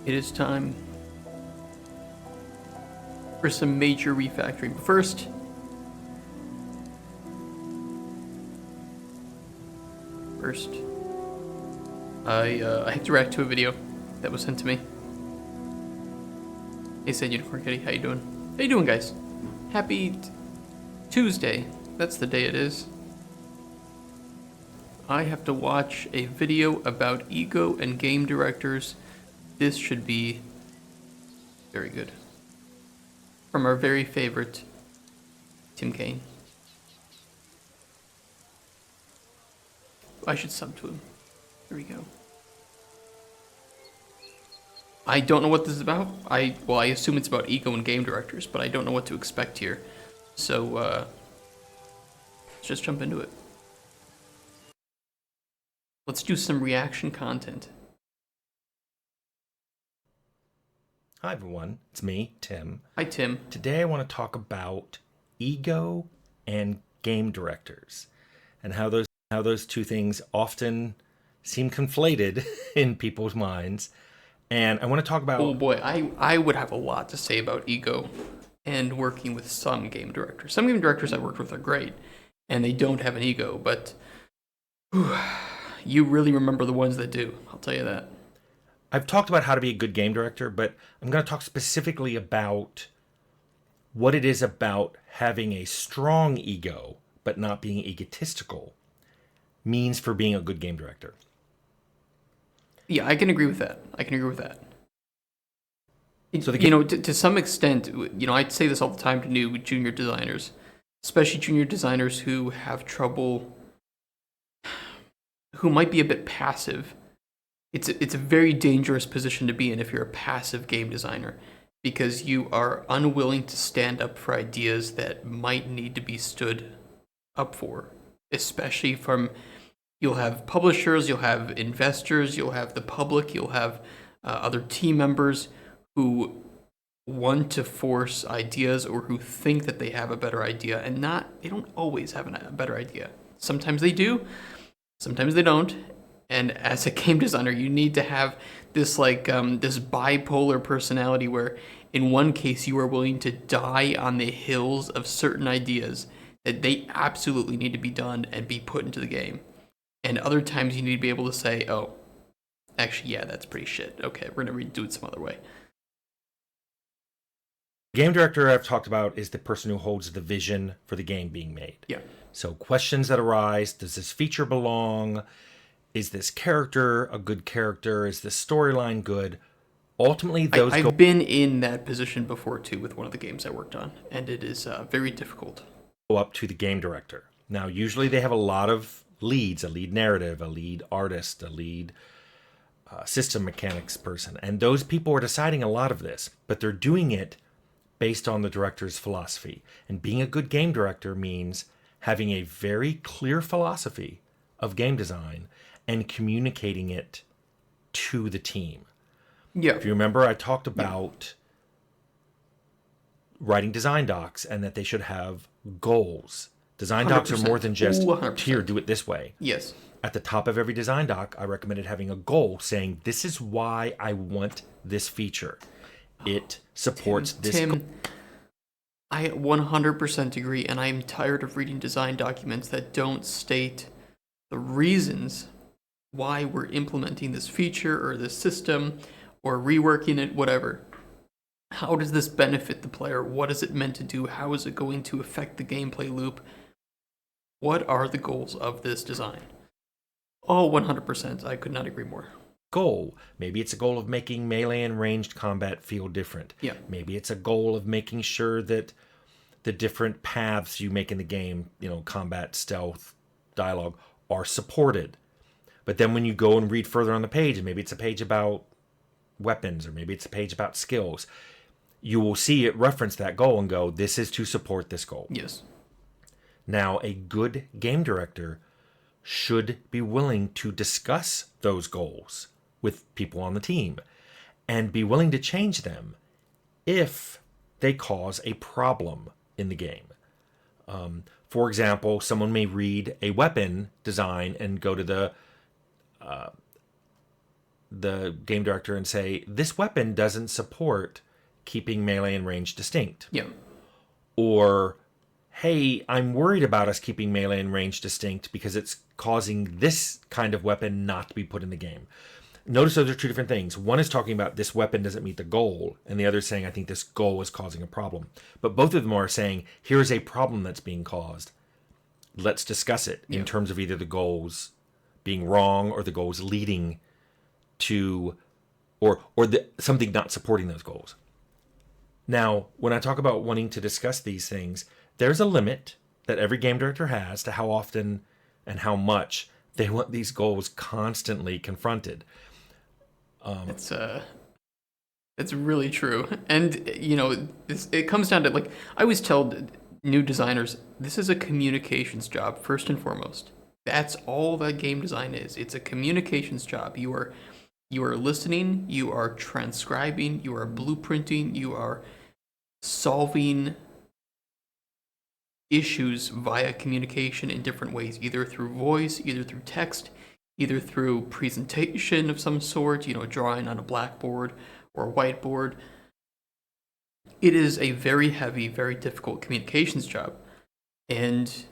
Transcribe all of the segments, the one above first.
it is time for some major refactoring. But first, I have to react to a video that was sent to me. Hey, said Unicorn Kitty, how you doing? How you doing, guys? Happy Tuesday. That's the day it is. I have to watch a video about ego and game directors. This should be very good. From our very favorite Tim Kaine. I should sub to him. Here we go. I don't know what this is about. I assume it's about ego and game directors, but I don't know what to expect here. So, let's just jump into it. Let's do some reaction content. Hi everyone, it's me, Tim. Hi, Tim. Today I want to talk about ego and game directors and how those two things often seem conflated in people's minds. And I want to talk about... Oh boy, I would have a lot to say about ego and working with some game directors. Some game directors I worked with are great, and they don't have an ego, but you really remember the ones that do, I'll tell you that. I've talked about how to be a good game director, but I'm going to talk specifically about what it is about having a strong ego, but not being egotistical, means for being a good game director. Yeah, I can agree with that. To some extent, I'd say this all the time to new junior designers, especially junior designers who have trouble, who might be a bit passive. It's a very dangerous position to be in if you're a passive game designer, because you are unwilling to stand up for ideas that might need to be stood up for, especially from... You'll have publishers, you'll have investors, you'll have the public, you'll have other team members who want to force ideas or who think that they have a better idea, and they don't always have a better idea. Sometimes they do, sometimes they don't. And as a game designer, you need to have this this bipolar personality where in one case you are willing to die on the hills of certain ideas that they absolutely need to be done and be put into the game. And other times you need to be able to say, oh, actually, yeah, that's pretty shit. Okay, we're going to redo it some other way. Game director I've talked about is the person who holds the vision for the game being made. Yeah. So questions that arise, does this feature belong? Is this character a good character? Is this storyline good? Ultimately, I've been in that position before, too, with one of the games I worked on, and it is very difficult. Go up to the game director. Now, usually they have a lot of leads, a lead narrative, a lead artist, a lead system mechanics person. And those people are deciding a lot of this, but they're doing it based on the director's philosophy. And being a good game director means having a very clear philosophy of game design and communicating it to the team. Yeah. If you remember, I talked about writing design docs and that they should have goals. Design docs are more than just, 100%. Here, do it this way. Yes. At the top of every design doc, I recommended having a goal saying, this is why I want this feature. It supports this Tim, I 100% agree, and I'm tired of reading design documents that don't state the reasons why we're implementing this feature or this system or reworking it, whatever. How does this benefit the player? What is it meant to do? How is it going to affect the gameplay loop? What are the goals of this design? Oh, 100%. I could not agree more. Goal. Maybe it's a goal of making melee and ranged combat feel different. Yeah. Maybe it's a goal of making sure that the different paths you make in the game, combat, stealth, dialogue, are supported. But then when you go and read further on the page, and maybe it's a page about weapons, or maybe it's a page about skills, you will see it reference that goal and go, this is to support this goal. Yes. Now, a good game director should be willing to discuss those goals with people on the team and be willing to change them if they cause a problem in the game. For example, someone may read a weapon design and go to the the game director and say, this weapon doesn't support keeping melee and range distinct. Yeah. Or, hey, I'm worried about us keeping melee and range distinct because it's causing this kind of weapon not to be put in the game. Notice those are two different things. One is talking about this weapon doesn't meet the goal, and the other is saying, I think this goal is causing a problem. But both of them are saying, here's a problem that's being caused. Let's discuss it in terms of either the goals being wrong or the goals leading to, or something not supporting those goals. Now, when I talk about wanting to discuss these things, there's a limit that every game director has to how often and how much they want these goals constantly confronted. It's really true. And it comes down to, like, I always tell new designers, this is a communications job first and foremost. That's all that game design is. It's a communications job. You are listening, you are transcribing, you are blueprinting, you are solving issues via communication in different ways, either through voice, either through text, either through presentation of some sort, drawing on a blackboard or a whiteboard. It is a very heavy, very difficult communications job. And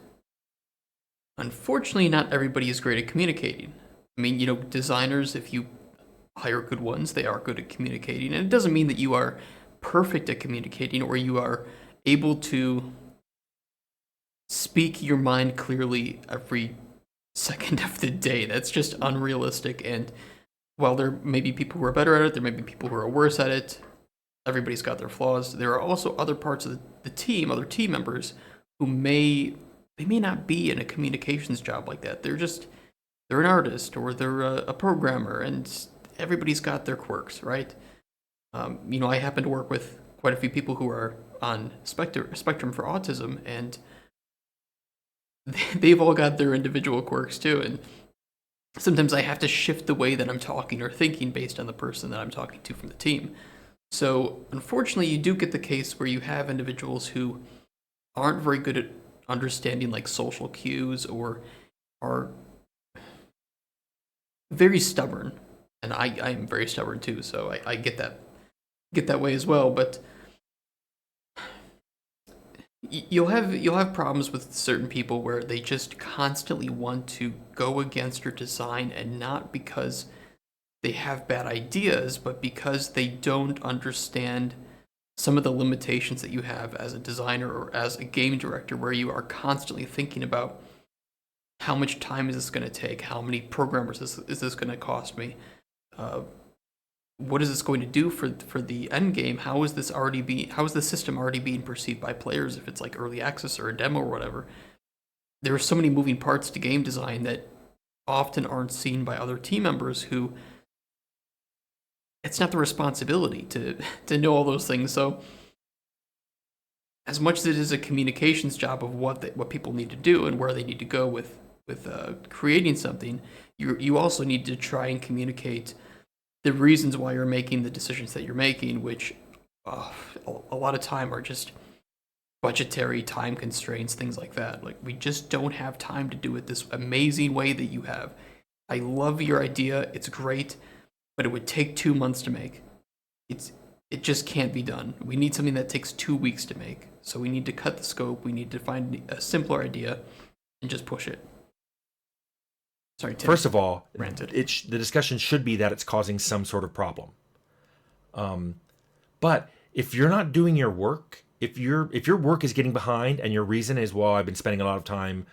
unfortunately, not everybody is great at communicating. I mean, designers, if you hire good ones, they are good at communicating. And it doesn't mean that you are perfect at communicating or you are able to speak your mind clearly every second of the day. That's just unrealistic. And while there may be people who are better at it, there may be people who are worse at it. Everybody's got their flaws. There are also other parts of the team, other team members who may not be in a communications job like that. They're an artist or they're a programmer, and everybody's got their quirks, right? I happen to work with quite a few people who are on spectrum for autism, and they've all got their individual quirks too. And sometimes I have to shift the way that I'm talking or thinking based on the person that I'm talking to from the team. So unfortunately, you do get the case where you have individuals who aren't very good at understanding like social cues or are very stubborn. And I am very stubborn too, so I get that way as well. But you'll have problems with certain people where they just constantly want to go against your design, and not because they have bad ideas, but because they don't understand some of the limitations that you have as a designer or as a game director, where you are constantly thinking about how much time is this going to take, how many programmers is this going to cost me, what is this going to do for the end game? How is the system already being perceived by players if it's like early access or a demo or whatever? There are so many moving parts to game design that often aren't seen by other team members who it's not the responsibility to know all those things. So as much as it is a communications job of what people need to do and where they need to go with creating something, you also need to try and communicate the reasons why you're making the decisions that you're making, which a lot of time are just budgetary time constraints, things like that. Like, we just don't have time to do it this amazing way that you have. I love your idea, it's great, but it would take 2 months to make. It just can't be done. We need something that takes 2 weeks to make. So we need to cut the scope, we need to find a simpler idea and just push it. Sorry, Tim. First of all, ranted. The discussion should be that it's causing some sort of problem. But if you're not doing your work, if your work is getting behind and your reason is, well, I've been spending a lot of time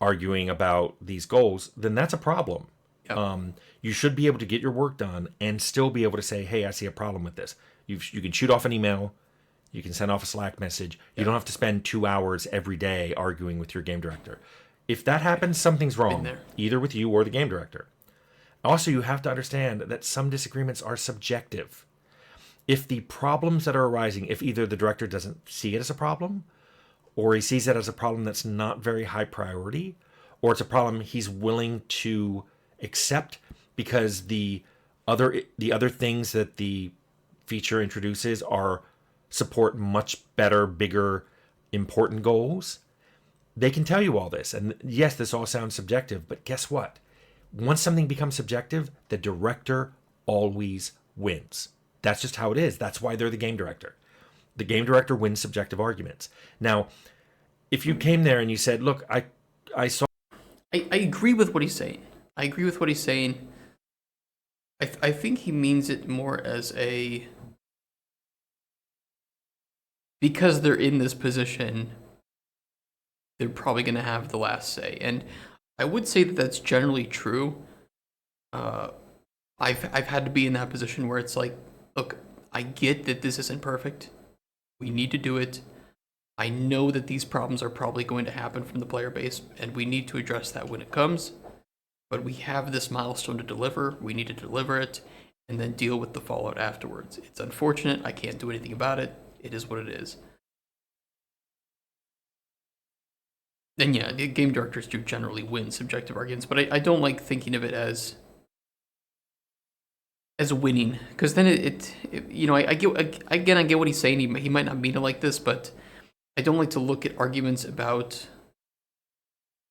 arguing about these goals, then that's a problem. Yep. You should be able to get your work done and still be able to say, hey, I see a problem with this. You can shoot off an email. You can send off a Slack message. You don't have to spend 2 hours every day arguing with your game director. If that happens, something's wrong, either with you or the game director. Also, you have to understand that some disagreements are subjective. If the problems that are arising, if either the director doesn't see it as a problem, or he sees it as a problem that's not very high priority, or it's a problem he's willing to accept because the other things that the feature introduces support much better, bigger, important goals, they can tell you all this. And yes, this all sounds subjective, but guess what? Once something becomes subjective, the director always wins. That's just how it is. That's why they're the game director. The game director wins subjective arguments. Now, if you came there and you said, look, I saw... I agree with what he's saying. I agree with what he's saying. I think he means it more as a... Because they're in this position, they're probably going to have the last say. And I would say that that's generally true. I've had to be in that position where it's like, look, I get that this isn't perfect. We need to do it. I know that these problems are probably going to happen from the player base, and we need to address that when it comes. But we have this milestone to deliver. We need to deliver it, and then deal with the fallout afterwards. It's unfortunate. I can't do anything about it. It is what it is. And yeah, the game directors do generally win subjective arguments, but I don't like thinking of it as winning, because then it you know, I get what he's saying. He might not mean it like this, but I don't like to look at arguments about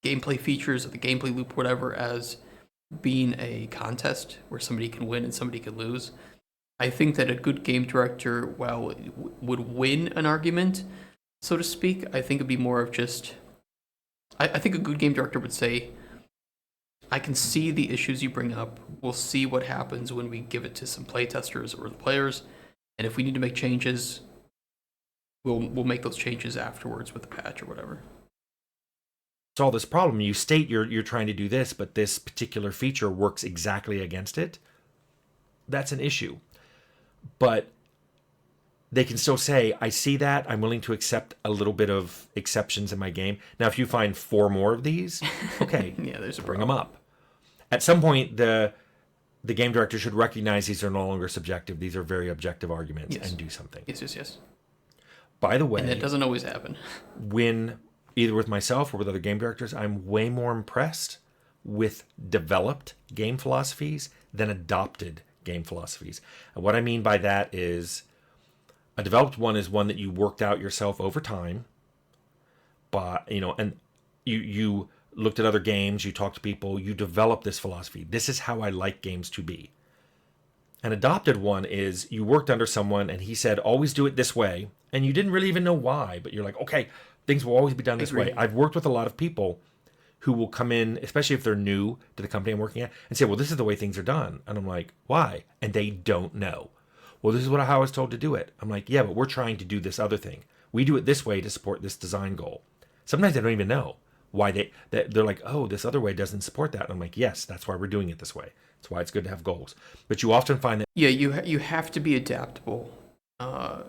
gameplay features or the gameplay loop, whatever, as being a contest where somebody can win and somebody can lose. I think that a good game director, while would win an argument, so to speak, I think it'd be more of just... I think a good game director would say, I can see the issues you bring up. We'll see what happens when we give it to some playtesters or the players, and if we need to make changes, we'll make those changes afterwards with the patch or whatever. Solve this problem. You state you're trying to do this, but this particular feature works exactly against it. That's an issue. But they can still say, I see that. I'm willing to accept a little bit of exceptions in my game. Now, if you find 4 more of these, okay, yeah, there's a bring them up. At some point, the game director should recognize these are no longer subjective. These are very objective arguments, yes. and do something. Yes. By the way... And that doesn't always happen. When, either with myself or with other game directors, I'm way more impressed with developed game philosophies than adopted game philosophies. And what I mean by that is... A developed one is one that you worked out yourself over time, but and you looked at other games, you talked to people, you developed this philosophy. This is how I like games to be. An adopted one is you worked under someone and he said, always do it this way, and you didn't really even know why, but you're like, okay, things will always be done this way. I've worked with a lot of people who will come in, especially if they're new to the company I'm working at, and say, well, this is the way things are done. And I'm like, why? And they don't know. Well, this is how I was told to do it. I'm like, yeah, but we're trying to do this other thing. We do it this way to support this design goal. Sometimes they don't even know why they're like, oh, this other way doesn't support that. And I'm like, yes, that's why we're doing it this way. That's why it's good to have goals. But you often find that... Yeah, you have to be adaptable. I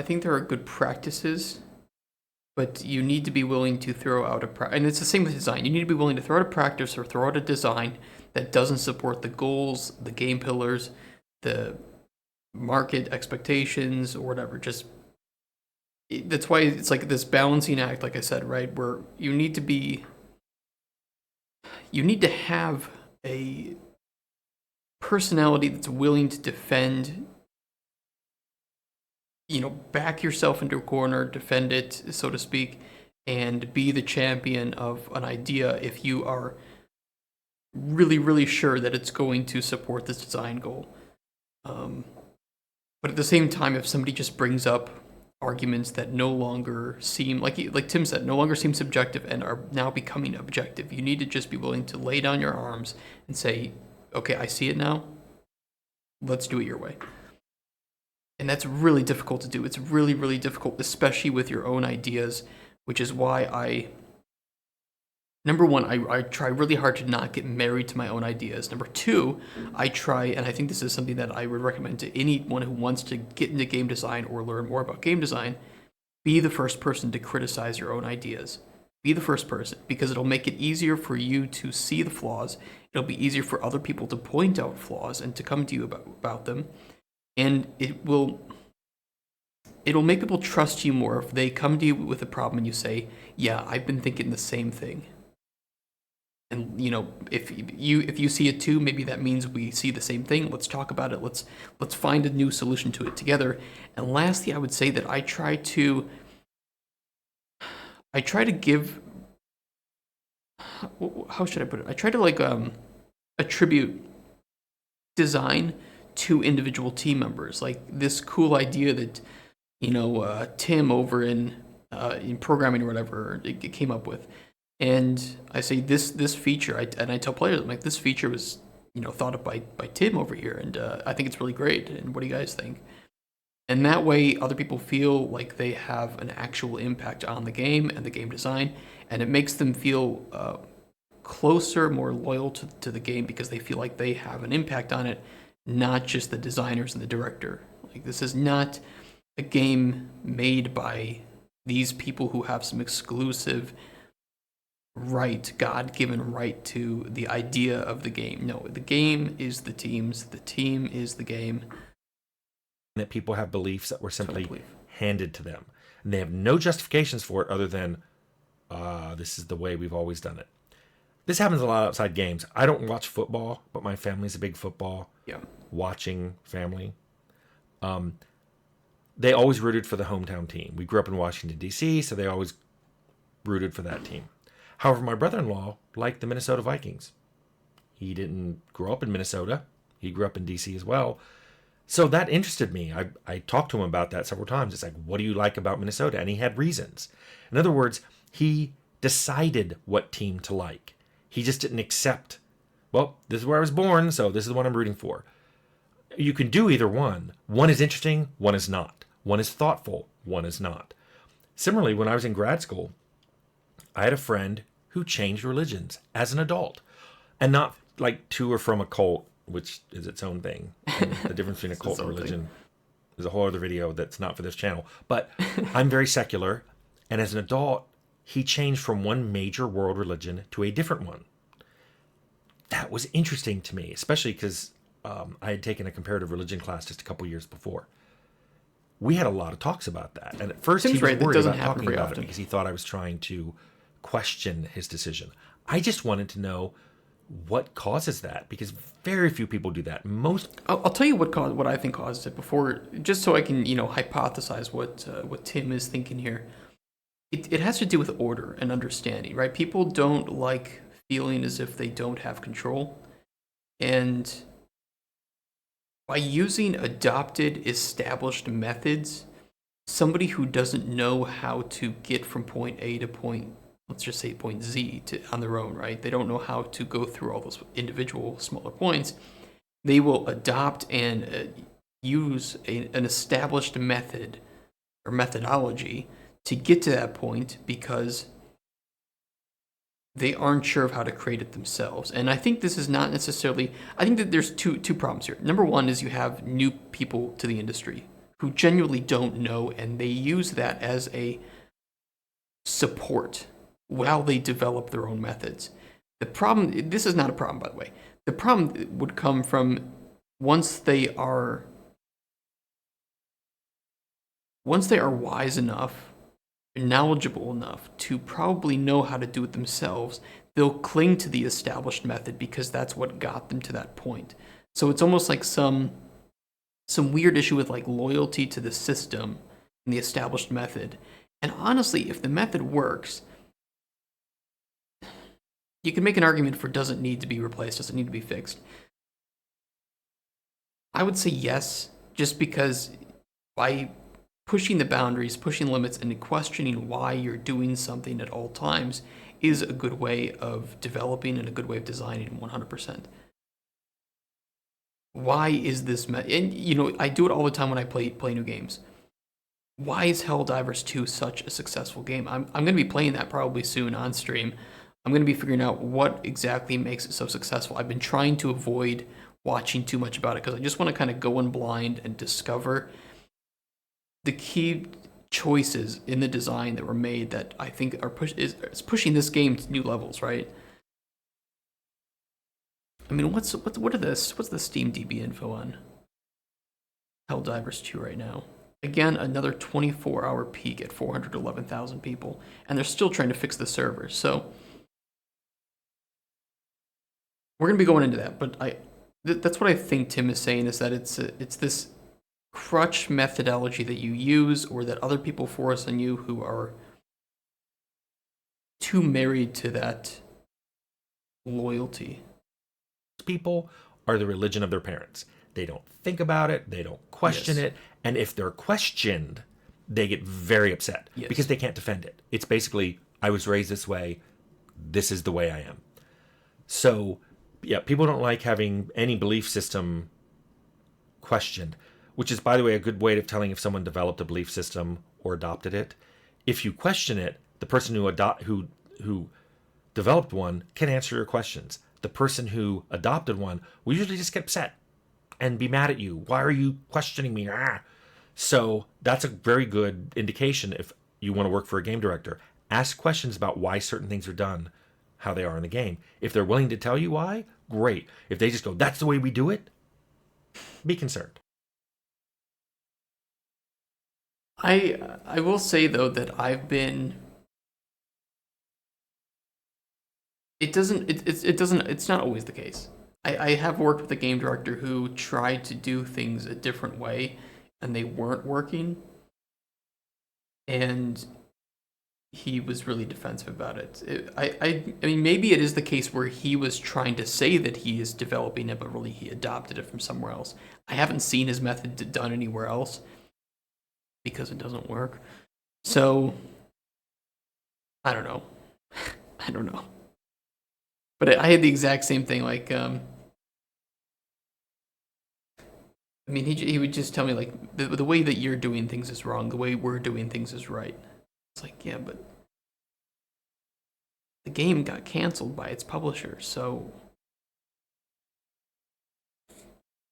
think there are good practices, but you need to be willing to throw out and it's the same with design. You need to be willing to throw out a practice or throw out a design that doesn't support the goals, the game pillars, the market expectations, or whatever. That's why it's like this balancing act, like I said, right, where you need to have a personality that's willing to defend, back yourself into a corner, defend it, so to speak, and be the champion of an idea if you are really, really sure that it's going to support this design goal. But at the same time, if somebody just brings up arguments that no longer seem, like Tim said, no longer seem subjective and are now becoming objective, you need to just be willing to lay down your arms and say, okay, I see it now. Let's do it your way. And that's really difficult to do. It's really, really difficult, especially with your own ideas, which is why number one, I try really hard to not get married to my own ideas. Number two, I try, and I think this is something that I would recommend to anyone who wants to get into game design or learn more about game design, be the first person to criticize your own ideas. Be the first person, because it'll make it easier for you to see the flaws. It'll be easier for other people to point out flaws and to come to you about them. And it'll make people trust you more if they come to you with a problem and you say, yeah, I've been thinking the same thing. And if you see it too, maybe that means we see the same thing. Let's talk about it. Let's find a new solution to it together. And lastly, I would say that I try to give, how should I put it? I try to attribute design to individual team members. Like this cool idea that Tim over in programming or whatever it came up with, and I say this feature, and I tell players, I'm like, this feature was thought up by Tim over here, and I think it's really great. And what do you guys think? And that way, other people feel like they have an actual impact on the game and the game design, and it makes them feel closer, more loyal to the game because they feel like they have an impact on it, not just the designers and the director. Like this is not a game made by these people who have some exclusive right, God-given right to the idea of the game. No, the game is the team's, the team is the game. That people have beliefs that were simply handed to them, and they have no justifications for it other than this is the way we've always done it. This happens a lot outside games. I don't watch football, but my family's a big football watching family. They always rooted for the hometown team. We grew up in Washington, D.C., so they always rooted for that team. However, my brother-in-law liked the Minnesota Vikings. He didn't grow up in Minnesota. He grew up in D.C. as well. So that interested me. I talked to him about that several times. It's like, what do you like about Minnesota? And he had reasons. In other words, he decided what team to like. He just didn't accept, well, this is where I was born, so this is the one I'm rooting for. You can do either one. One is interesting, one is not. One is thoughtful, one is not. Similarly, when I was in grad school, I had a friend who changed religions as an adult. And not like to or from a cult, which is its own thing. And the difference between a cult and religion is a whole other video that's not for this channel. But I'm very secular, and as an adult, he changed from one major world religion to a different one. That was interesting to me, especially because I had taken a comparative religion class just a couple years before. We had a lot of talks about that, and at first he was worried about talking about it because he thought I was trying to question his decision. I just wanted to know what causes that, because very few people do that. I'll tell you what I think causes it before, just so I can hypothesize what Tim is thinking here. It has to do with order and understanding, right? People don't like feeling as if they don't have control, and by using adopted, established methods, somebody who doesn't know how to get from point A to point, let's just say point Z, on their own, right? They don't know how to go through all those individual smaller points. They will adopt and use an established method or methodology to get to that point because they aren't sure of how to create it themselves. And I think this is not necessarily, I think that there's two problems here. Number one is you have new people to the industry who genuinely don't know, and they use that as a support while they develop their own methods. The problem, this is not a problem, by the way. The problem would come from once they are wise enough, knowledgeable enough to probably know how to do it themselves, they'll cling to the established method because that's what got them to that point. So it's almost like some weird issue with like loyalty to the system and the established method. And honestly, if the method works, you can make an argument for doesn't need to be replaced, doesn't need to be fixed. I would say yes, just because by pushing the boundaries, pushing limits, and questioning why you're doing something at all times is a good way of developing and a good way of designing 100%. Why is this... And, I do it all the time when I play new games. Why is Helldivers 2 such a successful game? I'm going to be playing that probably soon on stream. I'm going to be figuring out what exactly makes it so successful. I've been trying to avoid watching too much about it because I just want to kind of go in blind and discover the key choices in the design that were made that I think are is pushing this game to new levels, right? I mean, what's the Steam DB info on Helldivers 2 right now? Again, another 24-hour peak at 411,000 people, and they're still trying to fix the servers. So we're gonna be going into that, but that's what I think Tim is saying, is that it's this crutch methodology that you use or that other people force on you who are too married to that loyalty. People are the religion of their parents. They don't think about it, they don't question Yes. it, and if they're questioned, they get very upset Yes. because they can't defend it. It's basically, I was raised this way, this is the way I am. So, yeah, people don't like having any belief system questioned, which is, by the way, a good way of telling if someone developed a belief system or adopted it. If you question it, the person who developed one can answer your questions. The person who adopted one will usually just get upset and be mad at you. Why are you questioning me? Ah. So that's a very good indication if you want to work for a game director. Ask questions about why certain things are done, how they are in the game. If they're willing to tell you why, great. If they just go, that's the way we do it, be concerned. I will say though that I've been. It's not always the case. I have worked with a game director who tried to do things a different way, and they weren't working, and he was really defensive about it. I mean, maybe it is the case where he was trying to say that he is developing it, but really he adopted it from somewhere else. I haven't seen his method done anywhere else because it doesn't work. So, I don't know. I don't know. But I had the exact same thing. Like, I mean, he would just tell me like the way that you're doing things is wrong. The way we're doing things is right. It's like, yeah, but the game got canceled by its publisher, so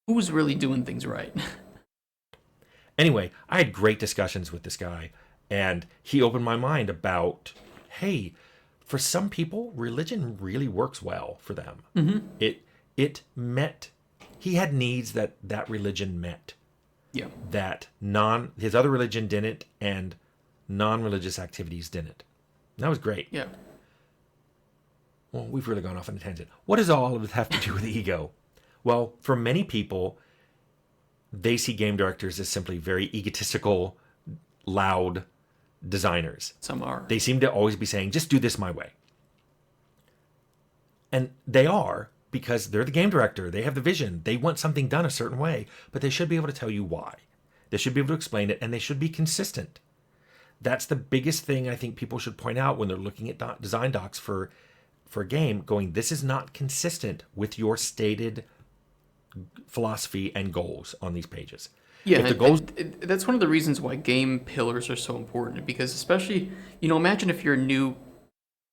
who's really doing things right? Anyway, I had great discussions with this guy, and he opened my mind about, hey, for some people, religion really works well for them. Mm-hmm. It met. He had needs that religion met. Yeah. That his other religion didn't, and non-religious activities didn't. And that was great. Yeah. Well, we've really gone off on a tangent. What does all of this have to do with ego? Well, for many people, they see game directors as simply very egotistical, loud designers. Some are. They seem to always be saying, just do this my way. And they are, because they're the game director. They have the vision. They want something done a certain way, but they should be able to tell you why. They should be able to explain it, and they should be consistent. That's the biggest thing I think people should point out when they're looking at design docs for a game, going, this is not consistent with your stated philosophy and goals on these pages. Yeah, if the goals, that's one of the reasons why game pillars are so important, because especially, imagine if you're a new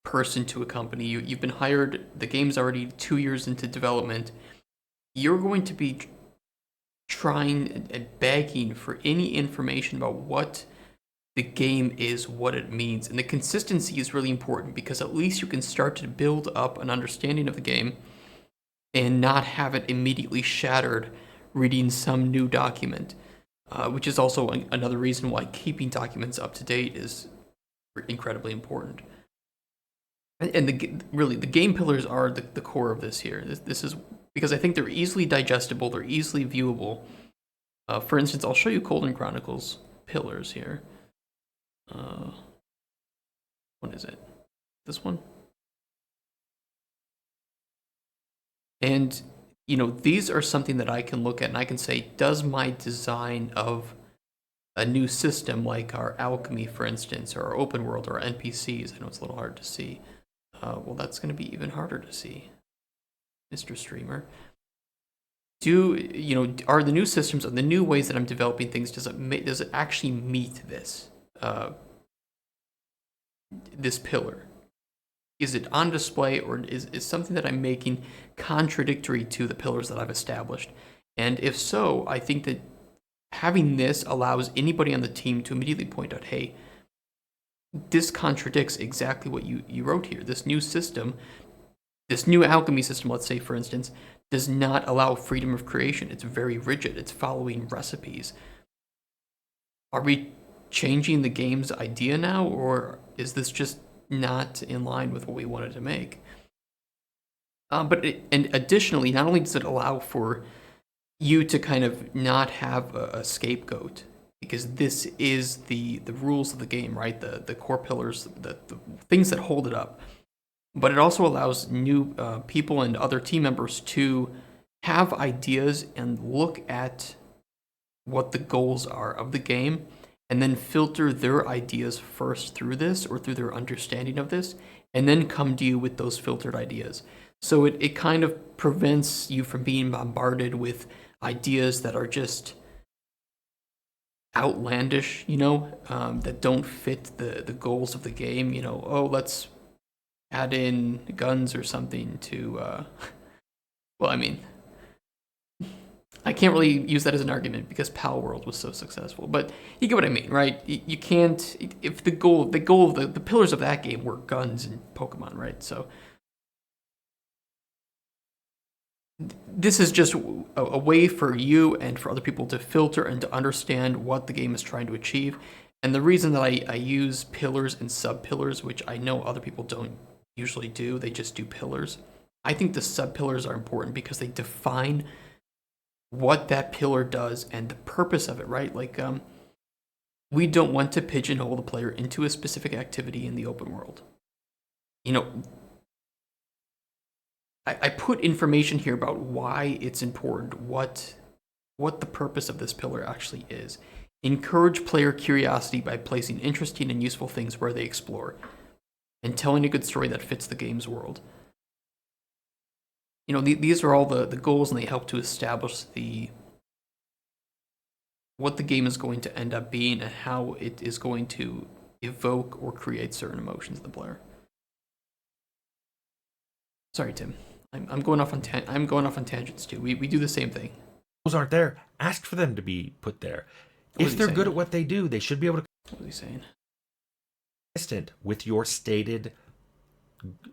person to a company, you've been hired, the game's already 2 years into development, you're going to be trying and begging for any information about what the game is, what it means. And the consistency is really important because at least you can start to build up an understanding of the game and not have it immediately shattered reading some new document, which is also another reason why keeping documents up to date is incredibly important. And the game pillars are the core of this here. This is because I think they're easily digestible, they're easily viewable. For instance, I'll show you Cauldron Chronicles pillars here. What is it? This one? And, these are something that I can look at and I can say, does my design of a new system like our alchemy, for instance, or our open world or our NPCs, I know it's a little hard to see. Well, that's going to be even harder to see, Mr. Streamer. Are the new systems and the new ways that I'm developing things, does it actually meet this pillar? Is it on display, or is something that I'm making contradictory to the pillars that I've established? And if so, I think that having this allows anybody on the team to immediately point out, hey, this contradicts exactly what you wrote here. This new system, this new alchemy system, let's say, for instance, does not allow freedom of creation. It's very rigid. It's following recipes. Are we changing the game's idea now, or is this just not in line with what we wanted to make? And additionally, not only does it allow for you to kind of not have a scapegoat, because this is the rules of the game, right? The core pillars, the things that hold it up. But it also allows new people and other team members to have ideas and look at what the goals are of the game, and then filter their ideas first through this or through their understanding of this, and then come to you with those filtered ideas. So it kind of prevents you from being bombarded with ideas that are just outlandish, that don't fit the goals of the game. Oh, let's add in guns or something to, well, I mean, I can't really use that as an argument because Pal World was so successful, but you get what I mean, right? You can't, if the goal of the pillars of that game were guns and Pokemon, right? So this is just a way for you and for other people to filter and to understand what the game is trying to achieve. And the reason that I use pillars and sub-pillars, which I know other people don't usually do, they just do pillars. I think the sub-pillars are important because they define what that pillar does and the purpose of it, right? Like, we don't want to pigeonhole the player into a specific activity in the open world. I put information here about why it's important, what the purpose of this pillar actually is. Encourage player curiosity by placing interesting and useful things where they explore, and telling a good story that fits the game's world. These are all the goals, and they help to establish what the game is going to end up being and how it is going to evoke or create certain emotions in the player. Sorry, Tim. I'm going off on tangents too. We do the same thing. Those aren't there. Ask for them to be put there. If they're good at what they do, they should be able to. What was he saying? Consistent with your stated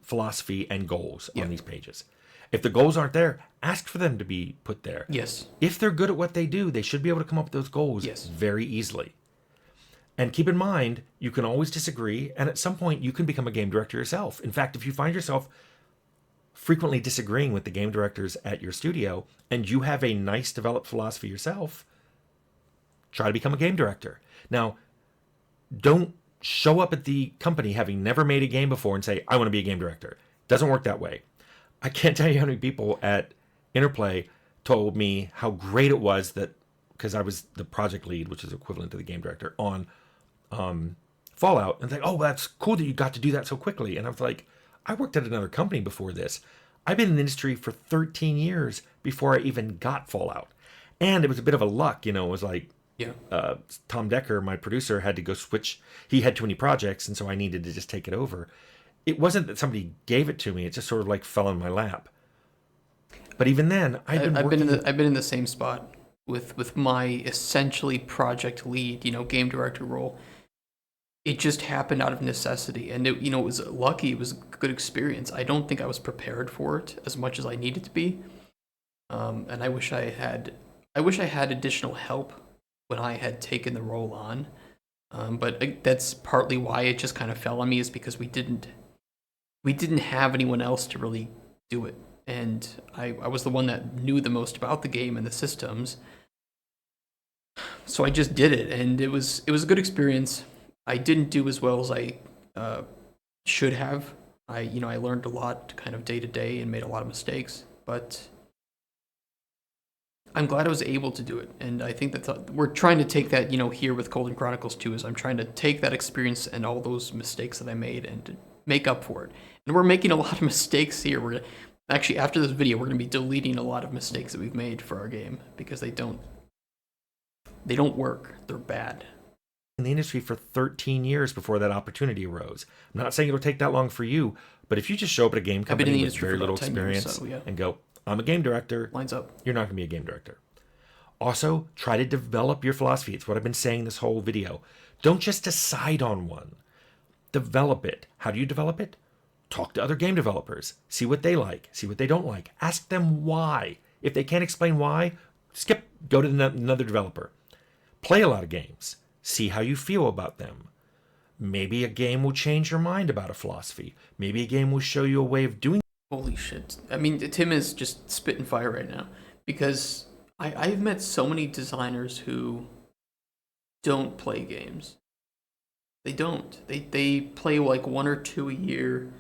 philosophy and goals on these pages. If the goals aren't there, ask for them to be put there. Yes. If they're good at what they do, they should be able to come up with those goals very easily. And keep in mind, you can always disagree, and at some point you can become a game director yourself. In fact, if you find yourself frequently disagreeing with the game directors at your studio, and you have a nice developed philosophy yourself, try to become a game director. Now, don't show up at the company having never made a game before and say, I want to be a game director. Doesn't work that way. I can't tell you how many people at Interplay told me how great it was that, because I was the project lead, which is equivalent to the game director, on Fallout, and like, oh, that's cool that you got to do that so quickly. And I was like, I worked at another company before this. I've been in the industry for 13 years before I even got Fallout. And it was a bit of a luck, it was like, Tom Decker, my producer, had to go switch. He had too many projects, and so I needed to just take it over. It wasn't that somebody gave it to me; it just sort of like fell in my lap. But even then, I've been in the same spot with my essentially project lead, game director role. It just happened out of necessity, and it was lucky. It was a good experience. I don't think I was prepared for it as much as I needed to be, and I wish I had additional help when I had taken the role on. But that's partly why it just kind of fell on me, is because we didn't have anyone else to really do it, and I was the one that knew the most about the game and the systems, so I just did it, and it was a good experience. I didn't do as well as I should have. I learned a lot kind of day to day and made a lot of mistakes, but I'm glad I was able to do it. And I think that we're trying to take that, here with Cauldron Chronicles 2, is I'm trying to take that experience and all those mistakes that I made and to make up for it. And we're making a lot of mistakes here. We're actually, after this video, we're going to be deleting a lot of mistakes that we've made for our game because they don't work. They're bad. In the industry for 13 years before that opportunity arose. I'm not saying it'll take that long for you, but if you just show up at a game company with very little experience and go, I'm a game director, lines up, you're not going to be a game director. Also, try to develop your philosophy. It's what I've been saying this whole video. Don't just decide on one. Develop it. How do you develop it? Talk to other game developers. See what they like. See what they don't like. Ask them why. If they can't explain why, go to another developer. Play a lot of games. See how you feel about them. Maybe a game will change your mind about a philosophy. Maybe a game will show you a way of doing. Holy shit. I mean, Tim is just spitting fire right now, because I've met so many designers who don't play games. They don't. They play like one or two a year,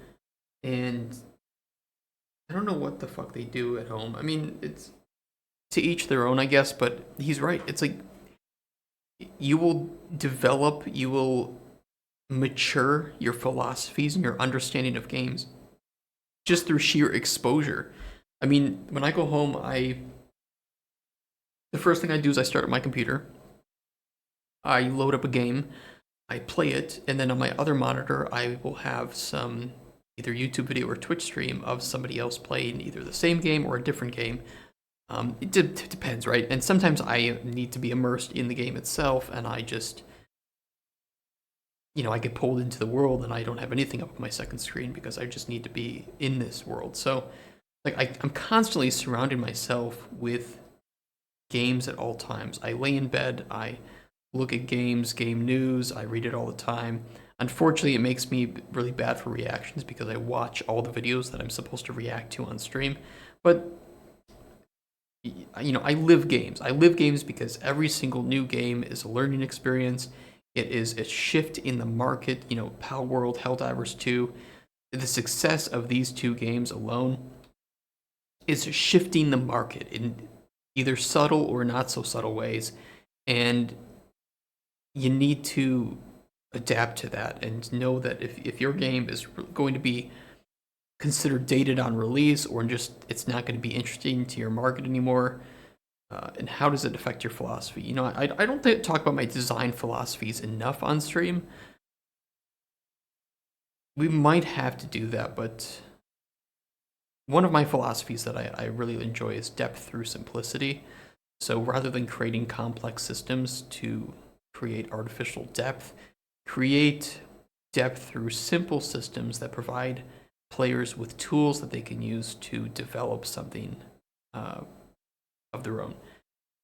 and I don't know what the fuck they do at home. I mean, to each their own, I guess, but he's right. It's like you will develop, you will mature your philosophies and your understanding of games just through sheer exposure. I mean, when I go home, the first thing I do is I start at my computer. I load up a game, I play it, and then on my other monitor, I will have some either YouTube video or Twitch stream of somebody else playing either the same game or a different game. It depends, right? And sometimes I need to be immersed in the game itself, and I just, I get pulled into the world, and I don't have anything up on my second screen because I just need to be in this world. So, like, I'm constantly surrounding myself with games at all times. I lay in bed, I look at games, game news, I read it all the time. Unfortunately, it makes me really bad for reactions because I watch all the videos that I'm supposed to react to on stream. But I live games. I live games because every single new game is a learning experience. It is a shift in the market. Pal World, Helldivers 2. The success of these two games alone is shifting the market in either subtle or not so subtle ways. And you need to adapt to that and know that if your game is going to be considered dated on release or just it's not going to be interesting to your market anymore, and how does it affect your philosophy? I don't talk about my design philosophies enough on stream. We might have to do that, but one of my philosophies that I really enjoy is depth through simplicity. So rather than creating complex systems to create artificial depth, create depth through simple systems that provide players with tools that they can use to develop something of their own.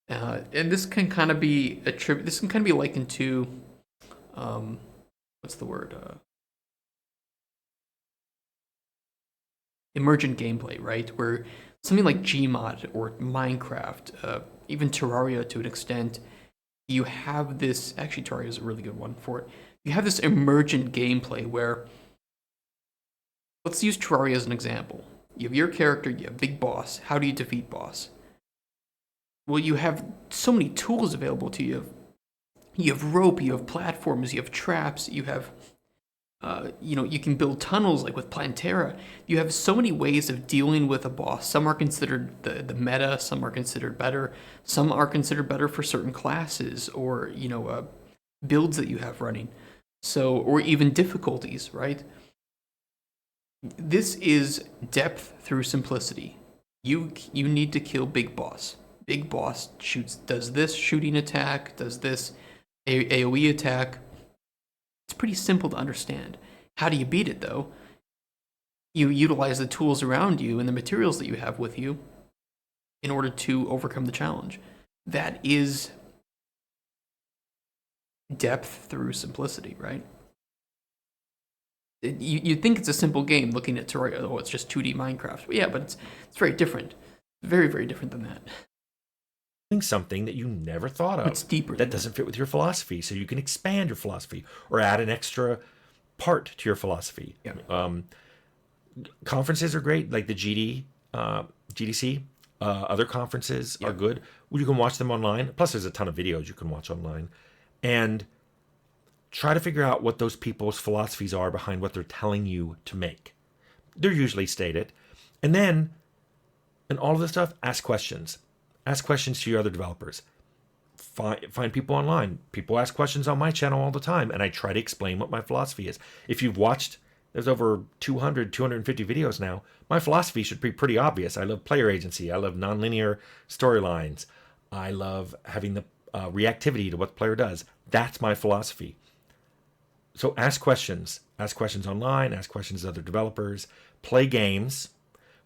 And this can kind of be this can kind of be likened to what's the word? Emergent gameplay, right? Where something like Gmod or Minecraft, even Terraria to an extent, you have this. Actually, Terraria is a really good one for it. You have this emergent gameplay where, let's use Terraria as an example. You have your character, you have Big Boss. How do you defeat Boss? Well, you have so many tools available to you. You have rope, you have platforms, you have traps, you have, you can build tunnels like with Plantera. You have so many ways of dealing with a boss. Some are considered the meta, some are considered better, some are considered better for certain classes or, builds that you have running. So, or even difficulties, right? This is depth through simplicity. You need to kill Big Boss. Big Boss does this shooting attack, does this AoE attack. It's pretty simple to understand. How do you beat it though? You utilize the tools around you and the materials that you have with you in order to overcome the challenge. That is depth through simplicity, right? You think it's a simple game looking at Terraria. Oh, it's just 2D Minecraft. But yeah, but it's very different. Very, very different than that. Something that you never thought of. It's deeper. That doesn't fit with your philosophy, so you can expand your philosophy or add an extra part to your philosophy. Yeah. Conferences are great, like the GDC. Other conferences are good. You can watch them online. Plus, there's a ton of videos you can watch online, and try to figure out what those people's philosophies are behind what they're telling you to make. They're usually stated, and then, in all of this stuff, ask questions. Ask questions to your other developers. Find people online. People ask questions on my channel all the time, and I try to explain what my philosophy is. If you've watched, there's over 250 videos now. My philosophy should be pretty obvious. I love player agency. I love nonlinear storylines. I love having the reactivity to what the player does. That's my philosophy. So ask questions. Ask questions online. Ask questions to other developers. Play games.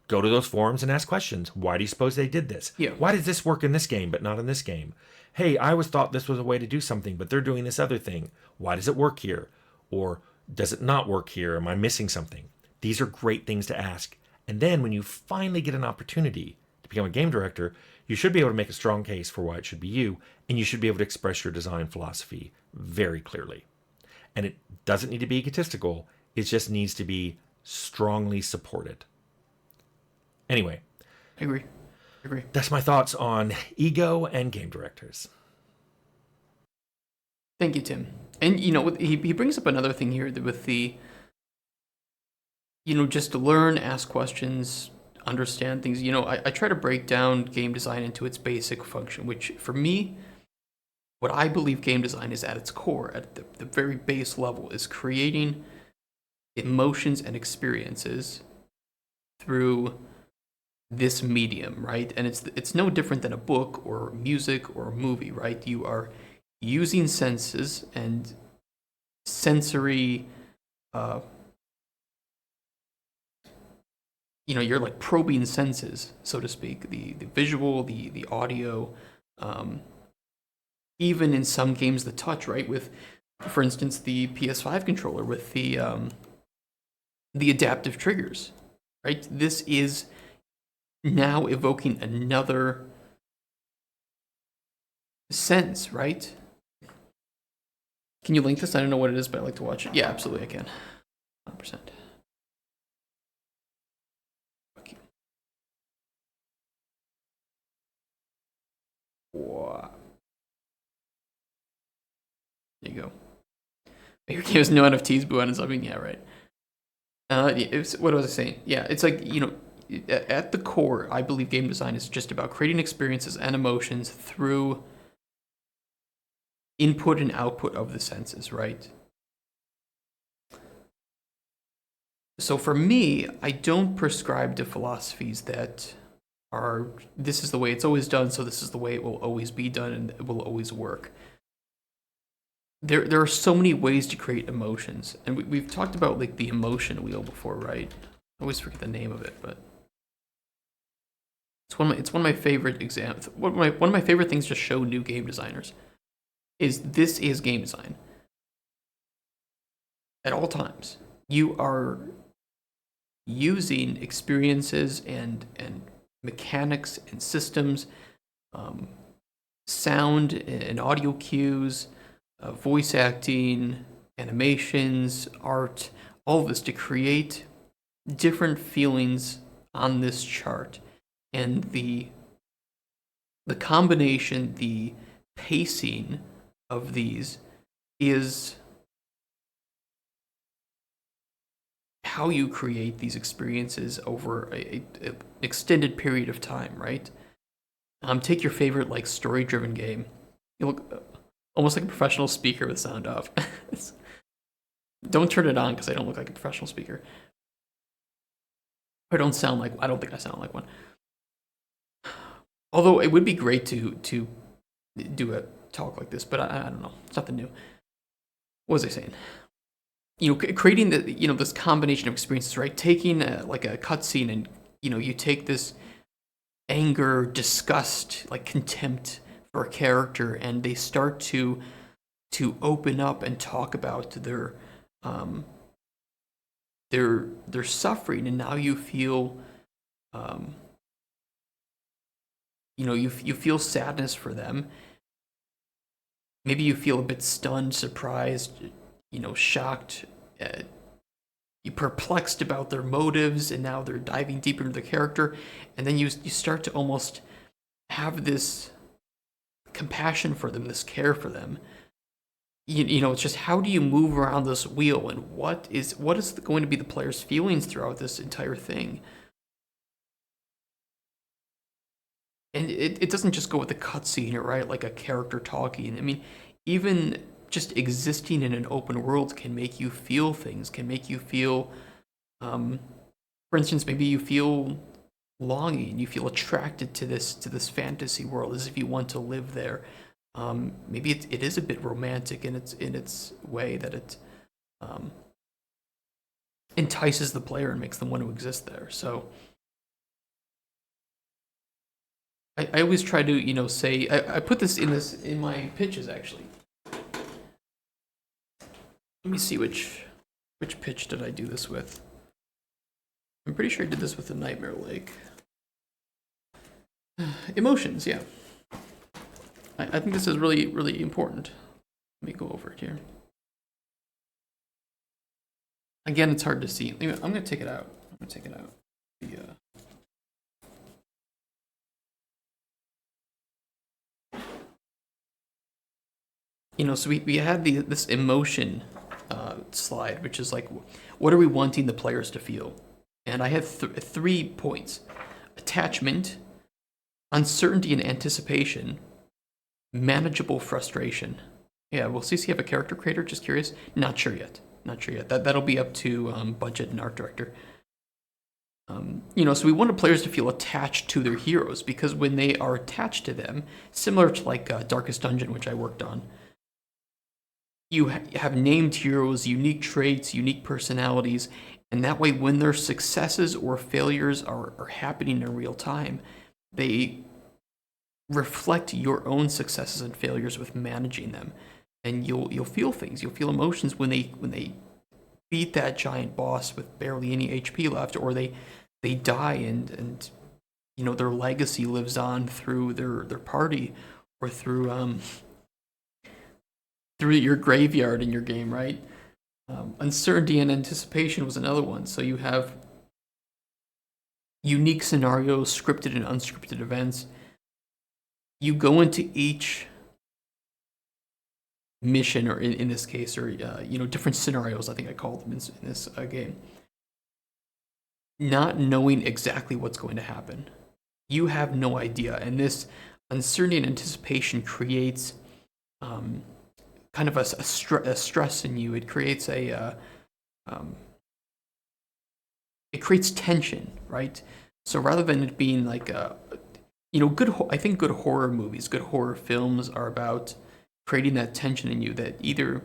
Go to those forums and ask questions. Why do you suppose they did this? Yeah. Why does this work in this game but not in this game? Hey, I always thought this was a way to do something, but they're doing this other thing. Why does it work here? Or does it not work here? Am I missing something? These are great things to ask. And then when you finally get an opportunity to become a game director, you should be able to make a strong case for why it should be you, and you should be able to express your design philosophy very clearly. And it doesn't need to be egotistical. It just needs to be strongly supported. Anyway, I agree. Agree. That's my thoughts on ego and game directors. Thank you, Tim. And he brings up another thing here with the just to learn, ask questions, understand things. I try to break down game design into its basic function, which for me, what I believe game design is at its core, at the very base level, is creating emotions and experiences through this medium, right? And it's no different than a book or music or a movie, right? You are using senses and sensory you're like probing senses, so to speak, the visual, the audio, um, even in some games the touch, right? With, for instance, the PS5 controller with the adaptive triggers, right? This is now evoking another sense, right? Can you link this? I don't know what it is, but I like to watch it. Yeah, absolutely, I can. 100%. Wow. There you go. Your game has no NFTs, boo, and something. Yeah, right. What was I saying? Yeah, it's like, at the core, I believe game design is just about creating experiences and emotions through input and output of the senses, right? So for me, I don't prescribe to philosophies that are, this is the way it's always done, so this is the way it will always be done and it will always work. There are so many ways to create emotions, and we've talked about like the emotion wheel before, right? I always forget the name of it, but it's one of my favorite examples. One of my favorite things to show new game designers is this is game design. At all times, you are using experiences and mechanics and systems, sound and audio cues, voice acting, animations, art, all of this to create different feelings on this chart. And the combination, the pacing of these is how you create these experiences over a extended period of time, right? Take your favorite like story-driven game. You look almost like a professional speaker with sound off. Don't turn it on because I don't look like a professional speaker. I don't think I sound like one. Although it would be great to do a talk like this, but I don't know. It's nothing new. What was I saying? Creating this combination of experiences, right? Taking like a cutscene and you take this anger, disgust, like contempt for a character, and they start to open up and talk about their suffering, and now you feel you feel sadness for them. Maybe you feel a bit stunned, surprised, shocked, you perplexed about their motives, and now they're diving deeper into the character, and then you start to almost have this compassion for them, this care for them. It's just how do you move around this wheel, and what is going to be the player's feelings throughout this entire thing? And it doesn't just go with the cutscene, right? Like a character talking. I mean, even just existing in an open world can make you feel things, can make you feel, for instance, maybe you feel longing, you feel attracted to this fantasy world as if you want to live there. Maybe it is a bit romantic in its way that it entices the player and makes them want to exist there. So I always try to say I put this in my pitches actually. Let me see which pitch did I do this with. I'm pretty sure I did this with the Nightmare Lake. Emotions, yeah. I think this is really, really important. Let me go over it here. Again, it's hard to see. I'm going to take it out. The, So we had this emotion slide, which is like, what are we wanting the players to feel? And I had 3 points: attachment, uncertainty and anticipation, manageable frustration. Yeah, will CC have a character creator? Just curious. Not sure yet. Not sure yet. That'll be up to budget and art director. So we wanted players to feel attached to their heroes, because when they are attached to them, similar to like Darkest Dungeon, which I worked on, you have named heroes, unique traits, unique personalities, and that way when their successes or failures are happening in real time, they reflect your own successes and failures with managing them. And you'll feel things, you'll feel emotions when they beat that giant boss with barely any HP left, or they die and their legacy lives on through their party, or through your graveyard in your game, right? Uncertainty and anticipation was another one. So you have unique scenarios, scripted and unscripted events. You go into each mission, or in this case, or different scenarios, I think I called them in this game, not knowing exactly what's going to happen. You have no idea, and this uncertainty and anticipation creates kind of a stress in you. It creates it creates tension, right? So rather than it being like I think good horror movies, good horror films are about creating that tension in you, that either,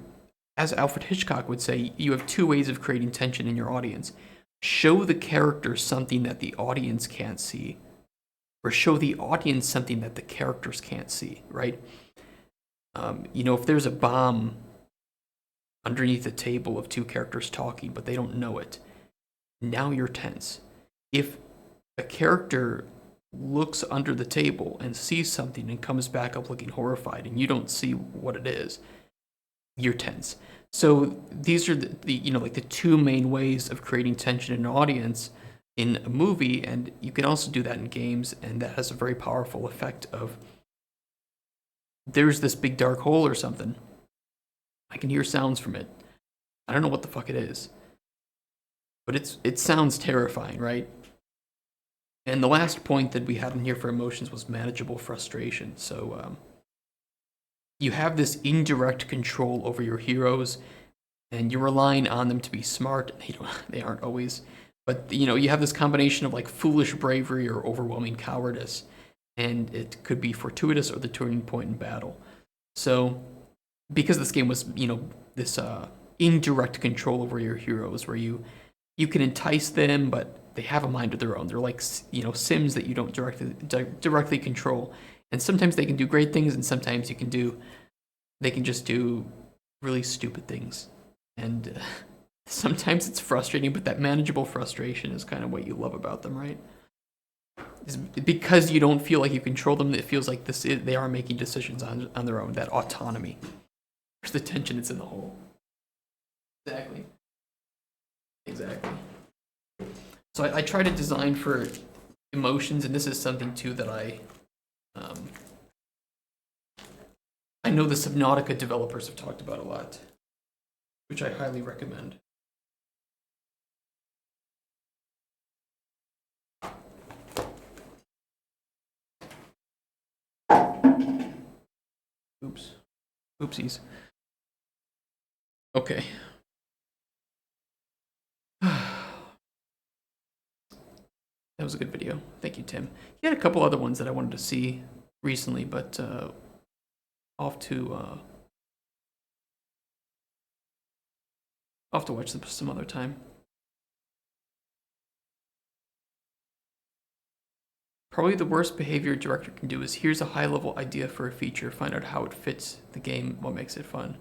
as Alfred Hitchcock would say, you have 2 ways of creating tension in your audience: show the character something that the audience can't see, or show the audience something that the characters can't see, right? If there's a bomb underneath the table of 2 characters talking, but they don't know it, now you're tense. If a character looks under the table and sees something and comes back up looking horrified, and you don't see what it is, you're tense. So these are the 2 main ways of creating tension in an audience in a movie, and you can also do that in games, and that has a very powerful effect of, there's this big dark hole or something. I can hear sounds from it. I don't know what the fuck it is, but it sounds terrifying, right? And the last point that we had in here for emotions was manageable frustration. So you have this indirect control over your heroes, and you're relying on them to be smart. They aren't always, but you have this combination of like foolish bravery or overwhelming cowardice, and it could be fortuitous or the turning point in battle. So because this game was this indirect control over your heroes, where you can entice them, but they have a mind of their own. They're like Sims that you don't directly control, and sometimes they can do great things, and sometimes they can just do really stupid things, and sometimes it's frustrating. But that manageable frustration is kind of what you love about them, right? Is because you don't feel like you control them. It feels like they are making decisions on their own. That autonomy. There's the tension. It's in the hole. Exactly. So I try to design for emotions, and this is something too that I know the Subnautica developers have talked about a lot, which I highly recommend. Oops. Oopsies. Okay. That was a good video. Thank you, Tim. He had a couple other ones that I wanted to see recently, but off to watch them some other time. Probably the worst behavior a director can do is, here's a high-level idea for a feature, find out how it fits the game, what makes it fun.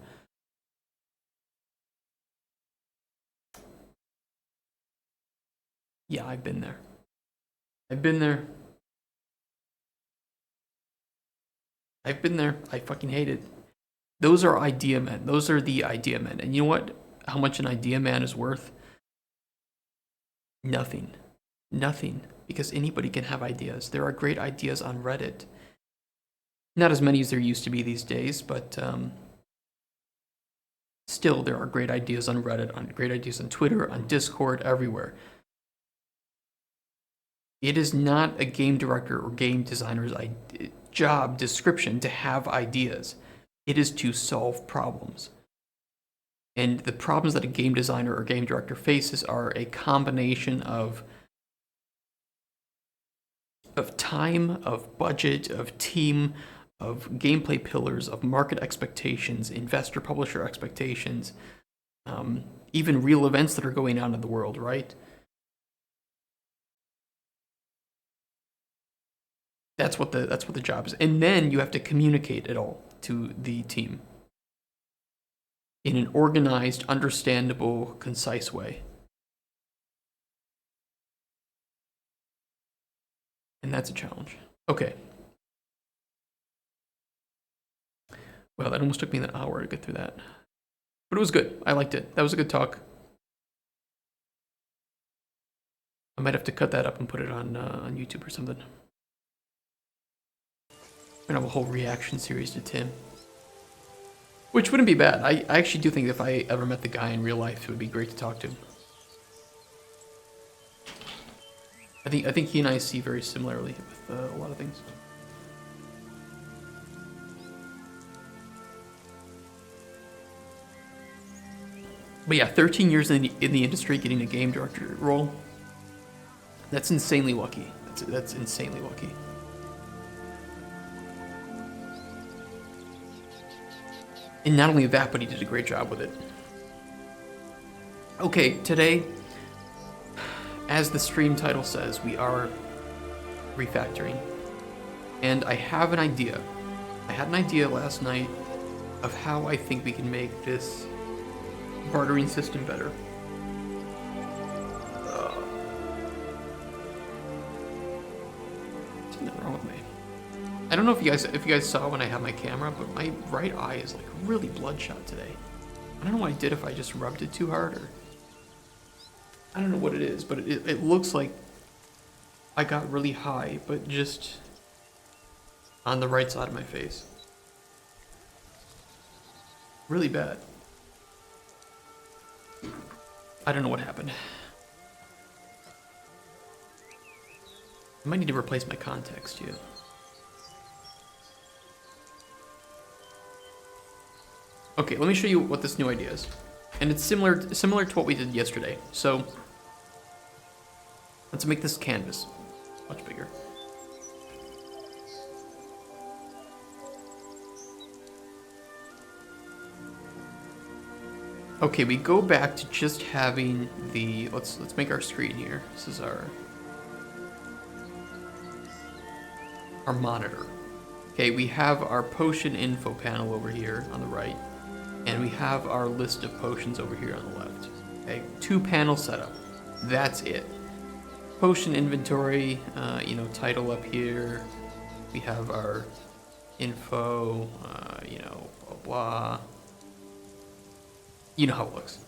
Yeah, I've been there. I fucking hate it. Those are idea men. Those are the idea men. And you know what? How much an idea man is worth? Nothing. Nothing. Because anybody can have ideas. There are great ideas on Reddit. Not as many as there used to be these days, but Still, there are great ideas on Reddit, great ideas on Twitter, on Discord, everywhere. It is not a game director or game designer's job description to have ideas. It is to solve problems. And the problems that a game designer or game director faces are a combination of time, of budget, of team, of gameplay pillars, of market expectations, investor publisher expectations, even real events that are going on in the world, right? That's what the job is. And then you have to communicate it all to the team in an organized, understandable, concise way. And that's a challenge. Okay. Well, that almost took me an hour to get through that. But it was good. I liked it. That was a good talk. I might have to cut that up and put it on YouTube or something. We're gonna have a whole reaction series to Tim. Which wouldn't be bad. I actually do think if I ever met the guy in real life, it would be great to talk to him. I think he and I see very similarly with a lot of things. But yeah, 13 years in the industry, getting a game director role. That's insanely lucky. That's insanely lucky. And not only that, but he did a great job with it. Okay, today, as the stream title says, we are refactoring. And I have an idea. I had an idea last night of how I think we can make this bartering system better. Something wrong with me. I don't know if you guys saw when I had my camera, but my right eye is like really bloodshot today. I don't know what I did, if I just rubbed it too hard or I don't know what it is, but it looks like I got really high, but just on the right side of my face. Really bad. I don't know what happened. I might need to replace my contacts too. Okay, let me show you what this new idea is. And it's similar to what we did yesterday. So let's make this canvas much bigger. Okay, we go back to just having the let's make our screen here. This is our monitor. Okay, we have our potion info panel over here on the right. And we have our list of potions over here on the left. Okay, 2-panel setup. That's it. Potion inventory, title up here. We have our info, blah, blah. You know how it looks.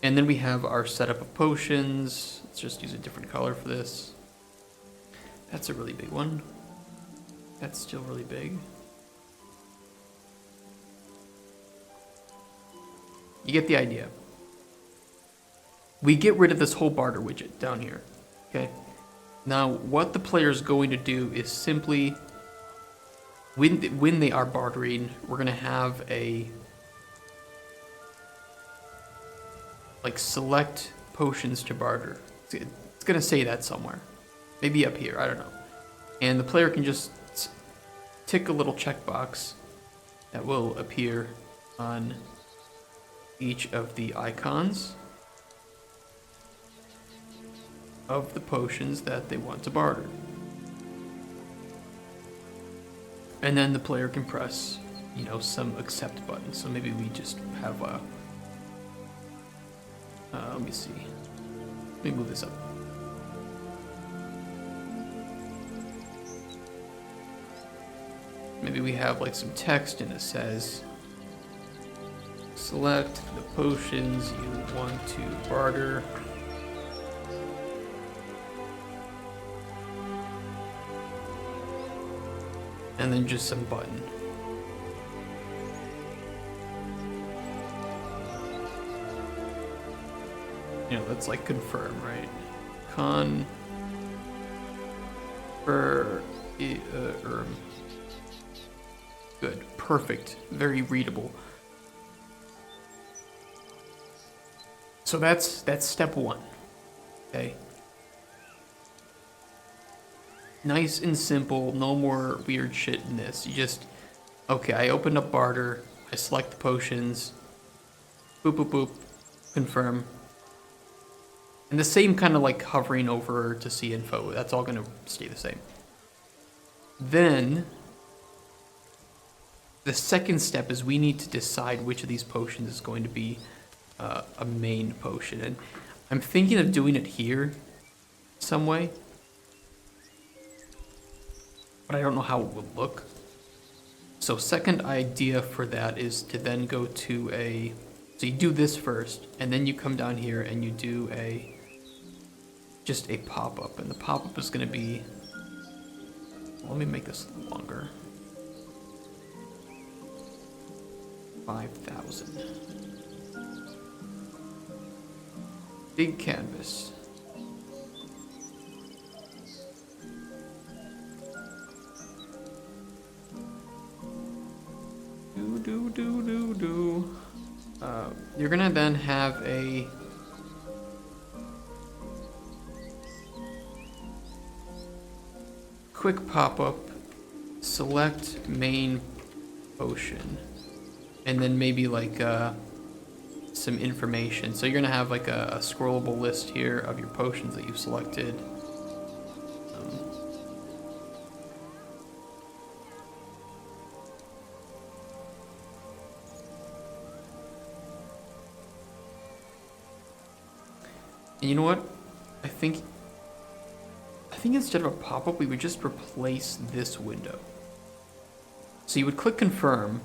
And then we have our setup of potions. Let's just use a different color for this. That's a really big one. That's still really big. You get the idea. We get rid of this whole barter widget down here, okay? Now, what the player is going to do is simply, when they are bartering, we're going to have a, select potions to barter. It's going to say that somewhere. Maybe up here, I don't know. And the player can just tick a little checkbox that will appear on each of the icons of the potions that they want to barter. And then the player can press, some accept button. So maybe we just have a, let me see. Let me move this up. Maybe we have some text and it says, select the potions you want to barter. And then just some button. You know, that's like confirm, right? Good, perfect, very readable. So that's step one. Okay. Nice and simple, no more weird shit in this. You just, okay, I opened up barter, I select the potions, boop boop boop, confirm. And the same kind of like hovering over to see info, that's all gonna stay the same. Then, the second step is we need to decide which of these potions is going to be a main potion. And I'm thinking of doing it here some way, but I don't know how it would look. So second idea for that is to then go to a, so you do this first, and then you come down here and you do just a pop-up. And the pop-up is gonna be, let me make this longer. 5,000. Big canvas. You're gonna then have a quick pop-up, select main potion, and then maybe like some information. So you're gonna have like a scrollable list here of your potions that you've selected. And you know what? I think instead of a pop-up, we would just replace this window. So you would click confirm,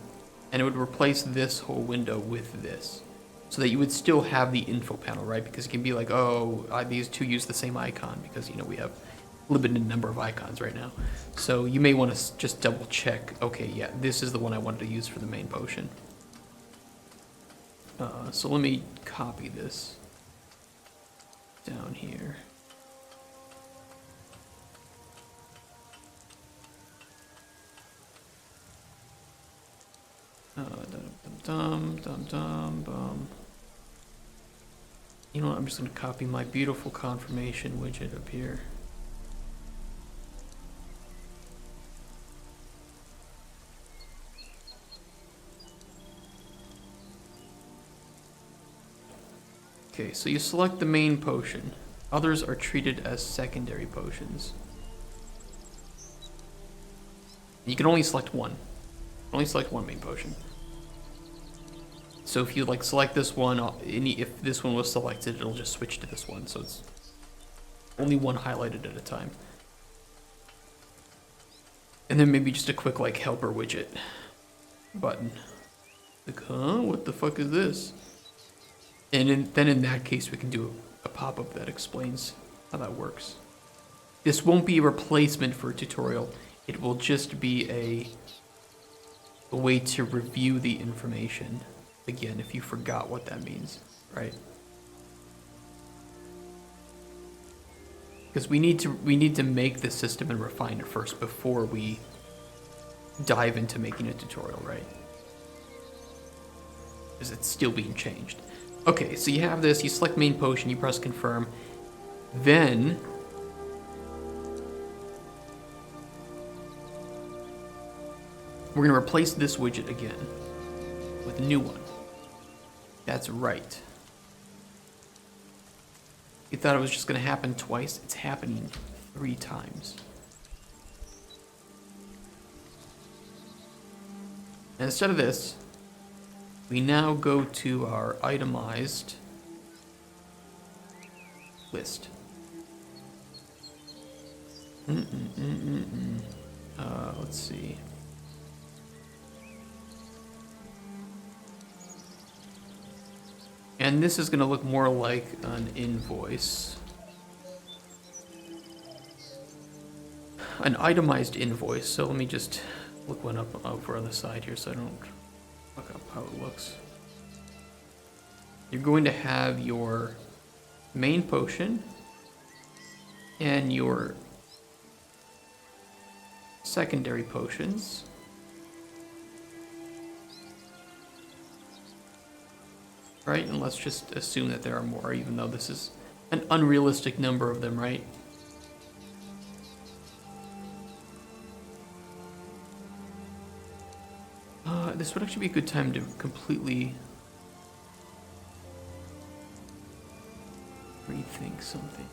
and it would replace this whole window with this, so that you would still have the info panel, right? Because it can be like, oh, these two use the same icon, because, you know, we have a limited number of icons right now. So you may want to just double check, okay, yeah, this is the one I wanted to use for the main potion. So let me copy this down here. You know what, I'm just gonna copy my beautiful confirmation widget up here. Okay, so you select the main potion. Others are treated as secondary potions. You can only select one. Only select one main potion. So if you like select this one, if this one was selected, it'll just switch to this one. So it's only one highlighted at a time. And then maybe just a quick like helper widget button. Like, huh? What the fuck is this? And then in that case, we can do a pop-up that explains how that works. This won't be a replacement for a tutorial. It will just be a way to review the information. Again, if you forgot what that means, right? Because we need to make the system and refine it first before we dive into making a tutorial, right? Because it's still being changed. Okay, so you have this, you select main potion, you press confirm, then we're gonna replace this widget again with a new one. That's right. You thought it was just gonna happen twice? It's happening 3 times. And instead of this, we now go to our itemized list. Let's see. And this is going to look more like an invoice. An itemized invoice. So let me just look one up over on the side here so I don't fuck up how it looks. You're going to have your main potion and your secondary potions. Right, and let's just assume that there are more, even though this is an unrealistic number of them, right? This would actually be a good time to completely rethink something.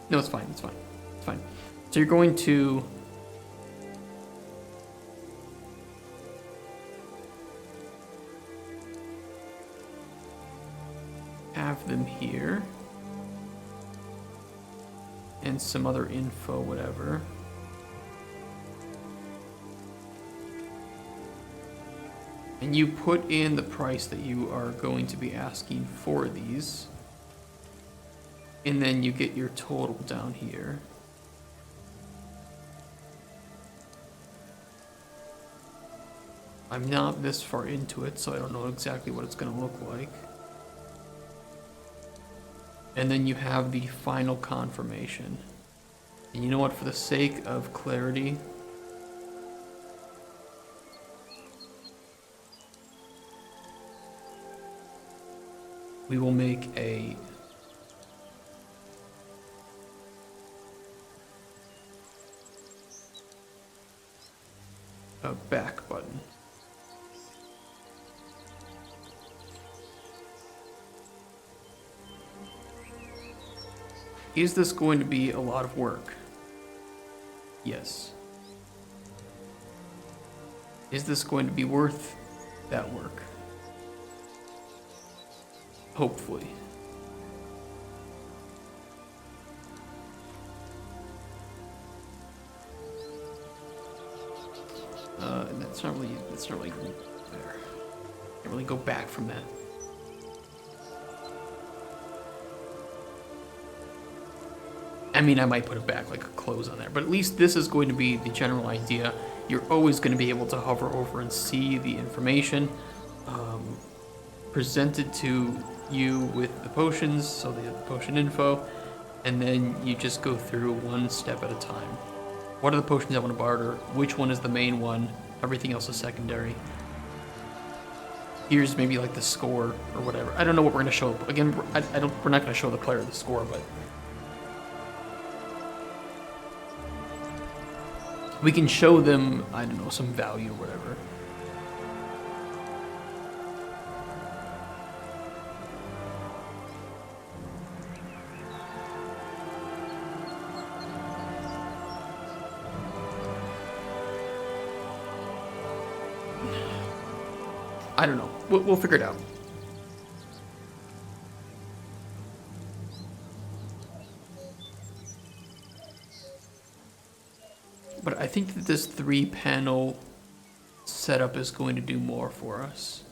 No, it's fine, it's fine, it's fine. So you're going to have them here and some other info, whatever. And you put in the price that you are going to be asking for these. And then you get your total down here. I'm not this far into it, so I don't know exactly what it's going to look like. And then you have the final confirmation. And you know what, for the sake of clarity, we will make a back button. Is this going to be a lot of work? Yes. Is this going to be worth that work? Hopefully. And that's not really there. Can't really go back from that. I mean, I might put it back like a close on there, but at least this is going to be the general idea. You're always going to be able to hover over and see the information presented to you with the potions, so the potion info, and then you just go through one step at a time. What are the potions I want to barter? Which one is the main one? Everything else is secondary. Here's maybe like the score or whatever. I don't know what we're going to show. Again, we're not going to show the player the score, but we can show them, I don't know, some value or whatever. I don't know. We'll figure it out. But I think that this 3-panel setup is going to do more for us.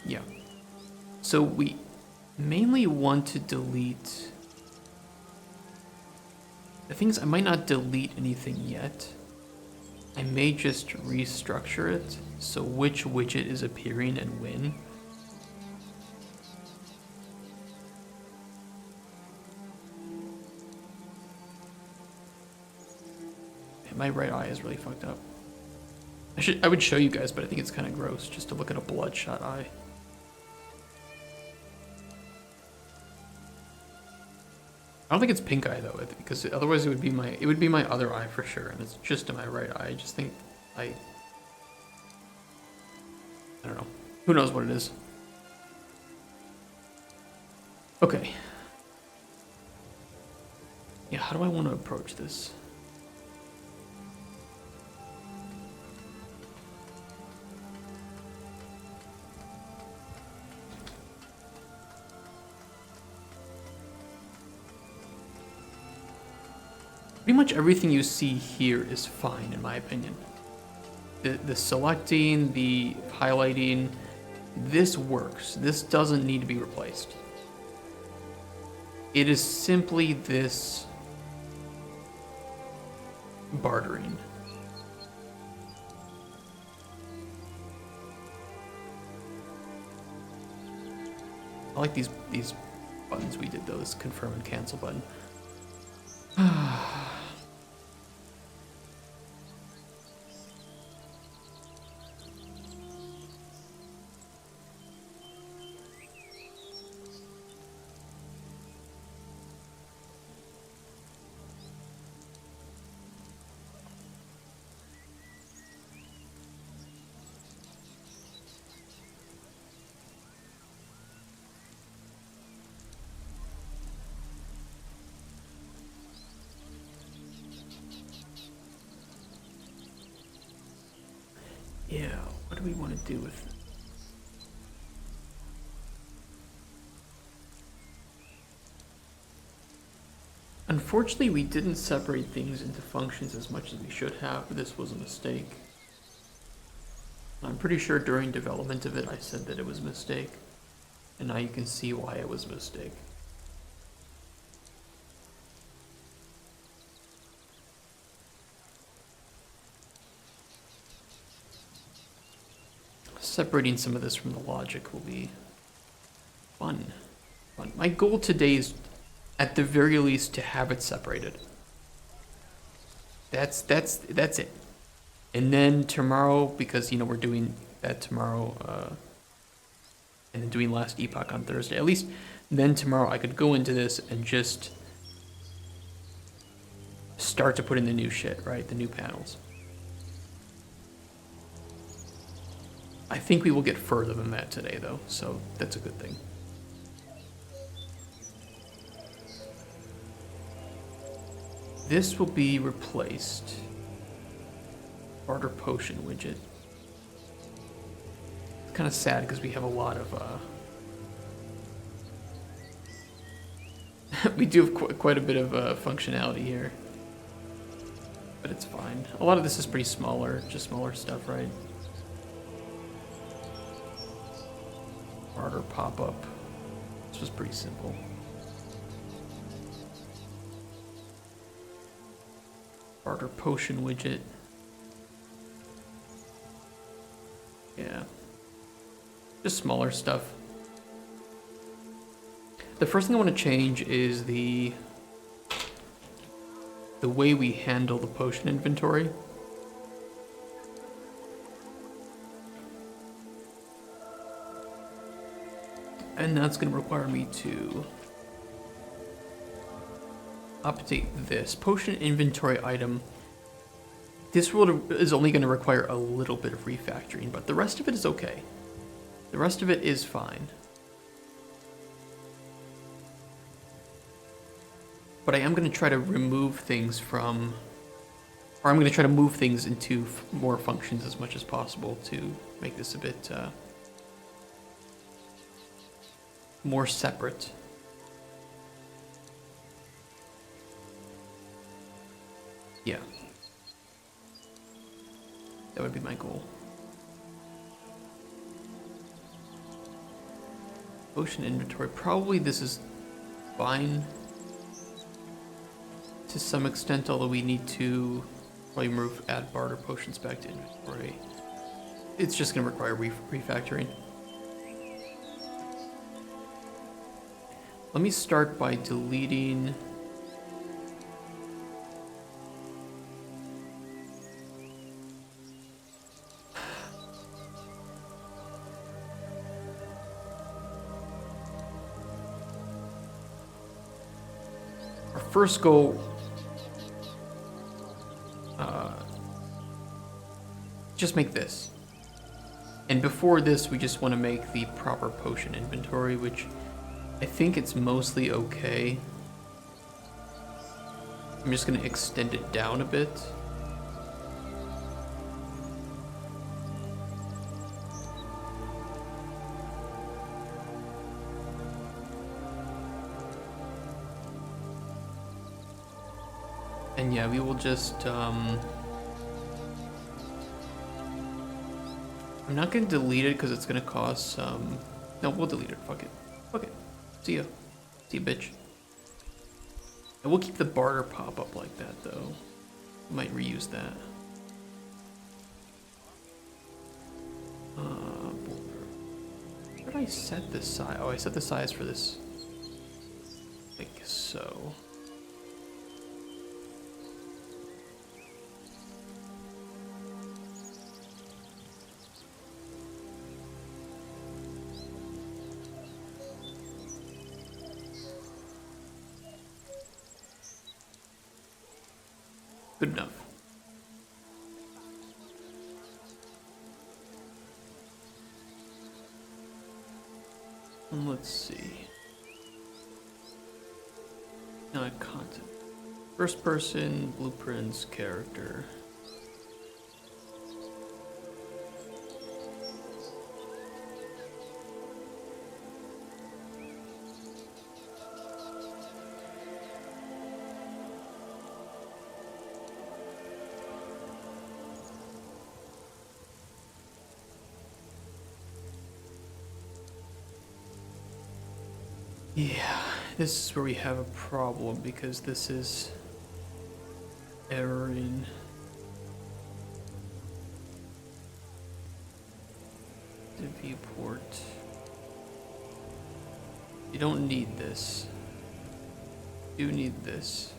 Yeah. So we mainly want to delete... The thing is, I might not delete anything yet. I may just restructure it, so which widget is appearing and when. My right eye is really fucked up. I would show you guys, but I think it's kind of gross just to look at a bloodshot eye. I don't think it's pink eye though, because otherwise it would be my other eye for sure, and it's just in my right eye. I just think I don't know. Who knows what it is? Okay. Yeah, how do I want to approach this? Pretty much everything you see here is fine, in my opinion. The selecting, the highlighting, this works. This doesn't need to be replaced. It is simply this bartering. I like these buttons we did though, this confirm and cancel button. Yeah, what do we want to do with it? Unfortunately, we didn't separate things into functions as much as we should have. This was a mistake. I'm pretty sure during development of it, I said that it was a mistake. And now you can see why it was a mistake. Separating some of this from the logic will be fun. My goal today is, at the very least, to have it separated. That's it. And then tomorrow, because we're doing that tomorrow, and then doing last epoch on Thursday. At least then tomorrow I could go into this and just start to put in the new shit, right? The new panels. I think we will get further than that today, though, so that's a good thing. This will be replaced. Barter potion widget. It's kind of sad because we have a lot of, we do have quite a bit of functionality here. But it's fine. A lot of this is pretty smaller, just smaller stuff, right? Barter pop-up. This was pretty simple. Barter potion widget. Yeah. Just smaller stuff. The first thing I want to change is the way we handle the potion inventory. And that's going to require me to update this. Potion inventory item. This is only going to require a little bit of refactoring, but the rest of it is okay. The rest of it is fine. But I am going to try to remove things from... Or I'm going to try to move things into more functions as much as possible to make this a bit... more separate. Yeah. That would be my goal. Potion inventory. Probably this is fine to some extent, although we need to probably add barter potions back to inventory. It's just going to require refactoring. Let me start by deleting... Our first goal... just make this. And before this, we just want to make the proper potion inventory, which... I think it's mostly okay. I'm just going to extend it down a bit. And yeah, we will just, I'm not going to delete it because it's going to cause some... No, we'll delete it. Fuck it. Fuck it. See ya. See ya, bitch. And we'll keep the barter pop-up like that, though. Might reuse that. did I set the size? Oh, I set the size for this, like so. Good enough. And let's see. Content. First person, blueprints, character. Yeah, this is where we have a problem because this is erroring. The viewport. You don't need this. You need this.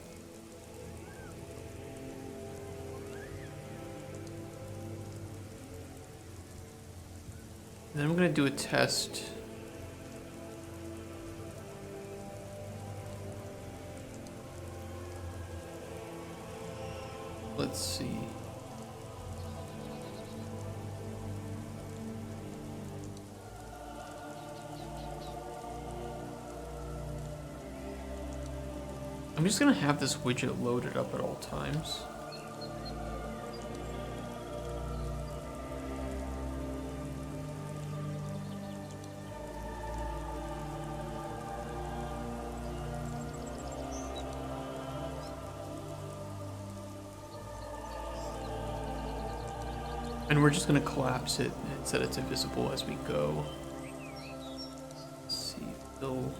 Then I'm gonna do a test. Let's see. I'm just gonna have this widget loaded up at all times. And we're just gonna collapse it and set it to visible as we go. Let's see, fill.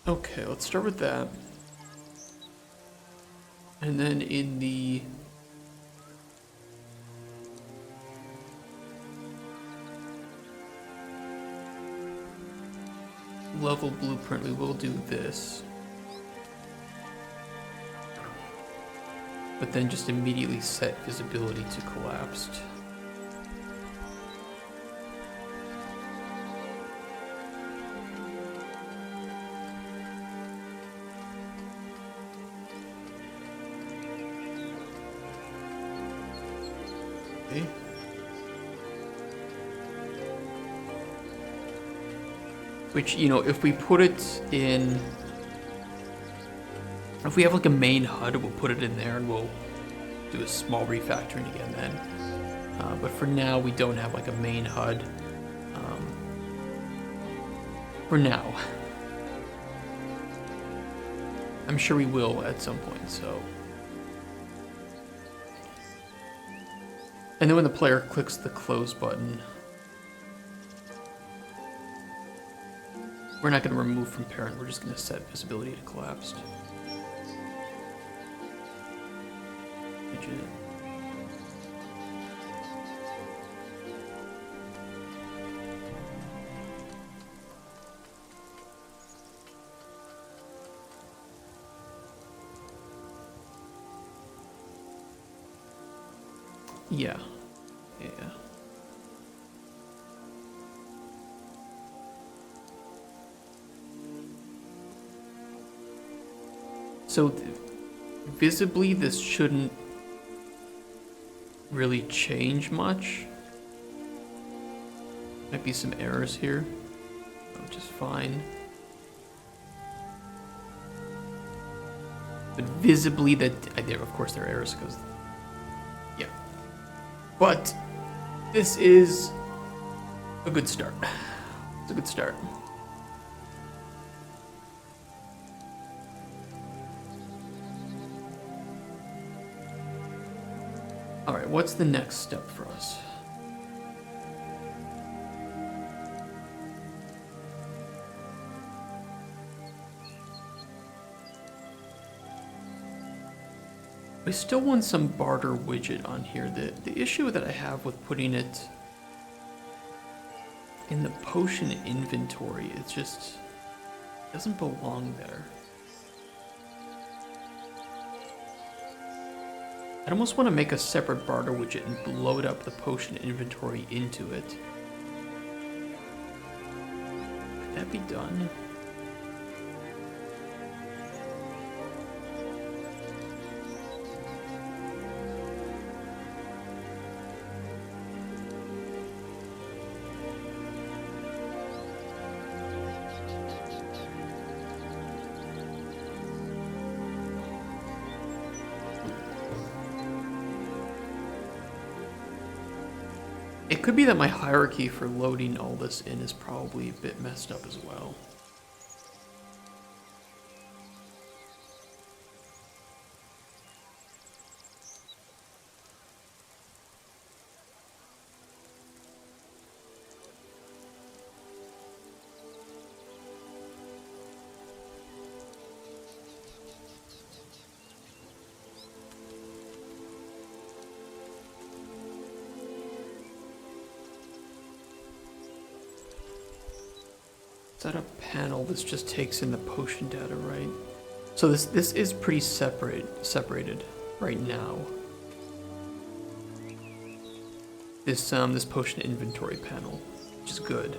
Okay, let's start with that. And then in the level blueprint, we will do this. But then just immediately set visibility to collapsed. Okay. Which, you know, if we put it in, if we have like a main HUD, we'll put it in there and we'll do a small refactoring again then. But for now, we don't have like a main HUD. For now. I'm sure we will at some point, so. And then when the player clicks the close button, we're not going to remove from parent, we're just going to set visibility to collapsed. Widget. Yeah. Yeah. So visibly, this shouldn't really change much. Might be some errors here, which is fine. But visibly, of course there are errors because, yeah. But this is a good start. It's a good start. All right, what's the next step for us? We still want some barter widget on here. The issue that I have with putting it in the potion inventory, it just doesn't belong there. I almost want to make a separate barter widget and load up the potion inventory into it. Could that be done? It could be that my hierarchy for loading all this in is probably a bit messed up as well. Set up panel, this just takes in the potion data, right? So this is pretty separated right now. This potion inventory panel, which is good.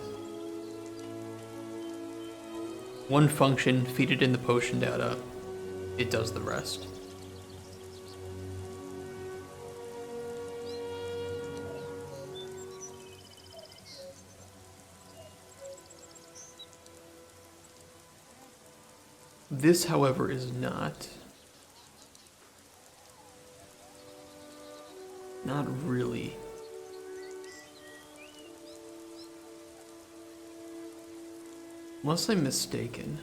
One function, feed it in the potion data, it does the rest. This, however, is not really. Unless I'm mistaken.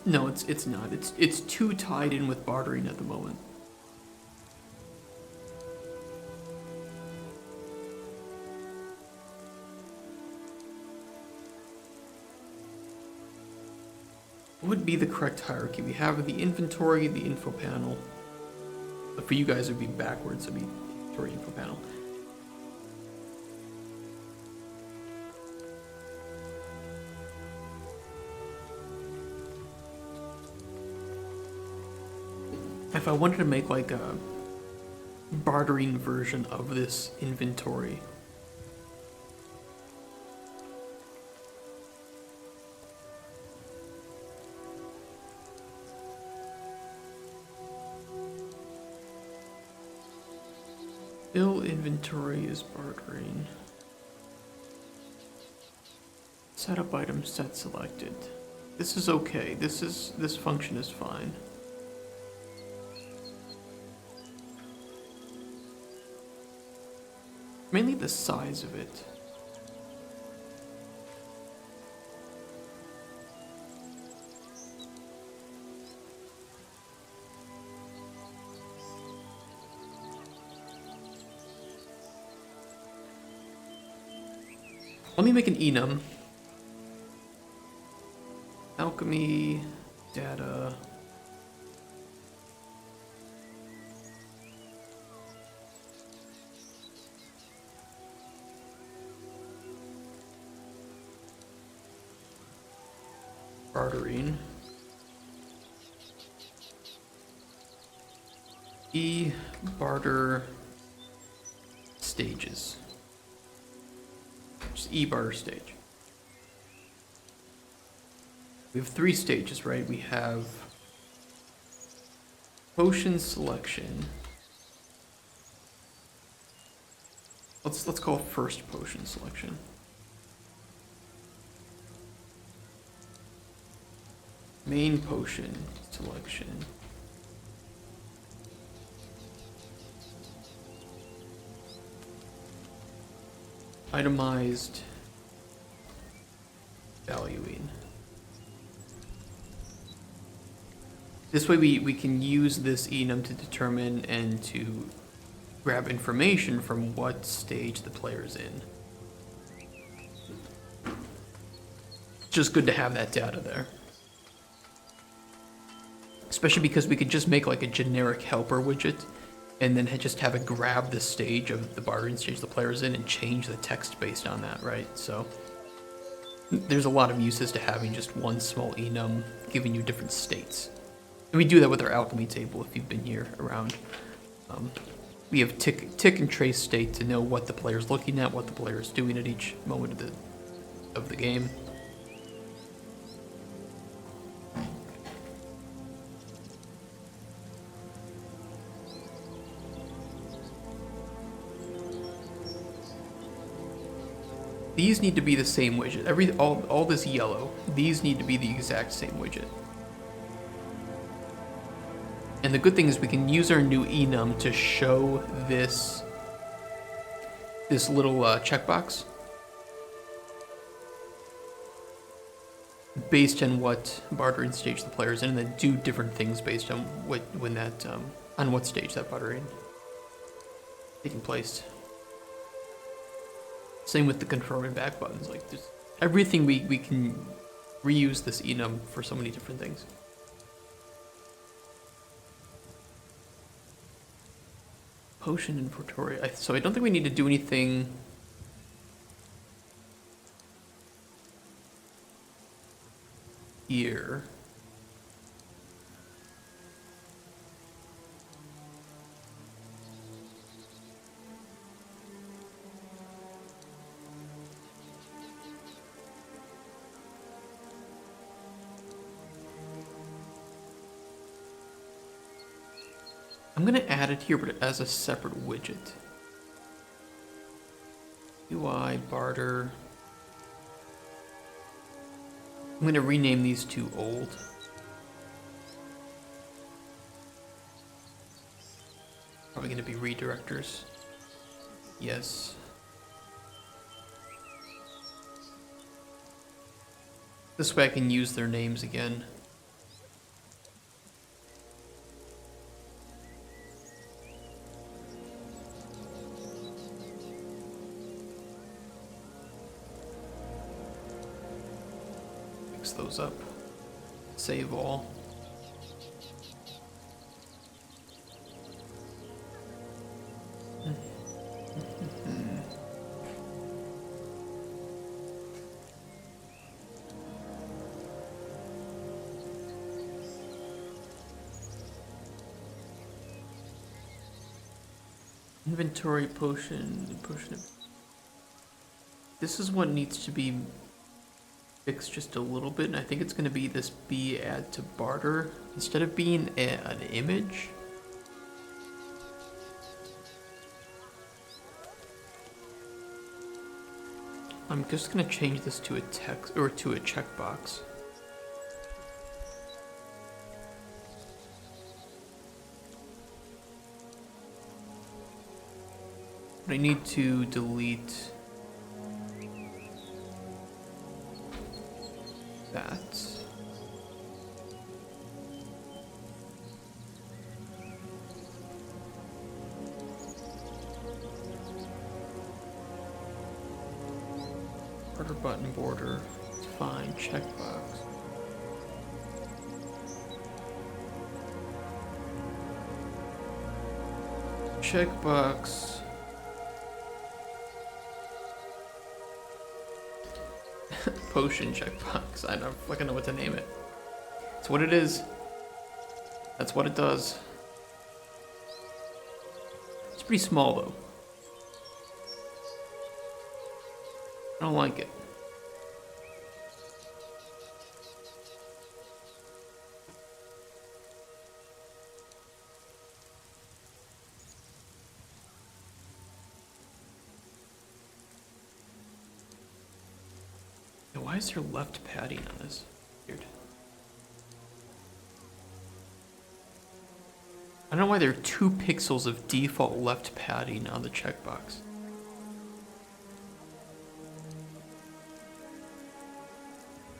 No, it's not. It's too tied in with bartering at the moment. What would be the correct hierarchy? We have the inventory, the info panel. But for you guys, it would be backwards. It would be inventory, info panel. If I wanted to make like a bartering version of this inventory, fill inventory is bartering. Setup item set selected. This is okay. This function is fine. Mainly the size of it. Let me make an enum. Alchemy, data. Bartering. Barter stages. Just barter stage. We have 3 stages, right? We have Potion selection. Let's call first potion selection. Main potion selection. Itemized valuing. This way we can use this enum to determine and to grab information from what stage the player's in. Just good to have that data there. Especially because we could just make like a generic helper widget and then just have it grab the stage of the bartering stage the player's in and change the text based on that, right? So there's a lot of uses to having just one small enum giving you different states. And we do that with our alchemy table if you've been here around. We have tick and trace state to know what the player's looking at, what the player's doing at each moment of the game. These need to be the same widget. All this yellow, these need to be the exact same widget. And the good thing is we can use our new enum to show this little checkbox based on what bartering stage the player's in, and then do different things based on on what stage that bartering taking place. Same with the confirm and back buttons. Like there's everything we can reuse this enum for so many different things. Potion inventory. So I don't think we need to do anything here. I'm gonna add it here, but as a separate widget. UI, barter. I'm gonna rename these to old. Probably gonna be redirectors. Yes. This way I can use their names again. Those up. Save all. Inventory potion. This is what needs to be fix just a little bit, and I think it's going to be this B add to barter instead of being an image. I'm just going to change this to a text or to a checkbox. But I need to delete that. Border button border. It's fine. Checkbox. Checkbox. Potion checkbox. I don't fucking know what to name it. It's what it is. That's what it does. It's pretty small though. I don't like it. Why is there left padding on this? Weird. I don't know why there are 2 pixels of default left padding on the checkbox.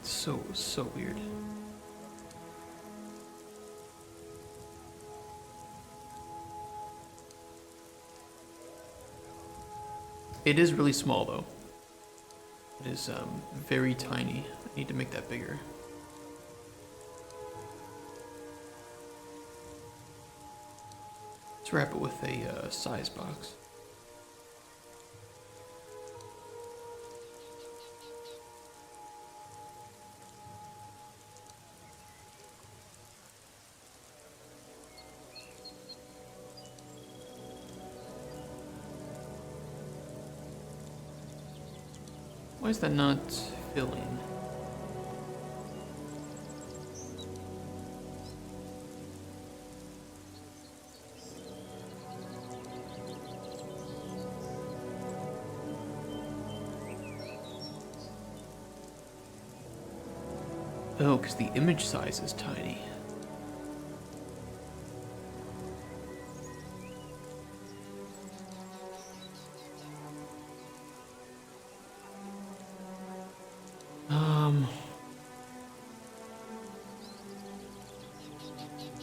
So weird. It is really small though. It is very tiny. I need to make that bigger. Let's wrap it with a size box. Why is that not filling? Oh, because the image size is tiny.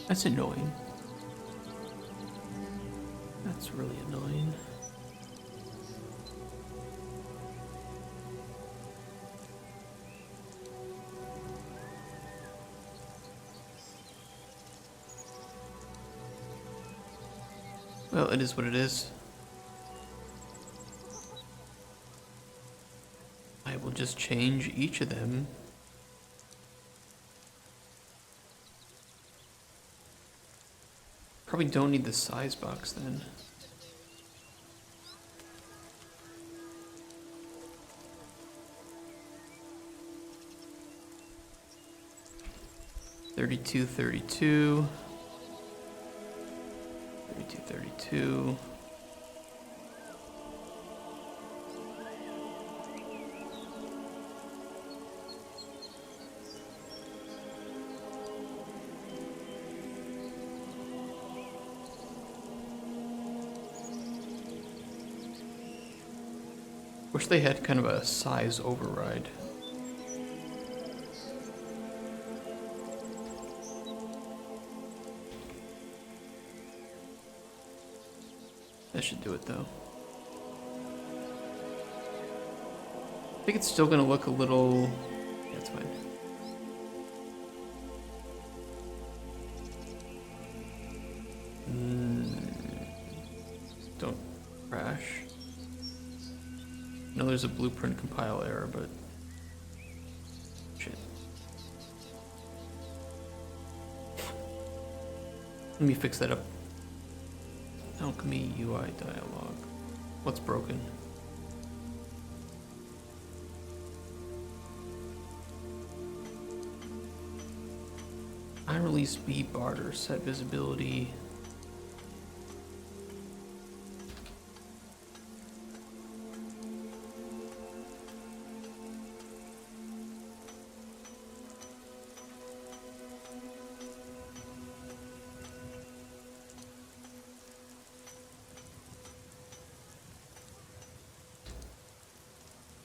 That's annoying. That's really annoying. Well, it is what it is. I will just change each of them. Probably don't need the size box then. $32, $32. $32. Wish they had kind of a size override. That should do it though. I think it's still gonna look a little... Yeah, it's fine. Don't crash. I know there's a blueprint compile error, but... Shit. Let me fix that up. Alchemy UI dialog. What's broken? Unrelease B barter, set visibility.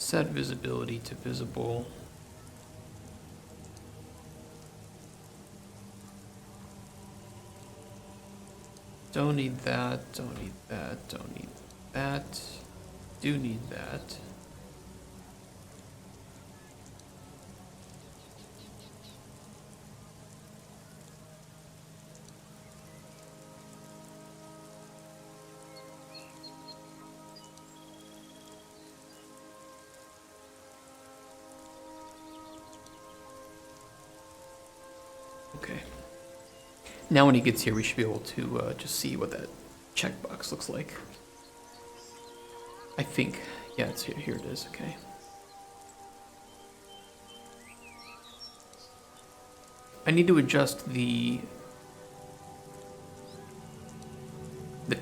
Set visibility to visible. Don't need that, don't need that, don't need that. Do need that. Okay. Now when he gets here, we should be able to just see what that checkbox looks like. I think. Yeah, it's here. Here it is. Okay. I need to adjust the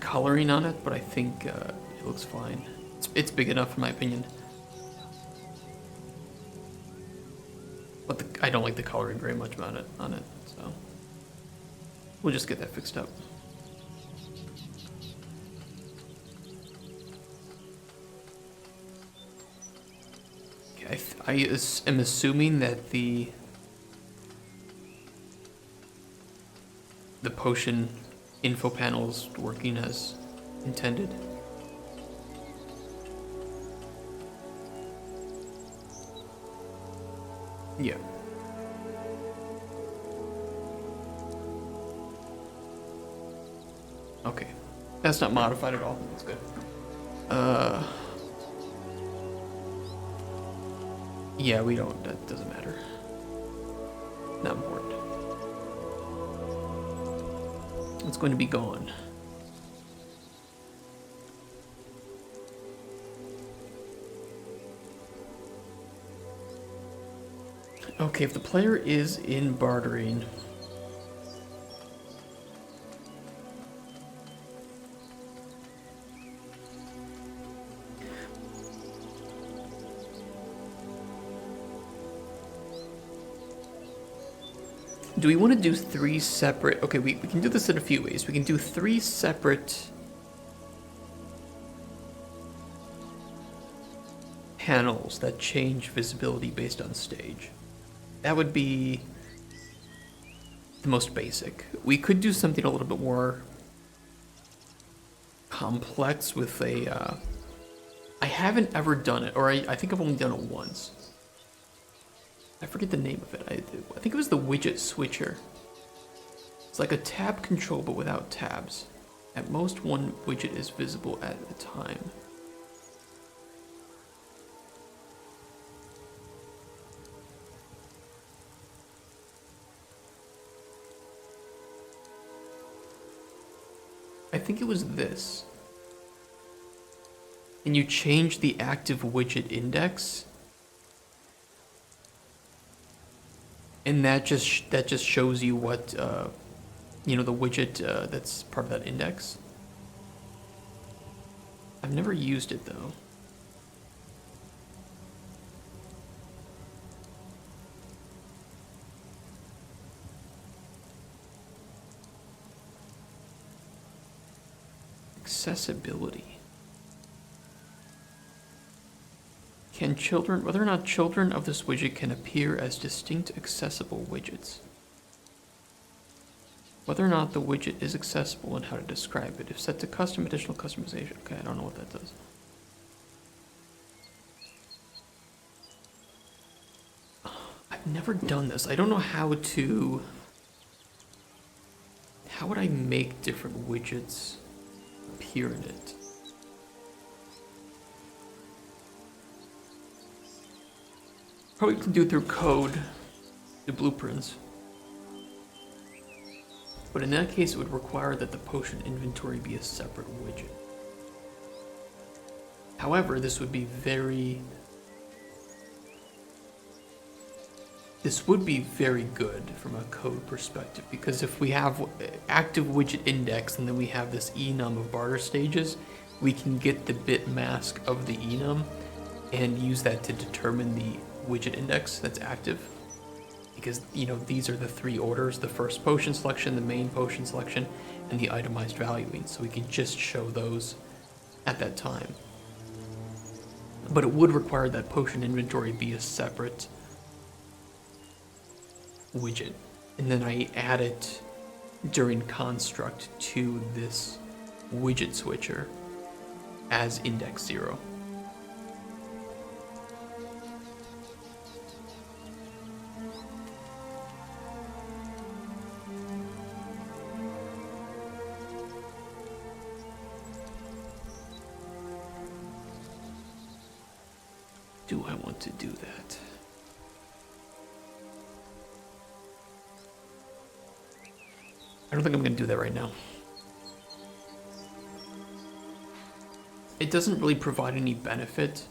coloring on it, but I think it looks fine. It's big enough in my opinion. I don't like the coloring very much on it, so we'll just get that fixed up. Okay, I am assuming that the potion info panel is working as intended. Yeah. Okay. That's not modified at all. That's good. Yeah, we don't. That doesn't matter. Not important. It's going to be gone. Okay, if the player is in bartering, do we want to do 3 separate... Okay, we can do this in a few ways. We can do 3 separate panels that change visibility based on stage. That would be the most basic. We could do something a little bit more complex with a... I haven't ever done it, or I think I've only done it once. I forget the name of it. I think it was the widget switcher. It's like a tab control, but without tabs. At most, one widget is visible at a time. I think it was this. And you change the active widget index. And that just shows you what, you know, the widget that's part of that index. I've never used it though. Accessibility. Can children, whether or not children of this widget can appear as distinct accessible widgets. Whether or not the widget is accessible and how to describe it. If set to custom, additional customization. Okay, I don't know what that does. I've never done this. I don't know how to... How would I make different widgets appear in it? Probably can do it through code, the blueprints. But in that case, it would require that the potion inventory be a separate widget. However, this would be very... This would be very good from a code perspective, because if we have active widget index and then we have this enum of barter stages, we can get the bit mask of the enum and use that to determine the widget index that's active, because you know these are the 3 orders: the first potion selection, the main potion selection, and the itemized valuing. So we can just show those at that time, but it would require that potion inventory be a separate widget, and then I add it during construct to this widget switcher as index 0. Do I want to do that? I don't think I'm going to do that right now. It doesn't really provide any benefit,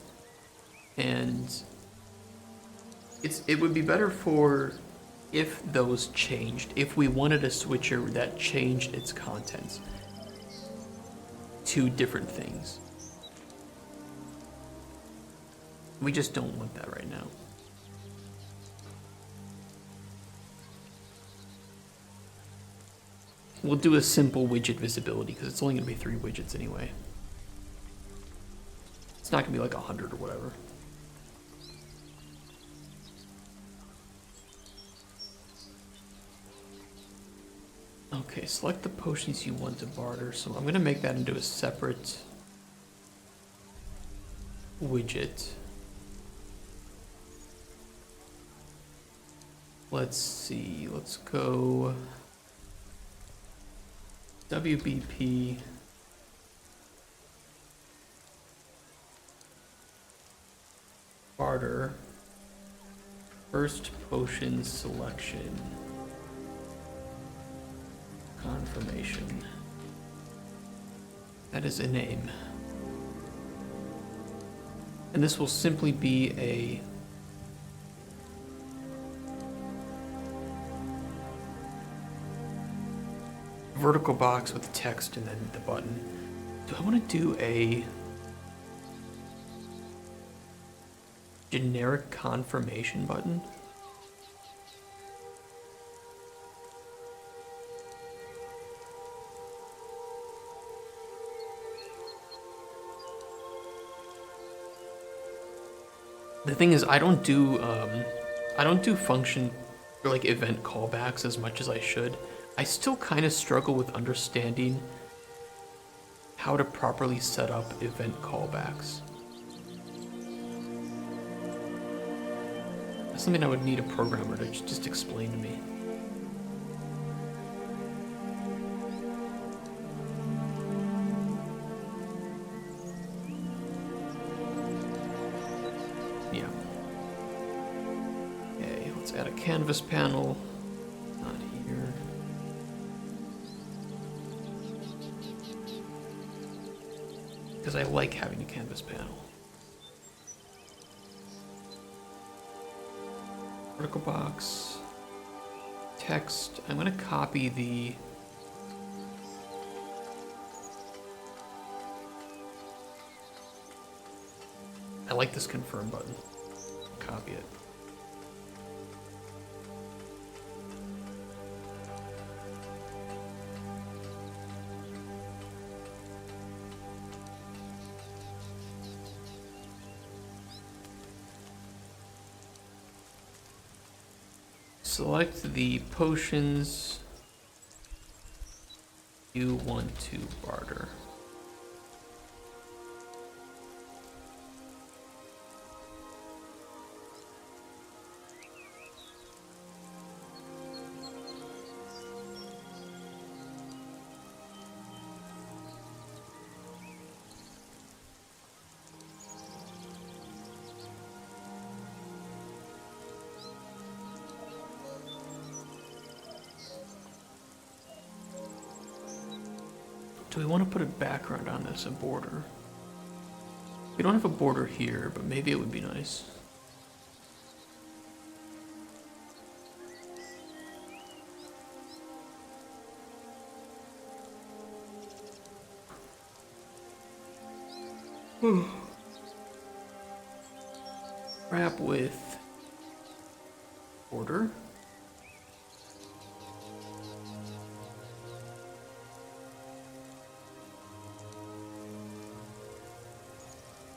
and it would be better for if those changed, if we wanted a switcher that changed its contents to different things. We just don't want that right now. We'll do a simple widget visibility because it's only going to be 3 widgets anyway. It's not going to be like 100 or whatever. Okay, select the potions you want to barter. So I'm going to make that into a separate widget. Let's see, let's go WBP barter first potion selection confirmation. That is a name. And this will simply be a vertical box with the text and then the button. Do I want to do a generic confirmation button? The thing is, I don't do function or like event callbacks as much as I should. I still kind of struggle with understanding how to properly set up event callbacks. That's something I would need a programmer to just explain to me. Yeah. Okay, let's add a canvas panel. Not here. Because I like having a canvas panel. Vertical box. Text. I'm going to copy the... I like this confirm button. Copy it. Select the potions you want to barter. Do we want to put a background on this, a border? We don't have a border here, but maybe it would be nice. Wrap with border.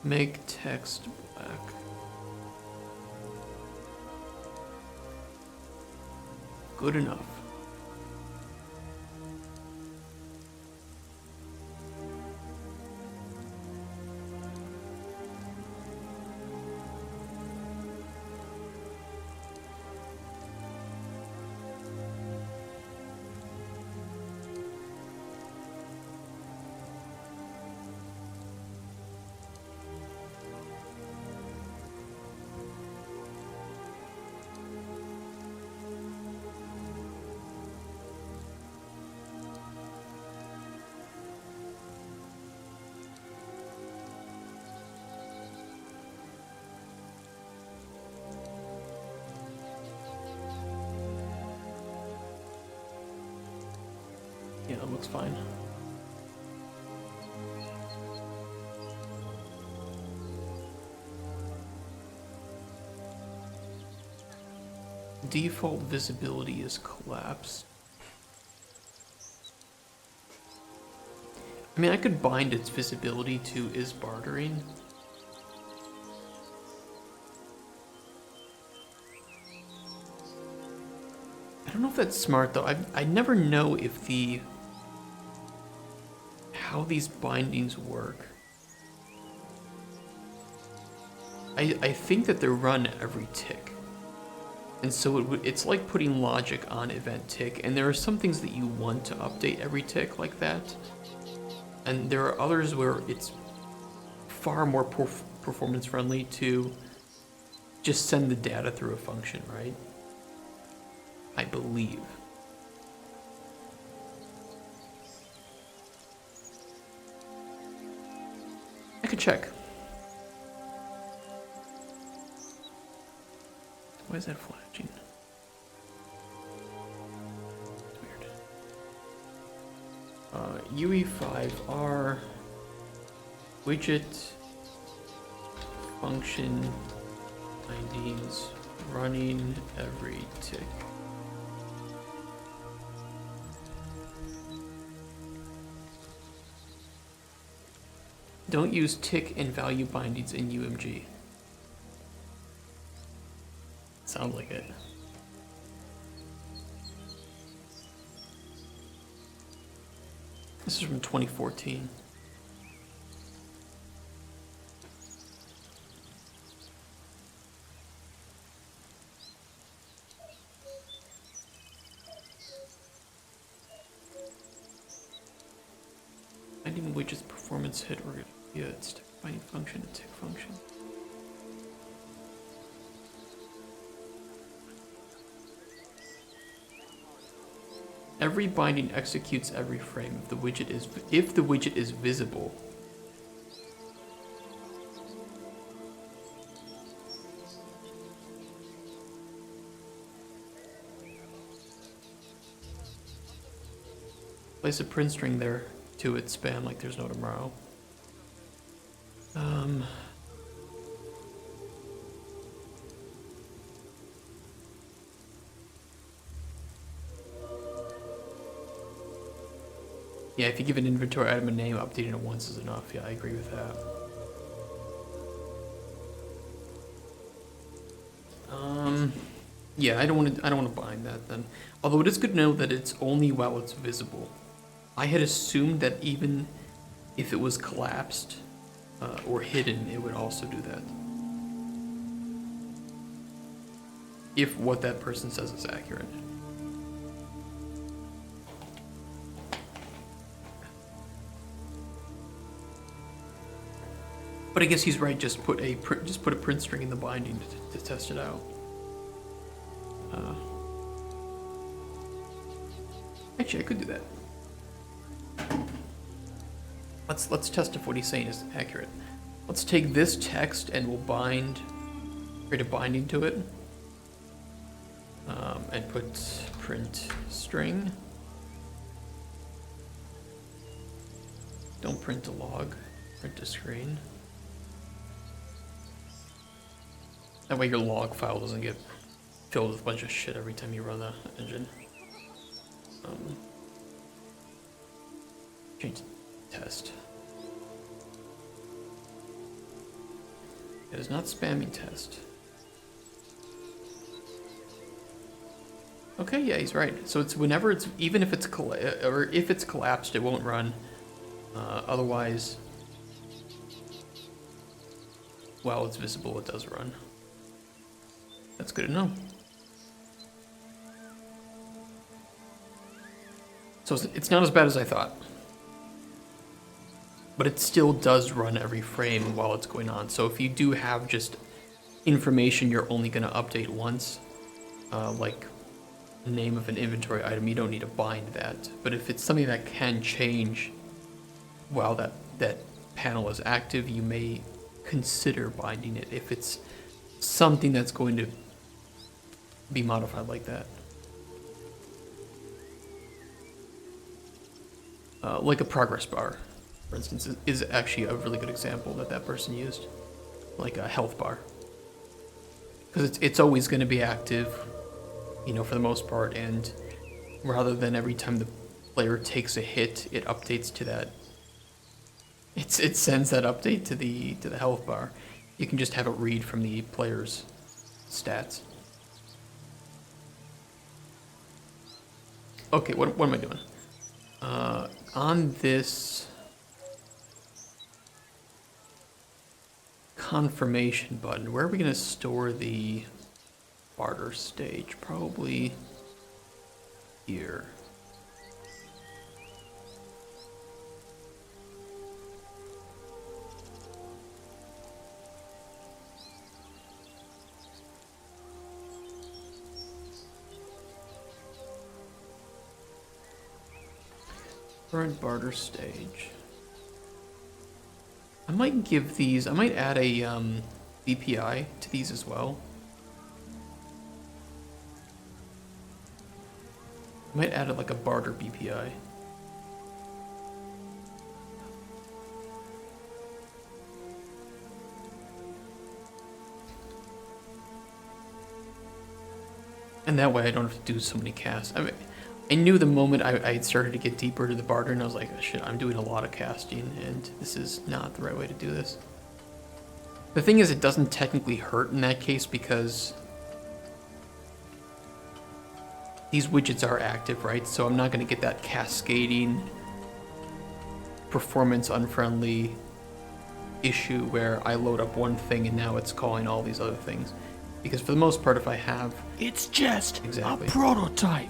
Make text black. Good enough. Yeah, that looks fine. Default visibility is collapsed. I mean, I could bind its visibility to is bartering. I don't know if that's smart though. I never know if how these bindings work. I think that they're run every tick. And so it's like putting logic on event tick, and there are some things that you want to update every tick like that. And there are others where it's far more performance friendly to just send the data through a function, right? I believe. I could check. Why is that flashing? It's weird. UE5R widget function bindings running every tick. Don't use tick and value bindings in UMG. Sounds like it. This is from 2014. Binding widgets performance hit or yeah, it's tick binding function, a tick function. Every binding executes every frame if the widget is visible. Place a print string there to its span like there's no tomorrow. Yeah, if you give an inventory item a name, updating it once is enough. Yeah, I agree with that. Yeah, I don't want to bind that then. Although it is good to know that it's only while it's visible. I had assumed that even if it was collapsed or hidden, it would also do that. If what that person says is accurate. But I guess he's right. Just put a print string in the binding to test it out. Actually, I could do that. Let's test if what he's saying is accurate. Let's take this text and we'll create a binding to it, and put print string. Don't print a log. Print a screen. That way your log file doesn't get filled with a bunch of shit every time you run the engine. Change test. It is not spamming test. Okay, yeah, he's right. So it's whenever it's, even if it's if it's collapsed, it won't run. Otherwise, while it's visible, it does run. That's good to know. So it's not as bad as I thought. But it still does run every frame while it's going on. So if you do have just information you're only going to update once, like the name of an inventory item, you don't need to bind that. But if it's something that can change while that panel is active, you may consider binding it if it's something that's going to be modified like that. Like a progress bar, for instance, is actually a really good example that person used. Like a health bar. Because it's always going to be active, you know, for the most part, and rather than every time the player takes a hit, it updates to that it sends that update to the health bar. You can just have it read from the player's stats. Okay, what am I doing? On this confirmation button, where are we going to store the barter stage? Probably here. Current barter stage. I might give these, I might add a DPI to these as well. I might add like a barter BPI. And that way I don't have to do so many casts. I mean, I knew the moment I started to get deeper into the barter, and I was like, oh, shit, I'm doing a lot of casting, and this is not the right way to do this. The thing is, it doesn't technically hurt in that case because these widgets are active, right? So I'm not going to get that cascading, performance unfriendly issue where I load up one thing and now it's calling all these other things. Because for the most part, if I have... It's just Exactly. a prototype.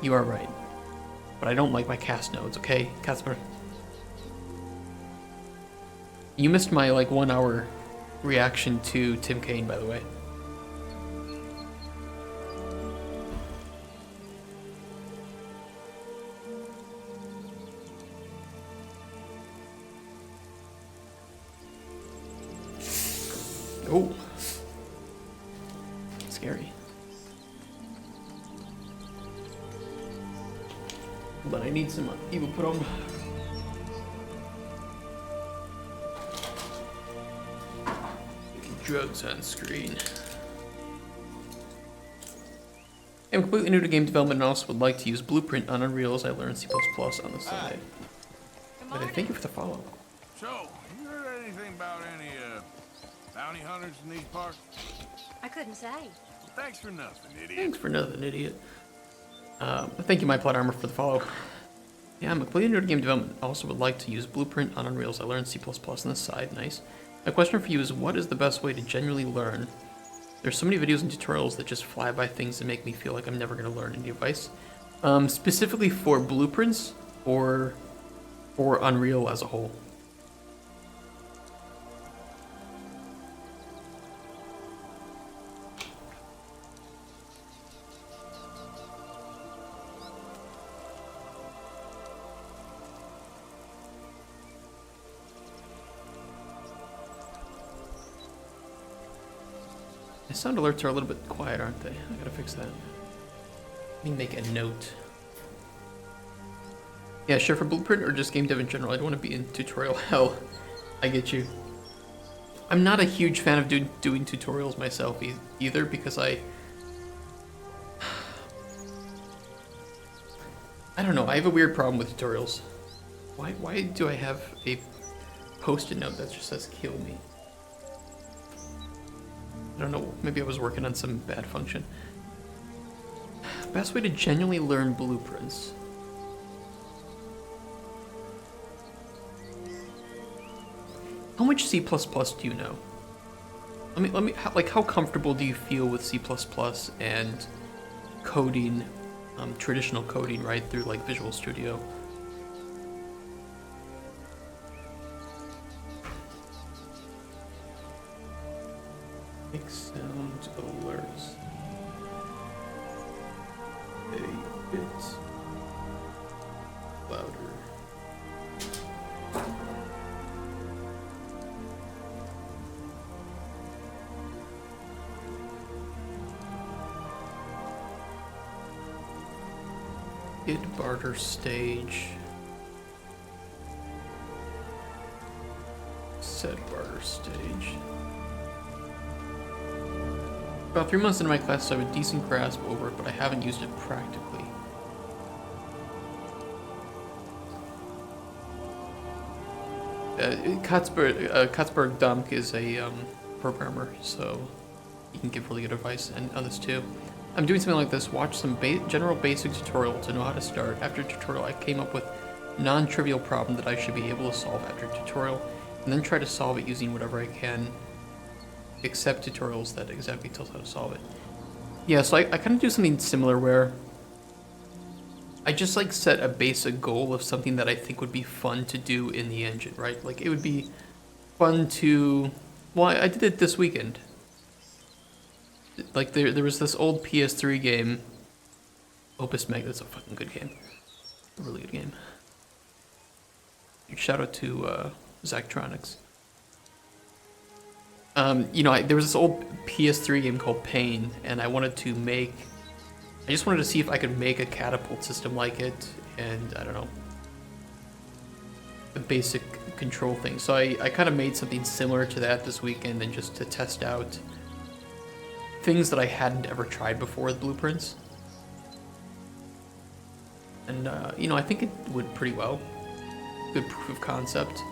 You are right. But I don't like my cast nodes, okay? Casper. You missed my, like, 1 hour reaction to Tim Kaine, by the way. Oh. Scary. But I need some evil put on. Drugs on screen. I'm completely new to game development and also would like to use Blueprint on Unreal as I learn C++ on the side. But I thank you for the follow. So, you heard anything about any bounty hunters in these parts? I couldn't say. Thanks for nothing, idiot. Thanks for nothing, idiot. Thank you, My Plot Armor, for the follow. Yeah, I'm completely new to game development. Also would like to use Blueprint on Unreal as I learn C++ on the side. Nice. My question for you is, what is the best way to genuinely learn? There's so many videos and tutorials that just fly by things and make me feel like I'm never going to learn any advice. Specifically for Blueprints or for Unreal as a whole. My sound alerts are a little bit quiet, aren't they? I gotta fix that. Let me make a note. Yeah, sure, for Blueprint or just game dev in general. I don't want to be in tutorial hell. I get you. I'm not a huge fan of doing tutorials myself either because I don't know, I have a weird problem with tutorials. Why do I have a post-it note that just says kill me? I don't know, maybe I was working on some bad function. Best way to genuinely learn blueprints. How much C++ do you know? Let me, like, how comfortable do you feel with C++ and coding, traditional coding, right, through, like, Visual Studio? Make sound alerts a bit louder. Id barter stage. Set barter stage. About 3 months into my class, so I have a decent grasp over it, but I haven't used it practically. Katzberg Dumk is a programmer, so he can give really good advice, and others too. I'm doing something like this. Watch some general basic tutorial to know how to start. After tutorial, I came up with non-trivial problem that I should be able to solve after tutorial, and then try to solve it using whatever I can, except tutorials that exactly tells how to solve it. Yeah, so I kind of do something similar where I just like set a basic goal of something that I think would be fun to do in the engine, right? Like it would be fun to, well, I did it this weekend. Like there was this old PS3 game, Opus Meg. That's a fucking good game, a really good game. Shout out to Zachtronics. There was this old PS3 game called Pain, and I just wanted to see if I could make a catapult system like it, and I don't know, the basic control thing. So I kind of made something similar to that this weekend, and just to test out things that I hadn't ever tried before with blueprints. And, I think it would pretty well. Good proof of concept.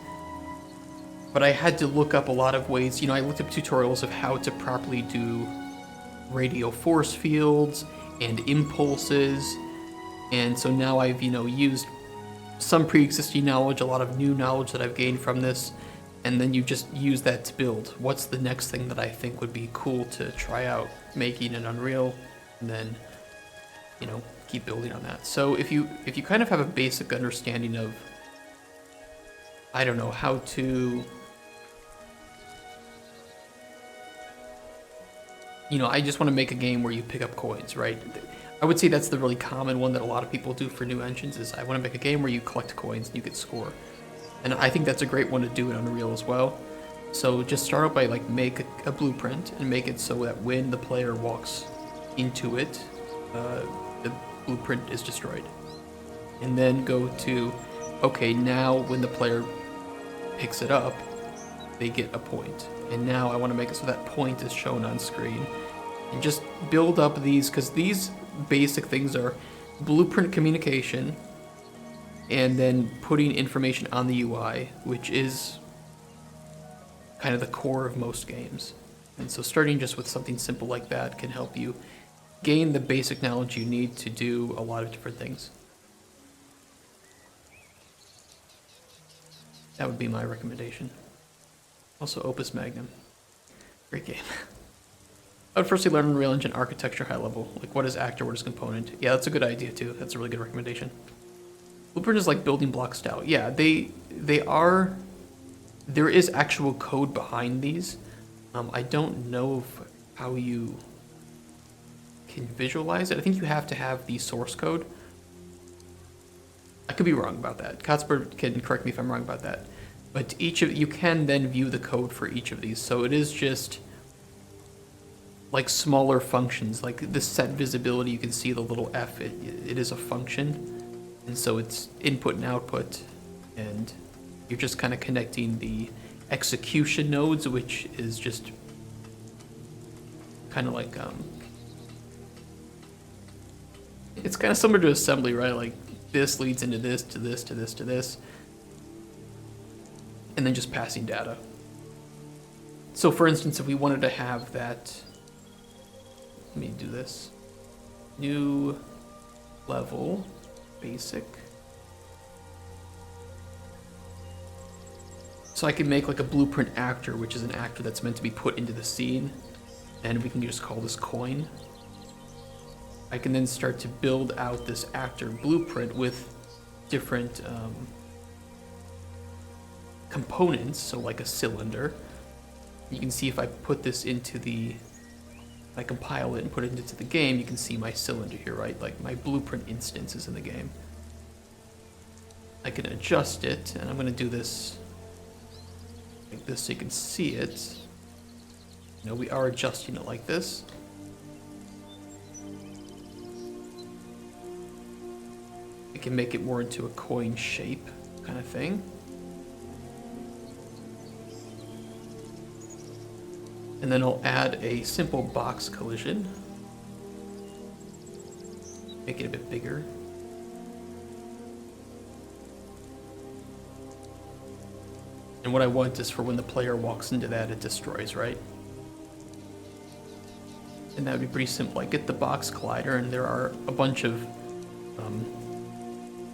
But I had to look up a lot of ways. I looked up tutorials of how to properly do radio force fields and impulses. And so now I've, used some pre-existing knowledge, a lot of new knowledge that I've gained from this. And then you just use that to build. What's the next thing that I think would be cool to try out making in Unreal? And then, keep building on that. So if you kind of have a basic understanding of, I don't know, how to, I just want to make a game where you pick up coins, right? I would say that's the really common one that a lot of people do for new engines is I want to make a game where you collect coins and you get score. And I think that's a great one to do in Unreal as well. So just start out by make a blueprint and make it so that when the player walks into it, the blueprint is destroyed. And then go to, okay, now when the player picks it up, they get a point. And now I want to make it so that point is shown on screen. And just build up these, because these basic things are blueprint communication, and then putting information on the UI, which is kind of the core of most games. And so starting just with something simple like that can help you gain the basic knowledge you need to do a lot of different things. That would be my recommendation. Also, Opus Magnum. Great game. I would firstly learn Unreal Engine architecture high level. Like, what is actor, what is component? Yeah, that's a good idea, too. That's a really good recommendation. Blueprint is like building block style. Yeah, they are. There is actual code behind these. I don't know how you can visualize it. I think you have to have the source code. I could be wrong about that. Katzberg can correct me if I'm wrong about that. But you can then view the code for each of these. So it is just like smaller functions, like the set visibility. You can see the little F. It is a function. And so it's input and output, and you're just kind of connecting the execution nodes, which is just kind of like, it's kind of similar to assembly, right? Like this leads into this, to this, to this, to this, and then just passing data. So for instance, if we wanted to have that, let me do this, new level, basic. So I can make like a blueprint actor, which is an actor that's meant to be put into the scene, and we can just call this coin. I can then start to build out this actor blueprint with different components, so like a cylinder. You can see if I put this into if I compile it and put it into the game, you can see my cylinder here, right? Like my blueprint instance is in the game. I can adjust it, and I'm going to do this like this so you can see it. We are adjusting it like this. I can make it more into a coin shape kind of thing. And then I'll add a simple box collision. Make it a bit bigger. And what I want is for when the player walks into that, it destroys, right? And that would be pretty simple. I get the box collider, and there are a bunch of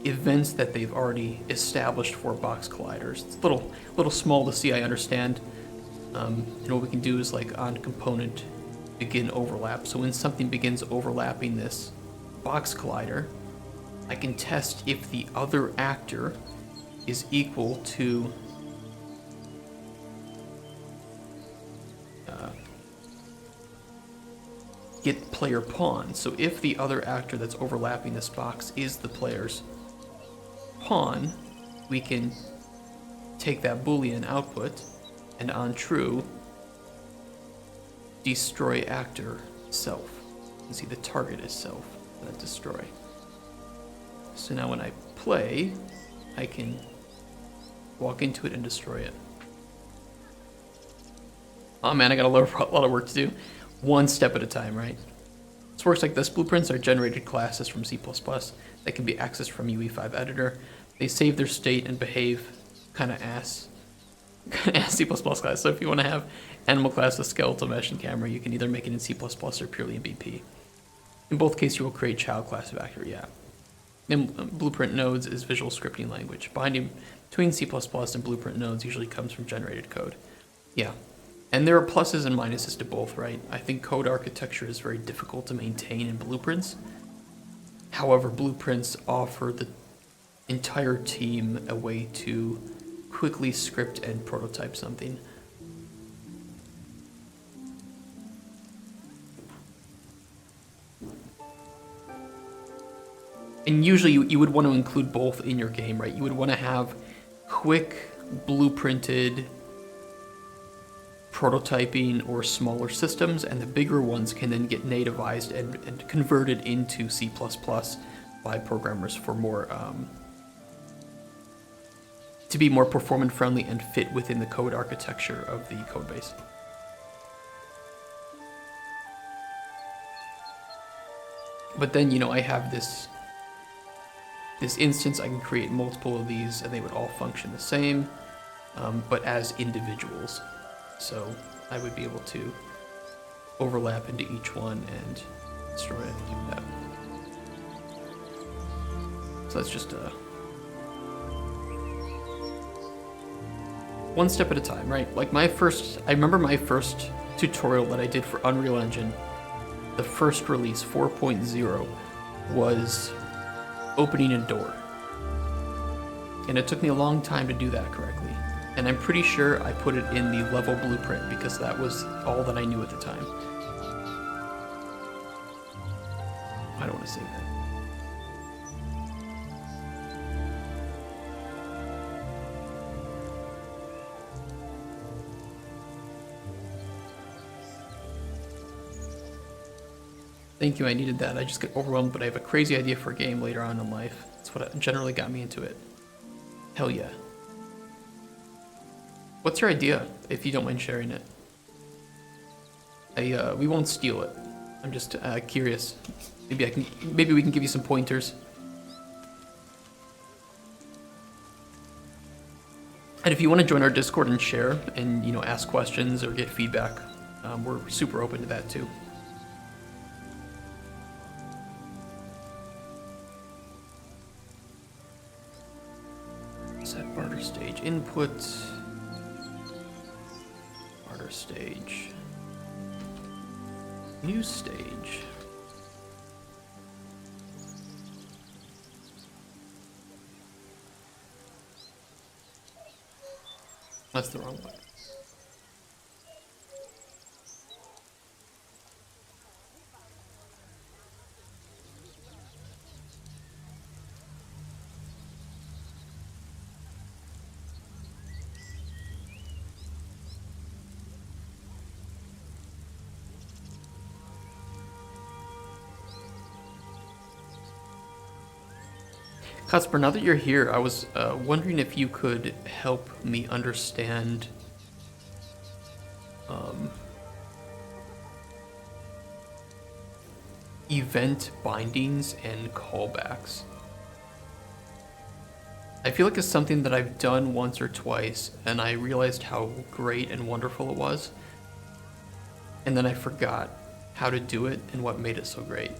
events that they've already established for box colliders. It's a little small to see, I understand. And what we can do is like on component begin overlap. So when something begins overlapping this box collider, I can test if the other actor is equal to get player pawn. So if the other actor that's overlapping this box is the player's pawn, we can take that Boolean output and on true, destroy actor self. You can see the target is self, not destroy. So now when I play, I can walk into it and destroy it. Oh man, I got a lot of work to do. One step at a time, right? This works like this. Blueprints are generated classes from C++ that can be accessed from UE5 editor. They save their state and behave kind of ass C++ class. So if you want to have animal class with skeletal mesh and camera, you can either make it in C++ or purely in BP. In both cases, you will create child class of actor, yeah. And Blueprint nodes is visual scripting language. Binding between C++ and Blueprint nodes usually comes from generated code. Yeah. And there are pluses and minuses to both, right? I think code architecture is very difficult to maintain in Blueprints. However, Blueprints offer the entire team a way to quickly script and prototype something. And usually you would want to include both in your game, right? You would want to have quick, blueprinted prototyping or smaller systems, and the bigger ones can then get nativized and converted into C++ by programmers for more, to be more performance friendly and fit within the code architecture of the code base. But then, you know, I have this instance. I can create multiple of these and they would all function the same, but as individuals. So I would be able to overlap into each one and destroy it. Do that. So that's just one step at a time, right? Like I remember my first tutorial that I did for Unreal Engine, the first release, 4.0, was opening a door. And it took me a long time to do that correctly. And I'm pretty sure I put it in the level blueprint because that was all that I knew at the time. I don't want to save that. Thank you, I needed that. I just get overwhelmed, but I have a crazy idea for a game later on in life. That's what generally got me into it. Hell yeah. What's your idea, if you don't mind sharing it? We won't steal it. I'm just curious. Maybe we can give you some pointers. And if you want to join our Discord and share and, you know, ask questions or get feedback, we're super open to that too. Set barter stage input. Barter stage. New stage. That's the wrong one. Kasper, now that you're here, I was wondering if you could help me understand event bindings and callbacks. I feel like it's something that I've done once or twice, and I realized how great and wonderful it was, and then I forgot how to do it and what made it so great.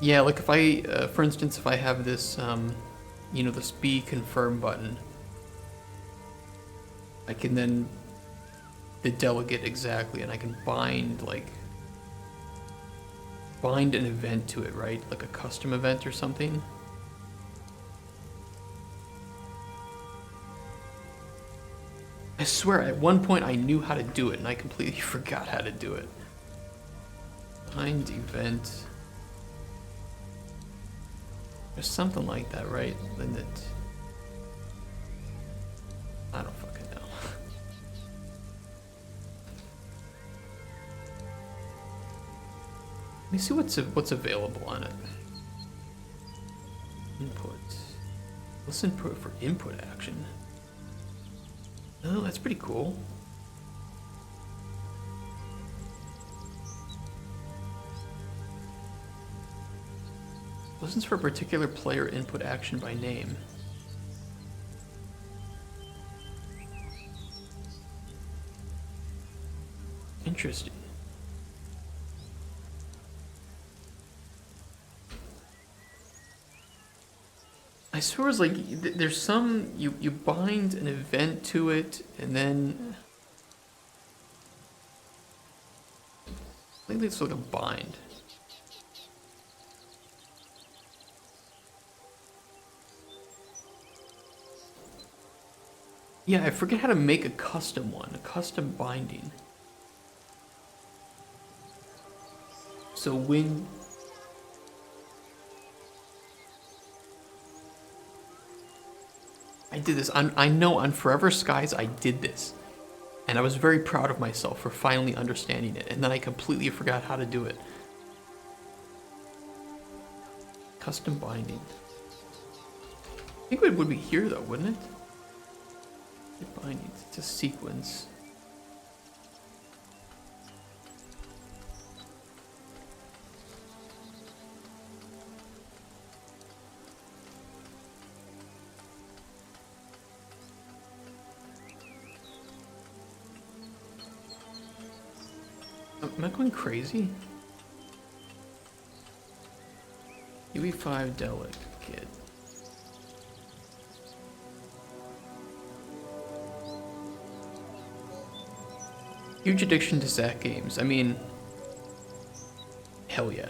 Yeah, like if I, for instance, if I have this, you know, this be confirm button, I can then the delegate exactly, and I can bind an event to it, right? Like a custom event or something. I swear, at one point I knew how to do it, and I completely forgot how to do it. Bind event. There's something like that, right? Then it. I don't fucking know. Let me see what's available on it. Input. Let's input for input action. Oh, that's pretty cool. Listens for a particular player input action by name. Interesting. I swear it's like there's some you bind an event to it and then I think it's like a bind. Yeah, I forget how to make a custom one, a custom binding. So when I did this, I know on Forever Skies I did this. And I was very proud of myself for finally understanding it. And then I completely forgot how to do it. Custom binding. I think it would be here though, wouldn't it? Binding, it's a sequence. Am I going crazy? UV5 delegate. Huge addiction to Zack games. I mean, hell yeah.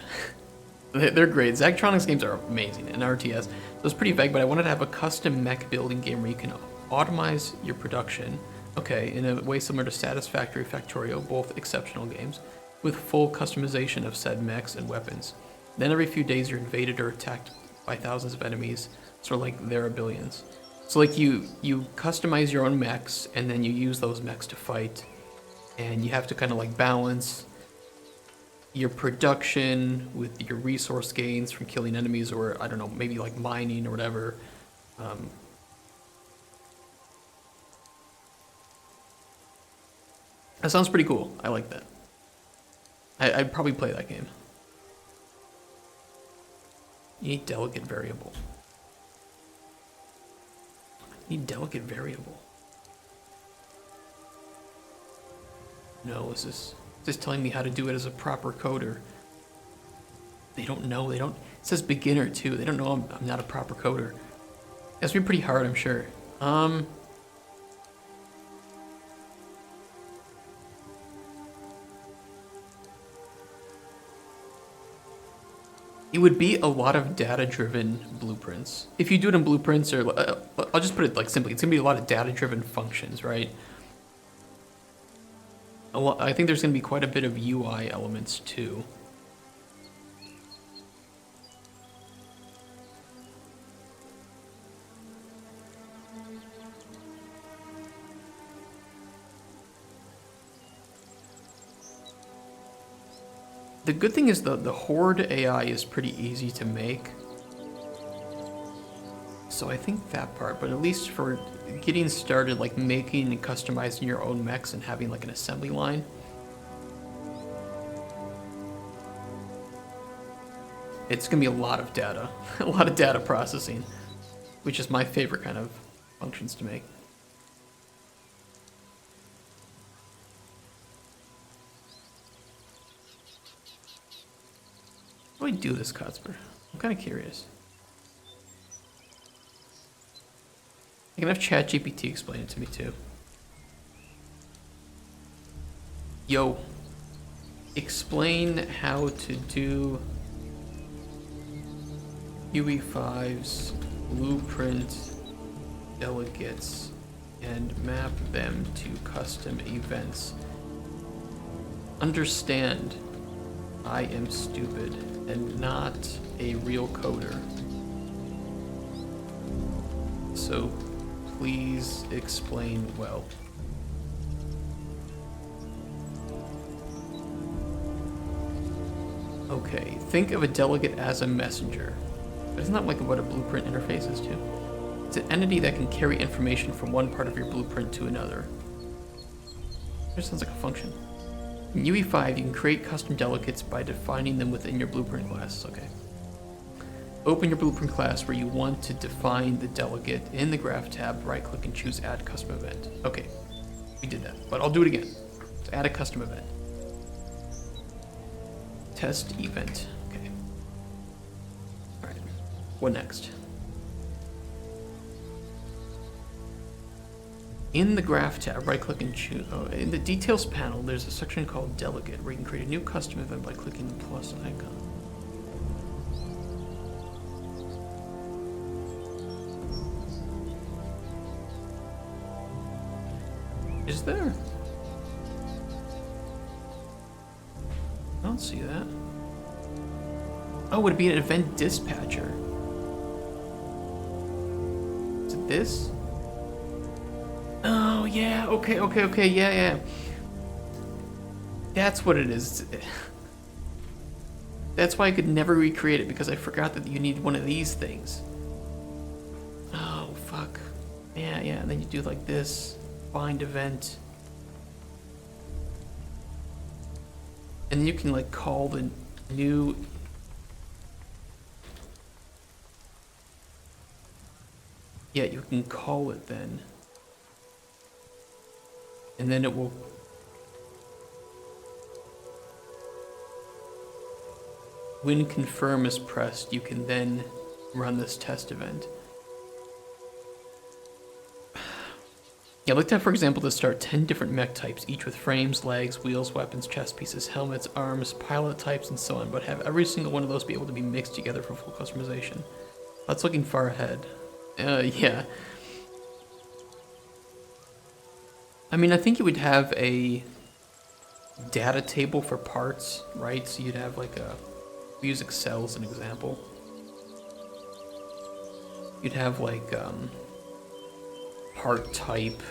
They're great. Zachtronics games are amazing, and RTS. So it's pretty vague, but I wanted to have a custom mech building game where you can automize your production, okay, in a way similar to Satisfactory Factorio, both exceptional games, with full customization of said mechs and weapons. Then every few days you're invaded or attacked by thousands of enemies, sort of like there are billions. So like you customize your own mechs, and then you use those mechs to fight. And you have to kind of like balance your production with your resource gains from killing enemies, or I don't know, maybe like mining or whatever. That sounds pretty cool. I like that. I'd probably play that game. You need delegate variable. You need delegate variable. No, is this telling me how to do it as a proper coder? They don't know. It says beginner too. They don't know I'm not a proper coder. It's been pretty hard, I'm sure. It would be a lot of data-driven blueprints. If you do it in blueprints, or I'll just put it like simply, it's gonna be a lot of data-driven functions, right? I think there's going to be quite a bit of UI elements too. The good thing is the Horde AI is pretty easy to make. So I think that part, but at least for getting started, like making and customizing your own mechs and having like an assembly line. It's gonna be a lot of data, a lot of data processing. which is my favorite kind of functions to make. How do I do this, Cuthbert? I'm kind of curious. I can have ChatGPT explain it to me too. Yo, explain how to do UE5's blueprint delegates and map them to custom events. Understand, I am stupid and not a real coder. So please explain well. Okay, think of a delegate as a messenger. But isn't that like what a blueprint interface is too? It's an entity that can carry information from one part of your blueprint to another. That sounds like a function. In UE5, you can create custom delegates by defining them within your blueprint class. Okay. Open your blueprint class where you want to define the delegate. In the graph tab, right-click and choose Add Custom Event. Okay, we did that, but I'll do it again. So add a custom event. Test event. Okay. All right. What next? In the graph tab, right-click and choose. Oh, in the details panel, there's a section called Delegate where you can create a new custom event by clicking the plus icon. Is there? I don't see that. Oh, would it be an event dispatcher? Is it this? Oh, yeah, okay, yeah. That's what it is. That's why I could never recreate it, because I forgot that you need one of these things. Oh, fuck. Yeah, and then you do like this. Find event. And then you can like call the new... Yeah, you can call it then. And then it will... When confirm is pressed, you can then run this test event. Yeah, look at, for example, to start 10 different mech types, each with frames, legs, wheels, weapons, chest pieces, helmets, arms, pilot types, and so on, but have every single one of those be able to be mixed together for full customization. That's looking far ahead. Yeah. I mean, I think you would have a data table for parts, right? So you'd have like a... We use Excel as an example. You'd have like, part type,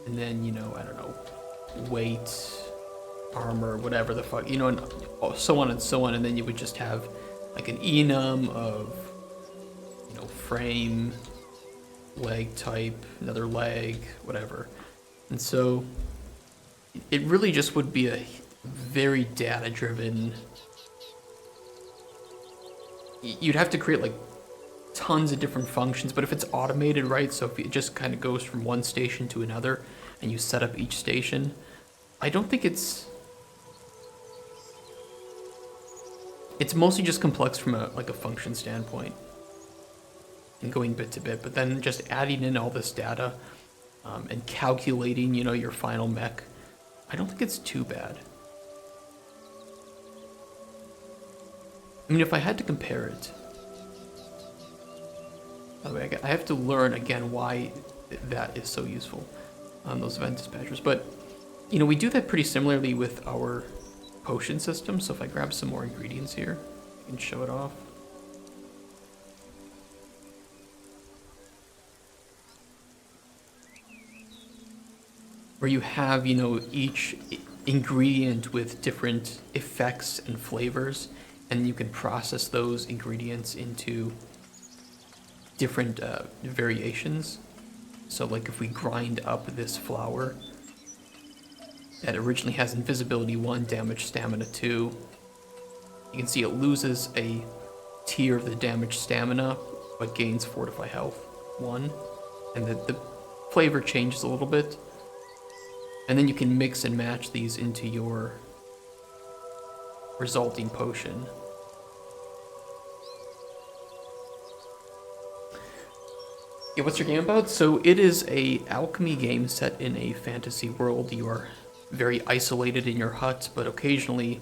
and then, you know, I don't know, weight, armor, whatever the fuck, you know, and so on and so on, and then you would just have like an enum of, you know, frame, leg type, another leg, whatever. And so it really just would be a very data-driven... You'd have to create like tons of different functions, but if it's automated, right, so if it just kind of goes from one station to another and you set up each station, I don't think it's mostly just complex from a function standpoint and going bit to bit, but then just adding in all this data and calculating, you know, your final mech, I don't think it's too bad. I mean, if I had to compare it, by the way, I have to learn again why that is so useful on those event dispatchers. But, you know, we do that pretty similarly with our potion system. So if I grab some more ingredients here, I can show it off. Where you have, you know, each ingredient with different effects and flavors, and you can process those ingredients into different variations. So like if we grind up this flour that originally has invisibility 1, damage stamina 2, you can see it loses a tier of the damage stamina but gains fortify health. one, and the flavor changes a little bit. And then you can mix and match these into your resulting potion. Yeah, what's your game about? So it is a alchemy game set in a fantasy world. You are very isolated in your hut, but occasionally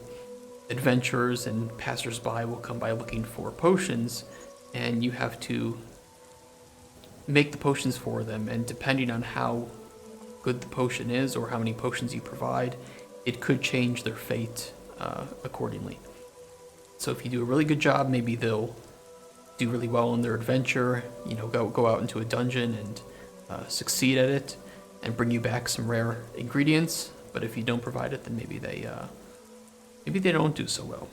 adventurers and passersby will come by looking for potions, and you have to make the potions for them, and depending on how good the potion is or how many potions you provide, it could change their fate accordingly. So if you do a really good job, maybe they'll do really well in their adventure, you know, go out into a dungeon and succeed at it and bring you back some rare ingredients. But if you don't provide it, then maybe they don't do so well.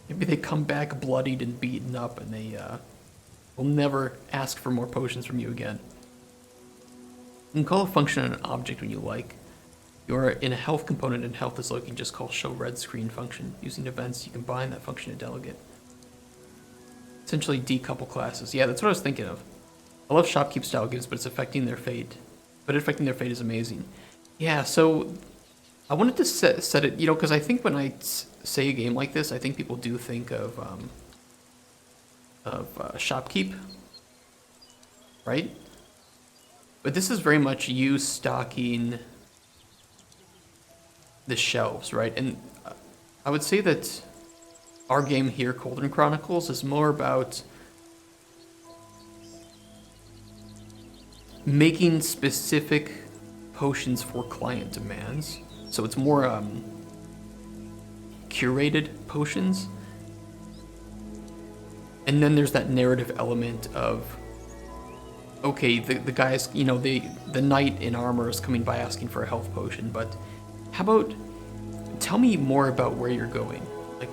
Maybe they come back bloodied and beaten up, and they will never ask for more potions from you again. You can call a function an object when you like. You are in a health component, and health is low. You can just call show red screen function. Using events, you can bind that function to delegate. Essentially decouple classes. Yeah, that's what I was thinking of. I love shopkeep style games, but it's affecting their fate. But affecting their fate is amazing. Yeah, so I wanted to set it, you know, because I think when I say a game like this, I think people do think of shopkeep, right? But this is very much you stocking the shelves, right? And I would say that our game here, Cauldron Chronicles, is more about making specific potions for client demands. So it's more curated potions. And then there's that narrative element of, okay, the guys, you know, the knight in armor is coming by asking for a health potion, but how about, tell me more about where you're going. Like,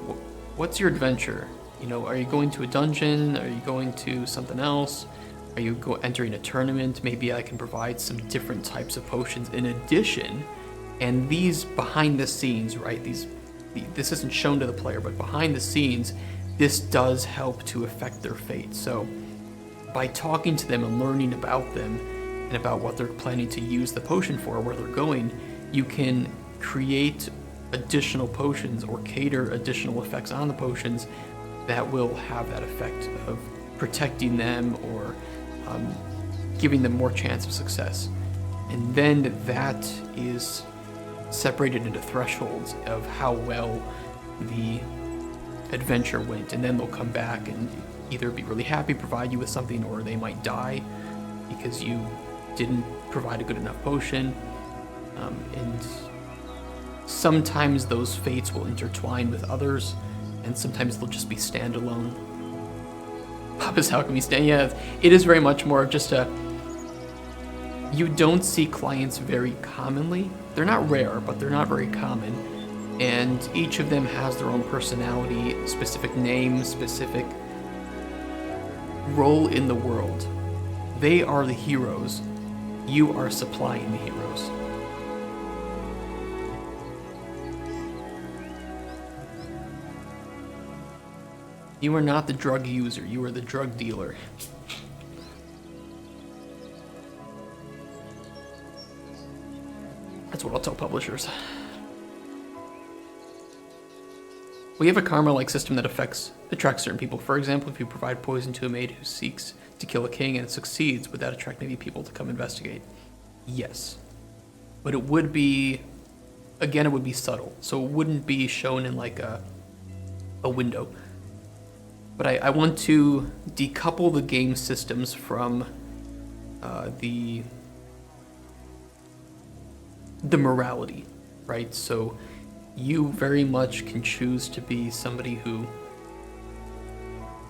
what's your adventure? You know, are you going to a dungeon? Are you going to something else? Are you entering a tournament? Maybe I can provide some different types of potions in addition. And these behind the scenes, right? This isn't shown to the player, but behind the scenes, this does help to affect their fate. So by talking to them and learning about them and about what they're planning to use the potion for, where they're going, you can create additional potions or cater additional effects on the potions that will have that effect of protecting them or giving them more chance of success. And then that is separated into thresholds of how well the adventure went, and then they'll come back and either be really happy, provide you with something, or they might die because you didn't provide a good enough potion. And sometimes those fates will intertwine with others, and sometimes they'll just be standalone. Papa's Alchemy stand, yeah, it is very much more of just a, you don't see clients very commonly. They're not rare, but they're not very common. And each of them has their own personality, specific name, specific role in the world. They are the heroes. You are supplying the heroes. You are not the drug user, you are the drug dealer. That's what I'll tell publishers. We have a karma-like system that attracts certain people. For example, if you provide poison to a maid who seeks to kill a king and it succeeds, would that attract maybe people to come investigate? Yes. But it would be, again, it would be subtle. So it wouldn't be shown in like a window. But I want to decouple the game systems from the morality, right? So you very much can choose to be somebody who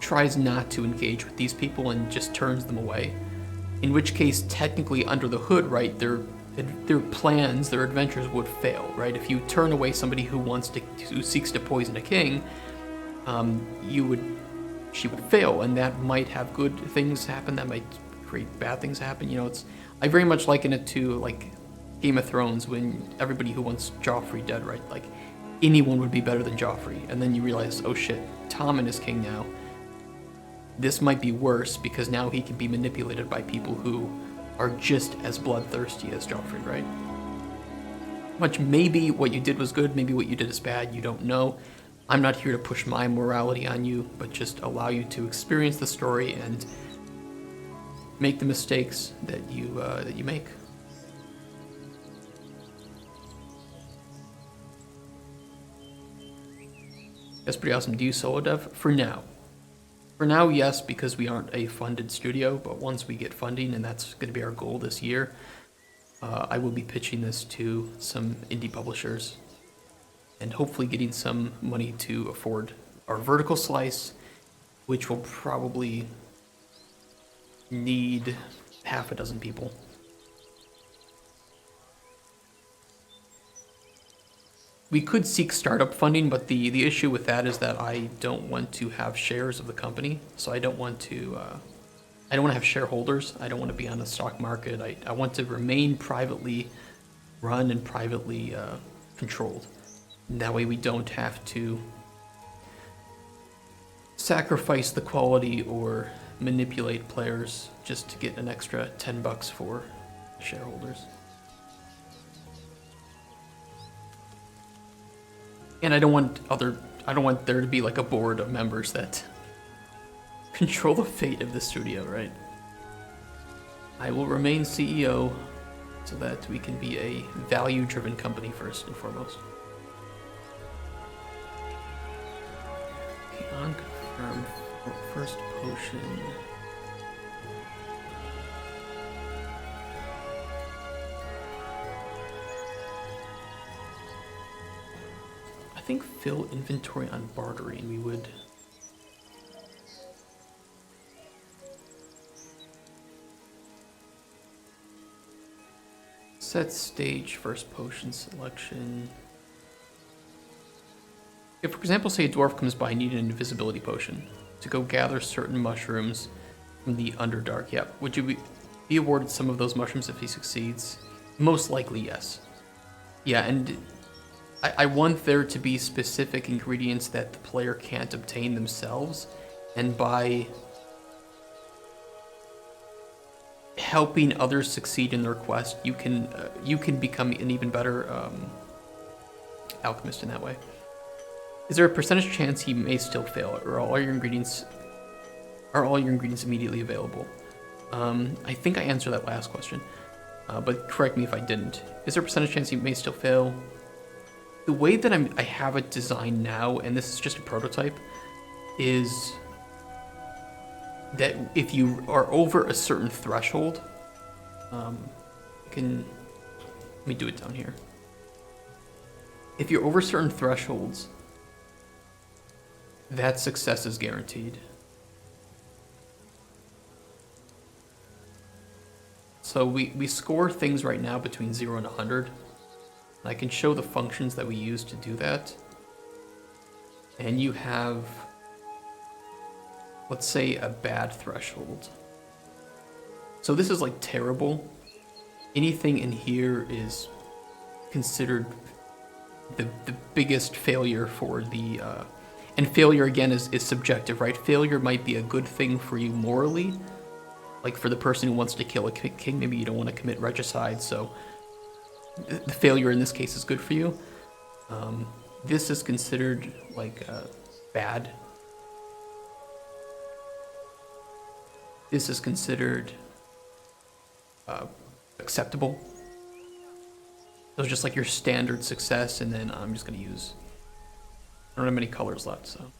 tries not to engage with these people and just turns them away. In which case, technically under the hood, right, their plans, their adventures would fail, right? If you turn away somebody who seeks to poison a king, she would fail, and that might have good things happen, that might create bad things happen. You know, I very much liken it to like Game of Thrones, when everybody who wants Joffrey dead, right? Like anyone would be better than Joffrey, and then you realize, oh shit, Tommen is king now. this might be worse because now he can be manipulated by people who are just as bloodthirsty as Joffrey, right? Much maybe what you did was good, maybe what you did is bad, you don't know. I'm not here to push my morality on you, but just allow you to experience the story and make the mistakes that you make. That's pretty awesome. Do you solo dev? For now. For now, yes, because we aren't a funded studio, but once we get funding, and that's going to be our goal this year, I will be pitching this to some indie publishers and hopefully getting some money to afford our vertical slice, which will probably need half a dozen people. We could seek startup funding, but the issue with that is that I don't want to have shares of the company, so I don't want to have shareholders. I don't want to be on the stock market. I want to remain privately run and privately controlled. And that way we don't have to sacrifice the quality or manipulate players just to get an extra $10 for shareholders. And I don't want there to be like a board of members that control the fate of the studio, right? I will remain CEO so that we can be a value-driven company first and foremost. Okay, unconfirmed first potion. I think fill inventory on bartering, we would. Set stage, first potion selection. If, for example, say a dwarf comes by needing an invisibility potion to go gather certain mushrooms from the Underdark, yeah, would you be awarded some of those mushrooms if he succeeds? Most likely, yes. Yeah, and I want there to be specific ingredients that the player can't obtain themselves, and by helping others succeed in their quest, you can become an even better alchemist in that way. Is there a percentage chance he may still fail, or are all your ingredients immediately available? I think I answered that last question, but correct me if I didn't. Is there a percentage chance he may still fail? The way that I have it designed now, and this is just a prototype, is that if you are over a certain threshold, let me do it down here. If you're over certain thresholds, that success is guaranteed. So we score things right now between 0 and 100. I can show the functions that we use to do that. And you have, let's say, a bad threshold. So this is like terrible. Anything in here is considered the biggest failure for the, and failure again is subjective, right? Failure might be a good thing for you morally. Like for the person who wants to kill a king, maybe you don't want to commit regicide, so the failure in this case is good for you. This is considered like bad. This is considered acceptable. Those are just like your standard success, and then I'm just going to use, I don't have many colors left, so.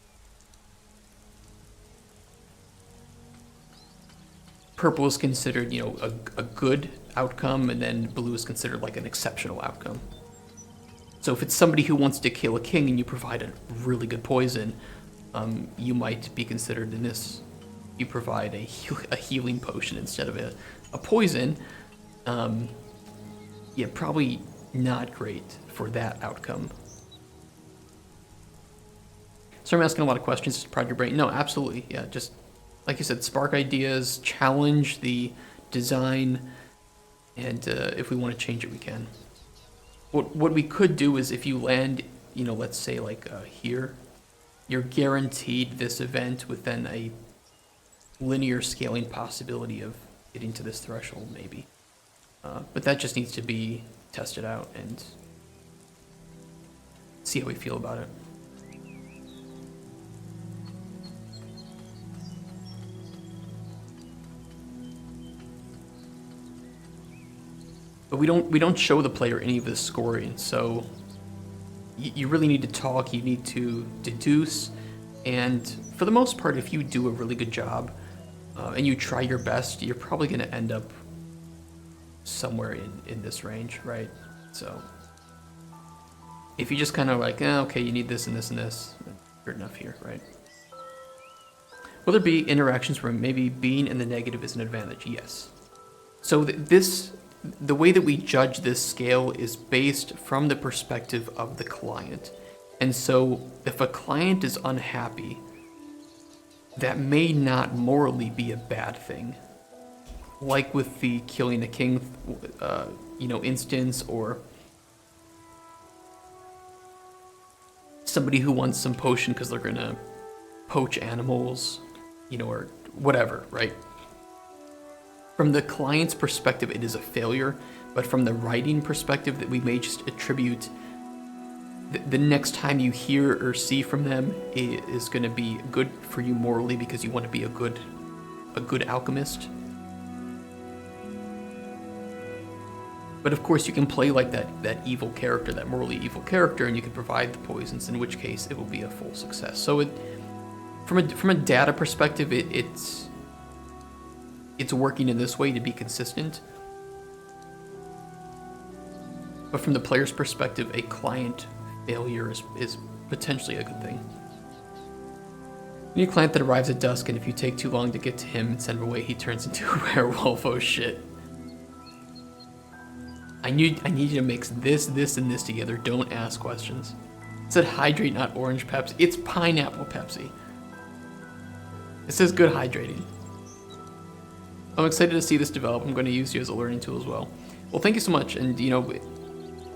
Purple is considered, a good outcome, and then blue is considered like an exceptional outcome. So if it's somebody who wants to kill a king and you provide a really good poison, you might be considered in this. You provide a healing potion instead of a poison. Yeah, probably not great for that outcome. So I'm asking a lot of questions to prod your brain. No, absolutely, yeah, just like you said, spark ideas, challenge the design, and if we want to change it, we can. What we could do is if you land, let's say like here, you're guaranteed this event within linear scaling possibility of getting to this threshold, maybe. But that just needs to be tested out and see how we feel about it. But we don't show the player any of the scoring, so you really need to talk, you need to deduce, and for the most part, if you do a really good job and you try your best, you're probably going to end up somewhere in this range, right? So if you just kind of like, okay, you need this and this and this, you're enough here, right? Will there be interactions where maybe being in the negative is an advantage? Yes. So the way that we judge this scale is based from the perspective of the client. And so if a client is unhappy, that may not morally be a bad thing. Like with the killing a king, instance, or somebody who wants some potion because they're gonna poach animals, or whatever, right? From the client's perspective, it is a failure, but from the writing perspective, that we may just attribute the next time you hear or see from them is going to be good for you morally because you want to be a good alchemist. But of course, you can play like that evil character, that morally evil character, and you can provide the poisons, in which case it will be a full success. So from a data perspective, it's working in this way to be consistent. But from the player's perspective, a client failure is potentially a good thing. You need a client that arrives at dusk, and if you take too long to get to him and send him away, he turns into a werewolf. Oh shit. I need you to mix this, and this together. Don't ask questions. It said hydrate, not orange Pepsi. It's pineapple Pepsi. It says good hydrating. I'm excited to see this develop. I'm going to use you as a learning tool as well. Well, thank you so much. And,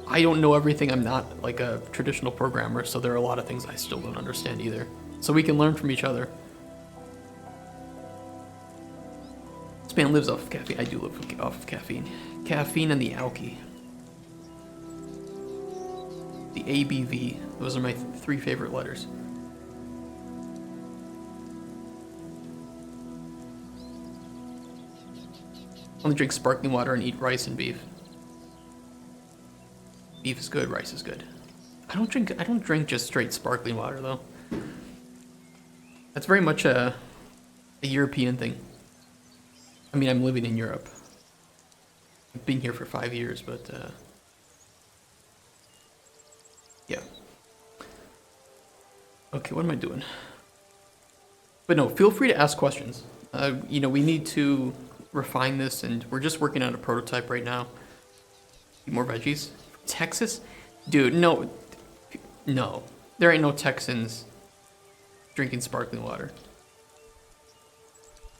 I don't know everything. I'm not like a traditional programmer, so there are a lot of things I still don't understand either. So we can learn from each other. This man lives off of caffeine. I do live off of caffeine. Caffeine and the alky. The ABV. Those are my three favorite letters. Only drink sparkling water and eat rice and beef. Beef is good, rice is good. I don't drink just straight sparkling water though. That's very much a European thing. I mean, I'm living in Europe. I've been here for 5 years, but yeah. Okay, what am I doing? But no, feel free to ask questions. We need to refine this, and we're just working on a prototype right now. Eat more veggies. Texas? Dude, no. There ain't no Texans drinking sparkling water.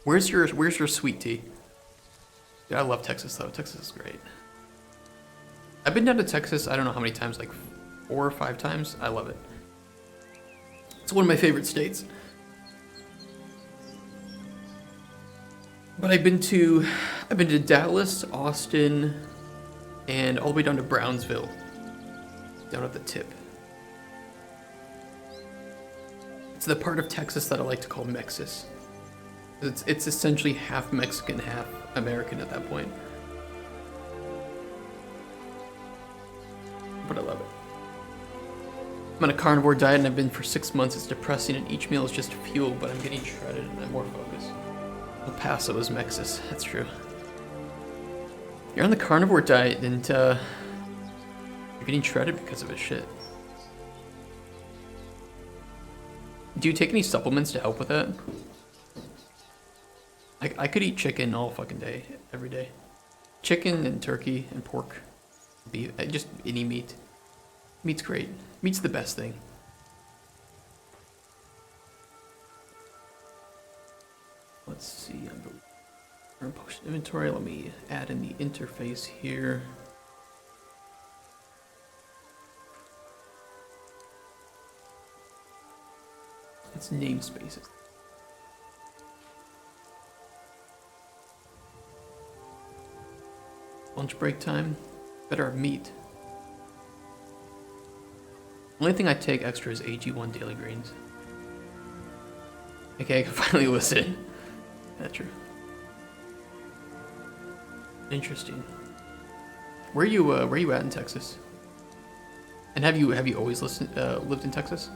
Where's your sweet tea? Dude, I love Texas though. Texas is great. I've been down to Texas, I don't know how many times, like 4 or 5 times. I love it. It's one of my favorite states. But I've been to Dallas, Austin, and all the way down to Brownsville, down at the tip. It's the part of Texas that I like to call Mexis. It's essentially half Mexican, half American at that point. But I love it. I'm on a carnivore diet and I've been for 6 months. It's depressing and each meal is just fuel, but I'm getting shredded and I'm more focused. El Paso is Mexis, that's true. You're on the carnivore diet and you're getting shredded because of it, shit. Do you take any supplements to help with that? I could eat chicken all fucking day, every day. Chicken and turkey and pork, beef, just any meat. Meat's great. Meat's the best thing. Let's see, current potion inventory. Let me add in the interface here. It's namespaces. Lunch break time. Better have meat. Only thing I take extra is AG1 daily greens. Okay, I can finally listen. That's true. Interesting. Where are you at in Texas? And have you always lived in Texas?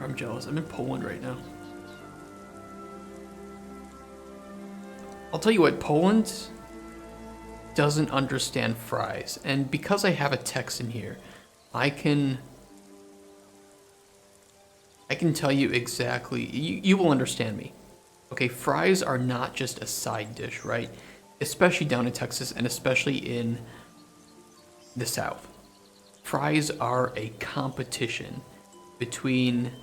I'm jealous. I'm in Poland right now. I'll tell you what, Poland doesn't understand fries, and because I have a Texan here, I can tell you exactly. You will understand me. Okay, fries are not just a side dish, right? Especially down in Texas and especially in the South. Fries are a competition between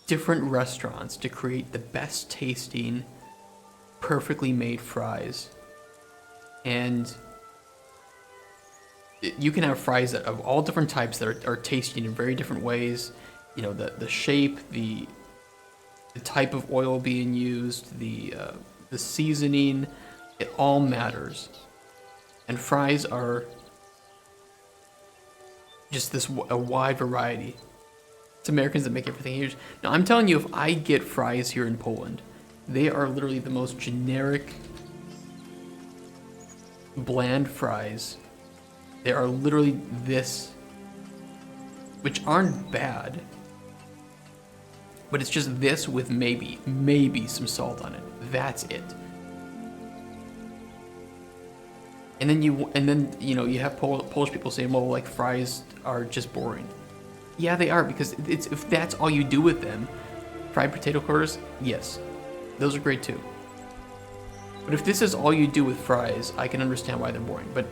different restaurants to create the best tasting, perfectly made fries. And you can have fries that of all different types that are tasting in very different ways. You know, the shape, the type of oil being used, the seasoning, it all matters. And fries are just a wide variety. It's Americans that make everything huge. Now, I'm telling you, if I get fries here in Poland, they are literally the most generic, bland fries. They are literally this, which aren't bad, but it's just this with maybe some salt on it. That's it. And then you have Polish people saying, well, like, fries are just boring. Yeah, they are, because if that's all you do with them, fried potato quarters, yes, those are great too. But if this is all you do with fries, I can understand why they're boring. But,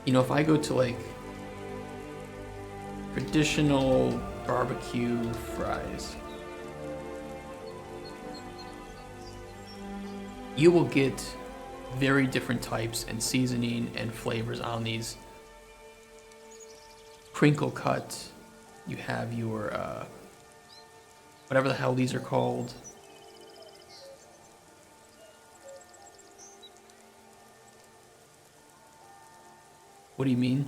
you know, if I go to, like, traditional barbecue fries, you will get very different types and seasoning and flavors on these. Crinkle cut, you have your, whatever the hell these are called. What do you mean?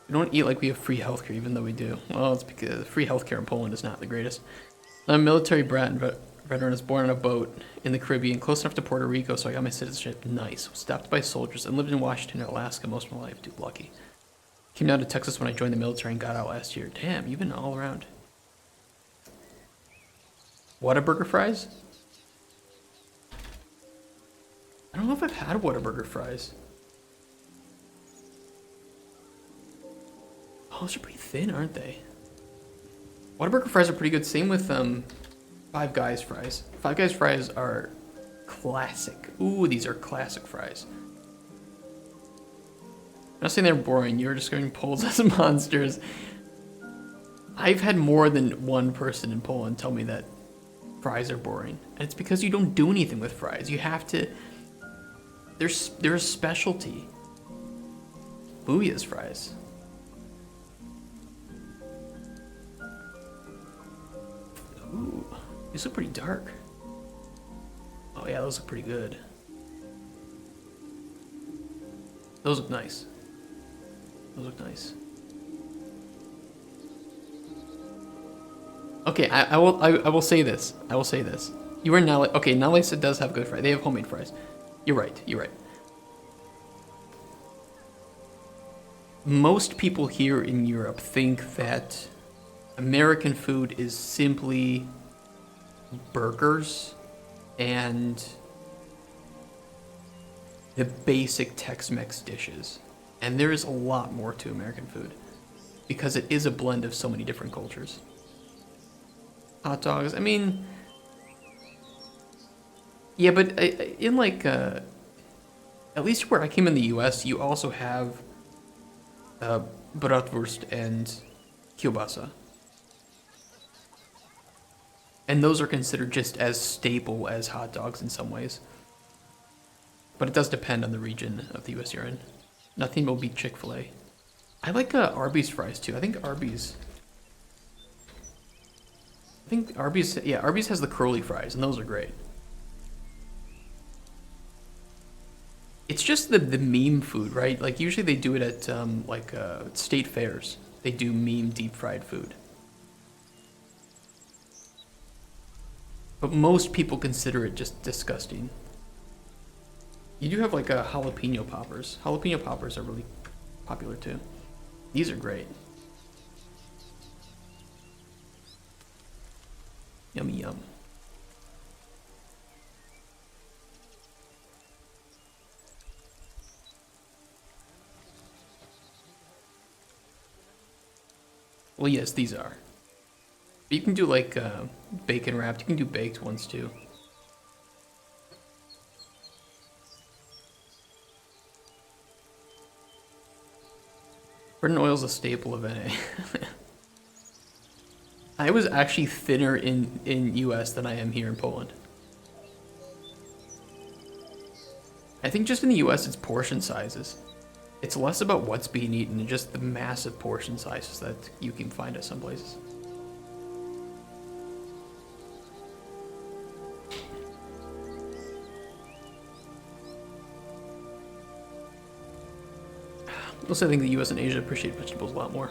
We don't eat like we have free healthcare, even though we do. Well, it's because free healthcare in Poland is not the greatest. I'm a military brat and veteran. Was born on a boat in the Caribbean, close enough to Puerto Rico, so I got my citizenship. Nice. Was stopped by soldiers and lived in Washington and Alaska most of my life. Dude, lucky. Came down to Texas when I joined the military and got out last year. Damn, you've been all around. Whataburger fries? I don't know if I've had Whataburger fries. Oh, those are pretty thin, aren't they? Whataburger fries are pretty good. Same with Five Guys fries. Five Guys fries are classic. Ooh, these are classic fries. I'm not saying they're boring. You're just going polls as monsters. I've had more than one person in Poland tell me that fries are boring. And it's because you don't do anything with fries. You have to... They're a specialty. Booyah's fries. Ooh, these look pretty dark. Oh yeah, those look pretty good. Those look nice. Those look nice. Okay, I will say this. I will say this. You are now okay. Nalesa does have good fries. They have homemade fries. You're right. You're right. Most people here in Europe think that American food is simply burgers and the basic Tex-Mex dishes. And there is a lot more to American food because it is a blend of so many different cultures. Hot dogs, I mean, yeah, but in like, at least where I came in the US, you also have bratwurst and kielbasa. And those are considered just as staple as hot dogs in some ways. But it does depend on the region of the US you're in. Nothing will beat Chick-fil-A. I like Arby's fries too. I think Arby's has the curly fries, and those are great. It's just the meme food, right? Like usually they do it at state fairs. They do meme deep fried food. But most people consider it just disgusting. You do have like jalapeno poppers. Jalapeno poppers are really popular too. These are great. Yummy yum. Well, yes, these are. But you can do like bacon wrapped. You can do baked ones too. Bread and oil is a staple of NA. I was actually thinner in US than I am here in Poland. I think just in the US it's portion sizes. It's less about what's being eaten and just the massive portion sizes that you can find at some places. Also, I think the US and Asia appreciate vegetables a lot more.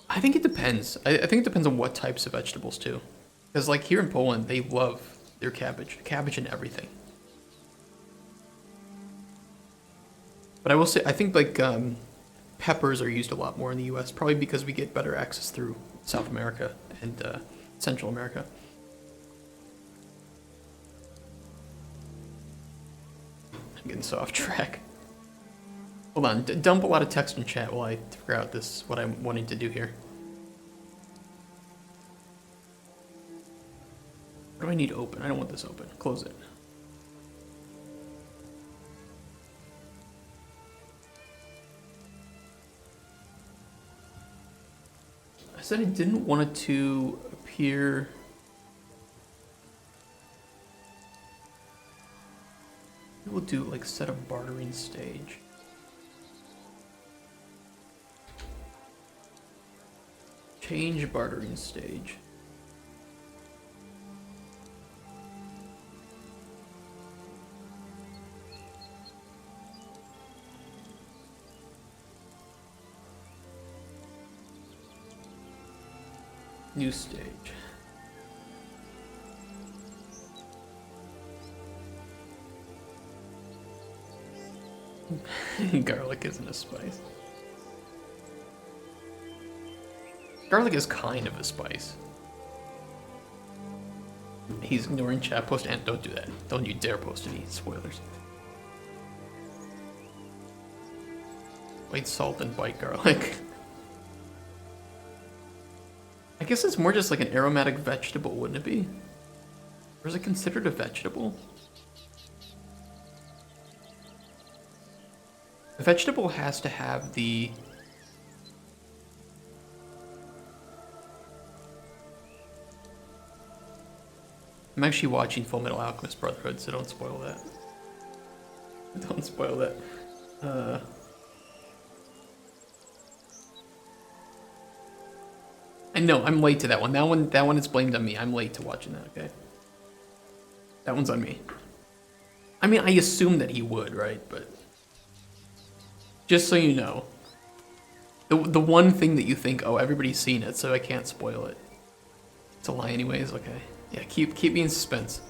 I think it depends. I think it depends on what types of vegetables too. Because like here in Poland, they love their cabbage and everything. But I will say, I think like peppers are used a lot more in the US, probably because we get better access through South America and Central America. I'm getting so off track. Hold on, dump a lot of text in chat while I figure out what I'm wanting to do here. What do I need open? I don't want this open. Close it. I said I didn't want it to appear. We'll do like set a bartering stage. Change bartering stage. New stage. Garlic isn't a spice. Garlic is kind of a spice. He's ignoring chat post, and don't do that. Don't you dare post any spoilers. White salt and white garlic. I guess it's more just like an aromatic vegetable, wouldn't it be? Or is it considered a vegetable? A vegetable has to have the... I'm actually watching Full Metal Alchemist Brotherhood, so don't spoil that. Don't spoil that. I know, I'm late to that one. That one is blamed on me. I'm late to watching that, okay? That one's on me. I mean, I assume that he would, right? But just so you know, the one thing that you think, oh, everybody's seen it, so I can't spoil it. It's a lie anyways, okay. Yeah, keep me in suspense.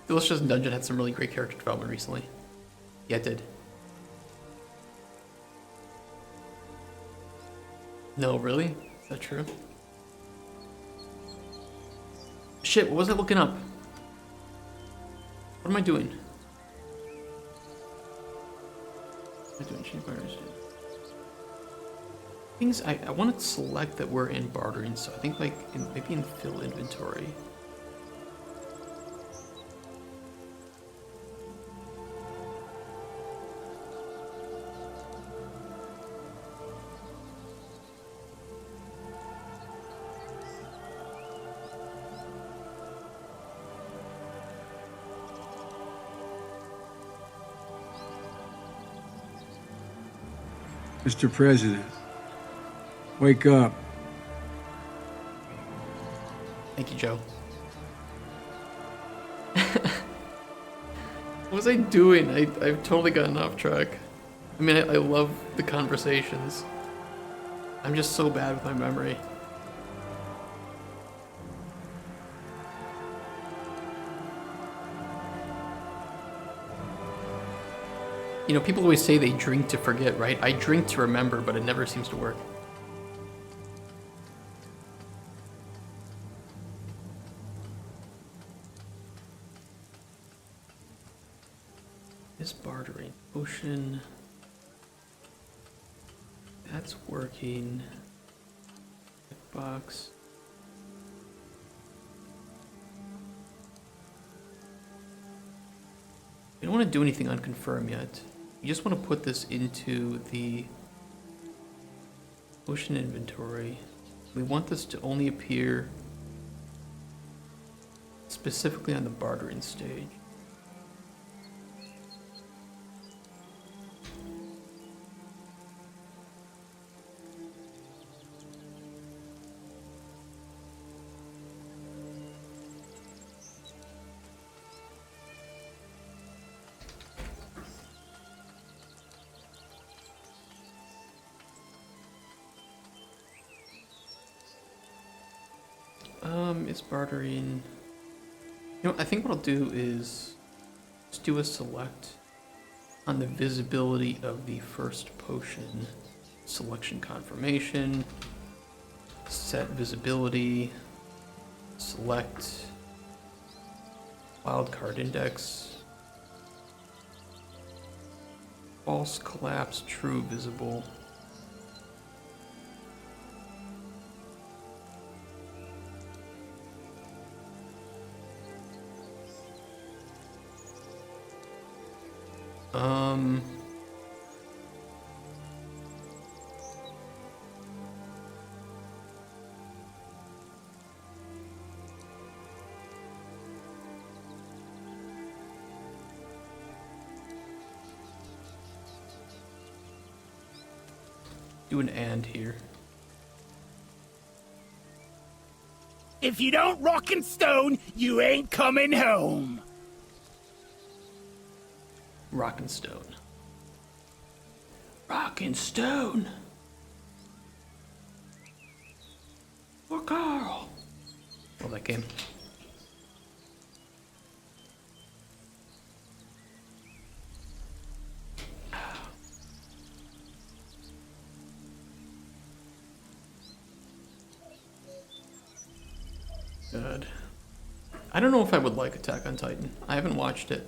Delicious Dungeon had some really great character development recently. Yeah, it did. No, really? Is that true? Shit, what was I looking up? What am I doing? What am I doing? Change bartering. Things I want to select that we're in bartering, so I think like maybe in fill inventory. Mr. President, wake up. Thank you, Joe. What was I doing? I've totally gotten off track. I mean, I love the conversations. I'm just so bad with my memory. You know, people always say they drink to forget, right? I drink to remember, but it never seems to work. This bartering potion. That's working. Box. You don't want to do anything unconfirmed yet. You just want to put this into the potion inventory. We want this to only appear specifically on the bartering stage. It's bartering. You know, I think what I'll do is just do a select on the visibility of the first potion. Selection confirmation, set visibility, select wildcard index, false collapse, true visible. Do an and here. If you don't rock and stone, you ain't coming home. Rock and stone. Rock and stone. For Carl. Love that game. Good. I don't know if I would like Attack on Titan. I haven't watched it.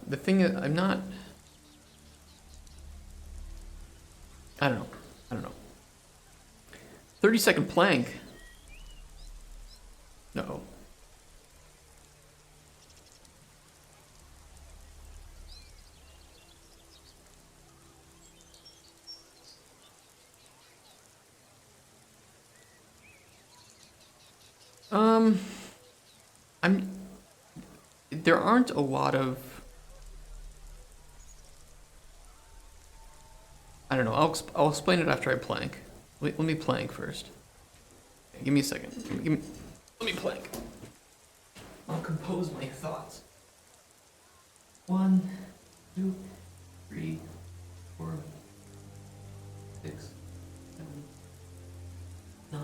The thing is, I'm not... I don't know. 30-second plank. No. There aren't a lot of... I don't know, I'll explain it after I plank. Let me plank first. Okay, give me a second. Let me plank. I'll compose my thoughts. 1, 2, 3, 4, 6, 7, 9,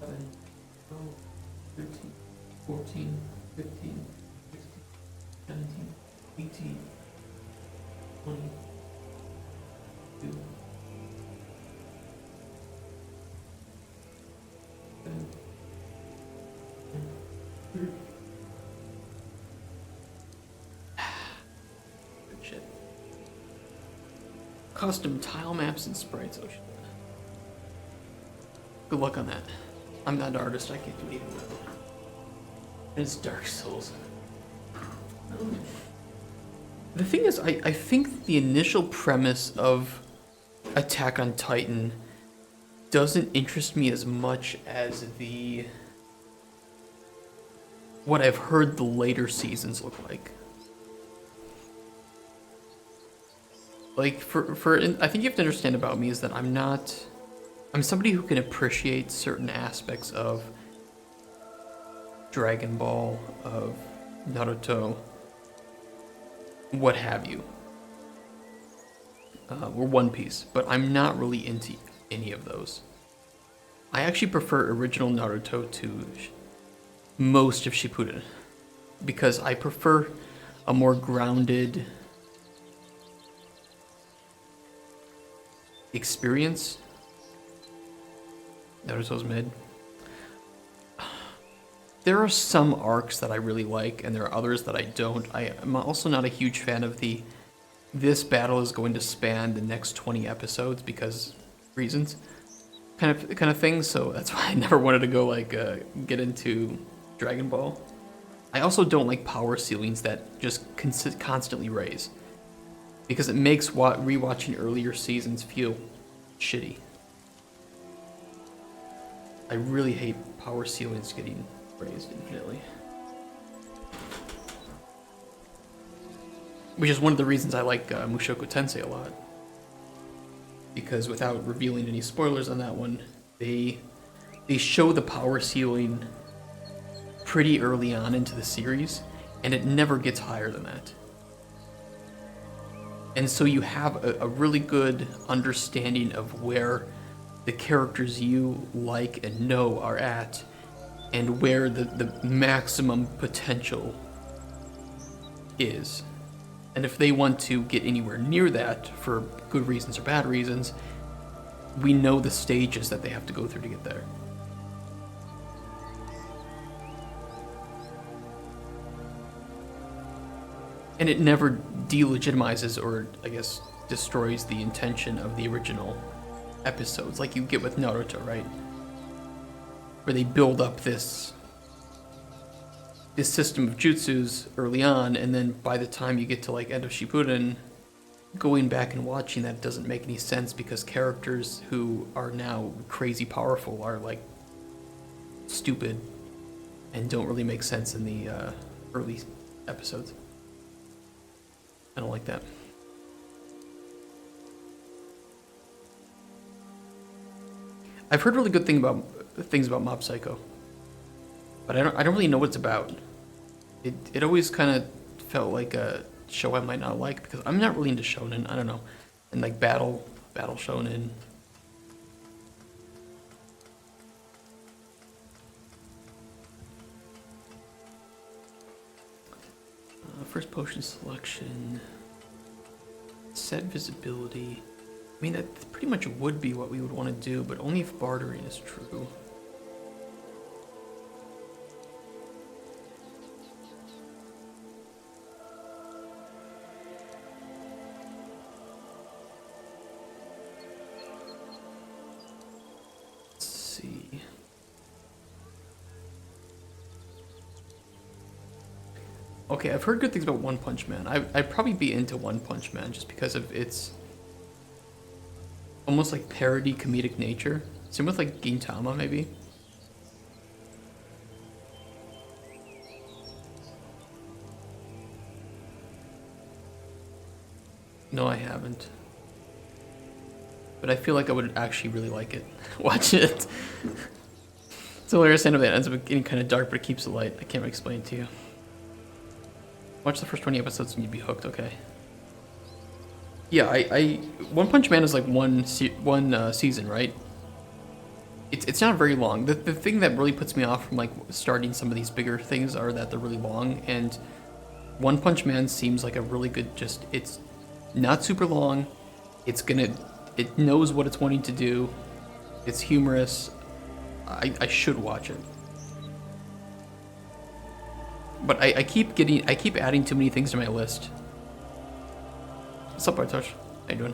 11, 12, 13, 14, 15, 16, 17, 18, 20, 2, 7, 8, good shit. Custom tile maps and sprites. Oh shit. Good luck on that. I'm not an artist. I can't do anything with it. It's Dark Souls. The thing is, I think the initial premise of Attack on Titan doesn't interest me as much as what I've heard the later seasons look like. Like, I think you have to understand about me is that I'm somebody who can appreciate certain aspects of Dragon Ball, of Naruto, what have you, or One Piece, but I'm not really into any of those. I actually prefer original Naruto to most of Shippuden, because I prefer a more grounded experience. Naruto's mid. There are some arcs that I really like, and there are others that I don't. I'm also not a huge fan of this battle is going to span the next 20 episodes because reasons kind of thing. So that's why I never wanted to go get into Dragon Ball. I also don't like power ceilings that just constantly raise, because it makes rewatching earlier seasons feel shitty. I really hate power ceilings getting raised infinitely. Which is one of the reasons I like Mushoku Tensei a lot. Because without revealing any spoilers on that one, they show the power ceiling pretty early on into the series, and it never gets higher than that. And so you have a really good understanding of where the characters you like and know are at, and where the maximum potential is. And if they want to get anywhere near that, for good reasons or bad reasons, we know the stages that they have to go through to get there. And it never delegitimizes or, I guess, destroys the intention of the original episodes, like you get with Naruto, right? Where they build up this system of jutsus early on, and then by the time you get to end of Shippuden, going back and watching that doesn't make any sense, because characters who are now crazy powerful are stupid and don't really make sense in the early episodes. I don't like that. I've heard really good things about Mob Psycho, but I don't really know what it's about. It always kind of felt like a show I might not like, because I'm not really into shonen. I don't know, and battle shonen. First potion selection, set visibility. I mean, that pretty much would be what we would want to do, but only if bartering is true. Let's see. Okay, I've heard good things about One Punch Man. I'd probably be into One Punch Man just because of its almost parody comedic nature. Same with Gintama, maybe. No, I haven't. But I feel like I would actually really like it. Watch it. It's hilarious anime that ends up getting kind of dark, but it keeps it light. I can't really explain it to you. Watch the first 20 episodes and you'd be hooked, okay? Yeah, One Punch Man is one season, right? It's not very long. The thing that really puts me off from starting some of these bigger things are that they're really long, and One Punch Man seems like a really good, it's not super long. It knows what it's wanting to do. It's humorous. I should watch it. But I keep adding too many things to my list. What's up, Bartosz? How you doing?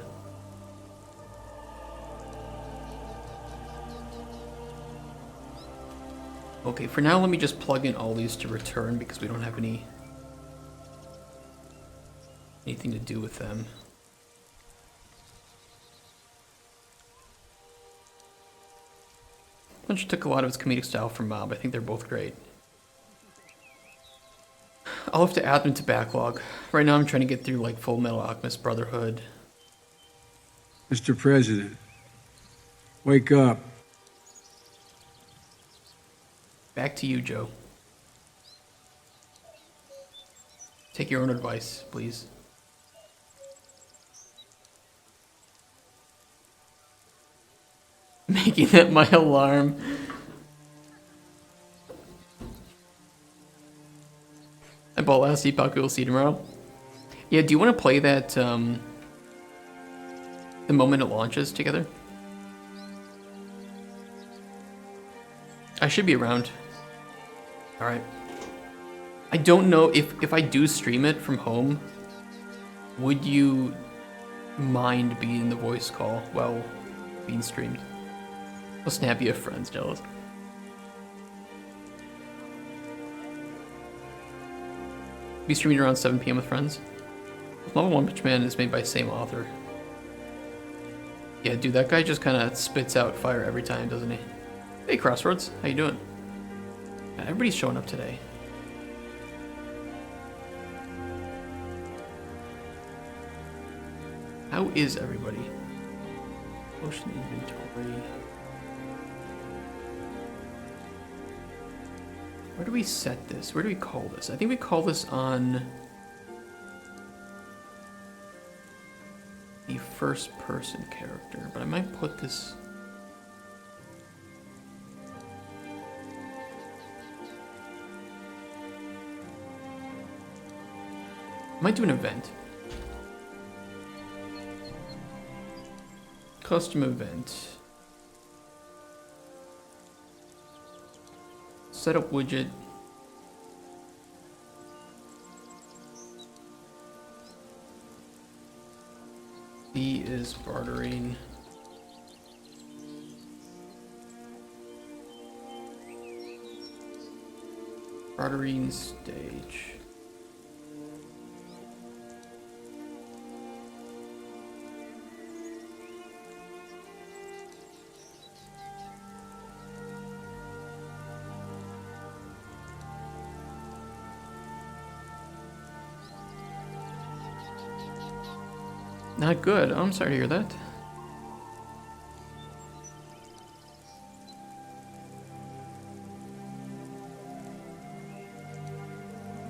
Okay, for now, let me just plug in all these to return, because we don't have anything to do with them. Punch took a lot of its comedic style from Mob. I think they're both great. I'll have to add them to backlog. Right now I'm trying to get through Full Metal Alchemist Brotherhood. Mr. President, wake up. Back to you, Joe. Take your own advice, please. Making that my alarm. I bought last epoch, we'll see tomorrow. Yeah, do you want to play that, the moment it launches together? I should be around. Alright. I don't know if I do stream it from home, would you mind being the voice call while being streamed? I'll snap you if friends jealous. Be streaming around 7 p.m. with friends. Level 1 Punch Man is made by the same author. Yeah, dude, that guy just kind of spits out fire every time, doesn't he? Hey, Crossroads, how you doing? Yeah, everybody's showing up today. How is everybody? Potion inventory. Where do we set this? Where do we call this? I think we call this on the first person character, but I might put this. I might do an event. Custom event. Setup widget. B is bartering. Bartering stage. Not good. Oh, I'm sorry to hear that.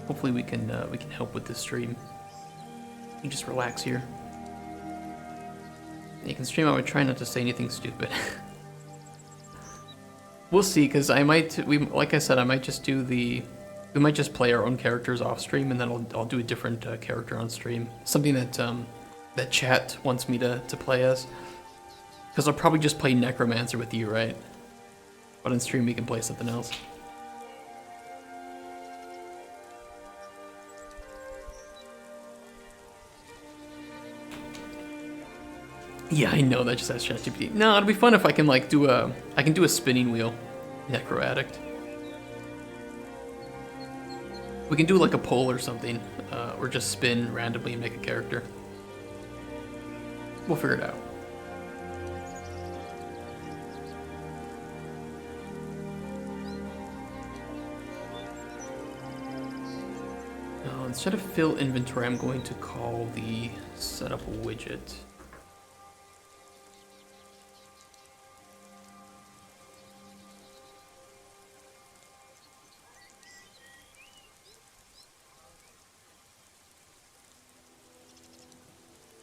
Hopefully we can help with this stream. You can just relax here. You can stream. I would try not to say anything stupid. We'll see, because I might. Like I said, I might just do the. We might just play our own characters off stream, and then I'll do a different character on stream. Something that that chat wants me to play as. Because I'll probably just play Necromancer with you, right? But on stream we can play something else. Yeah, I know, that just has ChatGPT. No, it'll be fun if I can like do a spinning wheel. Necro Addict. We can do like a poll or something, or just spin randomly and make a character. We'll figure it out. Now, instead of fill inventory, I'm going to call the setup widget.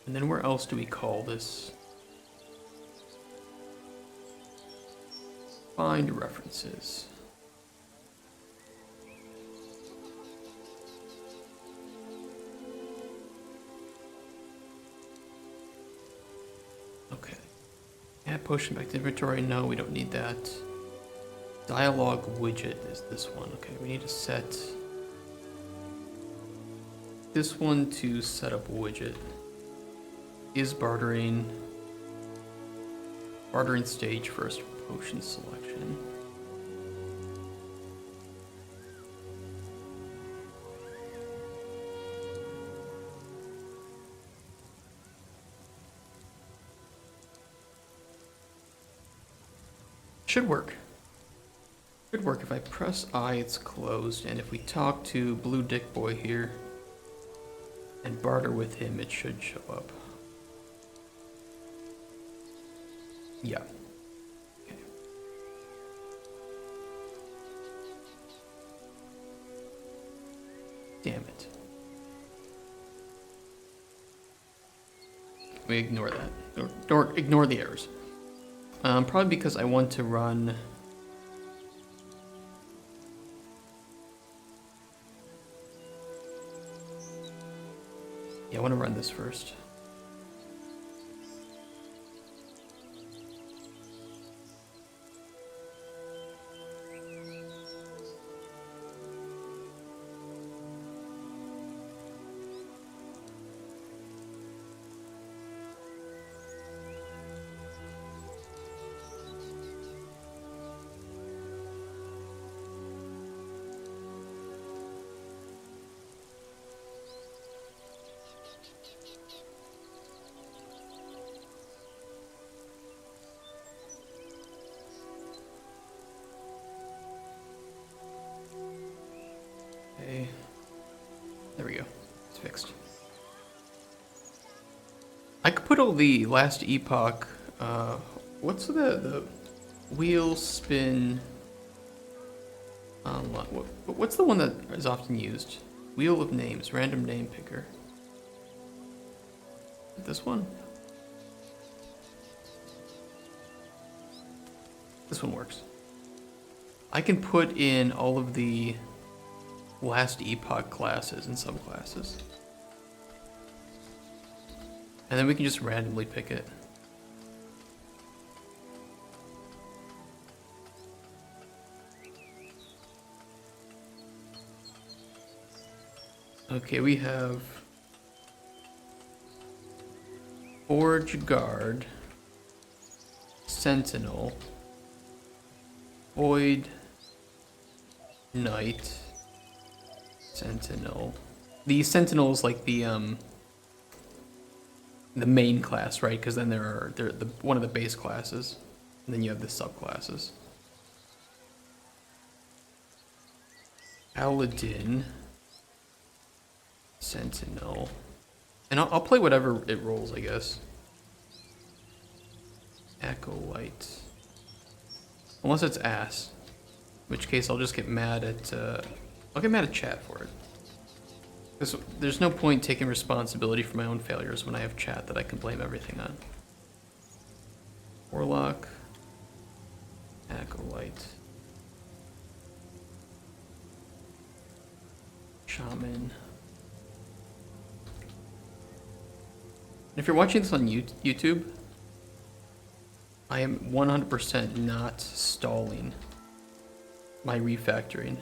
And then where else do we call this? Find references. Okay. Add potion back to inventory. No, we don't need that. Dialogue widget is this one. Okay, we need to set this one to setup widget. Is bartering stage first potion selection. Should work. Should work. If I press I, it's closed, and if we talk to Blue Dick Boy here and barter with him, it should show up. Yeah. Okay. Damn it. We ignore that. Or ignore the errors. Probably because I want to run... Yeah, I want to run this first. Okay. There we go. It's fixed. I could put all the last epoch. What's the wheel spin? What's the one that is often used? Wheel of names, random name picker. This one? This one works. I can put in all of the last epoch classes and subclasses. And then we can just randomly pick it. Okay, we have Forge Guard, Sentinel, Void Knight, Sentinel. The Sentinel is like the main class, right? Because then they're one of the base classes, and then you have the subclasses. Paladin, Sentinel, and I'll play whatever it rolls, I guess. Acolyte, unless it's ass, in which case I'll just get mad at I'll get mad at chat for it. Because there's no point taking responsibility for my own failures when I have chat that I can blame everything on. Warlock, Acolyte, Shaman. And if you're watching this on YouTube, I am 100% not stalling my refactoring.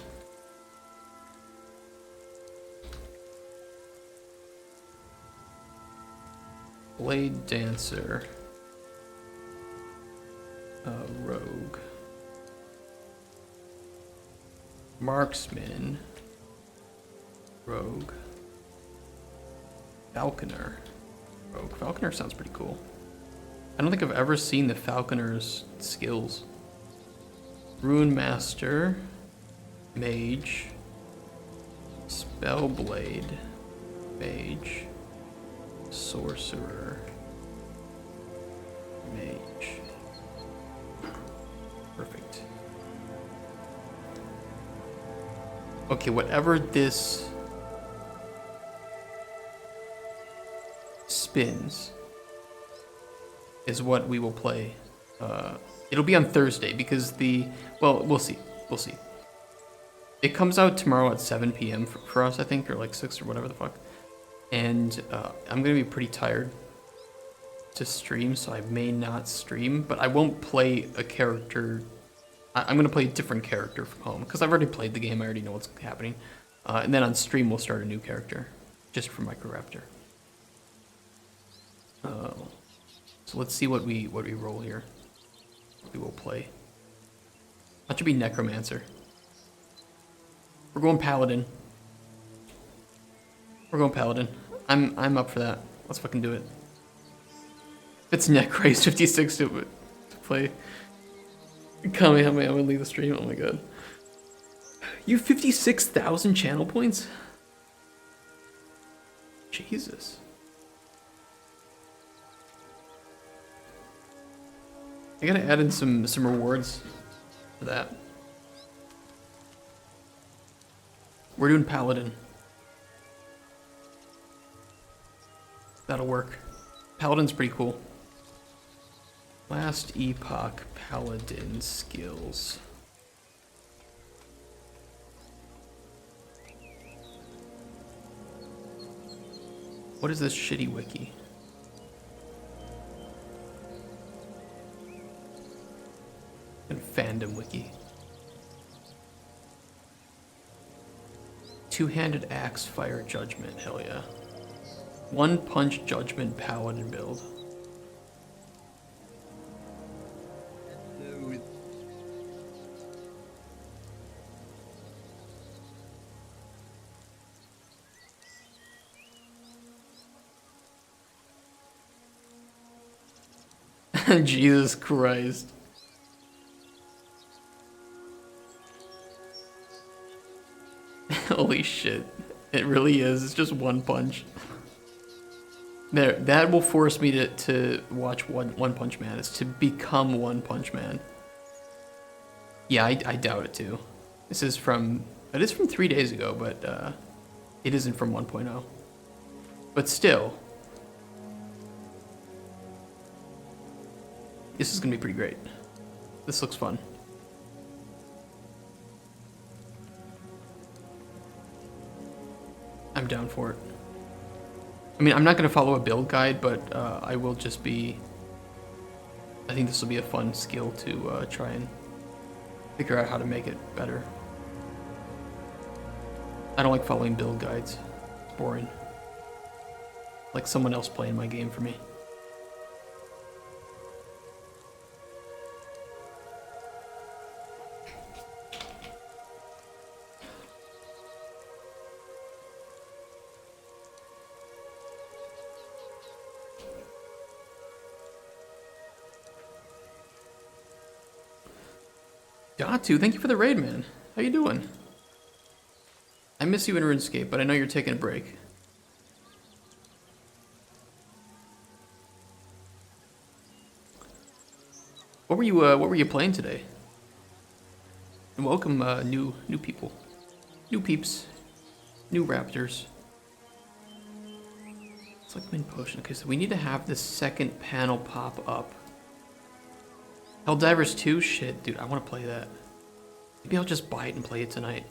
Blade Dancer, Rogue, Marksman, Rogue, Falconer, Rogue. Falconer sounds pretty cool. I don't think I've ever seen the Falconer's skills. Rune Master, Mage, Spellblade, Mage, Sorcerer, Mage. Perfect. Okay, whatever this spins is what we will play. It'll be on Thursday because well, we'll see. We'll see. It comes out tomorrow at 7 p.m. for us, I think, or like 6 or whatever the fuck. And I'm going to be pretty tired to stream, so I may not stream, but I won't play a character. I'm going to play a different character from home, because I've already played the game, I already know what's happening. And then on stream, we'll start a new character, just for Microraptor. So let's see what we roll here. We will play. That should be Necromancer. We're going Paladin. We're going Paladin. I'm up for that. Let's fucking do it. If it's Necraze 56 to play Kamehameha, I'm gonna leave the stream. Oh my god. You have 56,000 channel points? Jesus. I gotta add in some rewards for that. We're doing Paladin. That'll work. Paladin's pretty cool. Last Epoch Paladin skills. What is this shitty wiki? And fandom wiki. Two-handed axe fire judgment, hell yeah. One punch judgment paladin build. Jesus Christ. Holy shit. It really is. It's just one punch. There, that will force me to watch One Punch Man. It's to become One Punch Man. Yeah, I doubt it too. This is from... It is from 3 days ago, but it isn't from 1.0. But still... This is gonna be pretty great. This looks fun. I'm down for it. I mean, I'm not gonna follow a build guide, but I will just be... I think this will be a fun skill to try and figure out how to make it better. I don't like following build guides. It's boring. Like someone else playing my game for me. Datu, thank you for the raid, man. How you doing? I miss you in RuneScape, but I know you're taking a break. What were you playing today? And welcome, new people. New peeps. New raptors. It's like main potion. Okay, so we need to have the second panel pop up. Helldivers 2? Shit, dude, I want to play that. Maybe I'll just buy it and play it tonight.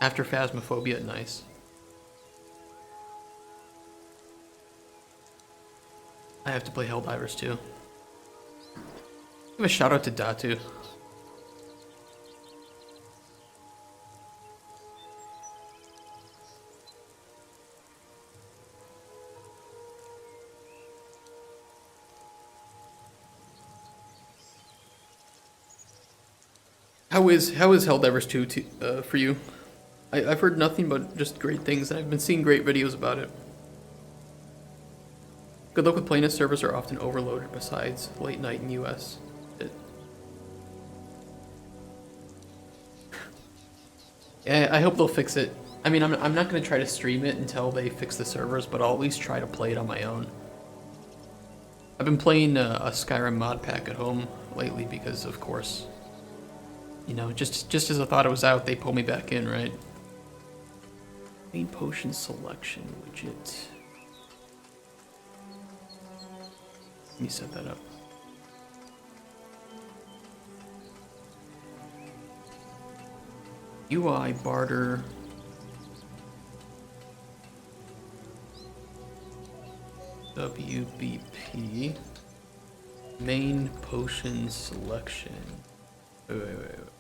After Phasmophobia, nice. I have to play Helldivers 2. Give a shout out to Datu. How is Helldivers 2 for you? I've heard nothing but just great things, and I've been seeing great videos about it. Good luck with playing it. Servers are often overloaded besides late night in US. Yeah, I hope they'll fix it. I mean, I'm not going to try to stream it until they fix the servers, but I'll at least try to play it on my own. I've been playing a Skyrim mod pack at home lately because, of course... You know, just as I thought it was out, they pulled me back in, right? Main potion selection widget. Let me set that up. UI barter. WBP. Main potion selection. Wait.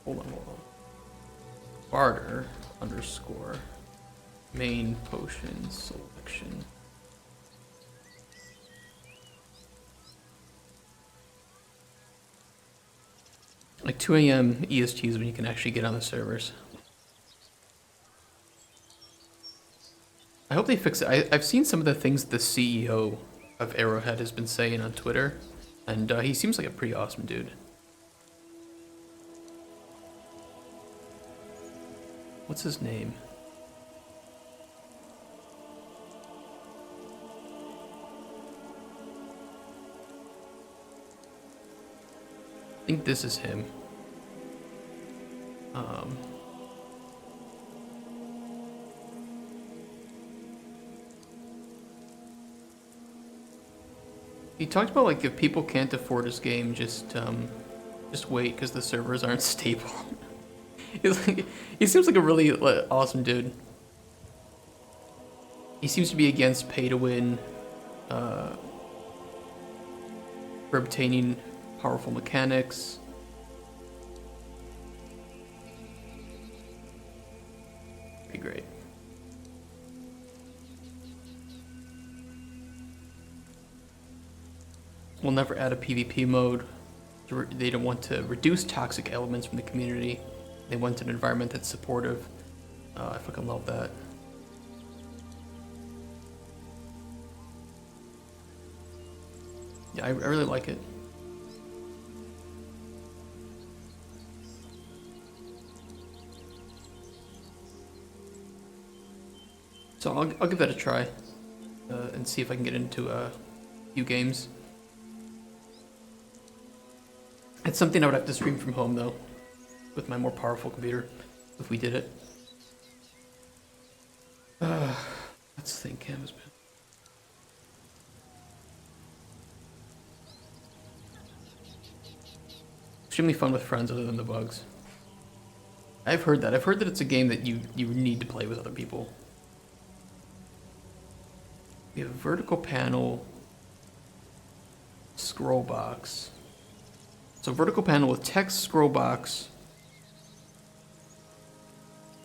Hold on. Barter underscore main potion selection. Like 2 a.m. EST is when you can actually get on the servers. I hope they fix it. I've seen some of the things the CEO of Arrowhead has been saying on Twitter, and he seems like a pretty awesome dude. What's his name? I think this is him. He talked about like if people can't afford his game, just wait because the servers aren't stable. He's like, he seems like a really awesome dude. He seems to be against pay to win, for obtaining powerful mechanics. Pretty great. We'll never add a PvP mode. They don't want to reduce toxic elements from the community. They want an environment that's supportive. I fucking love that. Yeah, I really like it. So I'll give that a try and see if I can get into a few games. It's something I would have to stream from home though, with my more powerful computer, if we did it. Let's think, Canvas pen. Extremely fun with friends other than the bugs. I've heard that. I've heard that it's a game that you need to play with other people. We have a vertical panel, scroll box. So vertical panel with text, scroll box,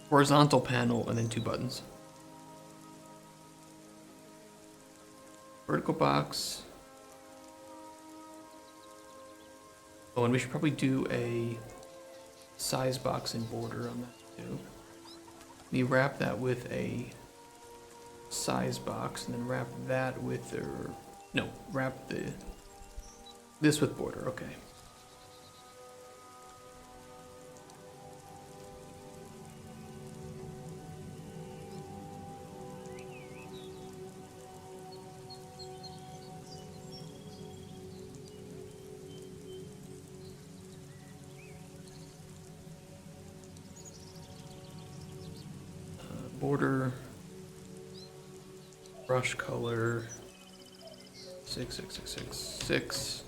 horizontal panel, and then 2 buttons. Vertical box. Oh, and we should probably do a size box and border on that too. We wrap that with a size box and then wrap that with, or no, wrap this with border. Okay. Border, brush color, 66666,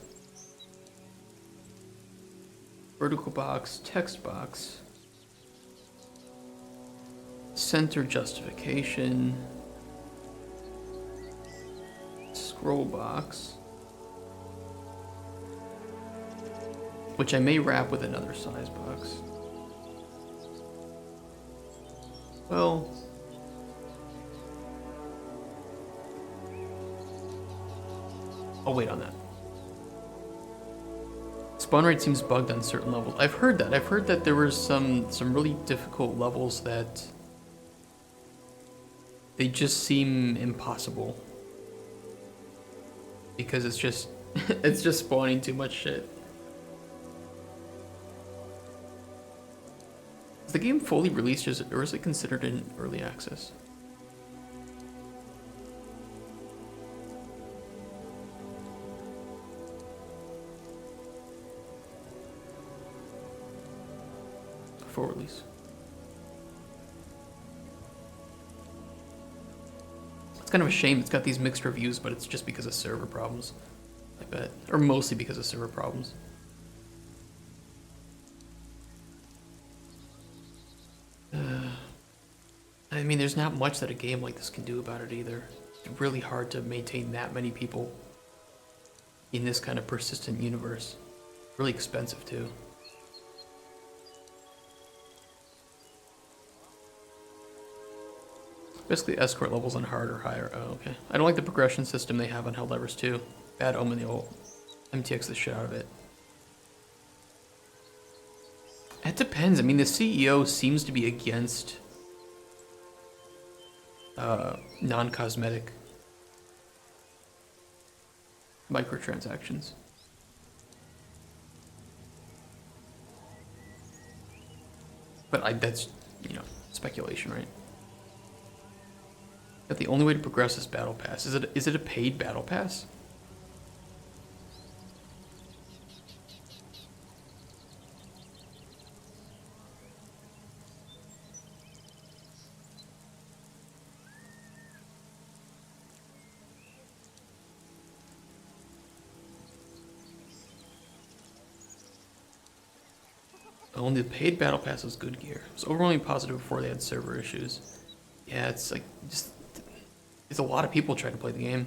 vertical box, text box, center justification, scroll box, which I may wrap with another size box. Well, I'll wait on that. Spawn rate seems bugged on certain levels. I've heard that. I've heard that there were some really difficult levels that they just seem impossible because it's just it's just spawning too much shit. Is the game fully released or is it considered in early access? For release. It's kind of a shame it's got these mixed reviews, but it's just because of server problems, I bet. Or mostly because of server problems. I mean, there's not much that a game like this can do about it either. It's really hard to maintain that many people in this kind of persistent universe. Really expensive too. Basically, escort levels on hard or higher. Oh, okay. I don't like the progression system they have on Helldivers 2. Bad Omen, they'll MTX the shit out of it. It depends. I mean, the CEO seems to be against non-cosmetic microtransactions. But that's, you know, speculation, right? But the only way to progress is battle pass. Is it a paid battle pass? Only the paid battle pass is good gear. It was overwhelmingly positive before they had server issues. Yeah, it's like just it's a lot of people trying to play the game.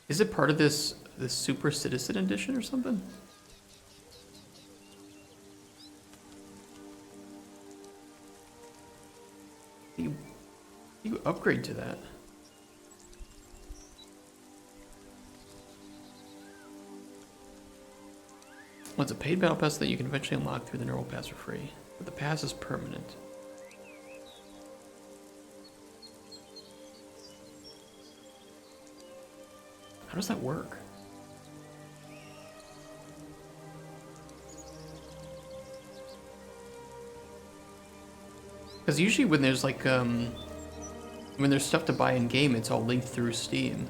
Is it part of this Super Citizen Edition or something? You upgrade to that. Well, it's a paid battle pass that you can eventually unlock through the normal pass for free, but the pass is permanent. How does that work? Because usually when there's like when there's stuff to buy in game, it's all linked through Steam.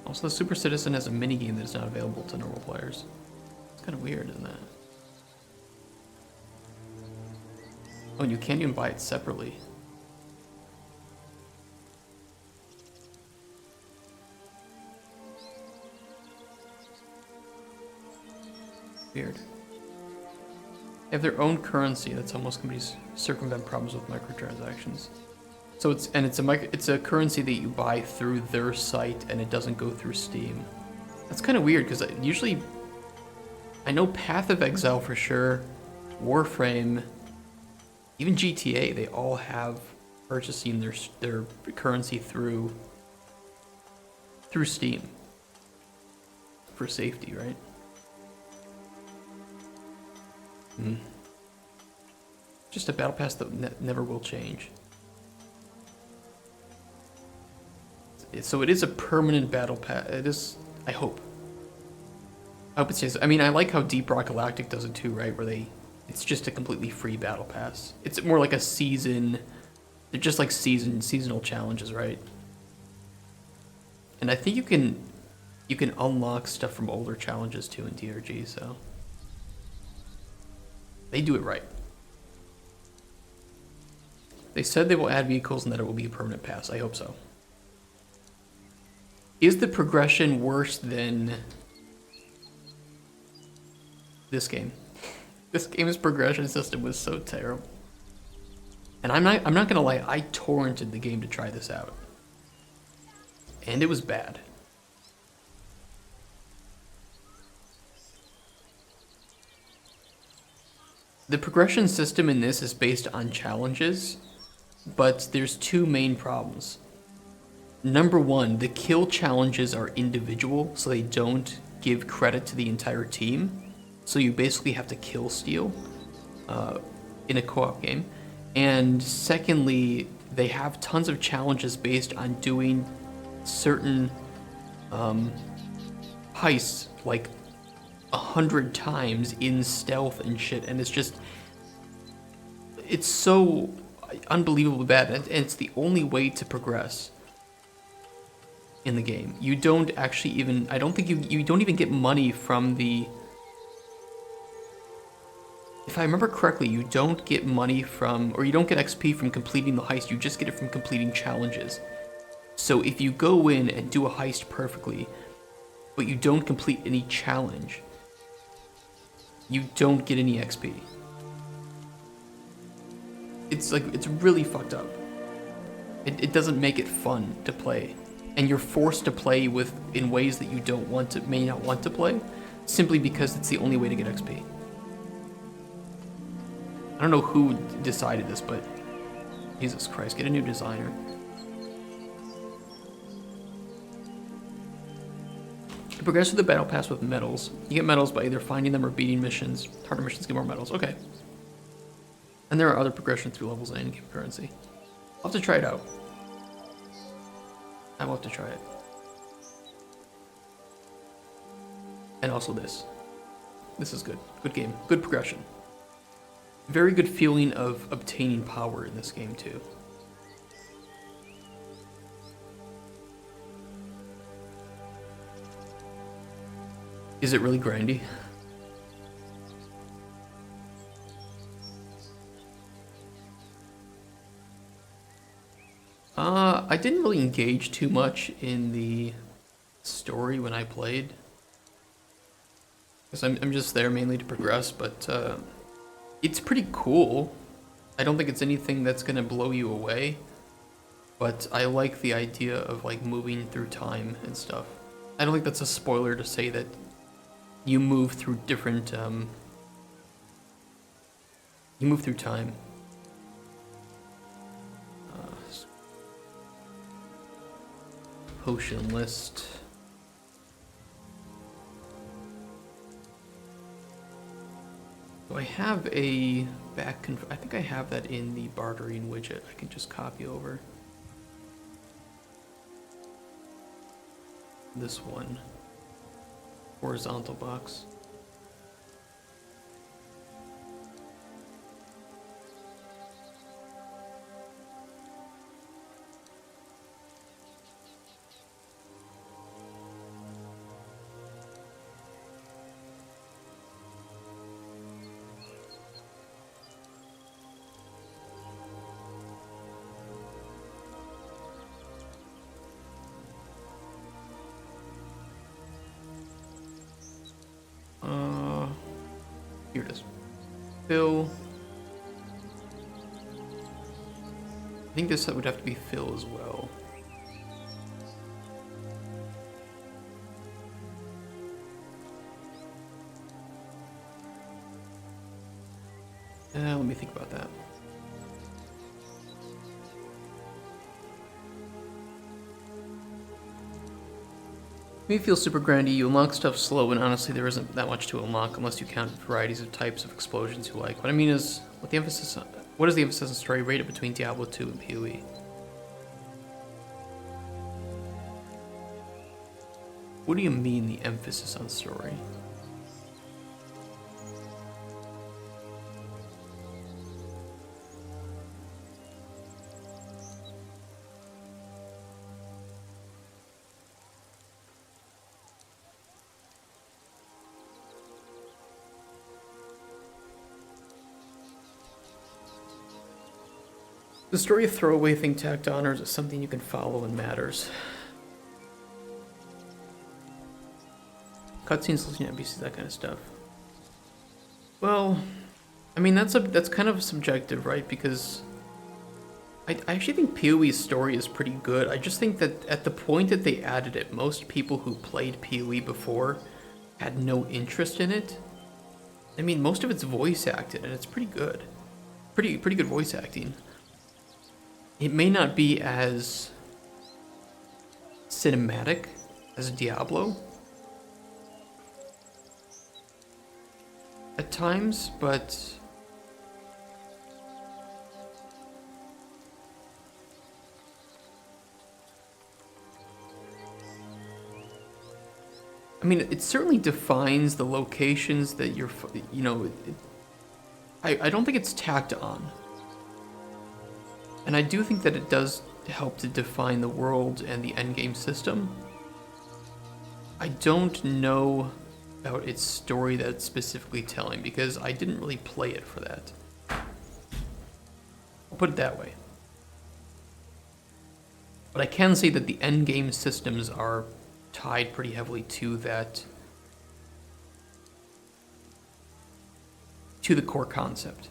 Also, the Super Citizen has a minigame that is not available to normal players. It's kind of weird, isn't that? Oh, and you can't even buy it separately. Weird. They have their own currency. That's how most companies circumvent problems with microtransactions. So it's a currency that you buy through their site, and it doesn't go through Steam. That's kind of weird because usually, I know Path of Exile for sure, Warframe, even GTA, they all have purchasing their currency through Steam for safety, right? Just a battle pass that never will change. So it is a permanent battle pass. It is, I hope. I hope it stays. I mean, I like how Deep Rock Galactic does it too, right? Where it's just a completely free battle pass. It's more like a season. They're just like seasonal challenges, right? And I think you can unlock stuff from older challenges too in DRG. So they do it right. They said they will add vehicles and that it will be a permanent pass. I hope so. Is the progression worse than this game? This game's progression system was so terrible. And I'm not gonna lie, I torrented the game to try this out. And it was bad. The progression system in this is based on challenges, but there's two main problems. Number one, the kill challenges are individual, so they don't give credit to the entire team. So you basically have to kill steal in a co-op game. And secondly, they have tons of challenges based on doing certain heists like 100 times in stealth and shit, and it's so unbelievably bad, and it's the only way to progress in the game. You don't actually even, I don't think you don't even get money from the, if I remember correctly, you don't get money from, or you don't get XP from completing the heist, you just get it from completing challenges. So if you go in and do a heist perfectly, but you don't complete any challenge, you don't get any XP. It's really fucked up. It doesn't make it fun to play. And you're forced to play in ways that you may not want to play, simply because it's the only way to get XP. I don't know who decided this, but Jesus Christ, get a new designer. You progress through the battle pass with medals. You get medals by either finding them or beating missions. Harder missions get more medals. Okay. And there are other progressions through levels and in-game currency. I'll have to try it out. I will have to try it. And also this. This is good. Good game. Good progression. Very good feeling of obtaining power in this game too. Is it really grindy? I didn't really engage too much in the story when I played. Because I'm just there mainly to progress, but it's pretty cool. I don't think it's anything that's gonna blow you away, but I like the idea of like moving through time and stuff. I don't think that's a spoiler to say that you move through different, you move through time. Potion list. So I have a I think I have that in the bartering widget. I can just copy over this one horizontal box. Here it is. Fill. I think this would have to be fill as well. Let me think about that. Me feel super grindy. You unlock stuff slow, and honestly, there isn't that much to unlock unless you count varieties of types of explosions you like. What I mean is, what is the emphasis on story rated between Diablo 2 and PoE? What do you mean the emphasis on story? The story a throwaway thing tacked on, or is it something you can follow and matters? Cutscenes, listening to NPCs, that kind of stuff. Well, I mean that's kind of subjective, right? Because I actually think PoE's story is pretty good. I just think that at the point that they added it, most people who played PoE before had no interest in it. I mean, most of it's voice acted, and it's pretty good. Pretty good voice acting. It may not be as cinematic as Diablo at times, but I mean, it certainly defines the locations that you're, you know, I don't think it's tacked on. And I do think that it does help to define the world and the endgame system. I don't know about its story that it's specifically telling because I didn't really play it for that. I'll put it that way. But I can say that the endgame systems are tied pretty heavily to that, to the core concept.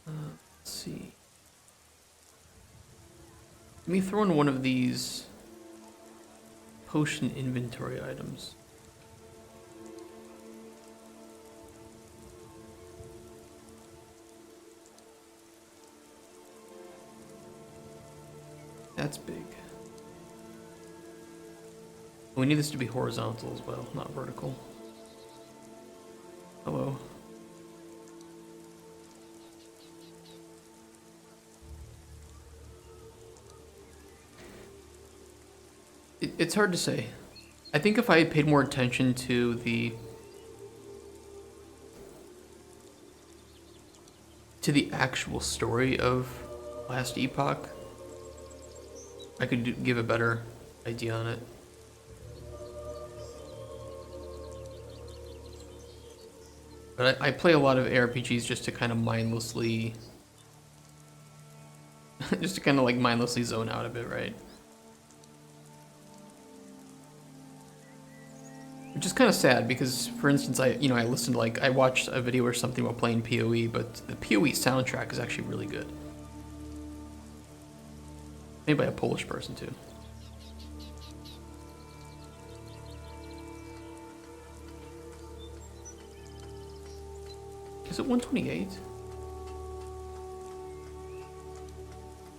Let's see. Let me throw in one of these potion inventory items. That's big. We need this to be horizontal as well, not vertical. Hello. It's hard to say. I think if I had paid more attention to the actual story of Last Epoch, I could give a better idea on it. But I play a lot of ARPGs just to kind of mindlessly just to kind of like mindlessly zone out a bit, right? Which is kind of sad because, for instance, I listened to, like, I watched a video or something while playing PoE, but the PoE soundtrack is actually really good. Made by a Polish person too. Is it 128?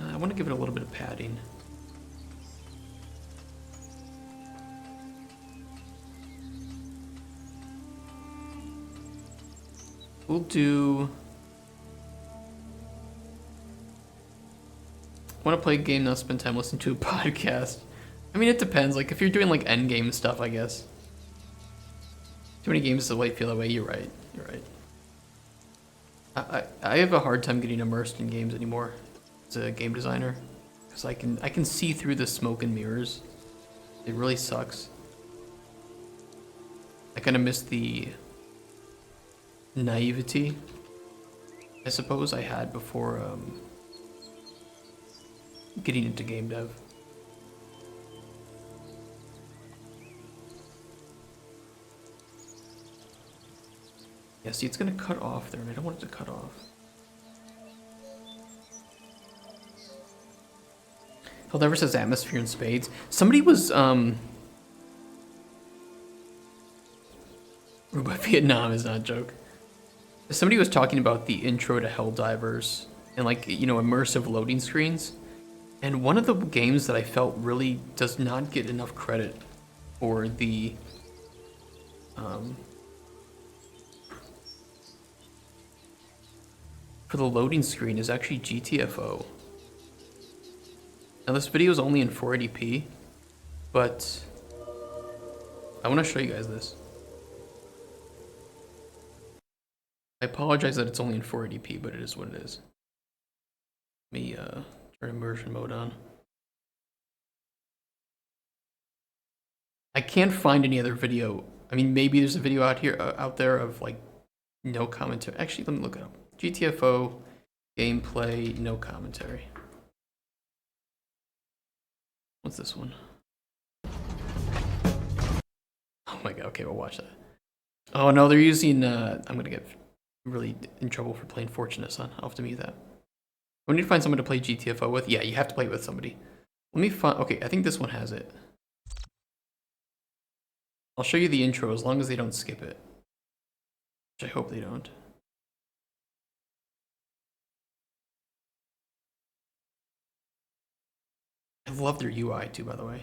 I want to give it a little bit of padding. We'll do... I want to play a game, not spend time listening to a podcast. I mean, it depends. Like, if you're doing, like, endgame stuff, I guess. Too many games that feel that way. You're right. You're right. I have a hard time getting immersed in games anymore as a game designer. Because I can see through the smoke and mirrors. It really sucks. I kind of miss the naivety, I suppose, I had before getting into game dev. Yeah, see, it's gonna cut off there, and I don't want it to cut off. Never says atmosphere in spades. Somebody was Robot Vietnam is not a joke. Somebody was talking about the intro to Helldivers and, like, you know, immersive loading screens. And one of the games that I felt really does not get enough credit for the loading screen is actually GTFO. Now this video is only in 480p, but I want to show you guys this. I apologize that it's only in 480p, but it is what it is. Let me turn immersion mode on. I can't find any other video. I mean, maybe there's a video out there of, like, no commentary. Actually, let me look it up. GTFO gameplay, no commentary. What's this one? Oh my god, okay, we'll watch that. Oh no, they're using, I'm gonna get really in trouble for playing Fortunate Son. I'll have to mute that. We need to find someone to play GTFO with. Yeah, you have to play it with somebody. Let me find, okay, I think this one has it. I'll show you the intro as long as they don't skip it. Which I hope they don't. I love their UI too, by the way.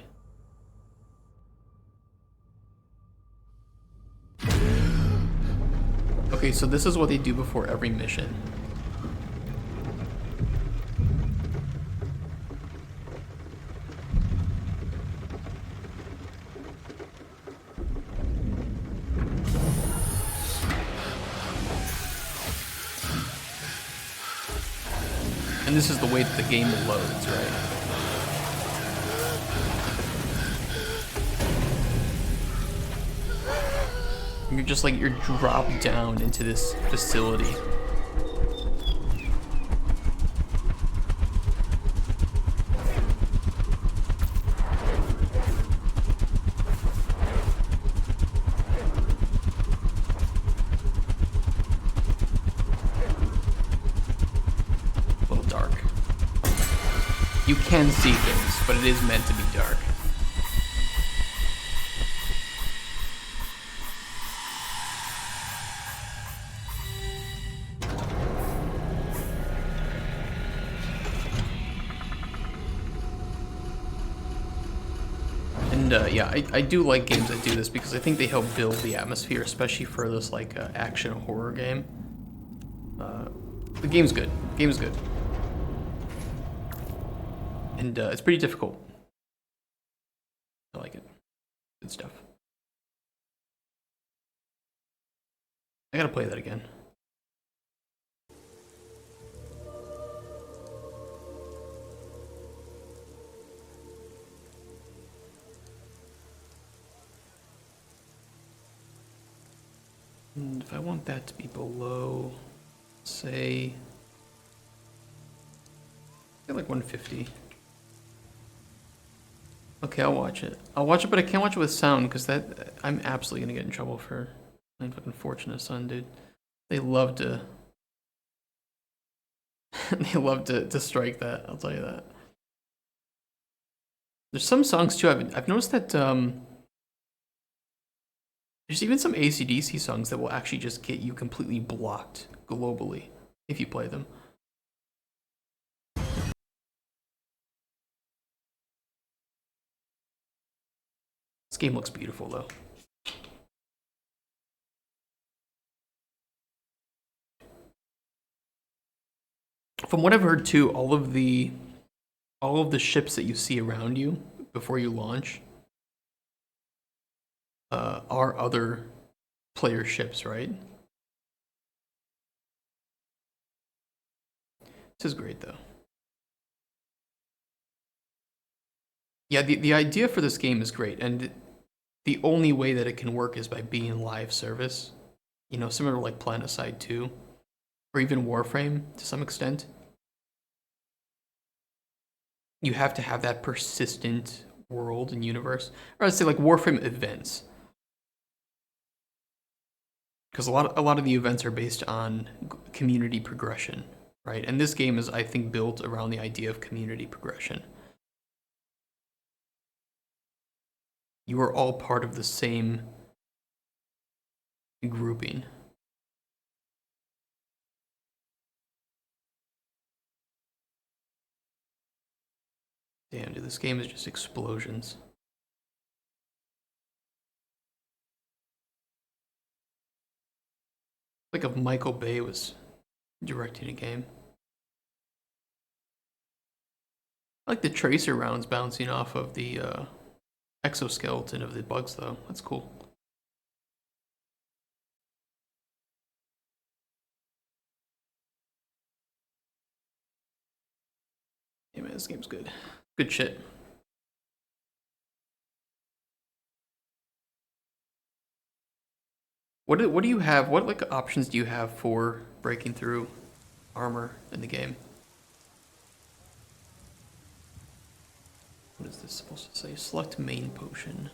Okay, so this is what they do before every mission. And this is the way that the game loads, right? You're just like, you're dropped down into this facility. A little dark. You can see things, but it is meant to be dark. Yeah, I do like games that do this because I think they help build the atmosphere, especially for this, like, action horror game. The game's good. The game is good. And it's pretty difficult. I like it. Good stuff. I gotta play that again. And if I want that to be below, say, feel like 150. Okay, I'll watch it. I'll watch it, but I can't watch it with sound because that I'm absolutely gonna get in trouble for playing fucking Fortunate Son, dude. They love to. They love to strike that. I'll tell you that. There's some songs too. I've noticed that there's even some AC/DC songs that will actually just get you completely blocked globally if you play them. This game looks beautiful though. From what I've heard too, all of the ships that you see around you before you launch are other player ships, right? This is great though. Yeah, the idea for this game is great, and the only way that it can work is by being live service. You know, similar to like Planetside 2, or even Warframe to some extent. You have to have that persistent world and universe, or I'd say like Warframe events, because a lot of the events are based on community progression, right? And this game is, I think, built around the idea of community progression. You are all part of the same grouping. Damn, dude, this game is just explosions. Like if Michael Bay was directing a game. I like the tracer rounds bouncing off of the exoskeleton of the bugs, though. That's cool. Yeah, man, this game's good. Good shit. What do you have? What like options do you have for breaking through armor in the game? What is this supposed to say? Select main potion.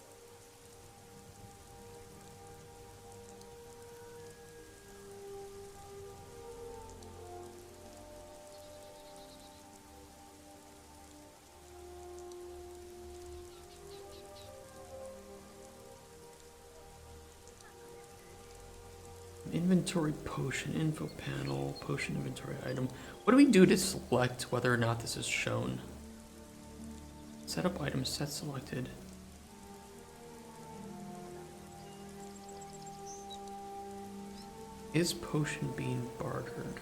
Inventory potion, info panel, potion inventory item. What do we do to select whether or not this is shown? Setup item set selected. Is potion being bartered?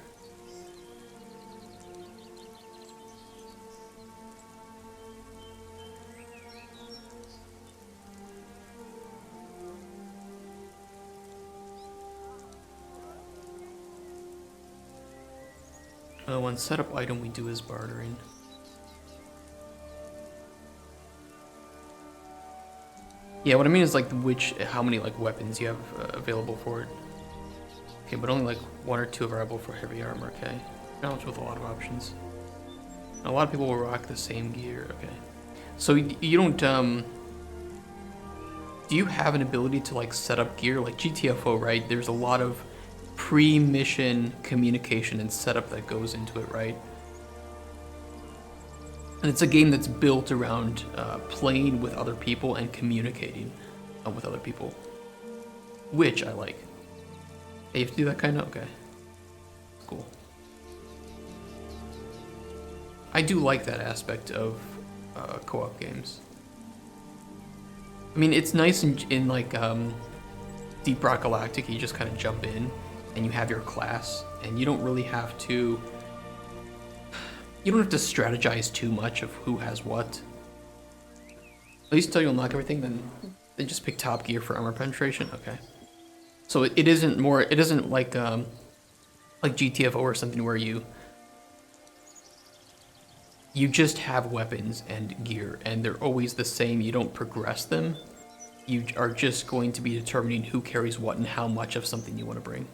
One setup item we do is bartering. Yeah, what I mean is like how many like weapons you have available for it. Okay, but only like 1 or 2 available for heavy armor. Okay, balance with a lot of options. A lot of people will rock the same gear. Okay, so you don't do you have an ability to like set up gear like GTFO? Right, there's a lot of pre-mission communication and setup that goes into it, right? And it's a game that's built around playing with other people and communicating with other people, which I like. Hey, you have to do that kind of? Okay. Cool. I do like that aspect of co-op games. I mean, it's nice in like Deep Rock Galactic, you just kind of jump in and you have your class, and you don't really have to... You don't have to strategize too much of who has what. At least until you unlock everything, then just pick top gear for armor penetration. Okay. So it isn't like GTFO or something where you just have weapons and gear, and they're always the same. You don't progress them. You are just going to be determining who carries what and how much of something you want to bring.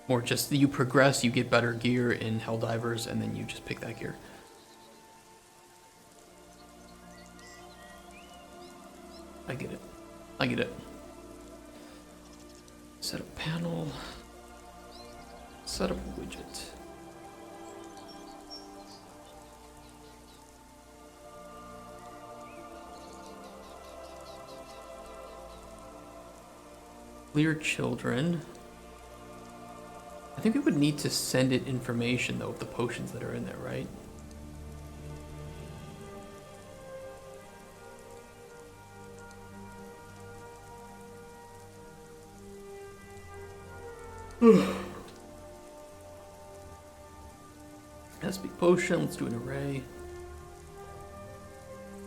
Or just you progress, you get better gear in Helldivers, and then you just pick that gear. I get it. I get it. Set up panel. Set up widget. Clear children. I think we would need to send it information though of the potions that are in there, right? Speak potion, let's do an array.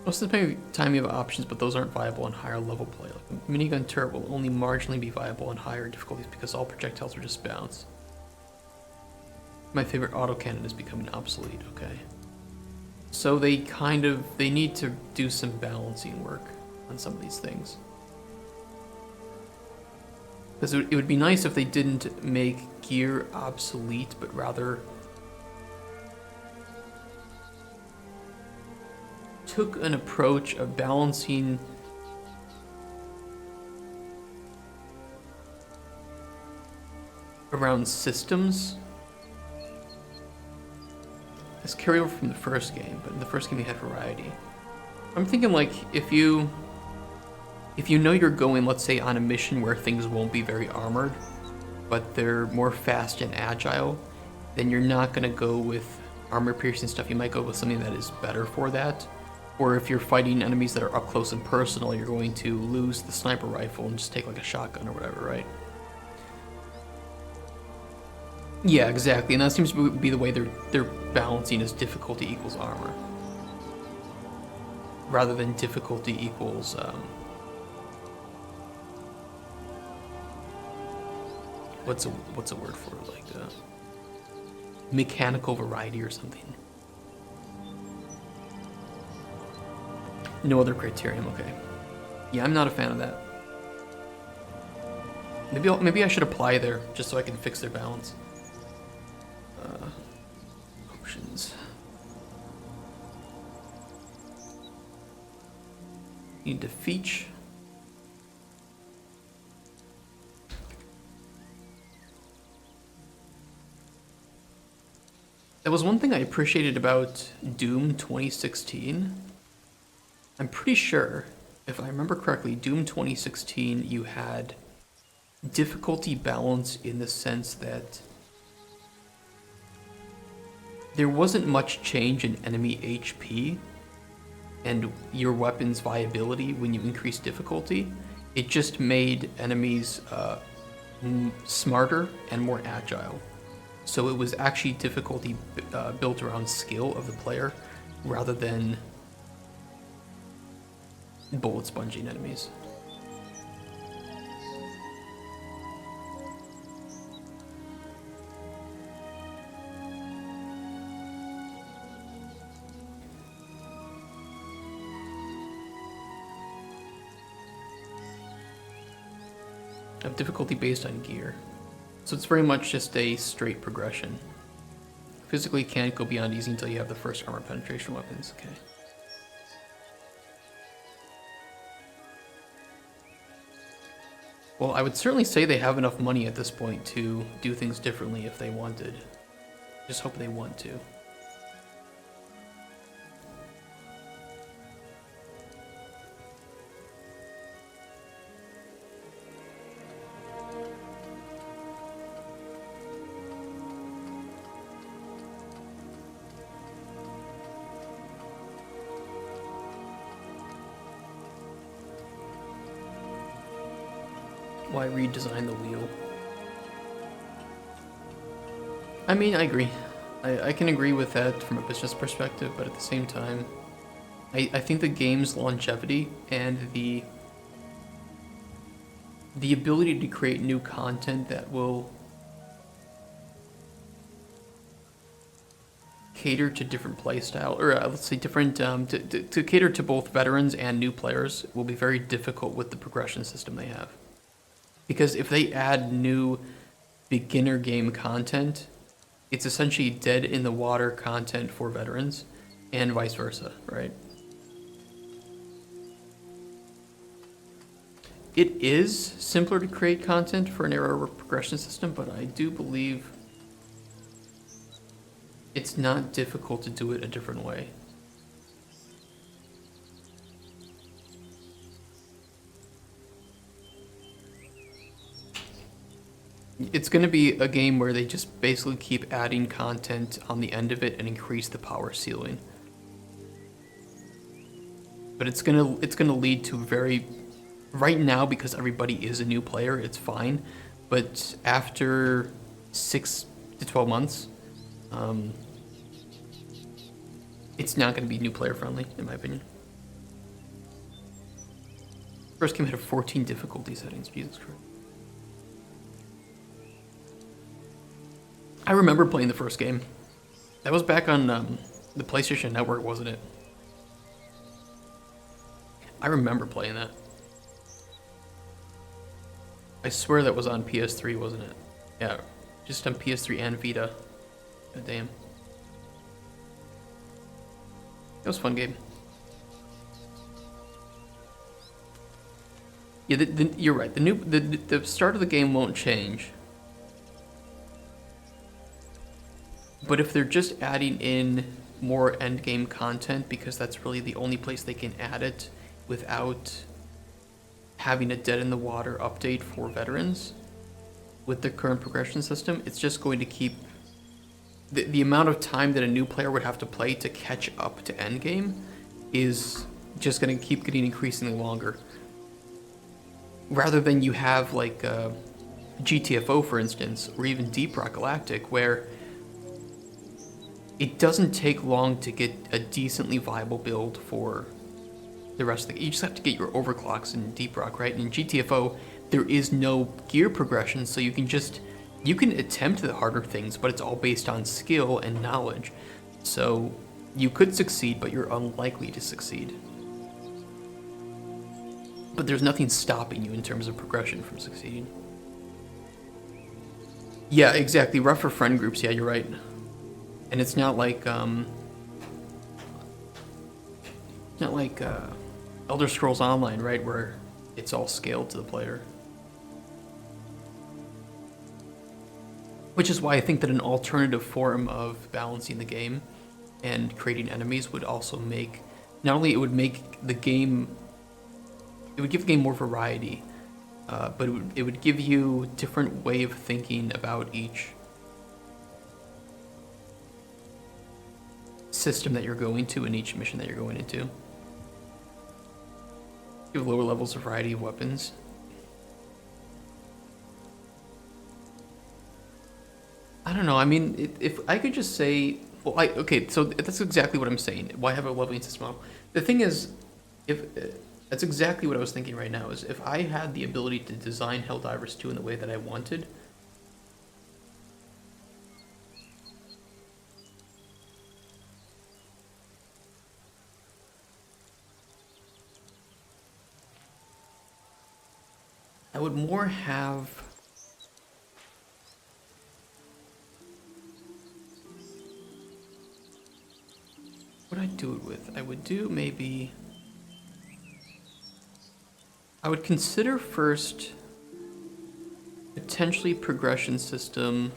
Most of the time you have options, but those aren't viable on higher level play. Like a minigun turret will only marginally be viable on higher difficulties because all projectiles are just bounce. My favorite autocannon is becoming obsolete, okay. So they need to do some balancing work on some of these things. Because it would be nice if they didn't make gear obsolete, but rather took an approach of balancing around systems. This carryover from the first game, but in the first game you had variety. I'm thinking like if you know you're going, let's say, on a mission where things won't be very armored, but they're more fast and agile, then you're not gonna go with armor piercing stuff. You might go with something that is better for that. Or if you're fighting enemies that are up close and personal, you're going to lose the sniper rifle and just take like a shotgun or whatever, right? Yeah, exactly, and that seems to be the way they're balancing is difficulty equals armor. Rather than difficulty equals, what's a word for it, like, mechanical variety or something. No other criterion, okay. Yeah, I'm not a fan of that. Maybe I should apply there, just so I can fix their balance. Options. Need to feature. That was one thing I appreciated about Doom 2016. I'm pretty sure, if I remember correctly, Doom 2016, you had difficulty balance in the sense that there wasn't much change in enemy HP and your weapon's viability when you increased difficulty. It just made enemies smarter and more agile. So it was actually difficulty built around skill of the player rather than bullet sponging enemies. Of difficulty based on gear. So it's very much just a straight progression. Physically can't go beyond easy until you have the first armor penetration weapons, okay. Well, I would certainly say they have enough money at this point to do things differently if they wanted. Just hope they want to. Why redesign the wheel? I mean, I agree. I can agree with that from a business perspective, but at the same time, I think the game's longevity and the ability to create new content that will cater to different playstyle, or let's say different, to cater to both veterans and new players will be very difficult with the progression system they have. Because if they add new beginner game content, it's essentially dead in the water content for veterans, and vice versa, right? It is simpler to create content for an era progression system, but I do believe it's not difficult to do it a different way. It's going to be a game where they just basically keep adding content on the end of it and increase the power ceiling. But it's gonna lead to very, right now, because everybody is a new player, it's fine. But after 6 to 12 months, it's not going to be new player friendly, in my opinion. First game had 14 difficulty settings, Jesus Christ. I remember playing the first game. That was back on the PlayStation Network, wasn't it? I remember playing that. I swear that was on PS3, wasn't it? Yeah, just on PS3 and Vita. God damn. That was a fun game. Yeah, you're right. The start of the game won't change. But if they're just adding in more endgame content, because that's really the only place they can add it without having a dead in the water update for veterans with the current progression system, it's just going to keep the amount of time that a new player would have to play to catch up to endgame is just going to keep getting increasingly longer. Rather than you have like GTFO, for instance, or even Deep Rock Galactic, where it doesn't take long to get a decently viable build for the rest of the... You just have to get your overclocks in Deep Rock, right? And in GTFO, there is no gear progression, so you can attempt the harder things, but it's all based on skill and knowledge. So you could succeed, but you're unlikely to succeed. But there's nothing stopping you in terms of progression from succeeding. Yeah, exactly. Rough for friend groups, yeah, you're right. And it's not like Elder Scrolls Online, right, where it's all scaled to the player. Which is why I think that an alternative form of balancing the game and creating enemies would also make, not only it would make the game, it would give the game more variety, but it would give you a different way of thinking about each system that you're going to and each mission that you're going into. You have lower levels of variety of weapons. I don't know, I mean, if I could just say, well, okay, so that's exactly what I'm saying. Why have a leveling system model? The thing is, that's exactly what I was thinking right now, is if I had the ability to design Helldivers 2 in the way that I wanted, I would more have... What would I do it with? I would do maybe... I would consider first potentially progression system.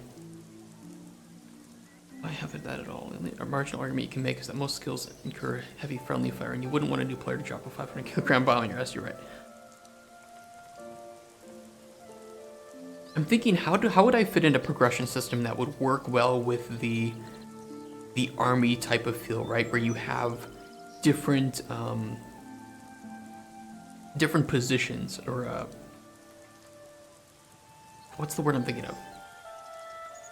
I haven't that at all. A marginal argument you can make is that most skills incur heavy friendly fire, and you wouldn't want a new player to drop a 500 kilogram bomb on your ass. You're right. I'm thinking, how would I fit in a progression system that would work well with the army type of feel, right? Where you have different different positions, or what's the word I'm thinking of?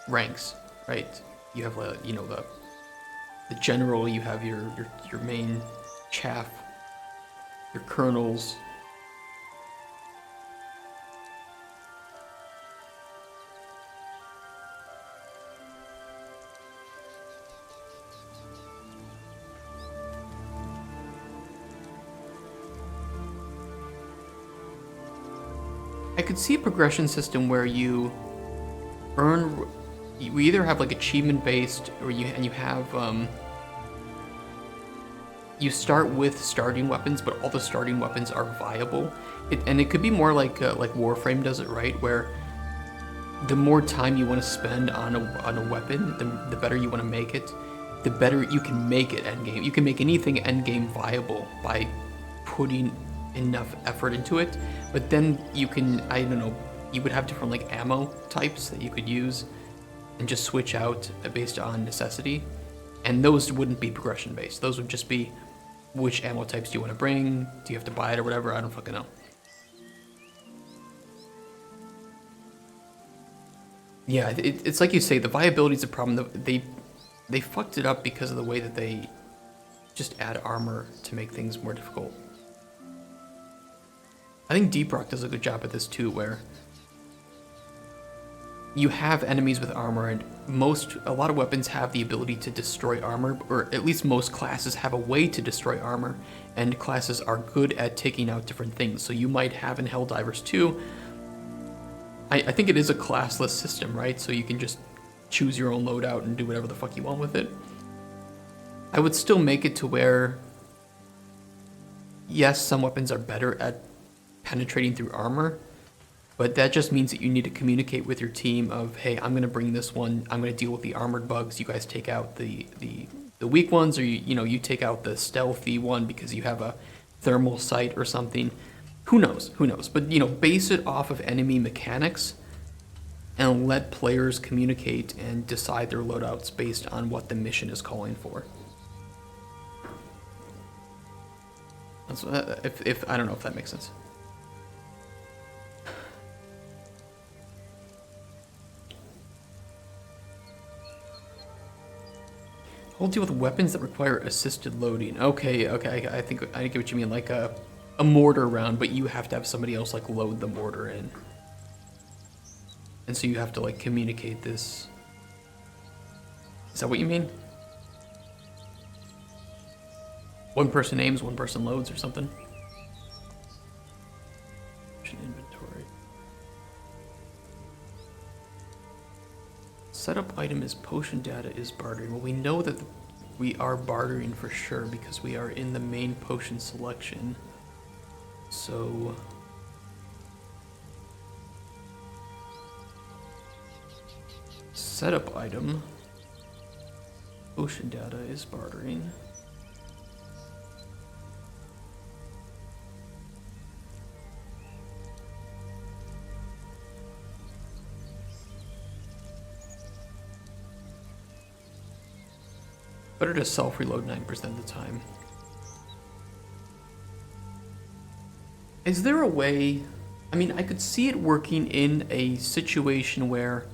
Ranks, right? You have you know, the general, you have your main chaff, your colonels. I could see a progression system where you earn. We either have like achievement based, or you have you start with starting weapons, but all the starting weapons are viable. And it could be more like Warframe does it, right? Where the more time you want to spend on a weapon, the better you want to make it. The better you can make it endgame. You can make anything endgame viable by putting enough effort into it. But then you can, I don't know, you would have different like ammo types that you could use and just switch out based on necessity. And those wouldn't be progression based. Those would just be which ammo types do you want to bring? Do you have to buy it or whatever? I don't fucking know. Yeah, it's like you say, the viability is a problem. They fucked it up because of the way that they just add armor to make things more difficult. I think Deep Rock does a good job at this too, where you have enemies with armor, and a lot of weapons have the ability to destroy armor, or at least most classes have a way to destroy armor, and classes are good at taking out different things. So you might have in Helldivers 2, I think it is a classless system, right? So you can just choose your own loadout and do whatever the fuck you want with it. I would still make it to where, yes, some weapons are better at penetrating through armor, but that just means that you need to communicate with your team of, hey, I'm going to bring this one, I'm going to deal with the armored bugs, you guys take out the weak ones, or you take out the stealthy one because you have a thermal sight or something. Who knows? But, base it off of enemy mechanics and let players communicate and decide their loadouts based on what the mission is calling for. That's, if I don't know if that makes sense. I'll deal with weapons that require assisted loading. Okay, I think I get what you mean, like a mortar round, but you have to have somebody else like load the mortar in. And so you have to like communicate this. Is that what you mean? One person aims, one person loads or something? Inventory. Setup item is potion data is bartering. Well, we know that we are bartering for sure because we are in the main potion selection. So setup item, potion data is bartering. Better to self-reload 9% of the time. Is there a way, I mean, I could see it working in a situation where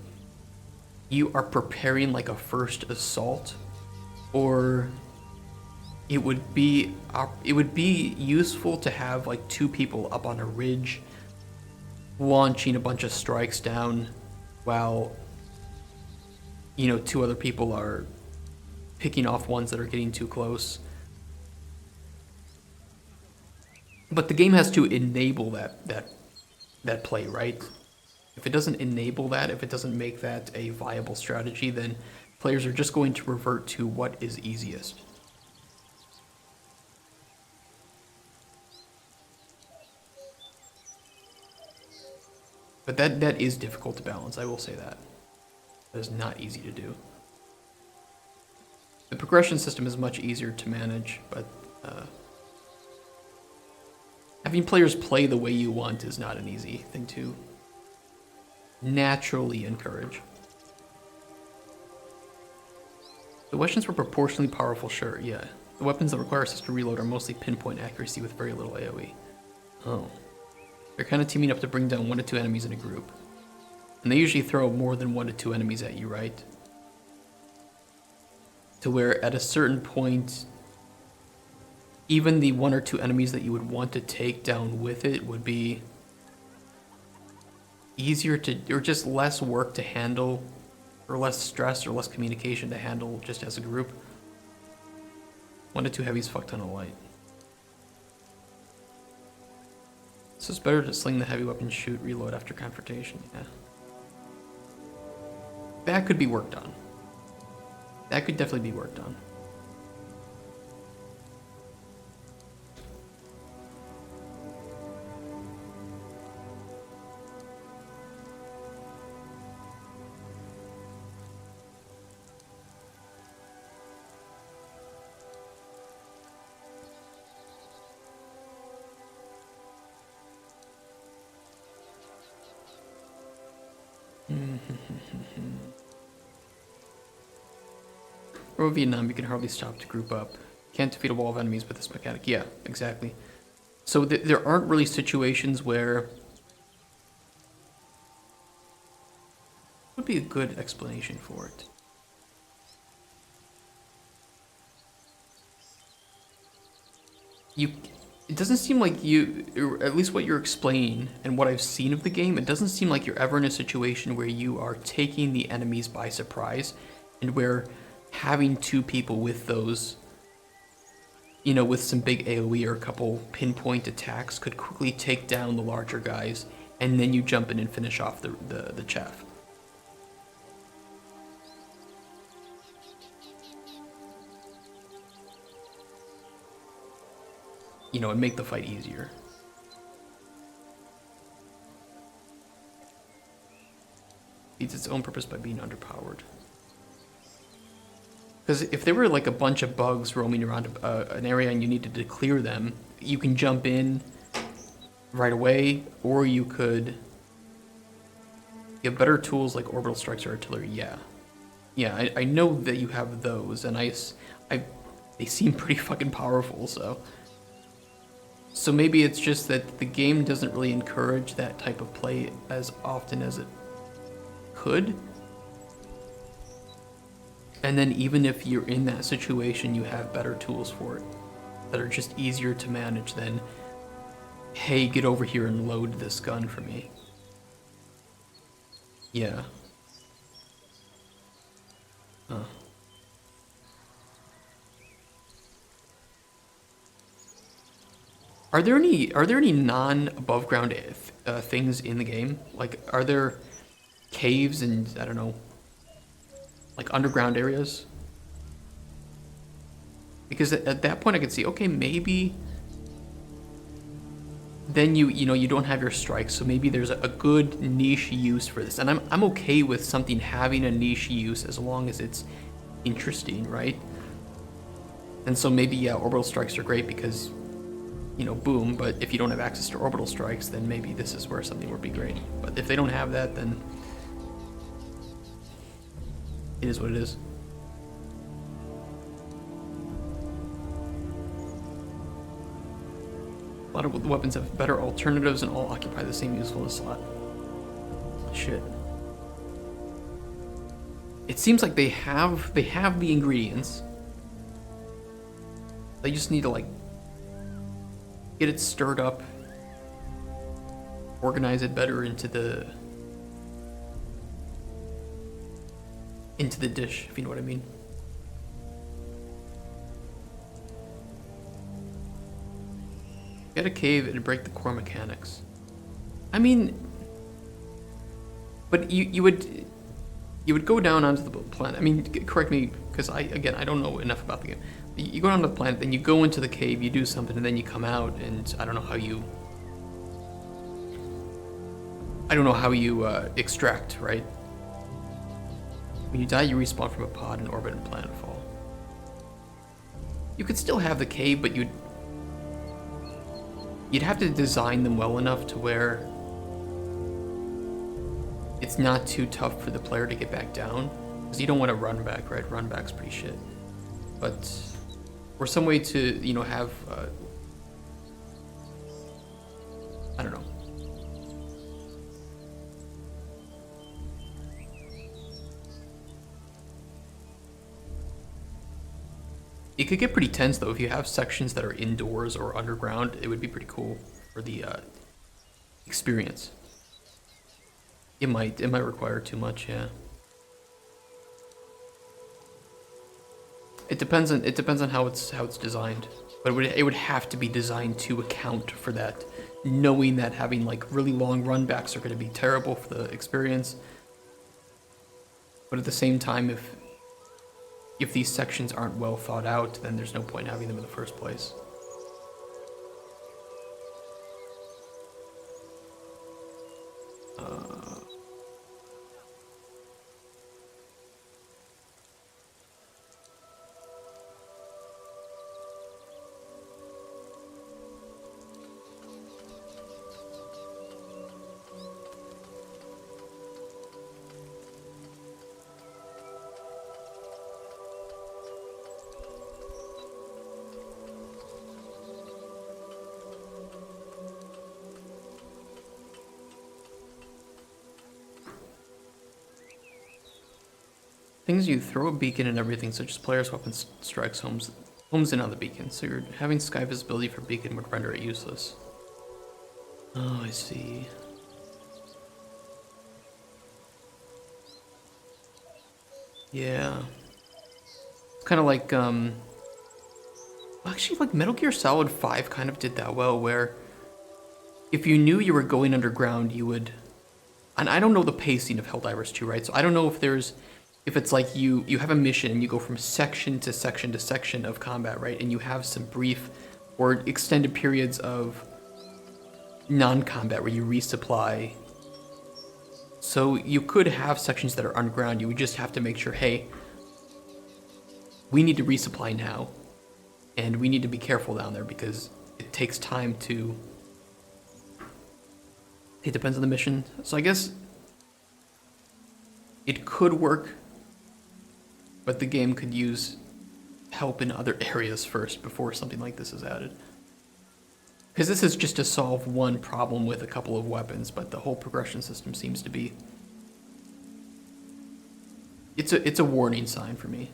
you are preparing like a first assault, or it would be useful to have like two people up on a ridge launching a bunch of strikes down while, two other people are picking off ones that are getting too close. But the game has to enable that play, right? If it doesn't enable that, if it doesn't make that a viable strategy, then players are just going to revert to what is easiest. But that is difficult to balance, I will say that. That is not easy to do. The progression system is much easier to manage, but having players play the way you want is not an easy thing to naturally encourage. The weapons were proportionally powerful, sure, yeah. The weapons that require assisted reload are mostly pinpoint accuracy with very little AoE. Oh. They're kind of teaming up to bring down 1 to 2 enemies in a group. And they usually throw more than 1 to 2 enemies at you, right? To where at a certain point, even the 1 or 2 enemies that you would want to take down with it would be easier to, or just less work to handle, or less stress or less communication to handle just as a group. 1 to 2 heavies, fuck ton of light. So it's better to sling the heavy weapon, shoot, reload after confrontation, yeah. That could be worked on. That could definitely be worked on. Or Vietnam, you can hardly stop to group up. Can't defeat a wall of enemies with this mechanic. Yeah, exactly. So there aren't really situations where... Would be a good explanation for it. It doesn't seem like you, or at least what you're explaining and what I've seen of the game, it doesn't seem like you're ever in a situation where you are taking the enemies by surprise and where having two people with those, you know, with some big AoE or a couple pinpoint attacks could quickly take down the larger guys, and then you jump in and finish off the chaff. You know, and make the fight easier. Beats its own purpose by being underpowered. Because if there were like a bunch of bugs roaming around an area and you needed to clear them, you can jump in right away, or you could get better tools like orbital strikes or artillery. Yeah, I know that you have those, and they seem pretty fucking powerful. So maybe it's just that the game doesn't really encourage that type of play as often as it could. And then even if you're in that situation, you have better tools for it that are just easier to manage than, hey, get over here and load this gun for me. Yeah. Huh. Are there any non-above ground things in the game? Like, are there caves and, I don't know, like underground areas? Because at that point I could see, okay, maybe then you know you don't have your strikes, so maybe there's a good niche use for this. And I'm okay with something having a niche use as long as it's interesting, right? And so maybe, yeah, orbital strikes are great because, you know, boom, but if you don't have access to orbital strikes, then maybe this is where something would be great. But if they don't have that, then it is what it is. A lot of the weapons have better alternatives and all occupy the same usefulness slot. Shit. It seems like they have the ingredients. They just need to, like, get it stirred up, organize it better into the dish, if you know what I mean. Get a cave and break the core mechanics. I mean, but you would go down onto the planet. I mean, correct me, because I don't know enough about the game. You go down to the planet, then you go into the cave, you do something, and then you come out, and I don't know how you extract, right? When you die, you respawn from a pod and orbit and planetfall. You could still have the cave, but you'd have to design them well enough to where it's not too tough for the player to get back down, because you don't want to run back, right? Run back's pretty shit. But or some way to, you know, have I don't know. It could get pretty tense though if you have sections that are indoors or underground. It would be pretty cool for the experience. It might require too much, yeah. It depends on how it's designed, but it would have to be designed to account for that, knowing that having like really long run backs are going to be terrible for the experience. But at the same time, if these sections aren't well thought out, then there's no point in having them in the first place. Things you throw a beacon and everything, such as players' weapon strikes homes in on the beacon, so you're having sky visibility for beacon would render it useless. Oh, I see. Yeah. It's kind of like, actually, like Metal Gear Solid 5 kind of did that well, where if you knew you were going underground, you would... And I don't know the pacing of Helldivers 2, right? So I don't know if it's like you have a mission and you go from section to section to section of combat, right? And you have some brief or extended periods of non-combat where you resupply. So you could have sections that are underground. You would just have to make sure, hey, we need to resupply now. And we need to be careful down there because it takes time to... It depends on the mission. So I guess it could work, but the game could use help in other areas first before something like this is added. Because this is just to solve one problem with a couple of weapons, but the whole progression system seems to be... It's a warning sign for me.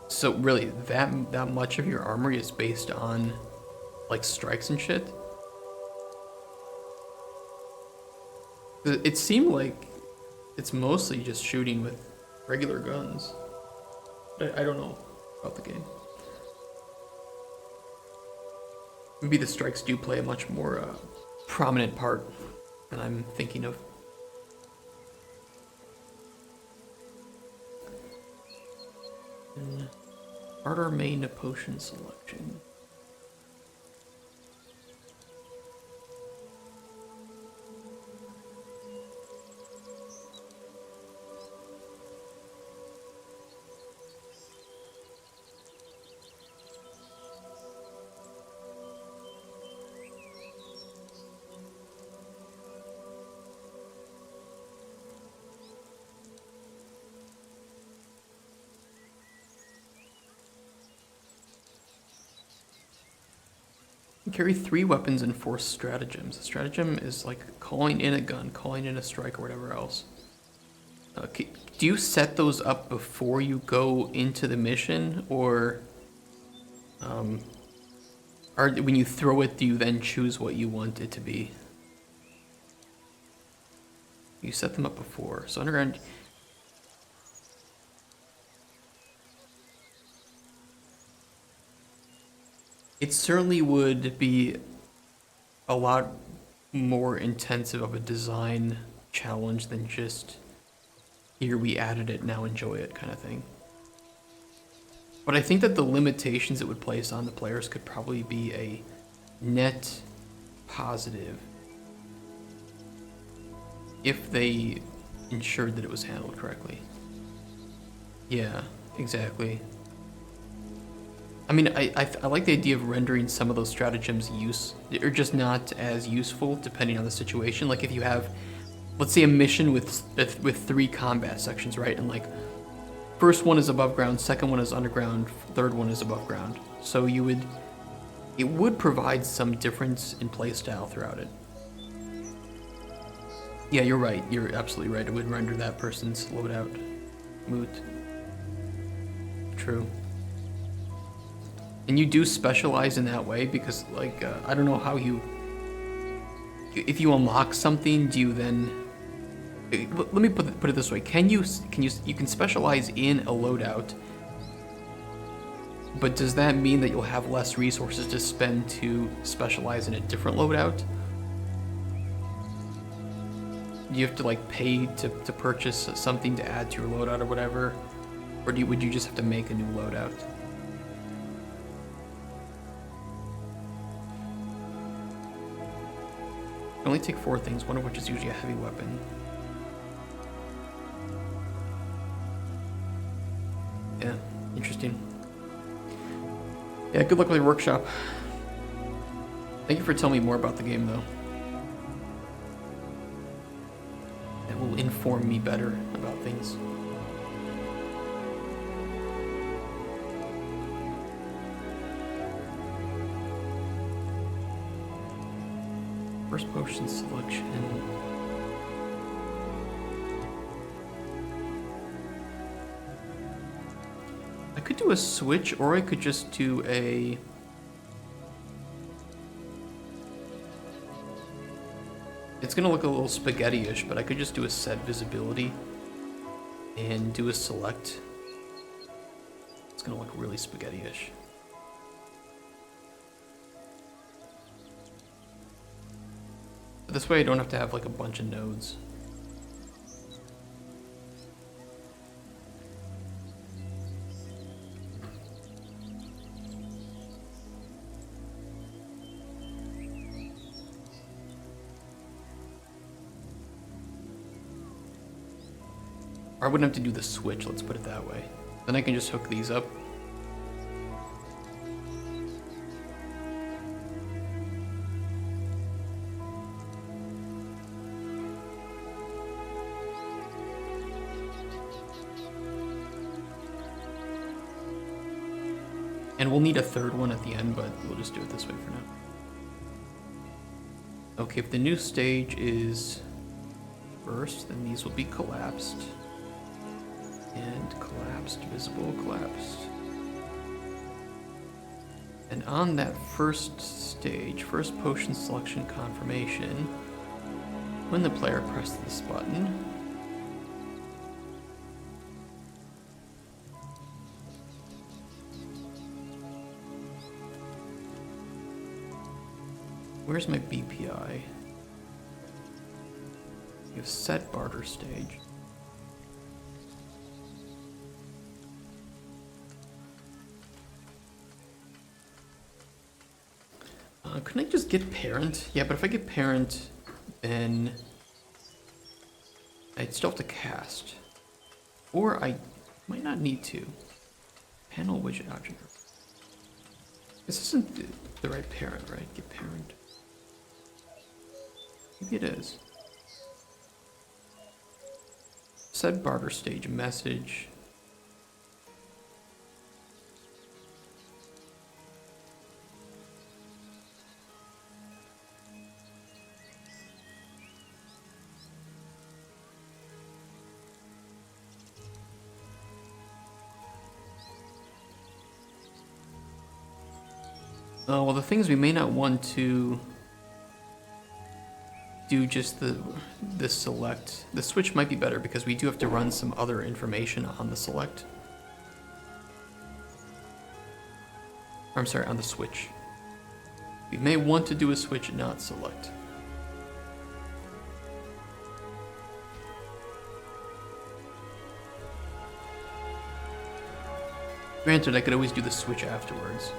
So really, that much of your armory is based on like strikes and shit? It seemed like it's mostly just shooting with regular guns. I don't know about the game. Maybe the strikes do play a much more prominent part than I'm thinking of. Art our main potion selection. Carry 3 weapons and 4 stratagems. A stratagem is like calling in a gun, calling in a strike, or whatever else. Do you set those up before you go into the mission, or when you throw it, do you then choose what you want it to be? You set them up before. So underground... It certainly would be a lot more intensive of a design challenge than just, here we added it, now enjoy it kind of thing. But I think that the limitations it would place on the players could probably be a net positive if they ensured that it was handled correctly. Yeah, exactly. I mean, I like the idea of rendering some of those stratagems or just not as useful depending on the situation. Like if you have, let's say, a mission with 3 combat sections, right? And like, first one is above ground, second one is underground, third one is above ground. So it would provide some difference in playstyle throughout it. Yeah, you're right. You're absolutely right. It would render that person's loadout moot. True. And you do specialize in that way because, like, I don't know how if you unlock something, do you then... Let me put it this way. You can specialize in a loadout, but does that mean that you'll have less resources to spend to specialize in a different loadout? Do you have to like pay to purchase something to add to your loadout or whatever? Or would you just have to make a new loadout? You only take 4 things, one of which is usually a heavy weapon. Yeah, interesting. Yeah, good luck with your workshop. Thank you for telling me more about the game, though. That will inform me better about things. First potion selection. I could do a switch, or I could just do a... It's gonna look a little spaghetti-ish, but I could just do a set visibility and do a select. It's gonna look really spaghetti-ish. But this way I don't have to have like a bunch of nodes. Or I wouldn't have to do the switch, let's put it that way. Then I can just hook these up. And we'll need a third one at the end, but we'll just do it this way for now. Okay, if the new stage is first, then these will be collapsed. And collapsed, visible, collapsed. And on that first stage, first potion selection confirmation, when the player presses this button, where's my BPI? You have set barter stage. Couldn't I just get parent? Yeah, but if I get parent, then I'd still have to cast. Or I might not need to. Panel widget object. This isn't the right parent, right? Get parent. Maybe it is. Set barter stage message. Oh, well, the things we may not want to do just the select. The switch might be better because we do have to run some other information on the select. I'm sorry, on the switch. We may want to do a switch, not select. Granted, I could always do the switch afterwards.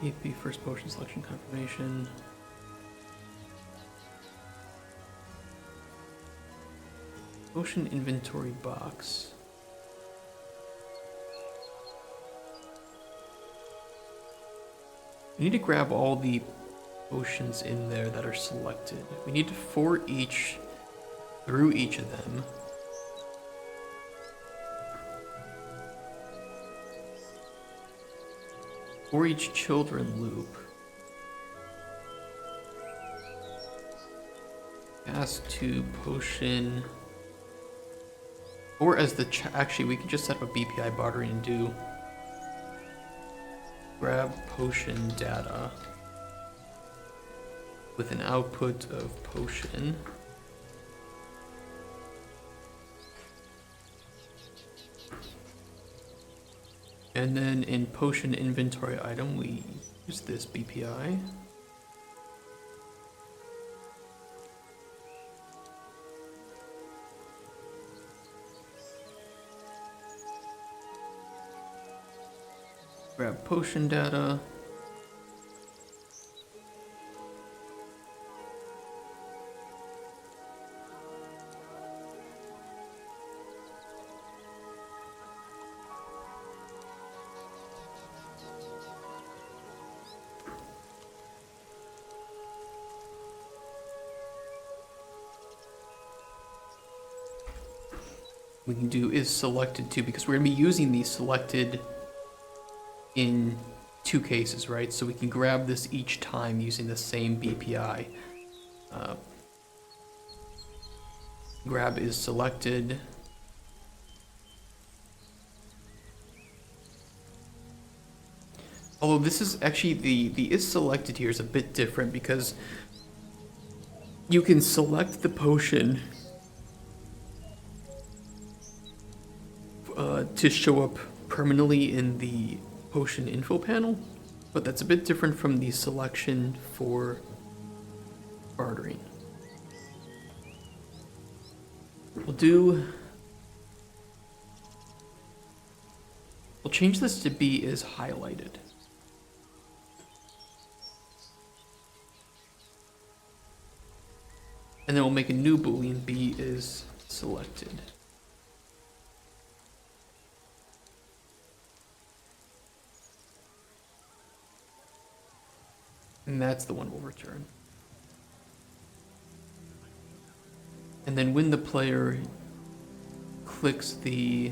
PvP first potion selection confirmation. Potion inventory box. We need to grab all the potions in there that are selected. We need 4 each through each of them. For each children loop. pass to potion, or as the actually we could just set up a BPI bartering and do grab potion data with an output of potion. And then in potion inventory item, we use this BPI. Grab potion data. We can do is selected too, because we're gonna be using these selected in 2 cases, right? So we can grab this each time using the same BPI. Grab is selected. Although this is actually, the is selected here is a bit different because you can select the potion to show up permanently in the potion info panel, but that's a bit different from the selection for bartering. We'll change this to be is highlighted. And then we'll make a new boolean, B is selected. And that's the one we'll return. And then when the player clicks the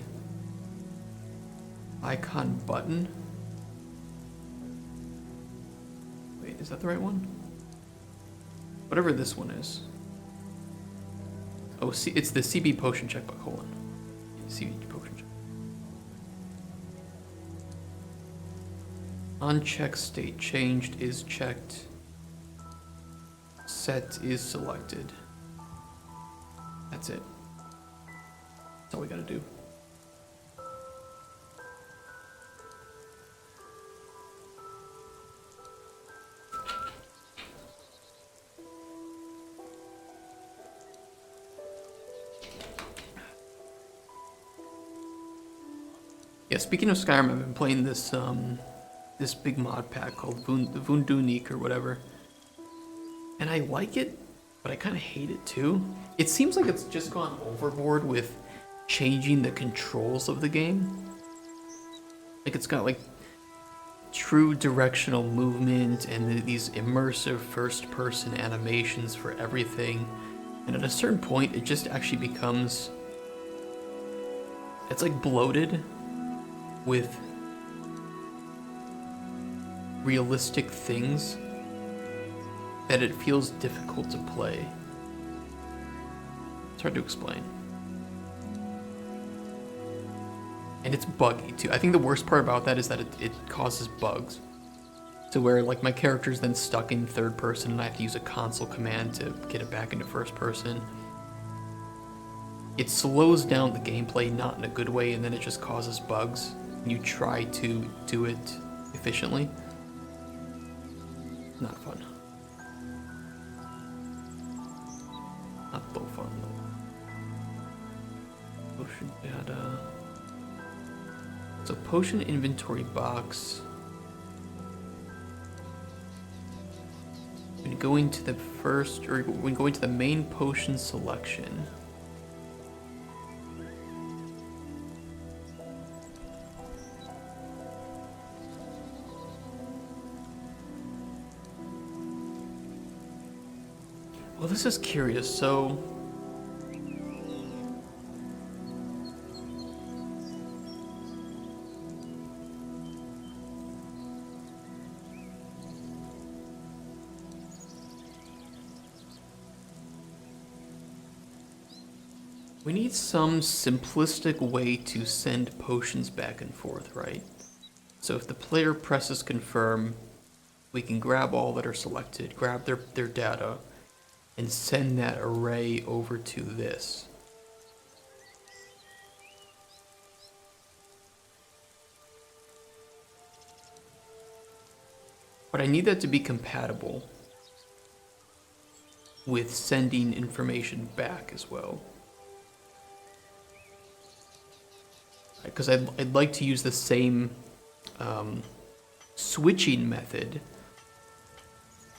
icon button, wait, is that the right one? Whatever this one is. Oh, see, it's the CB potion checkbox, hold on. CB potion check. Unchecked state changed is checked. Set is selected. That's it. That's all we gotta do. Yeah, speaking of Skyrim, I've been playing this this big mod pack called Vundunik or whatever. And I like it, but I kind of hate it too. It seems like it's just gone overboard with changing the controls of the game. Like it's got like true directional movement and these immersive first-person animations for everything. And at a certain point, it just actually becomes... it's like bloated with realistic things that it feels difficult to play. It's hard to explain. And it's buggy too. I think the worst part about that is that it causes bugs. To where like my character's then stuck in third person and I have to use a console command to get it back into first person. It slows down the gameplay, not in a good way, and then it just causes bugs. You try to do it efficiently. Not fun. Not so fun though. Potion data. So potion inventory box. When going to the first, or when going to the main potion selection. Well, this is curious, so... We need some simplistic way to send potions back and forth, right? So if the player presses confirm, we can grab all that are selected, grab their data, and send that array over to this. But I need that to be compatible with sending information back as well. Because I'd like to use the same switching method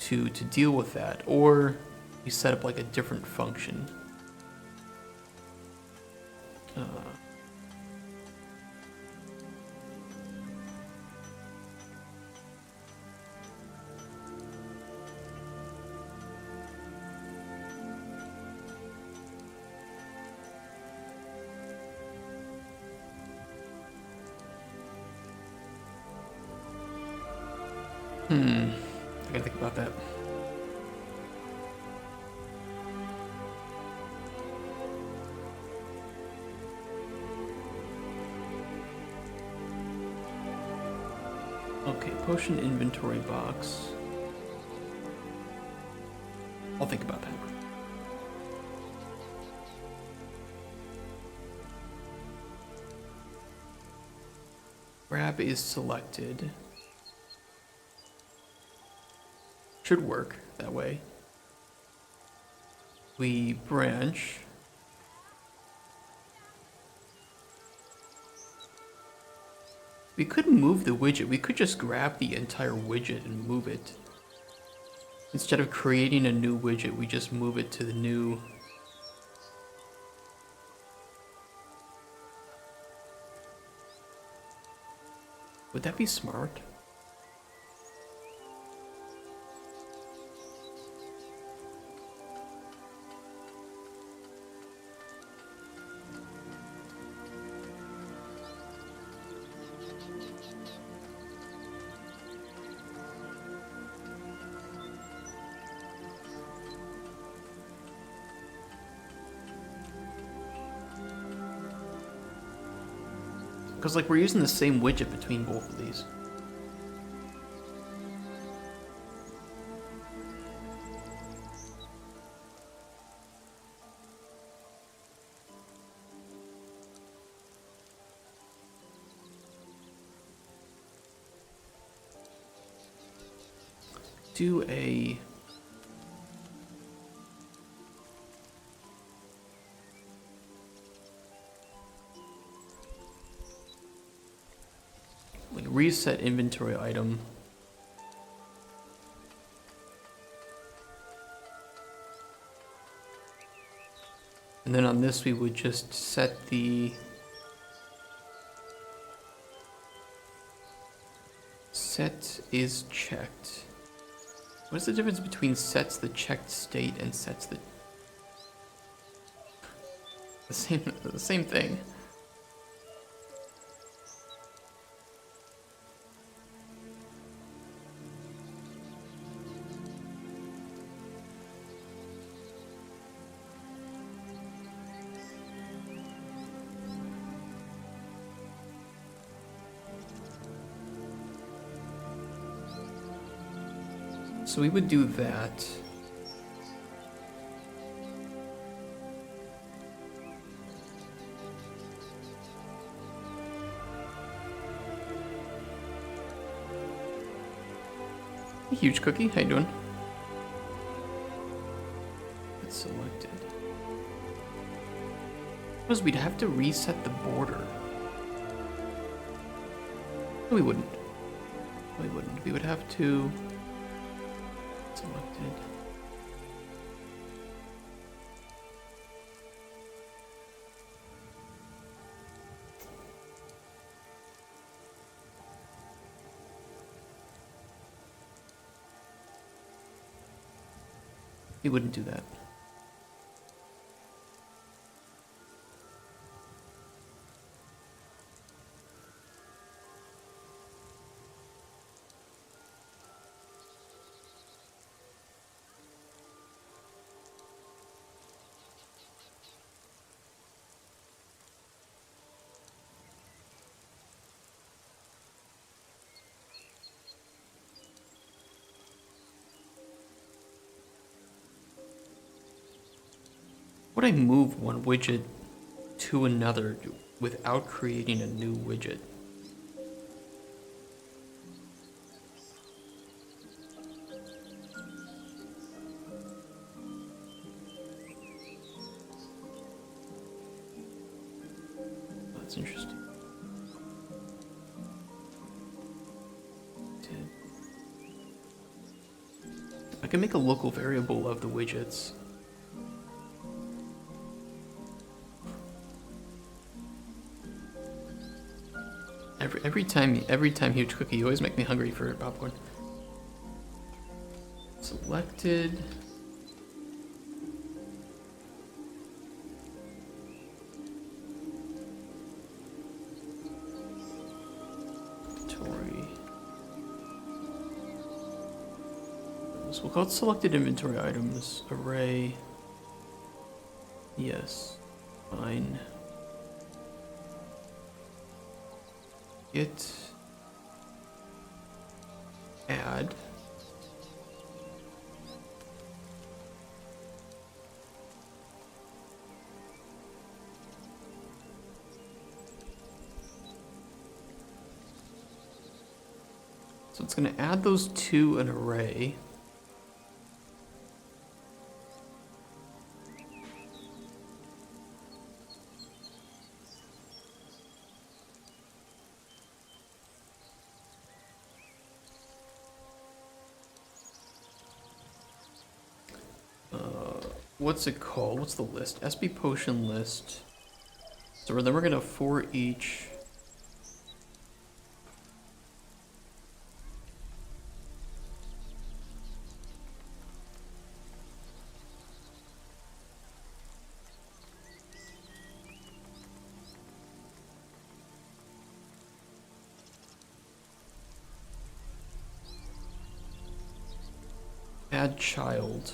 to deal with that, or we set up like a different function. I gotta think about that. Okay, potion inventory box. I'll think about that. Grab is selected. Should work that way. We branch. We could move the widget. We could just grab the entire widget and move it. Instead of creating a new widget, we just move it to the new. Would that be smart? Because like we're using the same widget between both of these. Do a reset inventory item. And then on this we would just set the set is checked. What's the difference between sets the checked state and sets the same thing? So we would do that. Hey, huge cookie, how you doing? It's selected. Because we'd have to reset the border. No, we wouldn't. No, we wouldn't. We would have to. Selected. We wouldn't do that. would I move one widget to another without creating a new widget? That's interesting. I can make a local variable of the widgets. Every time huge cookie, you always make me hungry for popcorn. Selected. Inventory. So we'll call it selected inventory items array. Yes. Fine. Git add so it's going to add those to an array. What's it called? What's the list? SB potion list. So then we're gonna for each. Add child.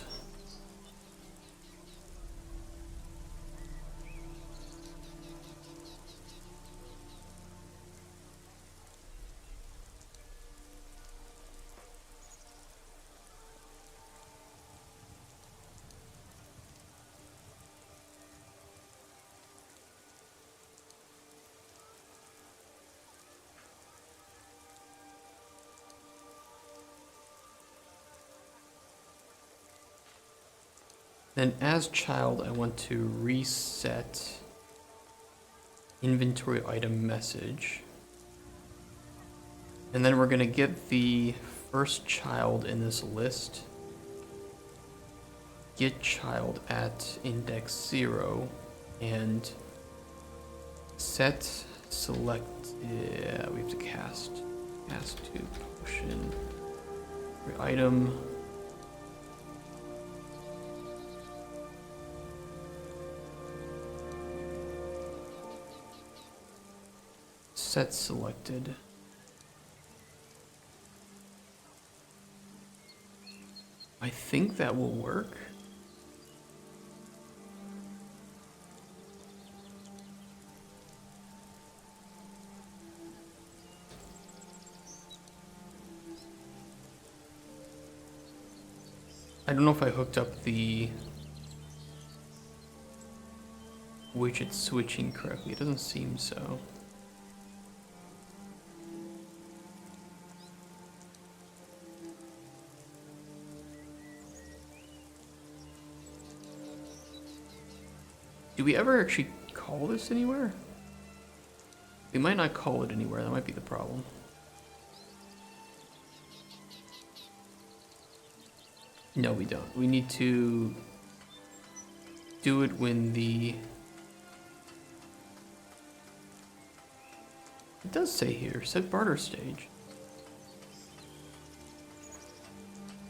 Then as child, I want to reset inventory item message. And then we're going to get the first child in this list. Get child at index 0 and set select. Yeah, we have to cast to potion item. Set selected. I think that will work. I don't know if I hooked up the widget switching correctly. It doesn't seem so. Do we ever actually call this anywhere? We might not call it anywhere. That might be the problem. No, we don't. We need to do it when the... It does say here, set barter stage.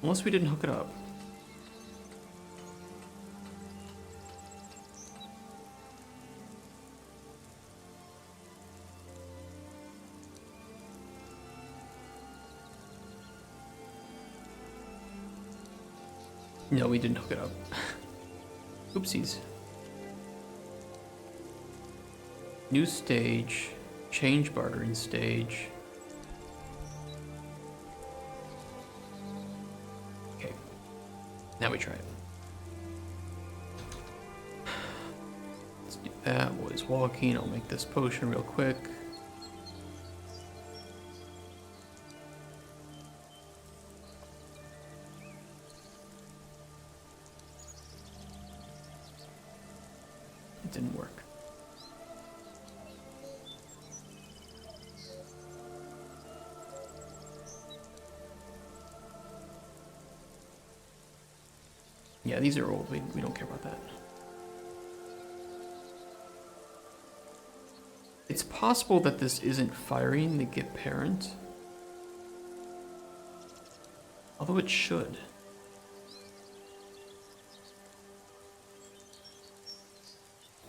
Unless we didn't hook it up. No, we didn't hook it up. Oopsies. New stage. Change bartering stage. Okay. Now we try it. That was walking. I'll make this potion real quick. It didn't work. Yeah, these are old. We don't care about that. It's possible that this isn't firing the Git parent. Although it should.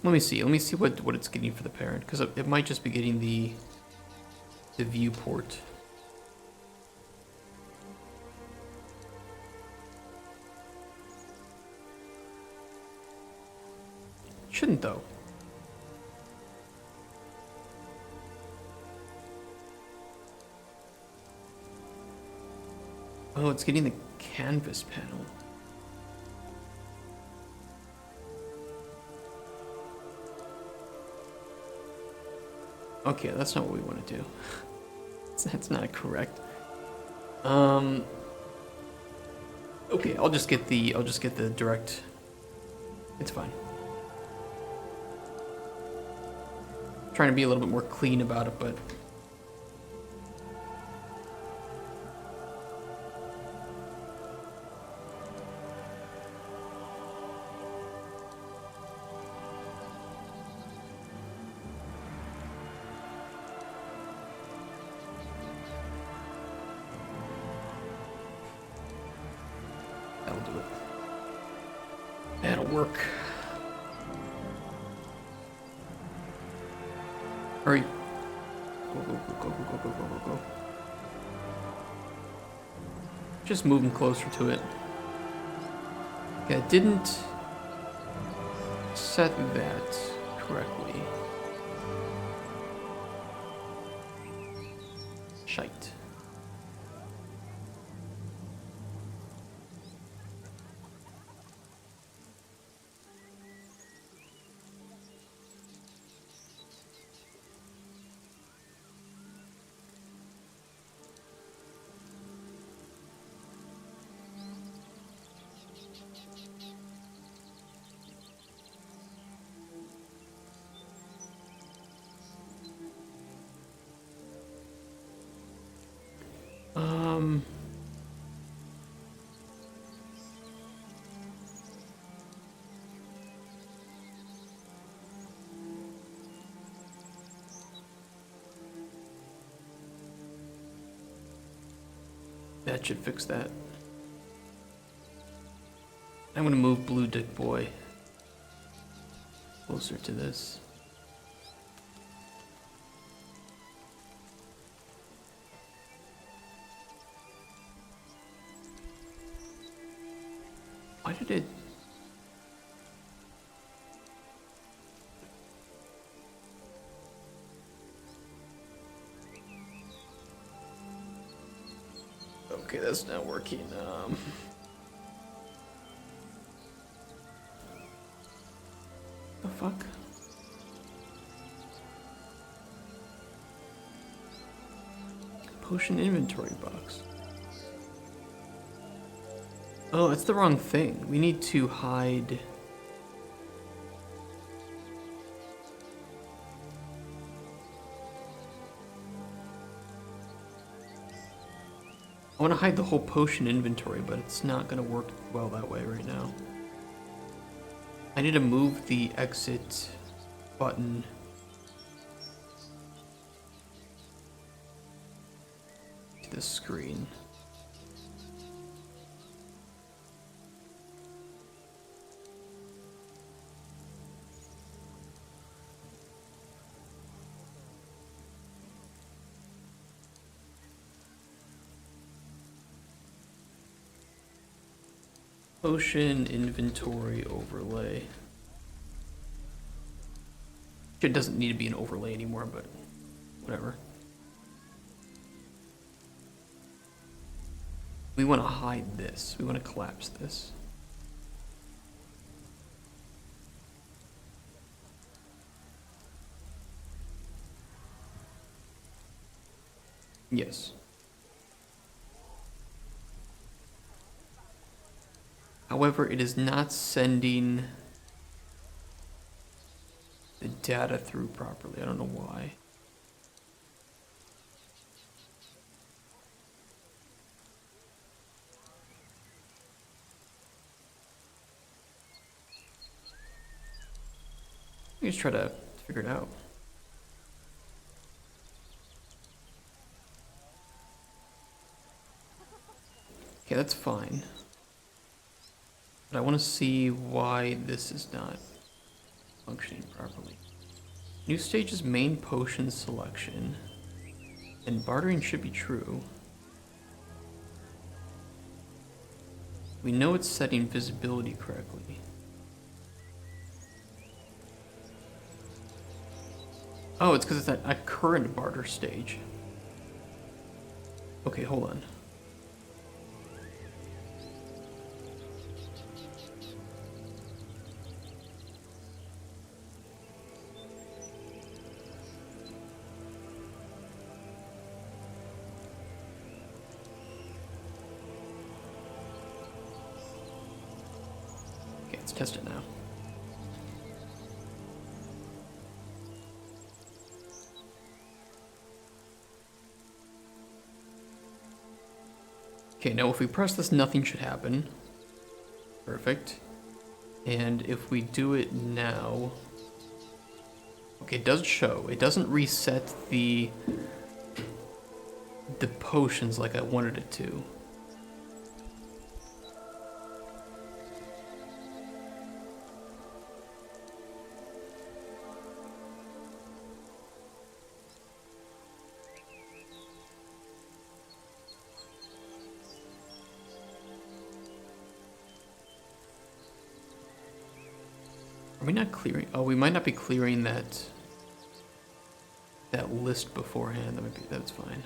Let me see what it's getting for the parent, because it might just be getting the viewport. Shouldn't though. Oh, it's getting the canvas panel. Okay, that's not what we want to do. That's not correct. Okay, I'll just get the direct. It's fine. Trying to be a little bit more clean about it, but that'll do it. That'll work. Hurry. Go, go, go, go, go, go, go, go, go. Just moving closer to it. Okay, I didn't set that correctly. Shite. That should fix that. I'm gonna move Blue Dick Boy closer to this. Why did it? Okay, that's not working. The fuck? Potion inventory box. Oh, that's the wrong thing. We need to hide. I want to hide the whole potion inventory, but it's not going to work well that way right now. I need to move the exit button to the screen. Potion inventory overlay. It doesn't need to be an overlay anymore, but whatever. We want to hide this. We want to collapse this. Yes. However, it is not sending the data through properly. I don't know why. Let me just try to figure it out. Okay, that's fine. But I want to see why this is not functioning properly. New stage is main potion selection. And bartering should be true. We know it's setting visibility correctly. Oh, it's because it's at a current barter stage. Okay, hold on. Okay, let's test it now. Okay, now if we press this, nothing should happen. Perfect. And if we do it now... Okay, it does show. It doesn't reset the potions like I wanted it to. Are we not clearing? Oh, we might not be clearing that list beforehand. That's fine.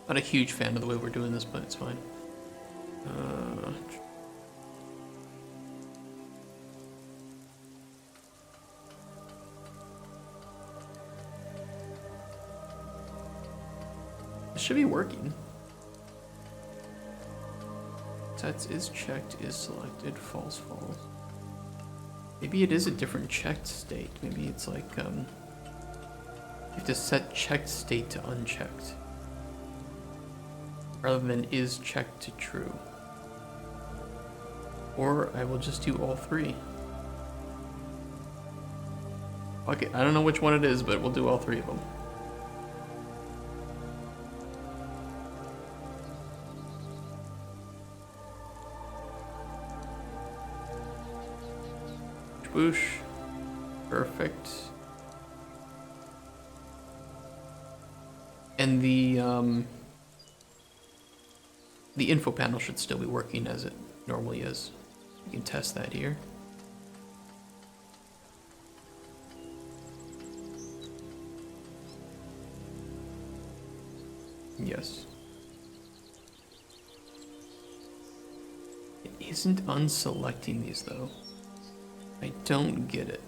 Not a huge fan of the way we're doing this, but it's fine. It should be working. Sets is checked, is selected, false, false. Maybe it is a different checked state. Maybe it's like, you have to set checked state to unchecked, rather than is checked to true. Or I will just do all three. Okay, I don't know which one it is, but we'll do all three of them. Boosh. Perfect. And the info panel should still be working as it normally is. You can test that here. Yes. It isn't unselecting these though. I don't get it.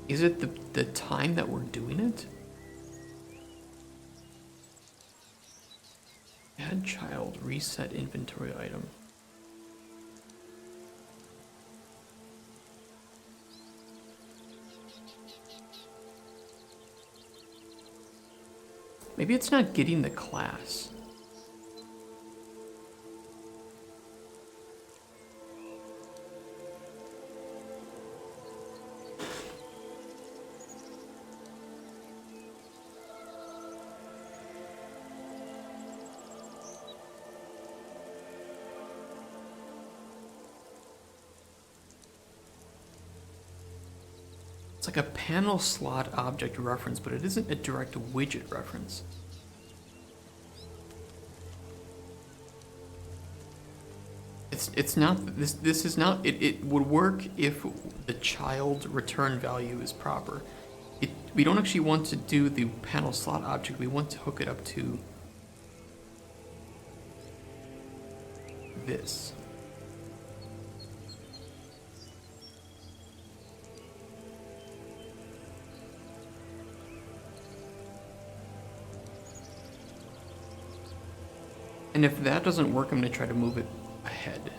Is it the time that we're doing it? Add child, reset inventory item. Maybe it's not getting the class. It's like a panel slot object reference, but it isn't a direct widget reference. It's not, this is not, it would work if the child return value is proper. We don't actually want to do the panel slot object, we want to hook it up to this. And if that doesn't work, I'm going to try to move it ahead.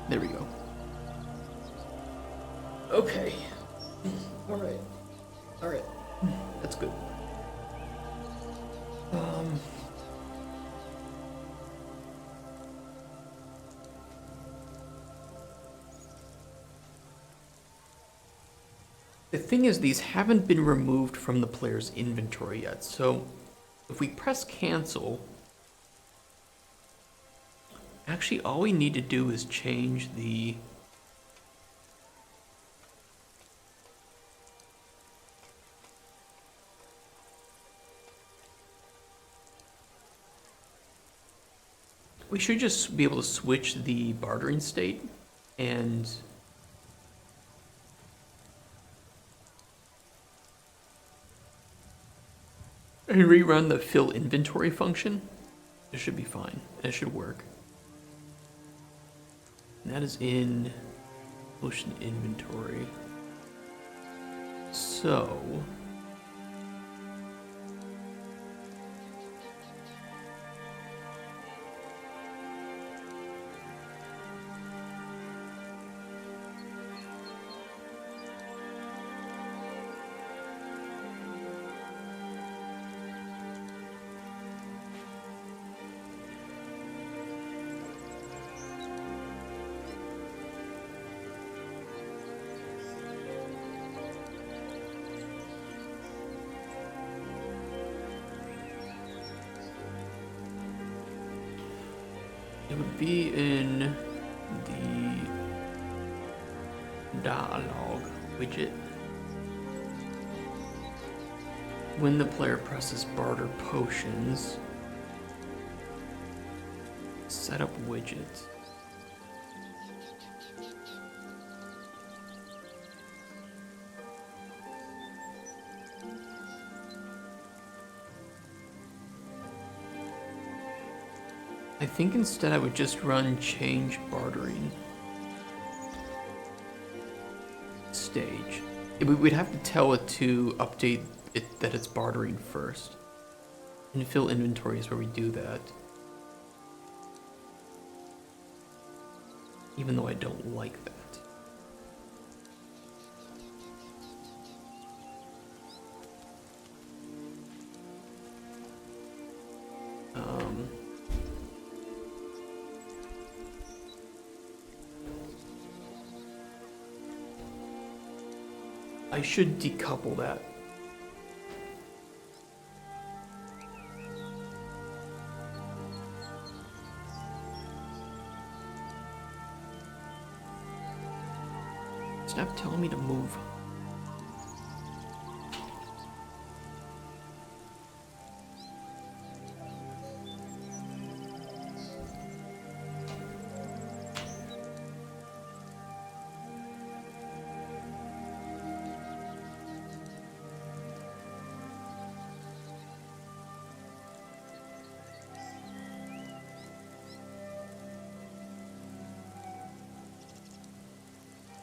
There we go. Okay. Alright. Alright. That's good. The thing is, these haven't been removed from the player's inventory yet, so if we press cancel, actually all we need to do is change the we should just be able to switch the bartering state and rerun the fill inventory function. It should be fine. It should work. And that is in motion inventory. So it would be in the dialogue widget. When the player presses barter potions, setup widget. I think instead I would just run change bartering stage. We'd have to tell it to update it that it's bartering first. And fill inventory is where we do that. Even though I don't like that. I should decouple that. Stop telling me to move.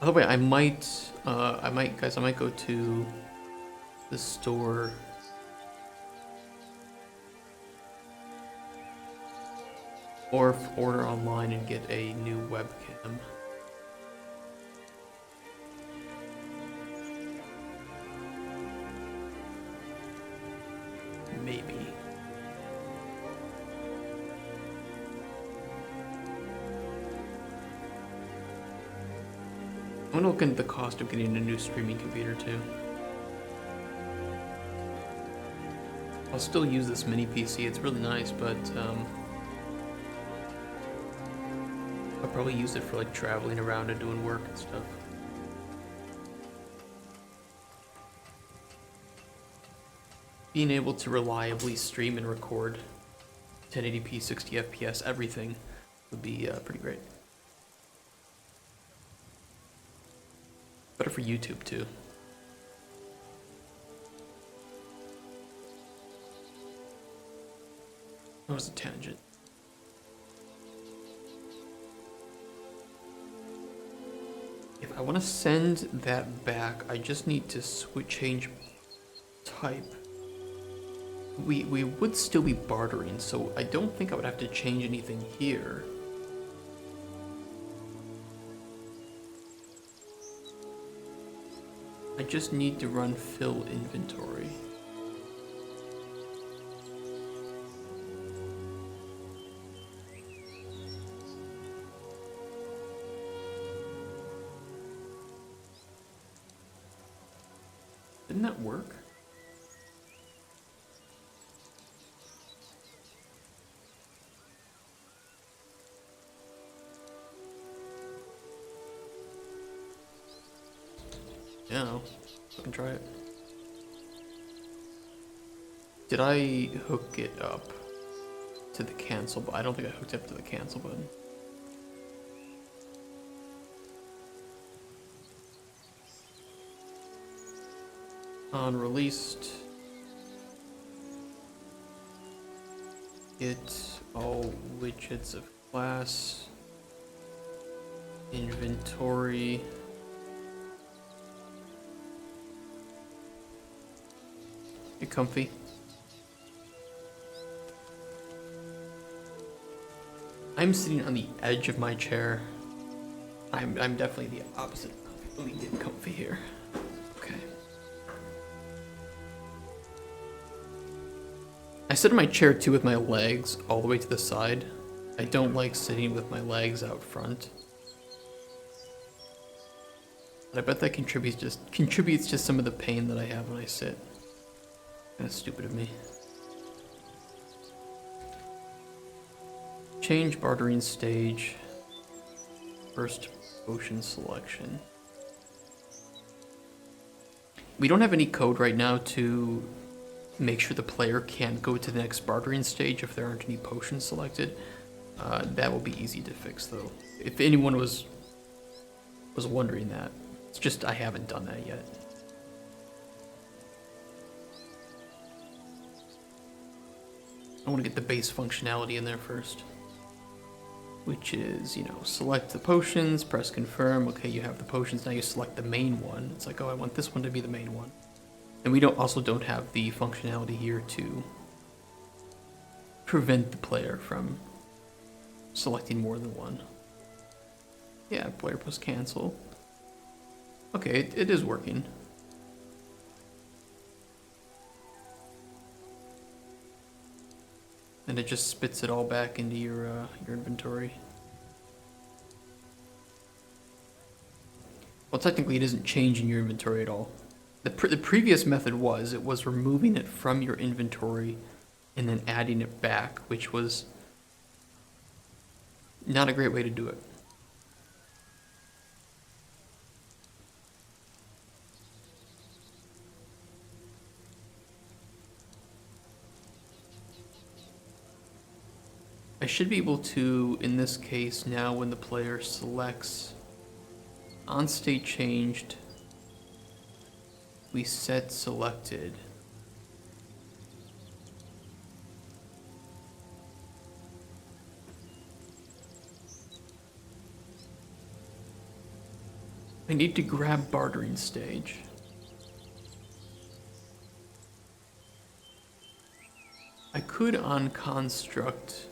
By the way, I might go to the store. Or order online and get a new webcam. Maybe. want to look into the cost of getting a new streaming computer too. I'll still use this mini PC, it's really nice, but I'll probably use it for like traveling around and doing work and stuff. Being able to reliably stream and record 1080p, 60 FPS, everything would be pretty great. Better for YouTube too. That was a tangent. If I want to send that back, I just need to change type. We would still be bartering, so I don't think I would have to change anything here. I just need to run fill inventory. Didn't that work? Yeah, I can try it. Did I hook it up to the cancel button? I don't think I hooked it up to the cancel button. On released, get all widgets of class, inventory. Get comfy. I'm sitting on the edge of my chair. I'm definitely the opposite. Let me get comfy here. Okay. I sit in my chair too with my legs all the way to the side. I don't like sitting with my legs out front. But I bet that contributes to some of the pain that I have when I sit. That's stupid of me. Change bartering stage. First potion selection. We don't have any code right now to make sure the player can't go to the next bartering stage if there aren't any potions selected. That will be easy to fix though. If anyone was wondering that. It's just I haven't done that yet. I want to get the base functionality in there first. Which is, you know, select the potions, press confirm. Okay, you have the potions, now you select the main one. It's like, oh, I want this one to be the main one. And we also don't have the functionality here to prevent the player from selecting more than one. Yeah, player plus cancel. Okay, it is working. And it just spits it all back into your inventory. Well, technically it isn't changing your inventory at all. The previous method was removing it from your inventory and then adding it back, which was not a great way to do it. I should be able to, in this case, now when the player selects on state changed, we set selected. I need to grab bartering stage. I could on construct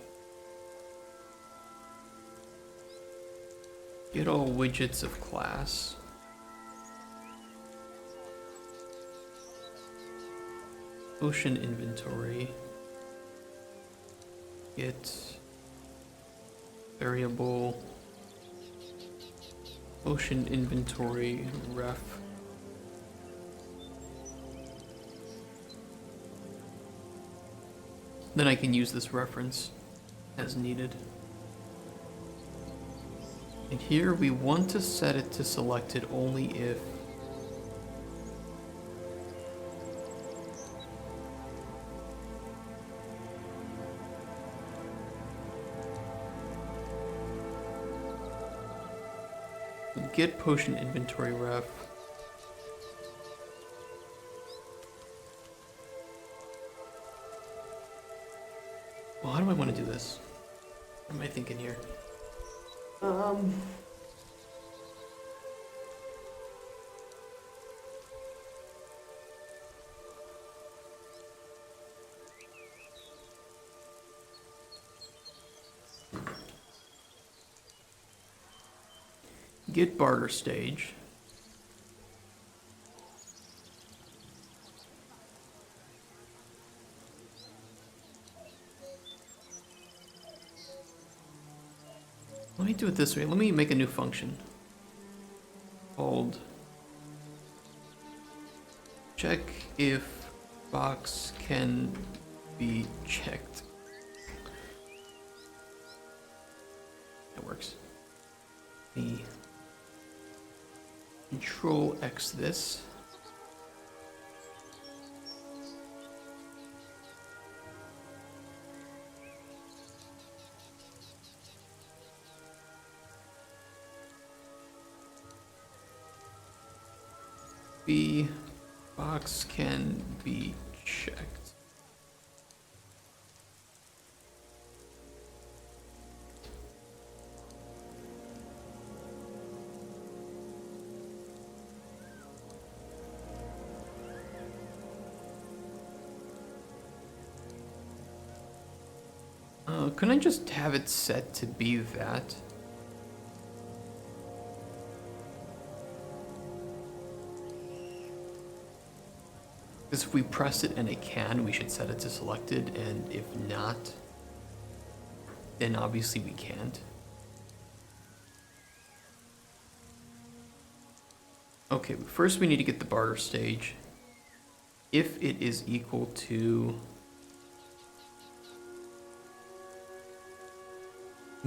get all widgets of class. Ocean inventory. Get variable Ocean inventory ref. Then I can use this reference as needed. And here we want to set it to selected only if get potion inventory ref. Well, how do I want to do this? What am I thinking here? Get barter stage. Let me do it this way. Let me make a new function called check if box can be checked. That works. Me Control X this. B box can be checked. Couldn't I just have it set to be that? Because if we press it and it can, we should set it to selected, and if not, then obviously we can't. Okay, first we need to get the barter stage. If it is equal to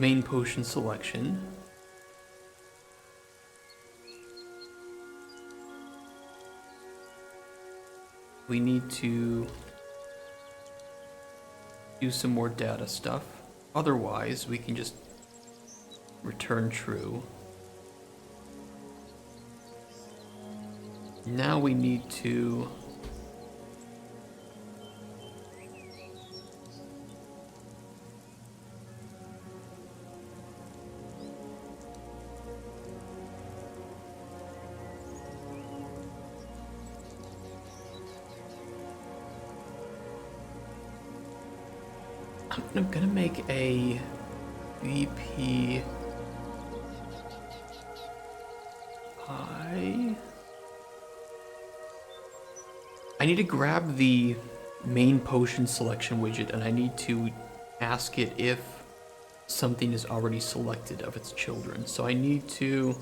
main potion selection, we need to do some more data stuff. Otherwise, we can just return true. Now we need to I'm gonna make a VP I need to grab the main potion selection widget and I need to ask it if something is already selected of its children. So I need to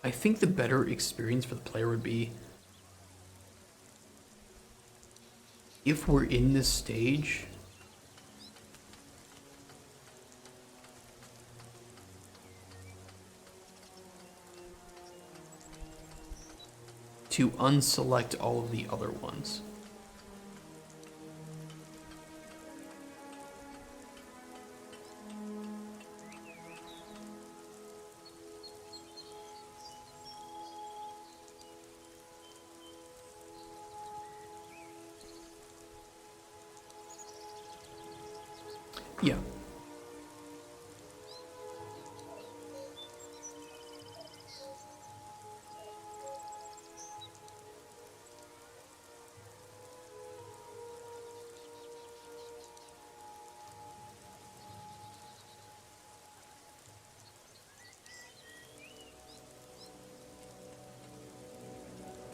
I think the better experience for the player would be if we're in this stage, to unselect all of the other ones. Yeah.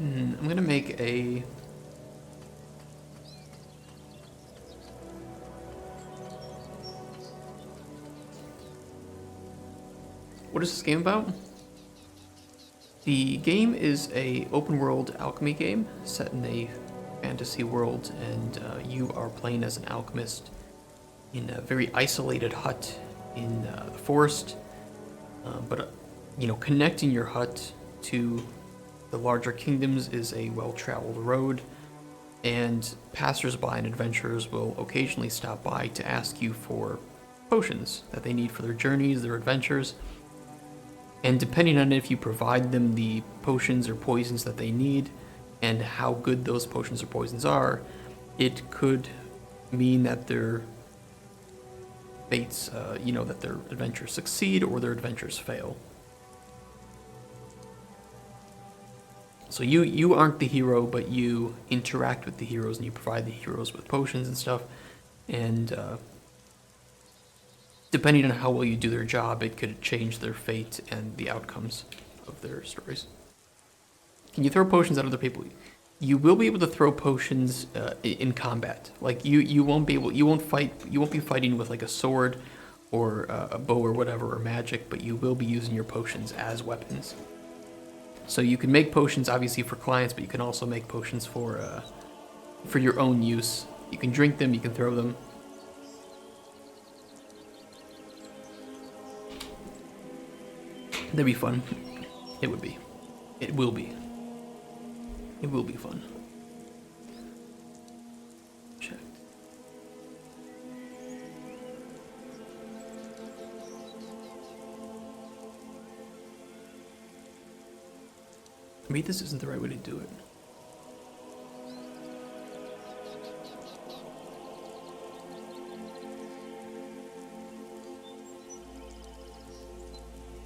I'm gonna make a What is this game about? The game is a open world alchemy game set in a fantasy world, and you are playing as an alchemist in a very isolated hut in the forest. But connecting your hut to the larger kingdoms is a well-traveled road, and passersby and adventurers will occasionally stop by to ask you for potions that they need for their journeys, their adventures. And depending on if you provide them the potions or poisons that they need, and how good those potions or poisons are, it could mean that their fates, that their adventures succeed or their adventures fail. So you aren't the hero, but you interact with the heroes and you provide the heroes with potions and stuff. And depending on how well you do their job, it could change their fate and the outcomes of their stories. Can you throw potions at other people? You will be able to throw potions in combat. Like you won't be fighting with like a sword or a bow or whatever or magic, but you will be using your potions as weapons. So you can make potions obviously for clients, but you can also make potions for your own use. You can drink them, you can throw them. That'd be fun. It would be. It will be. It will be fun. Checked. Maybe this isn't the right way to do it.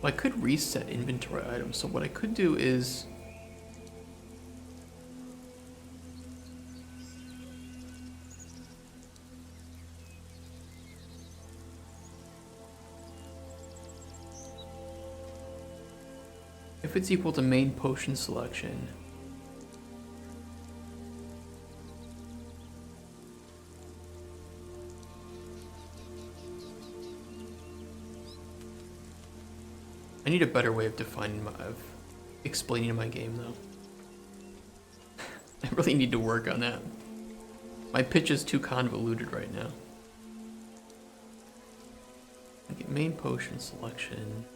Well, I could reset inventory items, so what I could do is if it's equal to main potion selection, I need a better way of explaining my game though. I really need to work on that. My pitch is too convoluted right now. Okay, main potion selection.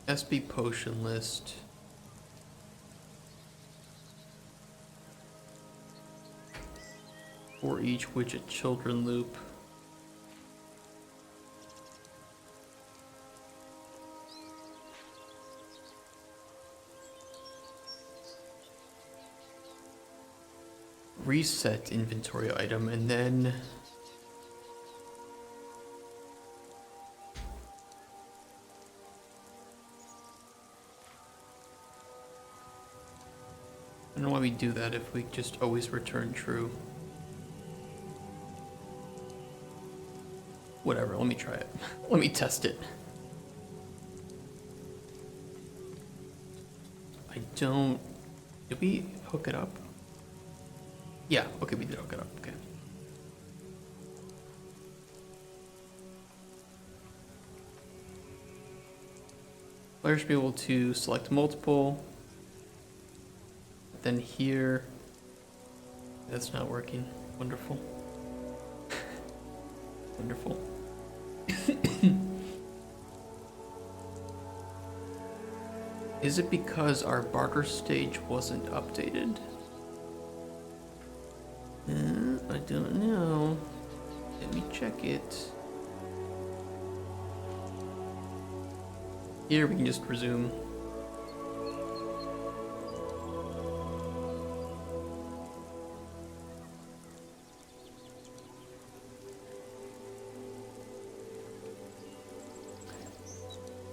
SB potion list. For each widget children loop. Reset inventory item, and then I don't know why we do that if we just always return true. Whatever, let me try it. Let me test it. Did we hook it up? Yeah, okay, we did hook it up, okay. Players should be able to select multiple. Then here, that's not working. Wonderful. Wonderful. Is it because our barter stage wasn't updated? I don't know. Let me check it. Here we can just resume.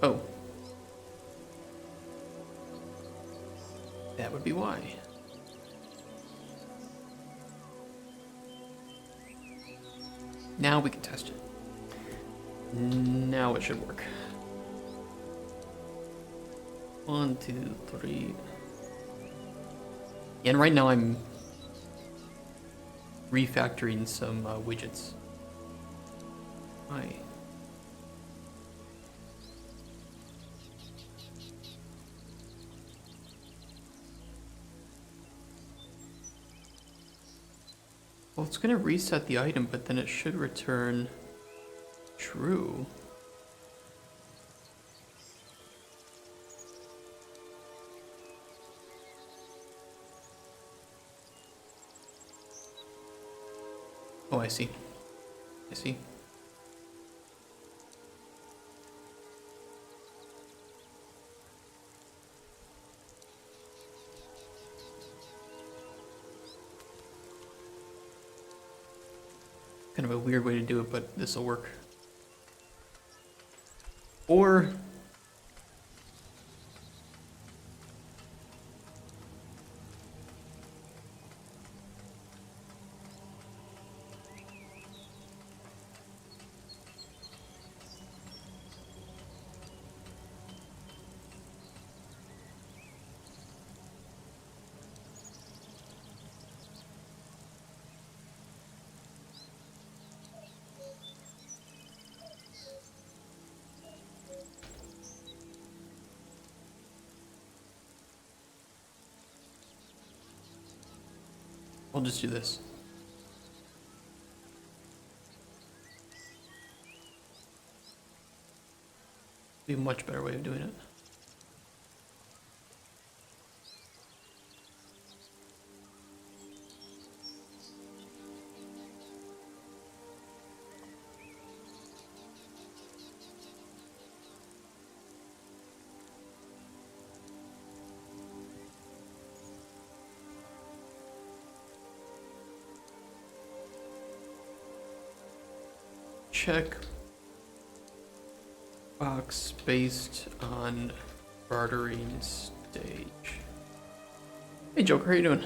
Oh. That would be why. Now we can test it. Now it should work. 1, 2, 3. And right now I'm refactoring some widgets. Hi. Well, it's gonna reset the item, but then it should return true. Oh, I see. I see. Kind of a weird way to do it, but this will work. Or I'll just do this. Be a much better way of doing it. Check box based on bartering stage. Hey Joker, how you doing?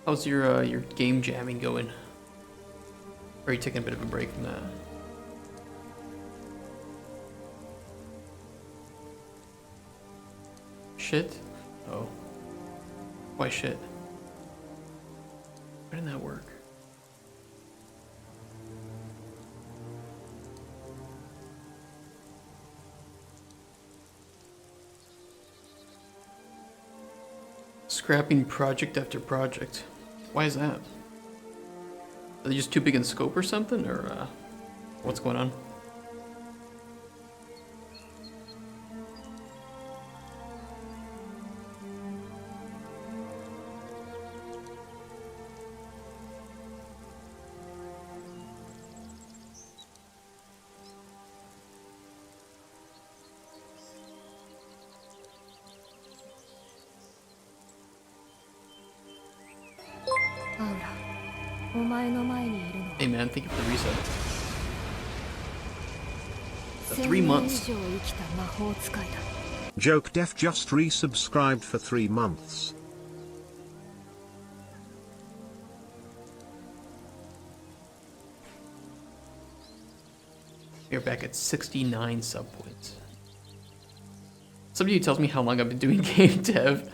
How's your game jamming going? Or are you taking a bit of a break from that? Shit? Oh. Why shit? Why didn't that work? Scrapping project after project. Why is that? Are they just too big in scope or something? Or what's going on? Hey man, thank you for the reset. The 3 months. Joke Def just resubscribed for 3 months. We're back at 69 sub points. Somebody tells me how long I've been doing game dev,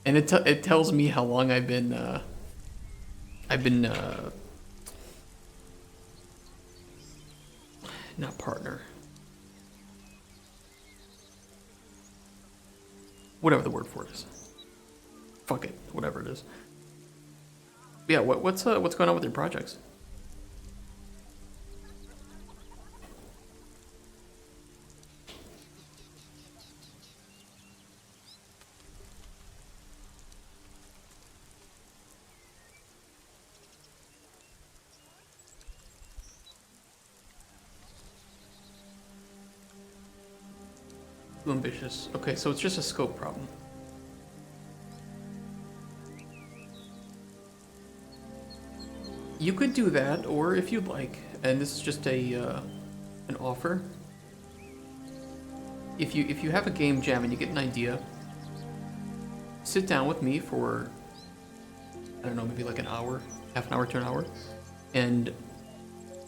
and it tells me how long I've been not partner. Whatever the word for it is. Fuck it, whatever it is. Yeah, what's going on with your projects? Too ambitious. Okay, so it's just a scope problem. You could do that, or if you'd like, and this is just an offer. If you have a game jam and you get an idea, sit down with me for, I don't know, maybe like an hour, half an hour to an hour, and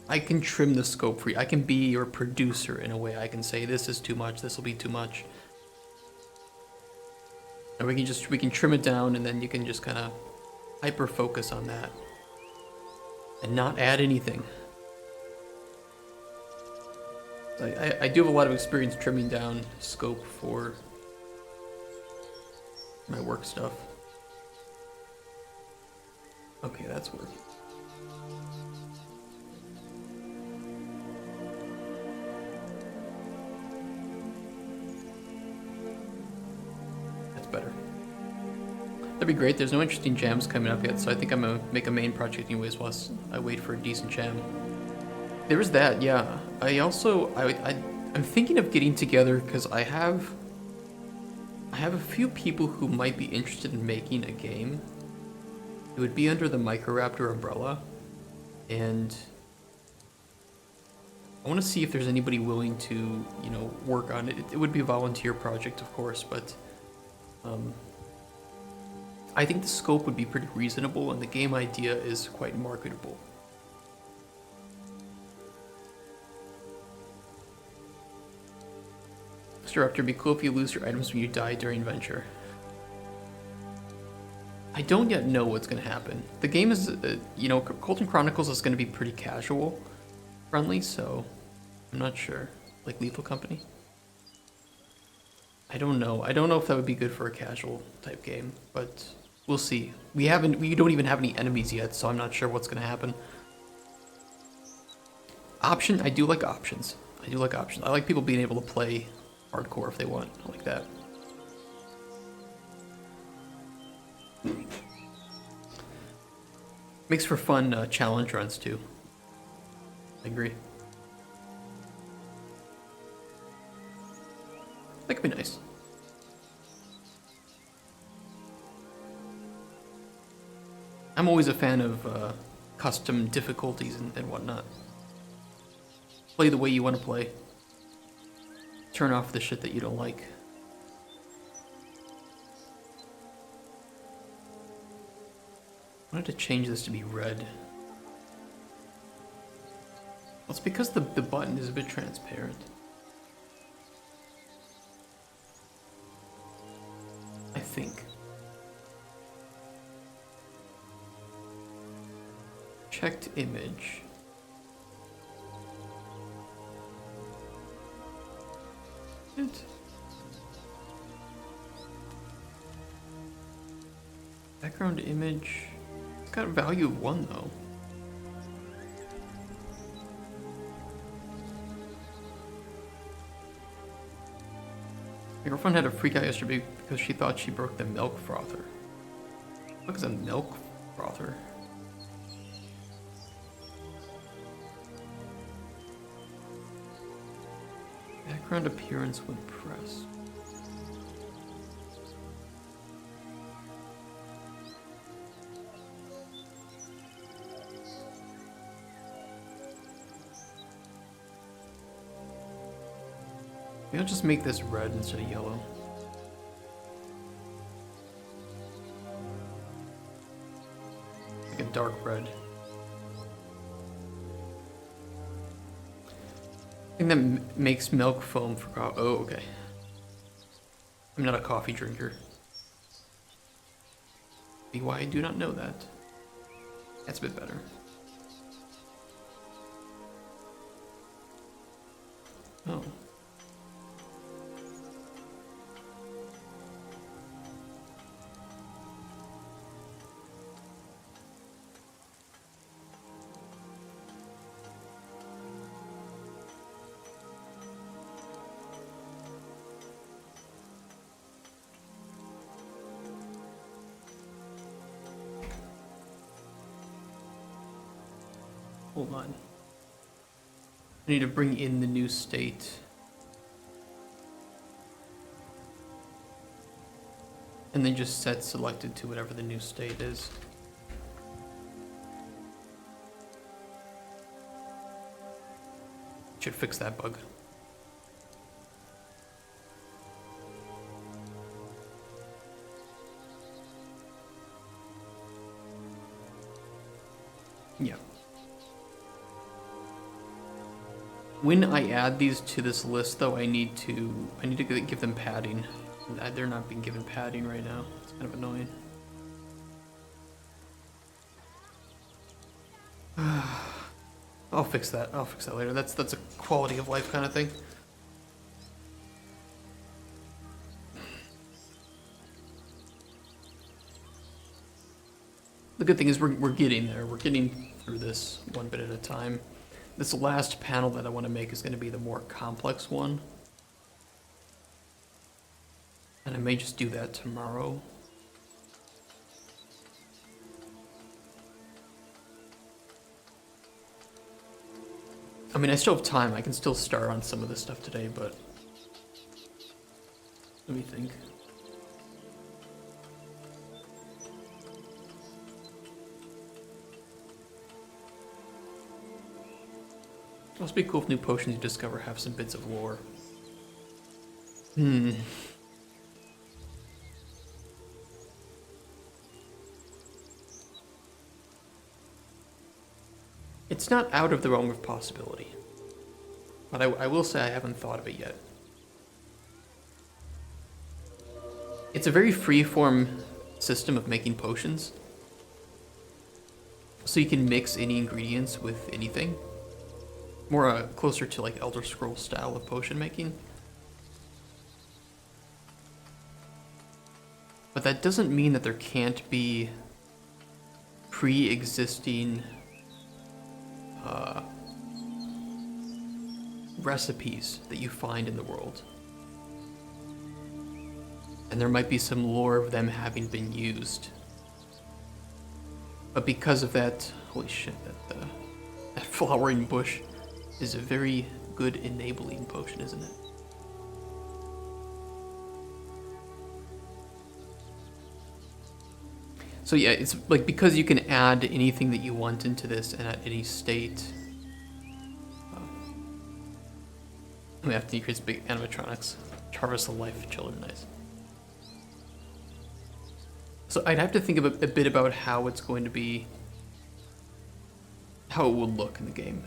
I can trim the scope for you. I can be your producer in a way. I can say this is too much, this will be too much. And we can trim it down, and then you can just kind of hyper focus on that and not add anything. I do have a lot of experience trimming down scope for my work stuff. Okay, that's working. That's better. That'd be great. There's no interesting jams coming up yet, so I think I'm gonna make a main project anyways whilst I wait for a decent jam. There is that, yeah. I'm thinking of getting together because I have a few people who might be interested in making a game. It would be under the Microraptor umbrella, and I want to see if there's anybody willing to, work on it. It would be a volunteer project, of course, but I think the scope would be pretty reasonable, and the game idea is quite marketable. Mr. Raptor, it'd be cool if you lose your items when you die during adventure. I don't yet know what's going to happen. The game is, Cauldron Chronicles is going to be pretty casual friendly, so I'm not sure. Like Lethal Company? I don't know. I don't know if that would be good for a casual type game, but we'll see. We don't even have any enemies yet, so I'm not sure what's going to happen. I do like options. I like people being able to play hardcore if they want. I like that. Makes for fun challenge runs too. I agree. That could be nice. I'm always a fan of custom difficulties and whatnot. Play the way you want to play. Turn off the shit that you don't like. I wanted to change this to be red. Well, it's because the button is a bit transparent. I think. Checked image. Background image. It's got a value of 1 though. My girlfriend had a freak out yesterday because she thought she broke the milk frother. What is a milk frother? Background appearance when pressed. Maybe I'll just make this red instead of yellow. Like a dark red. I think that makes milk foam for coffee. Oh, okay. I'm not a coffee drinker. Be why I do not know that. That's a bit better. Oh. Hold on. I need to bring in the new state. And then just set selected to whatever the new state is. Should fix that bug. Yeah. When I add these to this list, though, I need to give them padding. They're not being given padding right now. It's kind of annoying. I'll fix that. I'll fix that later. That's a quality of life kind of thing. The good thing is we're getting there. We're getting through this one bit at a time. This last panel that I want to make is going to be the more complex one. And I may just do that tomorrow. I mean, I still have time. I can still start on some of this stuff today, but let me think. It must be cool if new potions you discover have some bits of lore. It's not out of the realm of possibility. But I will say I haven't thought of it yet. It's a very free-form system of making potions. So you can mix any ingredients with anything. More closer to like Elder Scrolls style of potion making. But that doesn't mean that there can't be pre-existing recipes that you find in the world. And there might be some lore of them having been used. But because of that, holy shit, that flowering bush is a very good enabling potion, isn't it? So yeah, it's like because you can add anything that you want into this and at any state. We have to decrease big animatronics. Harvest the life of children, nice. So I'd have to think of a bit about how it's going to be, how it will look in the game.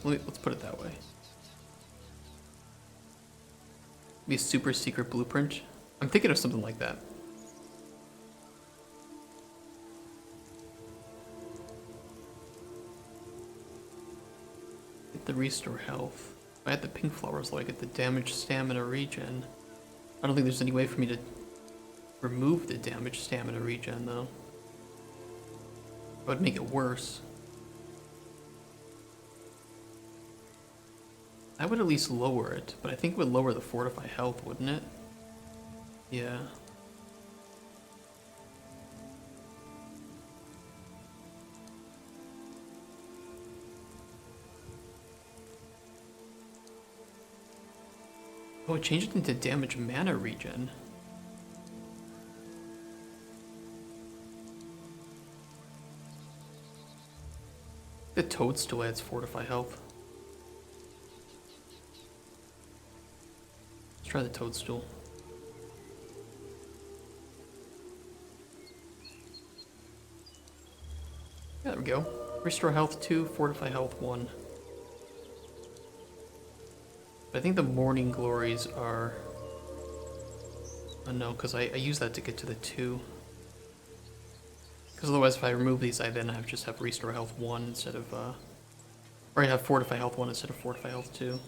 Let's put it that way. Be a super secret blueprint. I'm thinking of something like that. Get the restore health. If I had the pink flowers, I get the damage stamina regen. I don't think there's any way for me to remove the damage stamina regen though. That would make it worse. I would at least lower it, but I think it would lower the fortify health, wouldn't it? Yeah. Oh, it changed it into damage mana regen. The toadstool adds fortify health. Let's try the toadstool. Yeah, there we go. Restore health 2, fortify health 1. But I think the morning glories are... Oh no, because I use that to get to the 2. Because otherwise if I remove these, I then just have restore health 1 instead of... Or I have fortify health 1 instead of fortify health 2.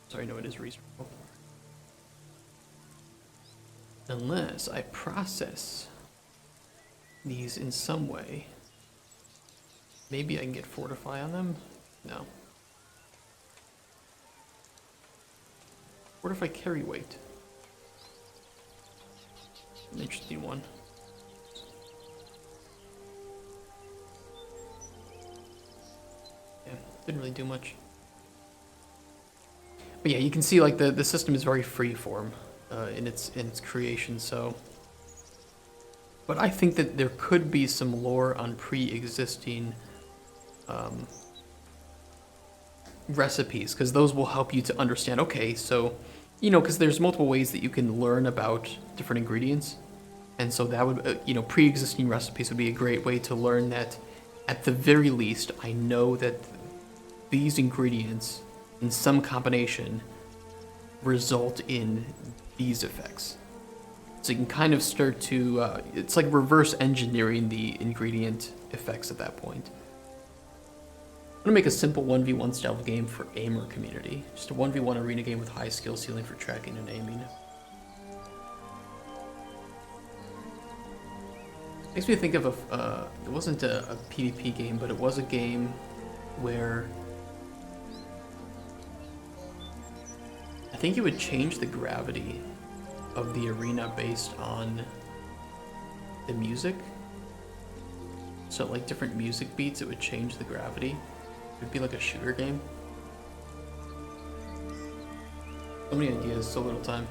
Sorry, no, it is restore health. Unless I process these in some way. Maybe I can get fortify on them? No. Fortify carry weight. An interesting one. Yeah, didn't really do much. But yeah, you can see like the system is very freeform in its creation, so. But I think that there could be some lore on pre-existing recipes, because those will help you to understand, okay, so, you know, because there's multiple ways that you can learn about different ingredients. And so that would, you know, pre-existing recipes would be a great way to learn that at the very least, I know that these ingredients, in some combination, result in these effects. So you can kind of start to, it's like reverse engineering the ingredient effects at that point. I'm gonna make a simple 1v1 style game for aimer community. Just a 1v1 arena game with high skill ceiling for tracking and aiming. Makes me think of it wasn't a PvP game, but it was a game where I think you would change the gravity of the arena based on the music. So like different music beats, it would change the gravity. It would be like a shooter game. So many ideas, so little time.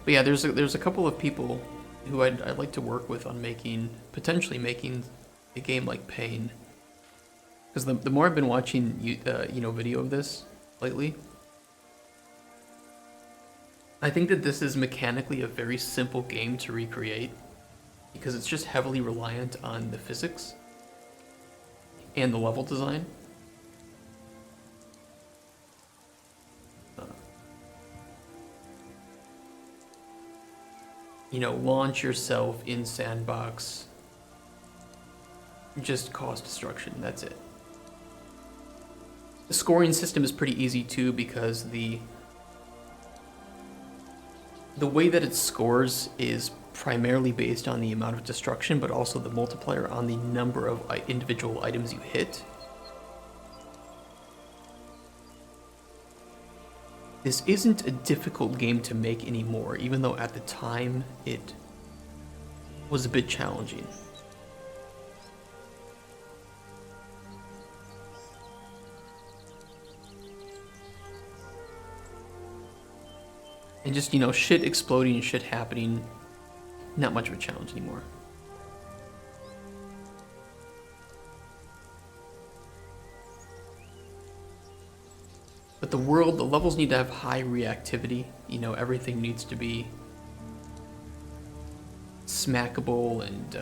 But yeah, there's a couple of people who I'd like to work with on potentially making a game like Pain. Because the more I've been watching video of this lately, I think that this is mechanically a very simple game to recreate because it's just heavily reliant on the physics and the level design. Launch yourself in sandbox, just cause destruction, that's it. The scoring system is pretty easy too because the way that it scores is primarily based on the amount of destruction, but also the multiplier on the number of individual items you hit. This isn't a difficult game to make anymore, even though at the time it was a bit challenging. And just, shit exploding and shit happening, not much of a challenge anymore. But the levels need to have high reactivity. Everything needs to be smackable and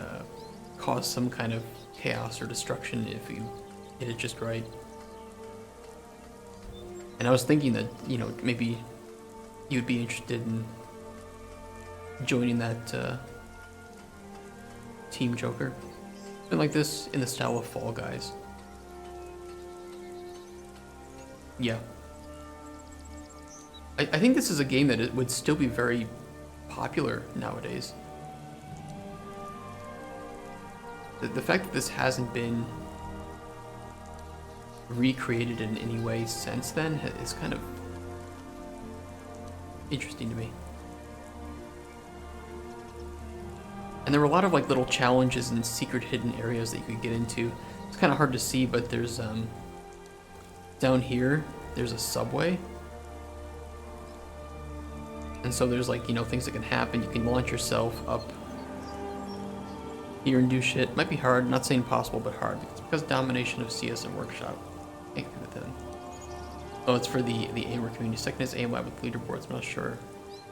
cause some kind of chaos or destruction if you hit it just right. And I was thinking that, maybe you'd be interested in joining that Team Joker. Something like this in the style of Fall Guys. Yeah. I think this is a game that it would still be very popular nowadays. The fact that this hasn't been recreated in any way since then is kind of interesting to me. And there were a lot of little challenges and secret hidden areas that you could get into. It's kind of hard to see, but there's down here there's a subway. And so there's things that can happen. You can launch yourself up here and do shit. Might be hard, not saying possible, but hard. It's because domination of CS and workshop. Can't compete with them. Oh, it's for the aimer community. Second is aim lab with leaderboards. I'm not sure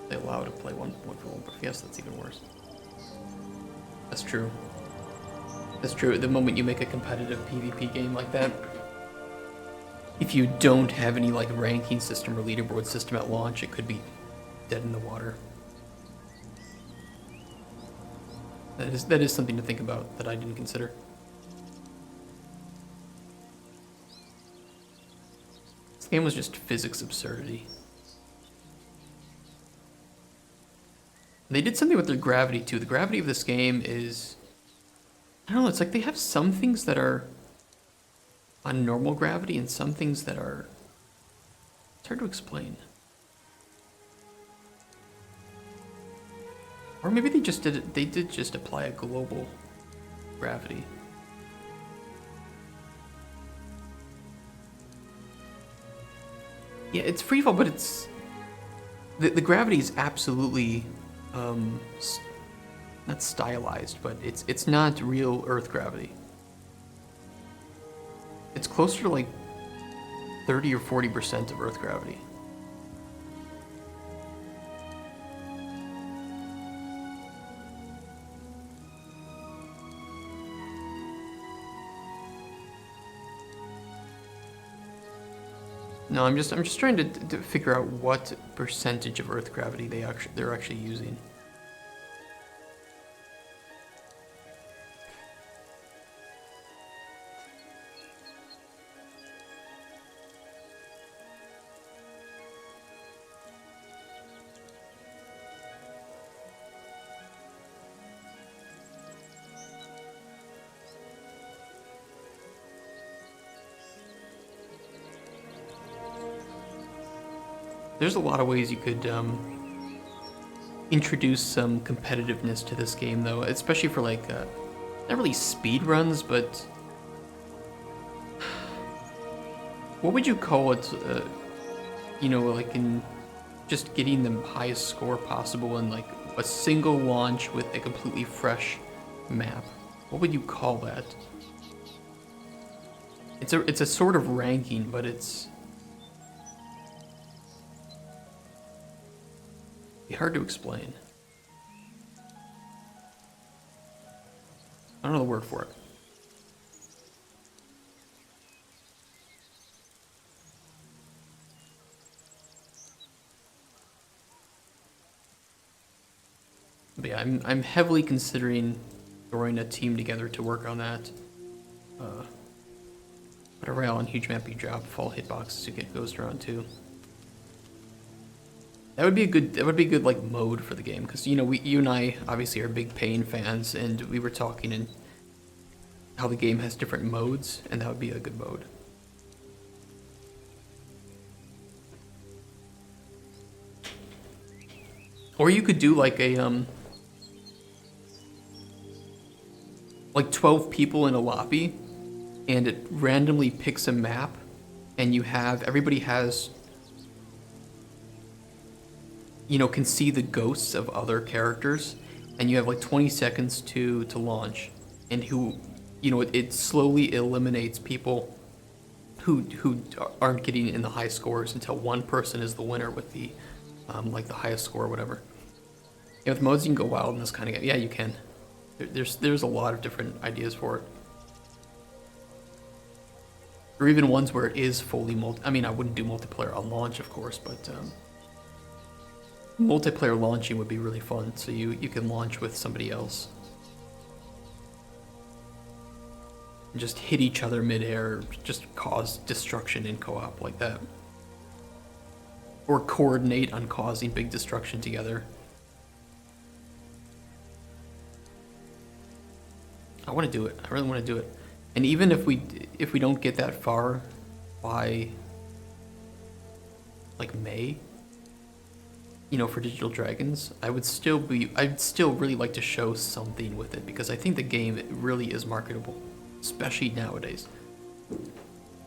if they allow to play one for one, but I guess that's even worse. That's true. That's true. At the moment you make a competitive PvP game like that, if you don't have any ranking system or leaderboard system at launch, it could be dead in the water. That is something to think about that I didn't consider. This game was just physics absurdity. They did something with their gravity too. The gravity of this game is, I don't know, it's like they have some things that are on normal gravity and some things that are, it's hard to explain. Or maybe they did just apply a global gravity. Yeah, it's freefall, but it's the gravity is absolutely not stylized, but it's not real Earth gravity. It's closer to like 30 or 40% of Earth gravity. No, I'm just trying to figure out what percentage of Earth gravity they're actually using. There's a lot of ways you could introduce some competitiveness to this game, though, especially for like not really speed runs, but what would you call it? You know, like in just getting the highest score possible in like a single launch with a completely fresh map. What would you call that? It's a sort of ranking, but it's hard to explain. I don't know the word for it. But yeah, I'm heavily considering throwing a team together to work on that. But a rail on huge map you drop, fall hitboxes to get ghost around too. That would be a good like mode for the game, because you know you and I obviously are big Pain fans, and we were talking in how the game has different modes, and that would be a good mode. Or you could do like a like 12 people in a lobby, and it randomly picks a map, and everybody has, you know, can see the ghosts of other characters, and you have like 20 seconds to launch, and you know, it slowly eliminates people who aren't getting in the high scores until one person is the winner with the like the highest score or whatever. Yeah, with modes you can go wild in this kind of game. Yeah, you can. There's a lot of different ideas for it. Or even ones where it is fully I mean, I wouldn't do multiplayer on launch, of course, but multiplayer launching would be really fun, so you can launch with somebody else. And just hit each other mid-air, just cause destruction in co-op like that. Or coordinate on causing big destruction together. I want to do it. I really want to do it. And even if we don't get that far by like May, you know, for Digital Dragons, I'd still really like to show something with it, because I think the game really is marketable, especially nowadays.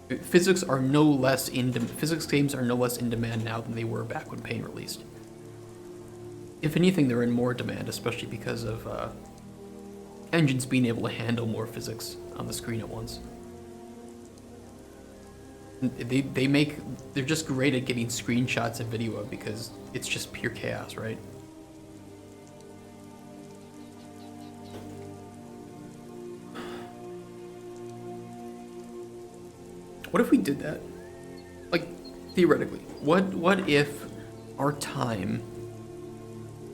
Physics games are no less in demand now than they were back when Pain released. If anything, they're in more demand, especially because of engines being able to handle more physics on the screen at once. They're just great at getting screenshots and video of, because it's just pure chaos, right? What if we did that? Like, theoretically, what if our time,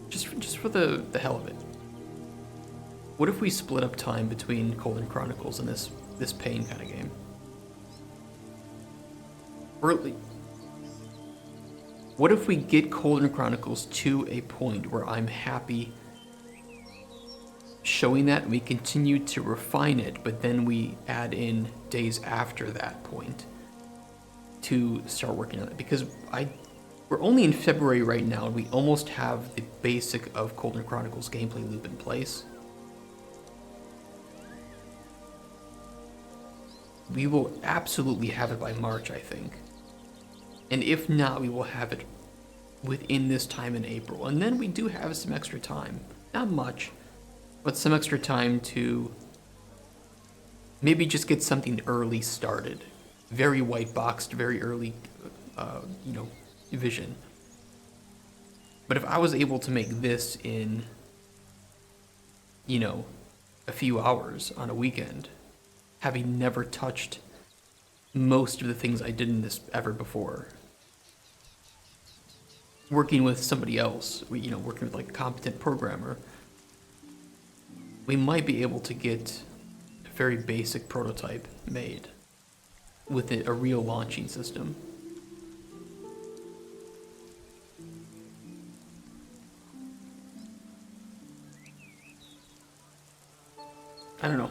just for the hell of it, what if we split up time between Cauldron Chronicles and this Pain kind of game? Or what if we get Cauldron Chronicles to a point where I'm happy showing that, and we continue to refine it, but then we add in days after that point to start working on it? Because we're only in February right now, and we almost have the basic of Cauldron Chronicles gameplay loop in place. We will absolutely have it by March, I think. And if not, we will have it within this time in April. And then we do have some extra time. Not much, but some extra time to maybe just get something early started. Very white boxed, very early, vision. But if I was able to make this in, a few hours on a weekend, having never touched most of the things I did in this ever before, working with somebody else, working with like a competent programmer, we might be able to get a very basic prototype made with a real launching system. I don't know.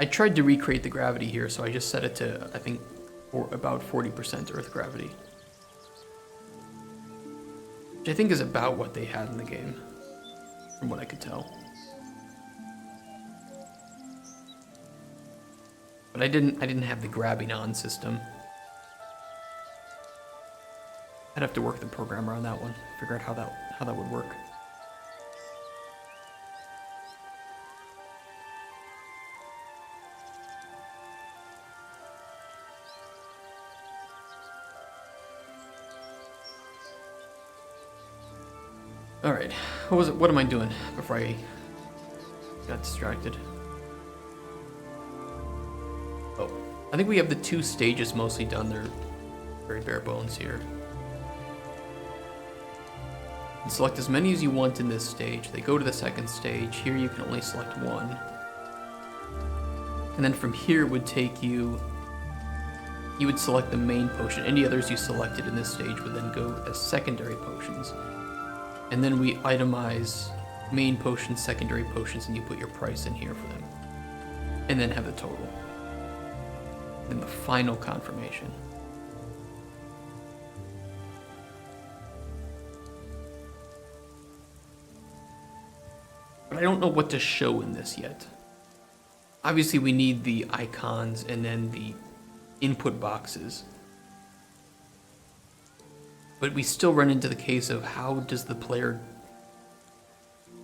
I tried to recreate the gravity here, so I just set it to, I think, about 40% Earth gravity. Which I think is about what they had in the game, from what I could tell. But I didn't have the grabbing on system. I'd have to work the programmer on that one, figure out how that would work. Alright, what am I doing before I got distracted? Oh, I think we have the 2 stages mostly done. They're very bare bones here. You select as many as you want in this stage. They go to the second stage. Here you can only select 1. And then from here would take you would select the main potion. Any others you selected in this stage would then go as secondary potions. And then we itemize main potions, secondary potions, and you put your price in here for them. And then have the total. Then the final confirmation. But I don't know what to show in this yet. Obviously we need the icons and then the input boxes. But we still run into the case of how does the player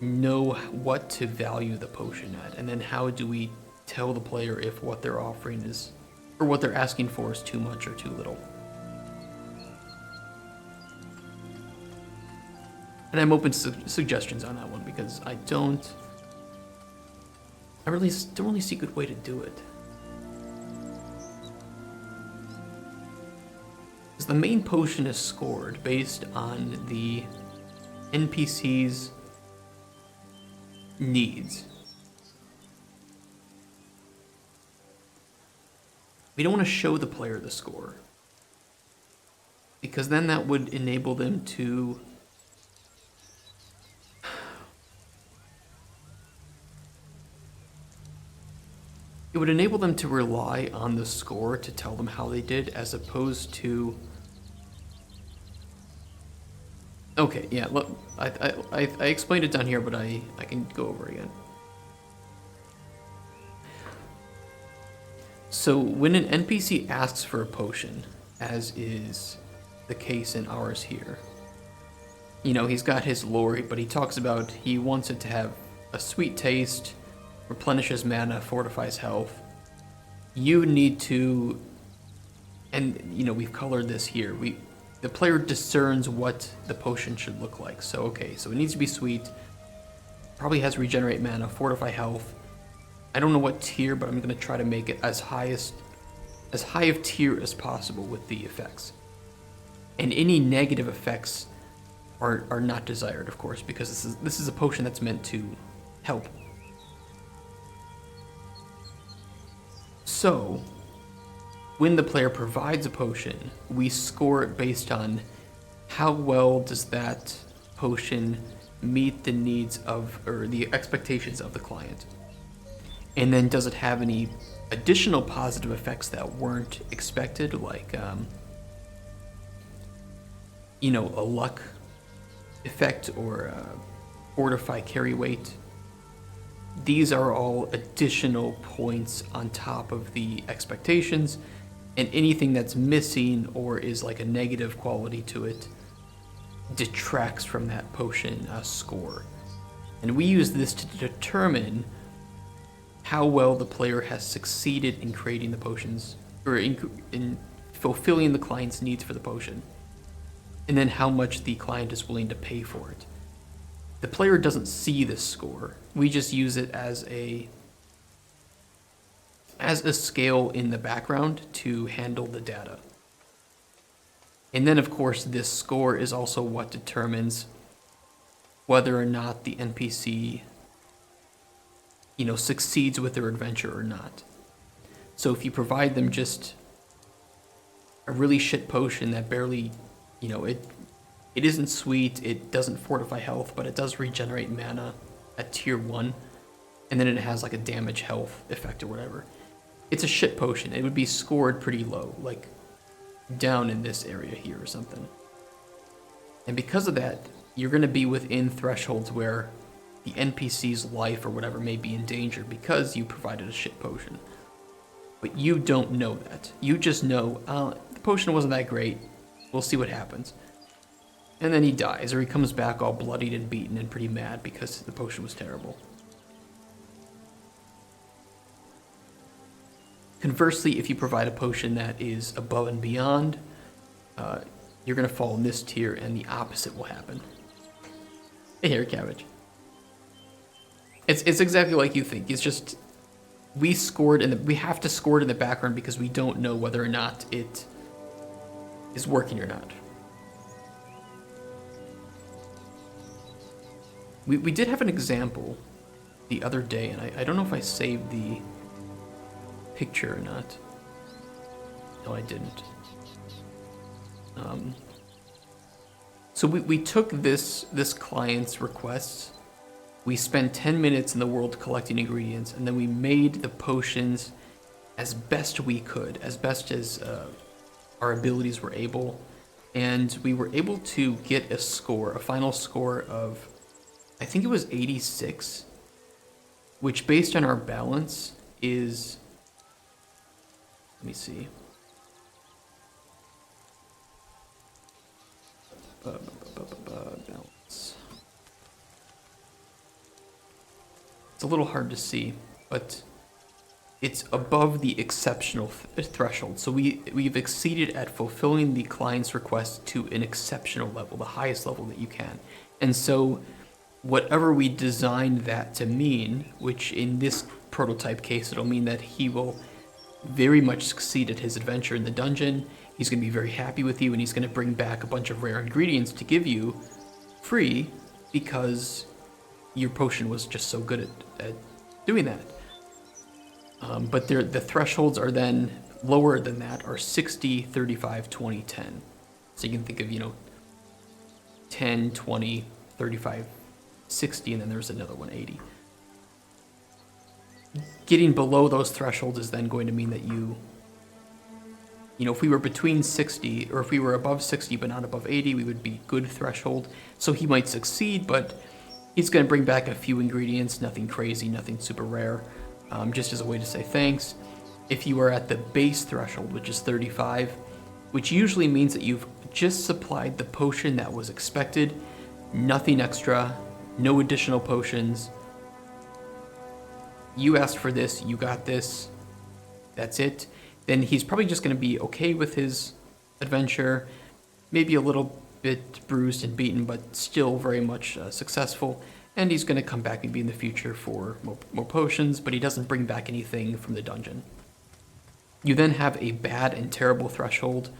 know what to value the potion at? And then how do we tell the player if what they're offering is, or what they're asking for is too much or too little? And I'm open to suggestions on that one because I really don't really see a good way to do it. The main potion is scored based on the NPC's needs. We don't want to show the player the score, because then that would enable them to rely on the score to tell them how they did, as opposed to... Okay, yeah, look, I explained it down here, but I can go over again. So when an NPC asks for a potion, as is the case in ours here, he's got his lore, but he talks about he wants it to have a sweet taste, replenishes mana, fortifies health. You need to, and we've colored this here. The player discerns what the potion should look like. So so it needs to be sweet. Probably has regenerate mana, fortify health. I don't know what tier, but I'm gonna try to make it as high of tier as possible with the effects. And any negative effects are not desired, of course, because this is a potion that's meant to help. So, when the player provides a potion, we score it based on how well does that potion meet the needs of, or the expectations of the client. And then does it have any additional positive effects that weren't expected, like, a luck effect or fortify carry weight. These are all additional points on top of the expectations, And anything that's missing or is like a negative quality to it detracts from that potion score. And we use this to determine how well the player has succeeded in creating the potions, or in fulfilling the client's needs for the potion, and then how much the client is willing to pay for it. The player doesn't see this score. We just use it as a scale in the background to handle the data. And then, of course, this score is also what determines whether or not the NPC, succeeds with their adventure or not. So if you provide them just a really shit potion that barely, it isn't sweet, it doesn't fortify health, but it does regenerate mana at tier 1, and then it has like a damage health effect or whatever. It's a shit potion. It would be scored pretty low, like down in this area here or something. And because of that, you're going to be within thresholds where the NPC's life or whatever may be in danger because you provided a shit potion. But you don't know that. You just know, the potion wasn't that great. We'll see what happens. And then he dies, or he comes back all bloodied and beaten and pretty mad because the potion was terrible. Conversely, if you provide a potion that is above and beyond, you're going to fall in this tier and the opposite will happen. Hey, here, Cabbage. It's exactly like you think. It's just we have to score it in the background because we don't know whether or not it is working or not. We did have an example the other day, and I don't know if I saved the picture or not. No, I didn't. So we took this client's requests. We spent 10 minutes in the world collecting ingredients, and then we made the potions as best we could, as best as our abilities were able. And we were able to get a final score of, I think it was 86, which based on our balance is, let me see. Balance. It's a little hard to see, but it's above the exceptional threshold. So we've exceeded at fulfilling the client's request to an exceptional level, the highest level that you can. And so whatever we designed that to mean, which in this prototype case, it'll mean that he will very much succeed at his adventure in the dungeon. He's going to be very happy with you, and he's going to bring back a bunch of rare ingredients to give you free because your potion was just so good at doing that. But the thresholds are then lower than that, are 60, 35, 20, 10. So you can think of, 10, 20, 35, 60, and then there's another one, 80. Getting below those thresholds is then going to mean that if we were between 60, or if we were above 60 but not above 80, we would be good threshold. So he might succeed, but he's going to bring back a few ingredients, nothing crazy, nothing super rare, just as a way to say thanks. If you are at the base threshold, which is 35, which usually means that you've just supplied the potion that was expected, nothing extra, no additional potions. You asked for this, you got this, that's it. Then he's probably just going to be okay with his adventure, maybe a little bit bruised and beaten, but still very much successful. And he's going to come back maybe in the future for more potions, but he doesn't bring back anything from the dungeon. You then have a bad and terrible threshold,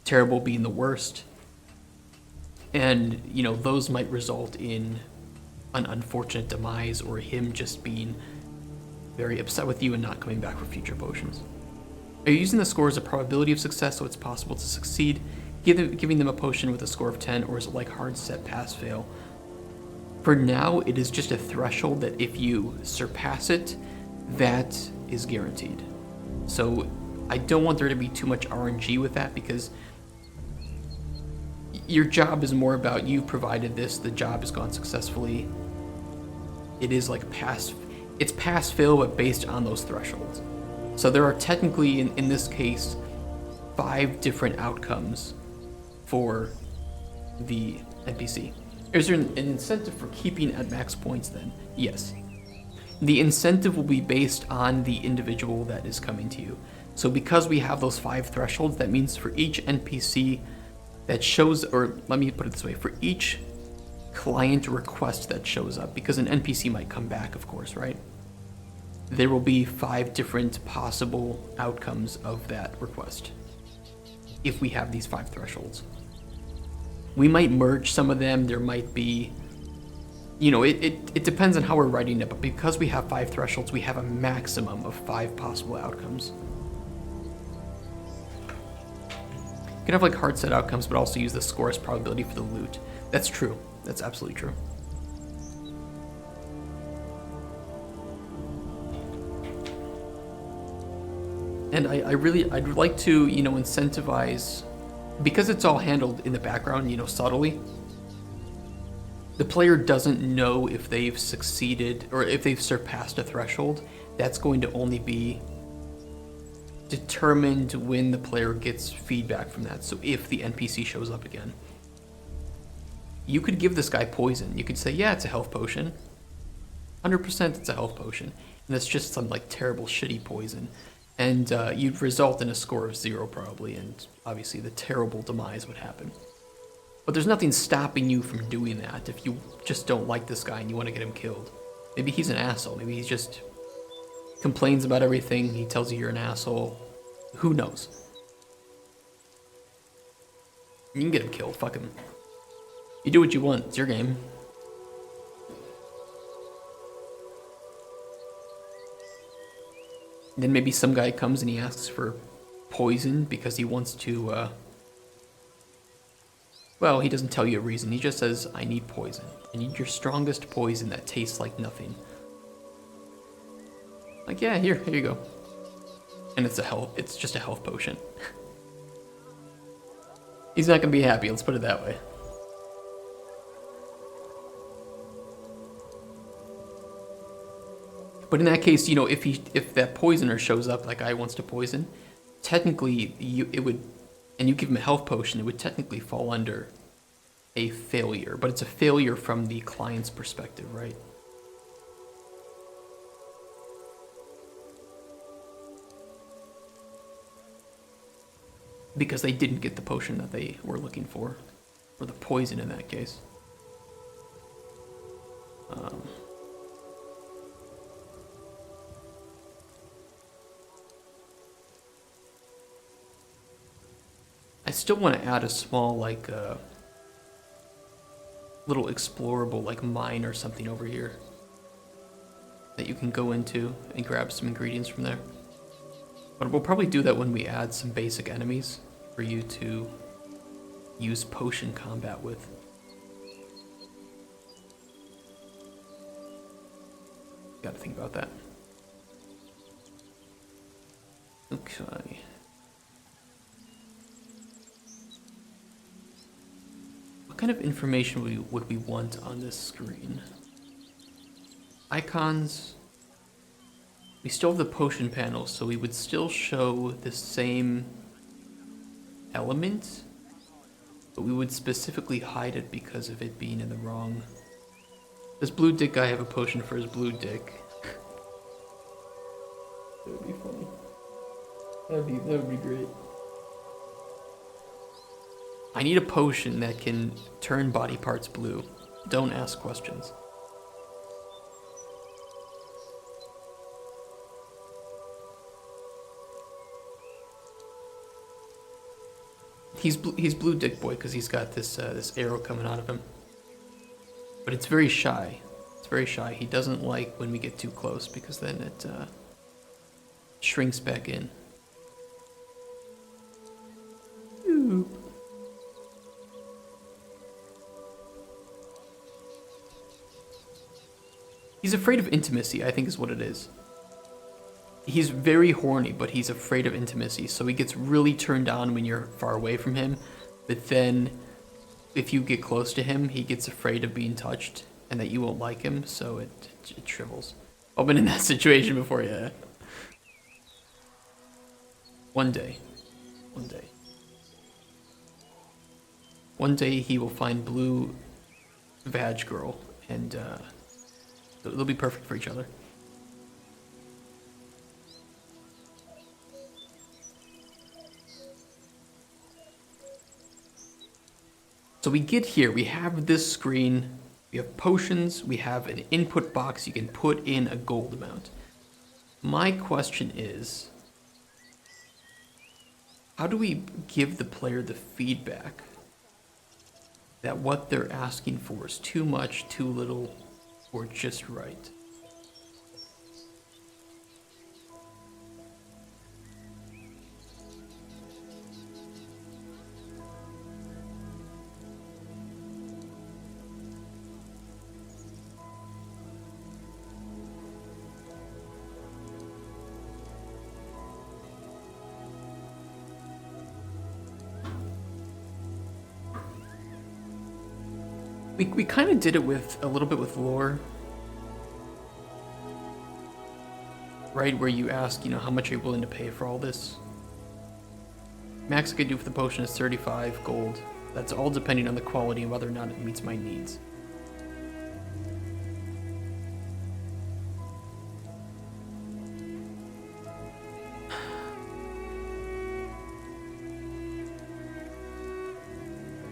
terrible being the worst. And, those might result in an unfortunate demise or him just being very upset with you and not coming back for future potions. Are you using the score as a probability of success so it's possible to succeed, giving them a potion with a score of 10, or is it like hard set pass fail? For now, it is just a threshold that if you surpass it, that is guaranteed. So I don't want there to be too much RNG with that, because your job is more about you've provided this, the job has gone successfully. It is like pass fail, but based on those thresholds. So there are technically, in this case, 5 different outcomes for the NPC. Is there an incentive for keeping at max points then? Yes. The incentive will be based on the individual that is coming to you. So because we have those 5 thresholds, that means for each NPC that shows, or let me put it this way, for each client request that shows up, because an NPC might come back, of course, right? There will be 5 different possible outcomes of that request if we have these 5 thresholds. We might merge some of them. There might be, you know, it depends on how we're writing it, but because we have 5 thresholds, we have a maximum of 5 possible outcomes. You can have like hard set outcomes, but also use the score as probability for the loot. That's true. That's absolutely true. And I'd like to, you know, incentivize, because it's all handled in the background, you know, subtly. The player doesn't know if they've succeeded or if they've surpassed a threshold. That's going to only be determined when the player gets feedback from that. So if the NPC shows up again, you could give this guy poison. You could say, yeah, it's a health potion. 100% it's a health potion. And it's just some like terrible shitty poison. And you'd result in a score of 0 probably, and obviously the terrible demise would happen. But there's nothing stopping you from doing that if you just don't like this guy and you want to get him killed. Maybe he's an asshole. Maybe he's just complains about everything. He tells you you're an asshole. Who knows? You can get him killed. Fuck him. You do what you want. It's your game. Then maybe some guy comes and he asks for poison because he wants to, well, he doesn't tell you a reason. He just says, I need poison. I need your strongest poison that tastes like nothing. Like, yeah, here you go. And it's just a health potion. He's not gonna be happy, let's put it that way. But in that case, you know, if that poisoner shows up, like I wants to poison, technically it would, and you give him a health potion, it would technically fall under a failure, but it's a failure from the client's perspective, right? Because they didn't get the potion that they were looking for, or the poison in that case. I still want to add a small, like, little explorable, like, mine or something over here that you can go into and grab some ingredients from there. But we'll probably do that when we add some basic enemies for you to use potion combat with. Gotta think about that. Okay. What kind of information would we want on this screen? Icons. We still have the potion panel, so we would still show the same element, but we would specifically hide it because of it being in the wrong. Does blue dick guy have a potion for his blue dick? That would be funny. That would be great. I need a potion that can turn body parts blue. Don't ask questions. He's blue dick boy because he's got this this arrow coming out of him. But it's very shy. It's very shy. He doesn't like when we get too close because then it shrinks back in. Ooh. He's afraid of intimacy, I think is what it is. He's very horny, but he's afraid of intimacy, so he gets really turned on when you're far away from him, but then if you get close to him, he gets afraid of being touched and that you won't like him, so it shrivels. I've been in that situation before, yeah. One day one day. One day he will find blue vag girl, and they'll be perfect for each other. So we get here, we have this screen, we have potions, we have an input box, you can put in a gold amount. My question is, how do we give the player the feedback that what they're asking for is too much, too little, or just right? We kind of did it with a little bit with lore, right? Where you ask, you know, how much are you willing to pay for all this? Max I could do for the potion is 35 gold. That's all depending on the quality and whether or not it meets my needs.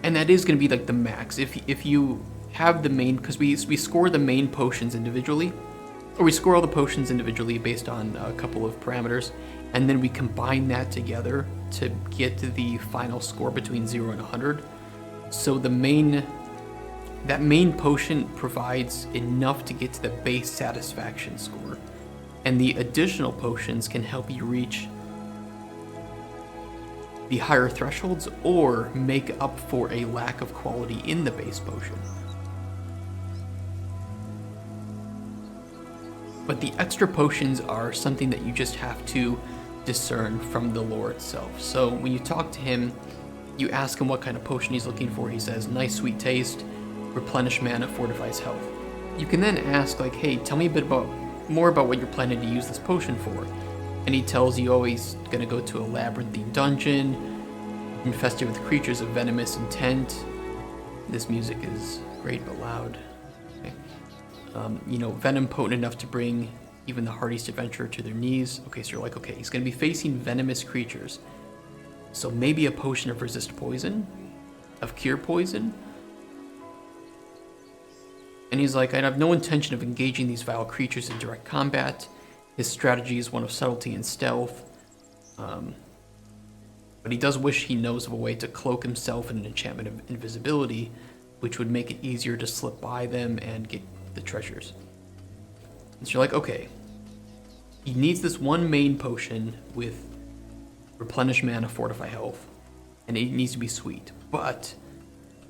And that is going to be like the max. If you have the main, because we score the main potions individually, or we score all the potions individually based on a couple of parameters, and then we combine that together to get the final score between 0 and 100. So that main potion provides enough to get to the base satisfaction score, and the additional potions can help you reach the higher thresholds or make up for a lack of quality in the base potion. But the extra potions are something that you just have to discern from the lore itself. So when you talk to him, you ask him what kind of potion he's looking for. He says, nice sweet taste, replenish mana, fortifies health. You can then ask, like, hey, tell me a bit more about what you're planning to use this potion for. And he tells you, oh, he's going to go to a labyrinthine dungeon, infested with creatures of venomous intent. This music is great but loud. Okay. Venom potent enough to bring even the hardiest adventurer to their knees. Okay, so you're like, okay, he's going to be facing venomous creatures. So maybe a potion of resist poison, of cure poison. And he's like, I have no intention of engaging these vile creatures in direct combat. His strategy is one of subtlety and stealth. But he does wish he knows of a way to cloak himself in an enchantment of invisibility, which would make it easier to slip by them and get the treasures. And so you're like, okay, he needs this one main potion with replenish mana, fortify health, and it needs to be sweet. But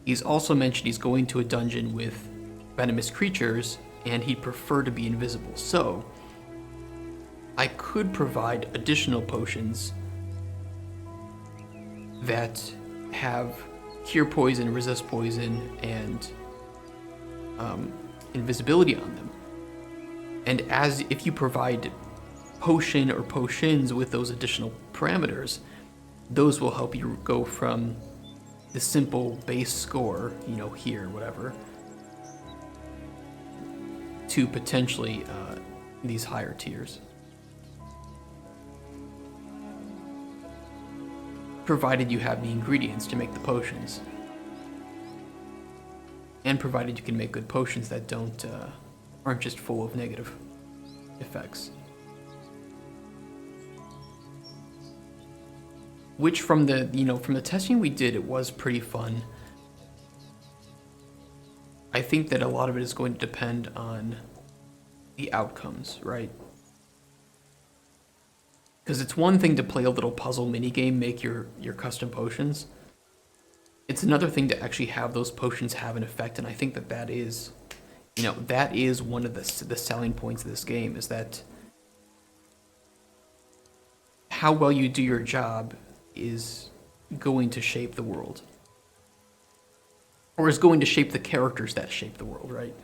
he's also mentioned he's going to a dungeon with venomous creatures, and he'd prefer to be invisible. So I could provide additional potions that have cure poison, resist poison, and invisibility on them. And if you provide potion or potions with those additional parameters, those will help you go from the simple base score, here, whatever, to potentially these higher tiers. Provided you have the ingredients to make the potions. And provided you can make good potions that aren't just full of negative effects. Which from the testing we did, it was pretty fun. I think that a lot of it is going to depend on the outcomes, right? Because it's one thing to play a little puzzle minigame, make your custom potions. It's another thing to actually have those potions have an effect, and I think that is, that is one of the selling points of this game, is that how well you do your job is going to shape the world. Or is going to shape the characters that shape the world, right?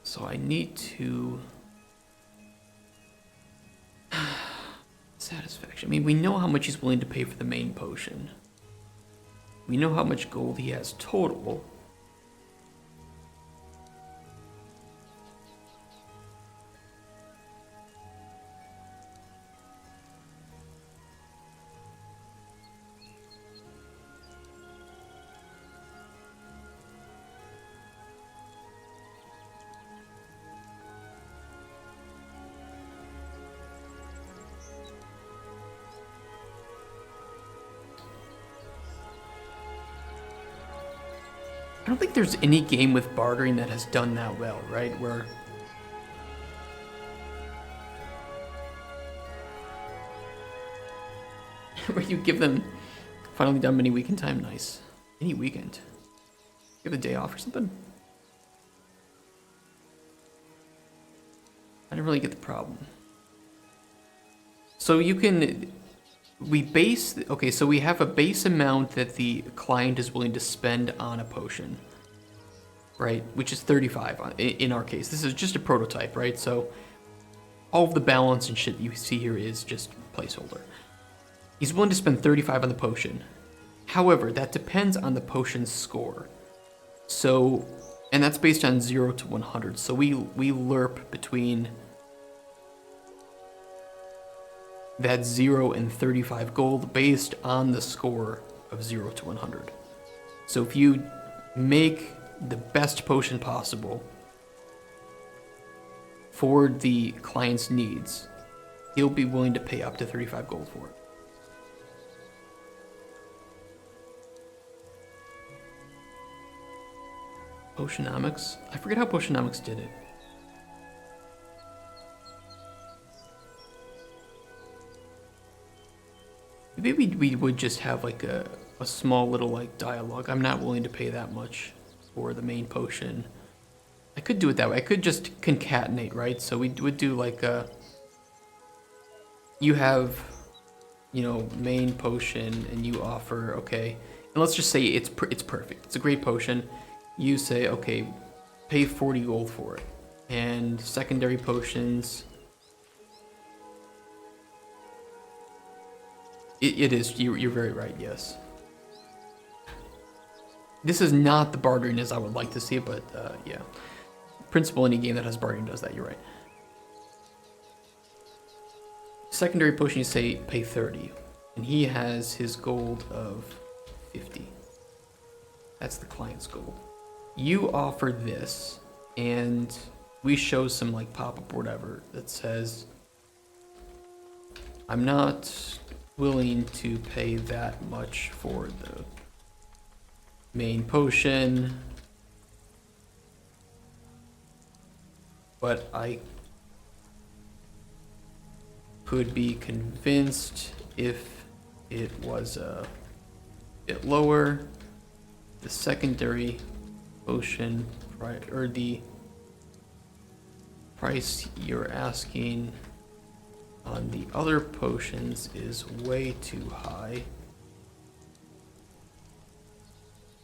So I need to I mean, we know how much he's willing to pay for the main potion. We know how much gold he has total. I don't think there's any game with bartering that has done that well, right? Where you give them finally done many weekend time. Nice. Any weekend. Give a day off or something. I didn't really get the problem. So you can, okay, so we have a base amount that the client is willing to spend on a potion, right? Which is 35 in our case. This is just a prototype, right? So all of the balance and shit you see here is just placeholder. He's willing to spend 35 on the potion. However, that depends on the potion's score. So, and that's based on 0 to 100. So we lerp between that 0 and 35 gold based on the score of 0 to 100. So if you make the best potion possible for the client's needs, he'll be willing to pay up to 35 gold for it. Potionomics? I forget how Potionomics did it. Maybe we would just have like a small little like dialogue. I'm not willing to pay that much for the main potion. I could do it that way. I could just concatenate, right? So we would do like a, you have, you know, main potion and you offer, okay. And let's just say it's perfect. It's a great potion. You say, okay, pay 40 gold for it. And secondary potions, it is, you're very right, yes. This is not the bartering as I would like to see it, but yeah. Principle, any game that has bartering does that, you're right. Secondary potion, you say pay 30. And he has his gold of 50. That's the client's gold. You offer this, and we show some like pop-up or whatever that says, I'm not willing to pay that much for the main potion, but I could be convinced if it was a bit lower. The secondary potion or the price you're asking on the other potions is way too high.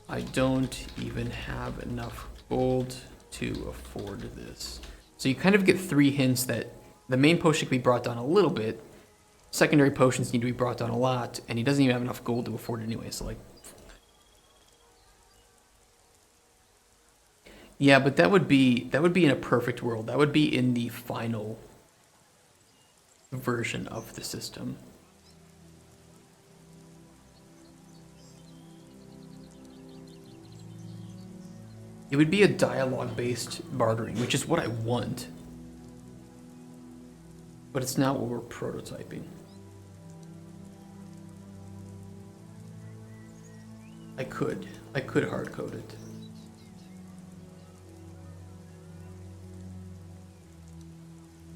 I don't even have enough gold to afford this. So you kind of get 3 hints that the main potion can be brought down a little bit, secondary potions need to be brought down a lot, and he doesn't even have enough gold to afford it anyway, so like... Yeah, but that would be in a perfect world. That would be in the final version of the system. It would be a dialogue-based bartering, which is what I want. But it's not what we're prototyping. I could hard code it.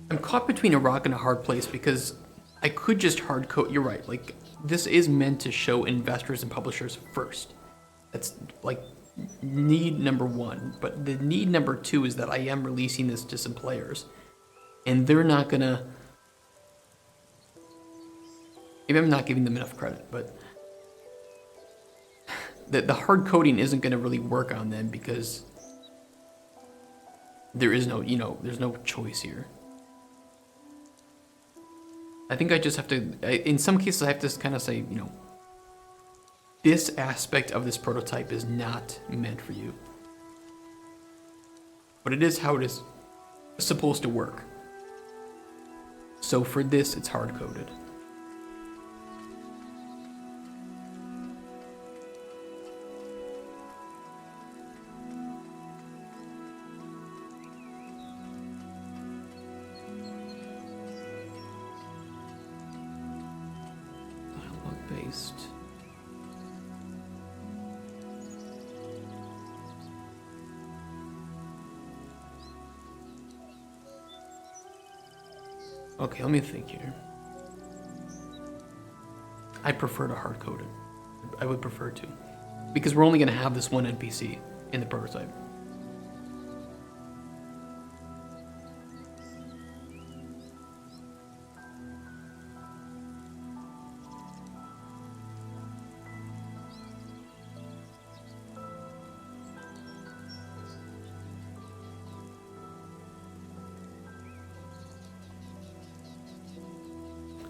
I'm caught between a rock and a hard place because I could just hard code. You're right. Like, this is meant to show investors and publishers first. That's like need number 1. But the need number 2 is that I am releasing this to some players, and they're not gonna. Maybe I'm not giving them enough credit, but the hard coding isn't gonna really work on them because there is no, there's no choice here. I think I just have to, in some cases, I have to kind of say, this aspect of this prototype is not meant for you. But it is how it is supposed to work. So for this, it's hard-coded. Dialogue-based. Okay, let me think here. I prefer to hard-code it. I would prefer to. Because we're only going to have this one NPC in the prototype.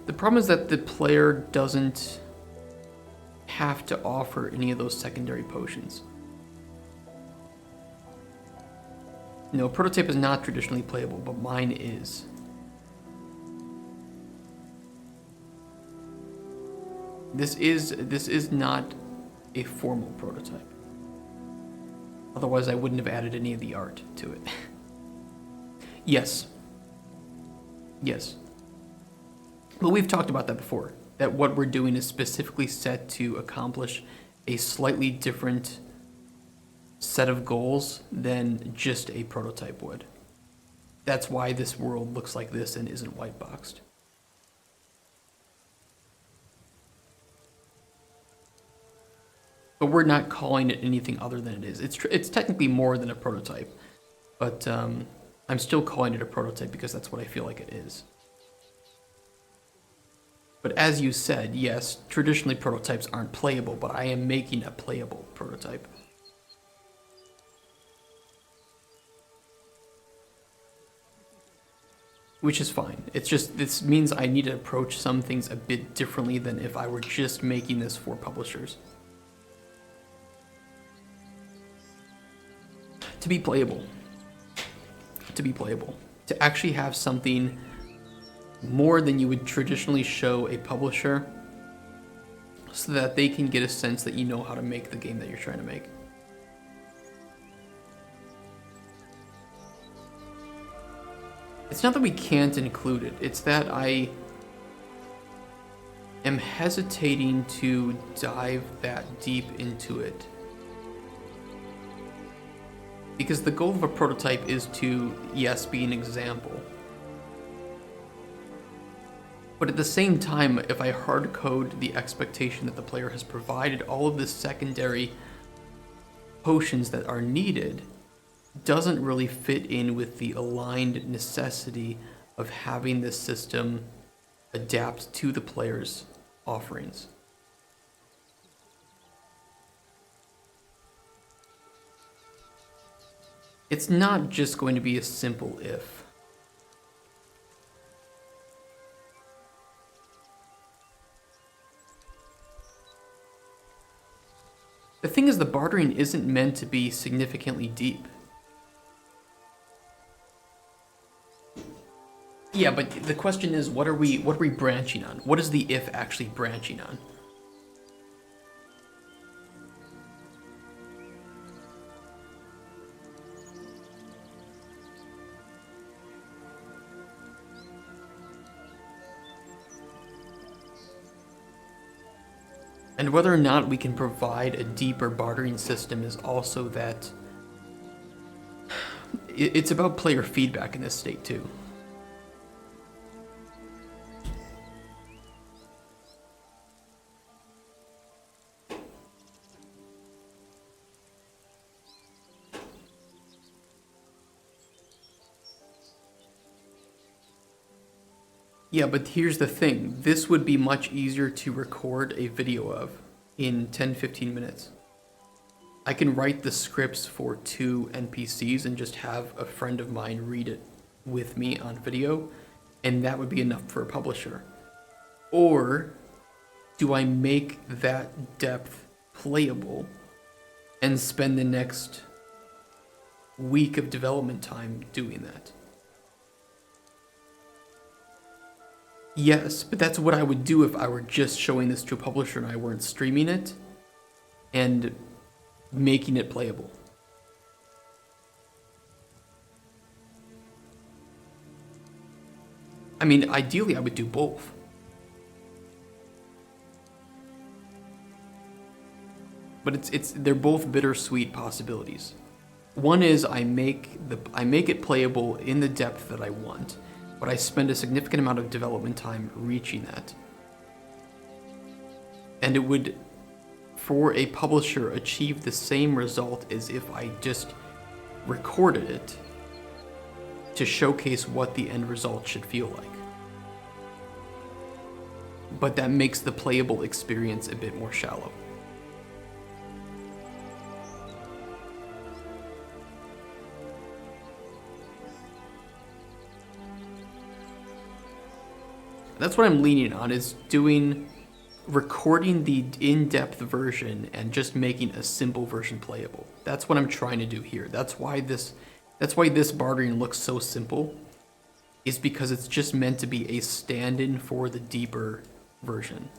The problem is that the player doesn't have to offer any of those secondary potions. No, prototype is not traditionally playable, but mine is. This is not a formal prototype. Otherwise, I wouldn't have added any of the art to it. Yes. Yes. But we've talked about that before, that what we're doing is specifically set to accomplish a slightly different set of goals than just a prototype would. That's why this world looks like this and isn't white boxed. But we're not calling it anything other than it is. It's technically more than a prototype, but I'm still calling it a prototype because that's what I feel like it is. But as you said, yes, traditionally prototypes aren't playable, but I am making a playable prototype. Which is fine. It's just, this means I need to approach some things a bit differently than if I were just making this for publishers. To be playable. To be playable. To actually have something more than you would traditionally show a publisher so that they can get a sense that you know how to make the game that you're trying to make. It's not that we can't include it, it's that I am hesitating to dive that deep into it. Because the goal of a prototype is to, yes, be an example. But at the same time, if I hard code the expectation that the player has provided all of the secondary potions that are needed, doesn't really fit in with the aligned necessity of having this system adapt to the player's offerings. It's not just going to be a simple if. The thing is, the bartering isn't meant to be significantly deep. Yeah, but the question is, what are we branching on? What is the if actually branching on? And whether or not we can provide a deeper bartering system is also that it's about player feedback in this state too. Yeah, but here's the thing. This would be much easier to record a video of in 10-15 minutes. I can write the scripts for 2 NPCs and just have a friend of mine read it with me on video, and that would be enough for a publisher. Or do I make that depth playable and spend the next week of development time doing that? Yes, but that's what I would do if I were just showing this to a publisher and I weren't streaming it and making it playable. I mean, ideally I would do both. But they're both bittersweet possibilities. One is I make it playable in the depth that I want, but I spend a significant amount of development time reaching that. And it would, for a publisher, achieve the same result as if I just recorded it to showcase what the end result should feel like. But that makes the playable experience a bit more shallow. That's what I'm leaning on, is recording the in-depth version and just making a simple version playable. That's what I'm trying to do here. That's why this bartering looks so simple, is because it's just meant to be a stand-in for the deeper version.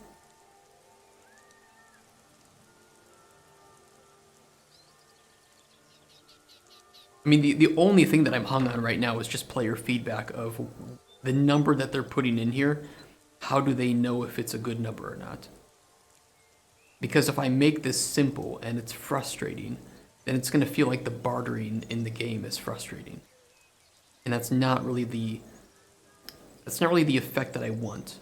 I mean, the only thing that I'm hung on right now is just player feedback of the number that they're putting in here. How do they know if it's a good number or not? Because if I make this simple and it's frustrating, then it's going to feel like the bartering in the game is frustrating. And that's not really the effect that I want.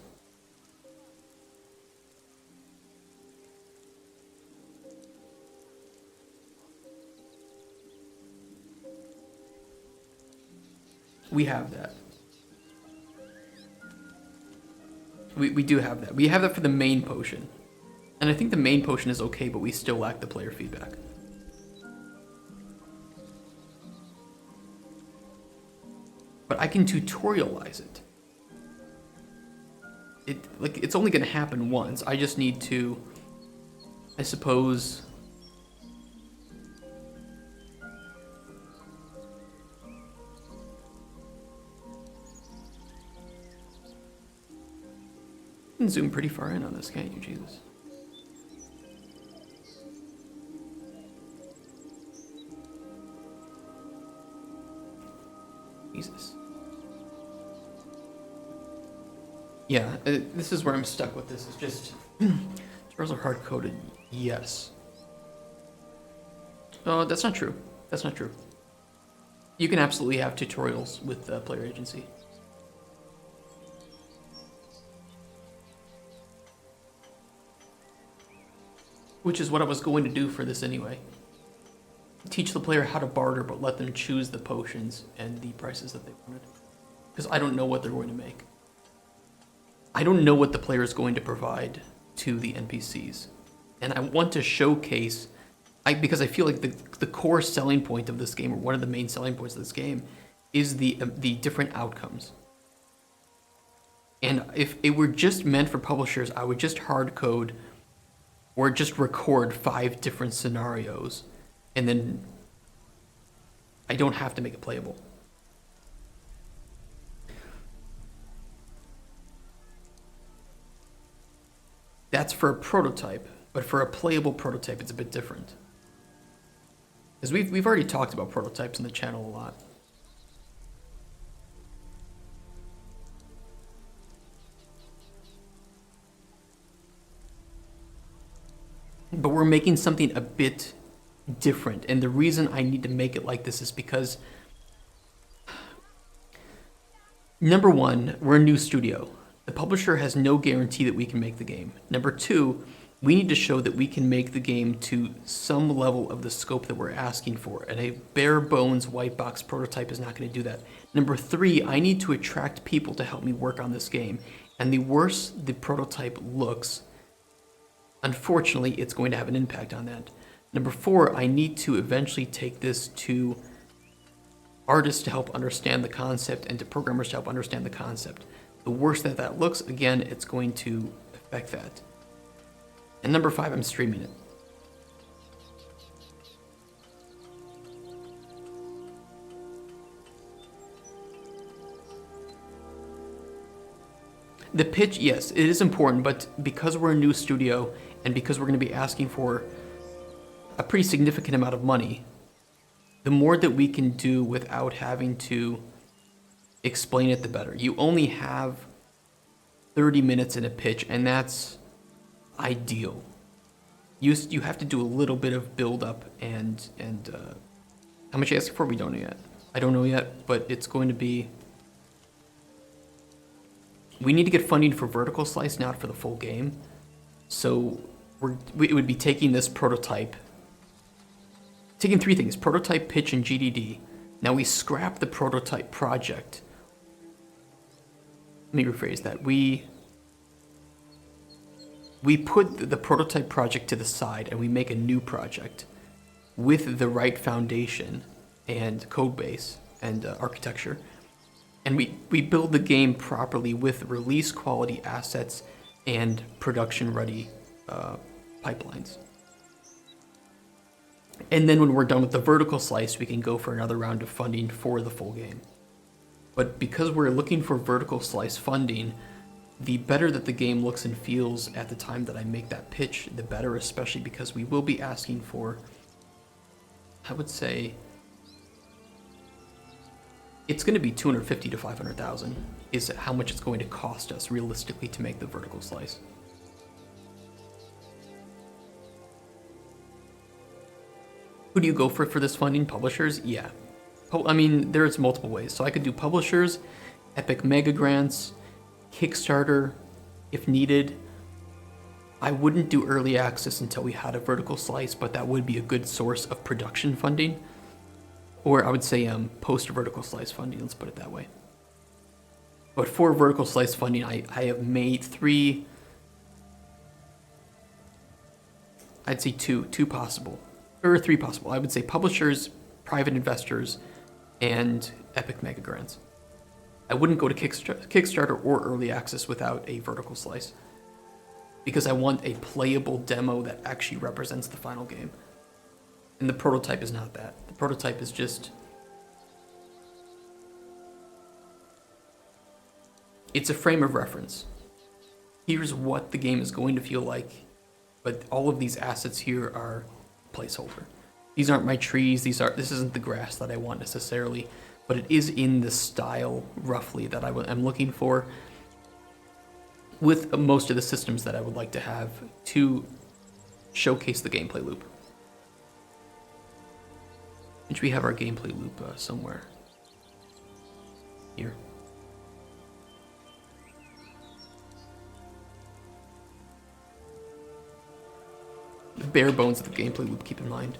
We have that. We do have that. We have that for the main potion. And I think the main potion is okay, but we still lack the player feedback. But I can tutorialize it. It's only going to happen once. I just need to, I suppose, you can zoom pretty far in on this, can't you, Jesus? Jesus. Yeah, this is where I'm stuck with this. It's just, tutorials are hard-coded. Yes. Oh, that's not true. That's not true. You can absolutely have tutorials with player agency. Which is what I was going to do for this anyway. Teach the player how to barter, but let them choose the potions and the prices that they wanted. Because I don't know what they're going to make. I don't know what the player is going to provide to the NPCs. And I want to showcase, because I feel like the core selling point of this game, or one of the main selling points of this game, is the different outcomes. And if it were just meant for publishers, I would just hard code or just record 5 different scenarios, and then I don't have to make it playable. That's for a prototype, but for a playable prototype, it's a bit different. Because we've already talked about prototypes on the channel a lot. But we're making something a bit different. And the reason I need to make it like this is because, number one, we're a new studio. The publisher has no guarantee that we can make the game. Number two, we need to show that we can make the game to some level of the scope that we're asking for. And a bare bones white box prototype is not going to do that. Number three, I need to attract people to help me work on this game. And the worse the prototype looks, unfortunately, it's going to have an impact on that. Number four, I need to eventually take this to artists to help understand the concept and to programmers to help understand the concept. the worse that looks, again, it's going to affect that. And number 5, I'm streaming it. The pitch, yes, it is important, but because we're a new studio and because we're going to be asking for a pretty significant amount of money, the more that we can do without having to explain it, the better. You only have 30 minutes in a pitch, and that's ideal. You have to do a little bit of build up and how much you asking for? We don't know yet. I don't know yet, but it's going to be. We need to get funding for vertical slice, not for the full game. So it would be taking this prototype, taking 3 things: prototype, pitch, and GDD. Now we scrap the prototype project. Let me rephrase that. We put the prototype project to the side and we make a new project with the right foundation and code base and architecture. And we build the game properly with release quality assets and production ready pipelines. And then when we're done with the vertical slice, we can go for another round of funding for the full game. But because we're looking for vertical slice funding, the better that the game looks and feels at the time that I make that pitch, the better, especially because we will be asking for, I would say, it's going to be 250 to 500,000 is how much it's going to cost us realistically to make the vertical slice. Who do you go for this funding? Publishers? Yeah. I mean, there's multiple ways. So I could do publishers, Epic Mega Grants, Kickstarter, if needed. I wouldn't do early access until we had a vertical slice, but that would be a good source of production funding. Or I would say post-vertical slice funding, let's put it that way. But for vertical slice funding, I have made 3, I'd say two possible, or 3 possible. I would say publishers, private investors, and Epic Mega Grants. I wouldn't go to Kickstarter or early access without a vertical slice, because I want a playable demo that actually represents the final game. And the prototype is not that. The prototype is just, it's a frame of reference. Here's what the game is going to feel like, but all of these assets here are placeholder. These aren't my trees, this isn't the grass that I want necessarily, but it is in the style, roughly, that I'm looking for, with most of the systems that I would like to have to showcase the gameplay loop. Which we have our gameplay loop somewhere. Here. The bare bones of the gameplay loop, keep in mind.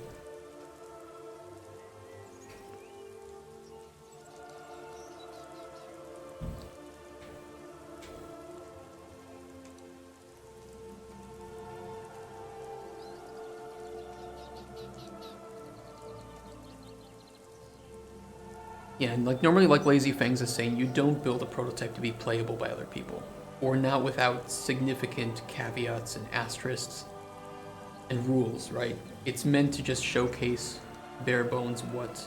Yeah, and normally Lazy Fangs is saying, you don't build a prototype to be playable by other people, or not without significant caveats and asterisks and rules, right? It's meant to just showcase bare bones what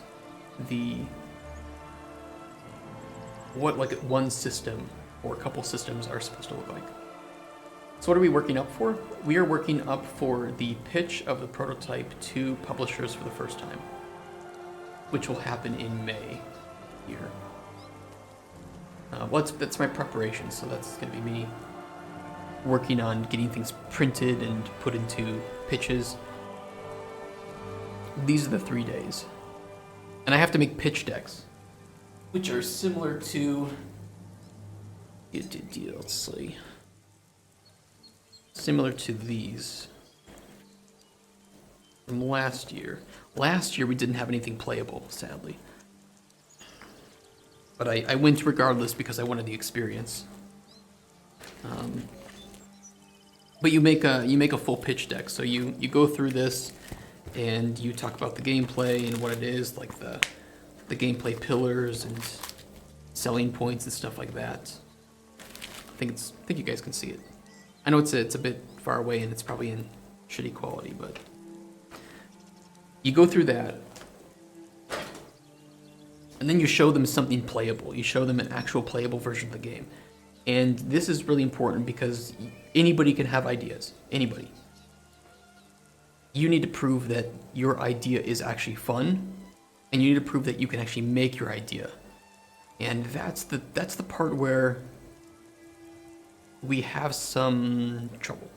one system or a couple systems are supposed to look like. So what are we working up for? We are working up for the pitch of the prototype to publishers for the first time, which will happen in May here. That's my preparation, so that's going to be me working on getting things printed and put into pitches. These are the 3 days. And I have to make pitch decks, which are similar to, let's see, similar to these from last year. Last year we didn't have anything playable, sadly. But I went regardless because I wanted the experience. But you make a full pitch deck. So you go through this and you talk about the gameplay and what it is, like the gameplay pillars and selling points and stuff like that. think you guys can see it. I know it's a bit far away and it's probably in shitty quality, but you go through that, and then you show them something playable. You show them an actual playable version of the game. And this is really important because anybody can have ideas. Anybody. You need to prove that your idea is actually fun, and you need to prove that you can actually make your idea. And that's the part where we have some trouble.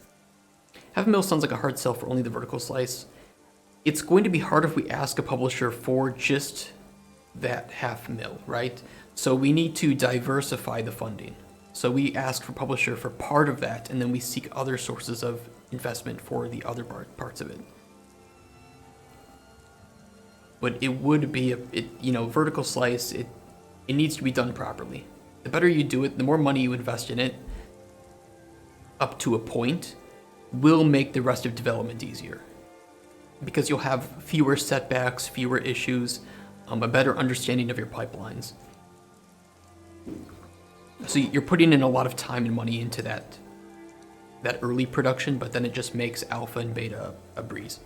Half a mil sounds like a hard sell for only the vertical slice. It's going to be hard if we ask a publisher for just that half mil, right? So we need to diversify the funding. So we ask for publisher for part of that, and then we seek other sources of investment for the other parts of it. But it would be vertical slice. It needs to be done properly. The better you do it, the more money you invest in it, up to a point, will make the rest of development easier. Because you'll have fewer setbacks, fewer issues, a better understanding of your pipelines. So you're putting in a lot of time and money into that early production, but then it just makes alpha and beta a breeze.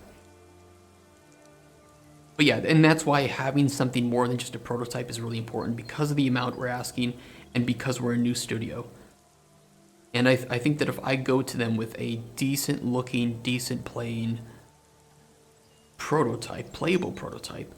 But yeah, and that's why having something more than just a prototype is really important, because of the amount we're asking and because we're a new studio. And I think that if I go to them with a decent looking, decent playing prototype, playable prototype,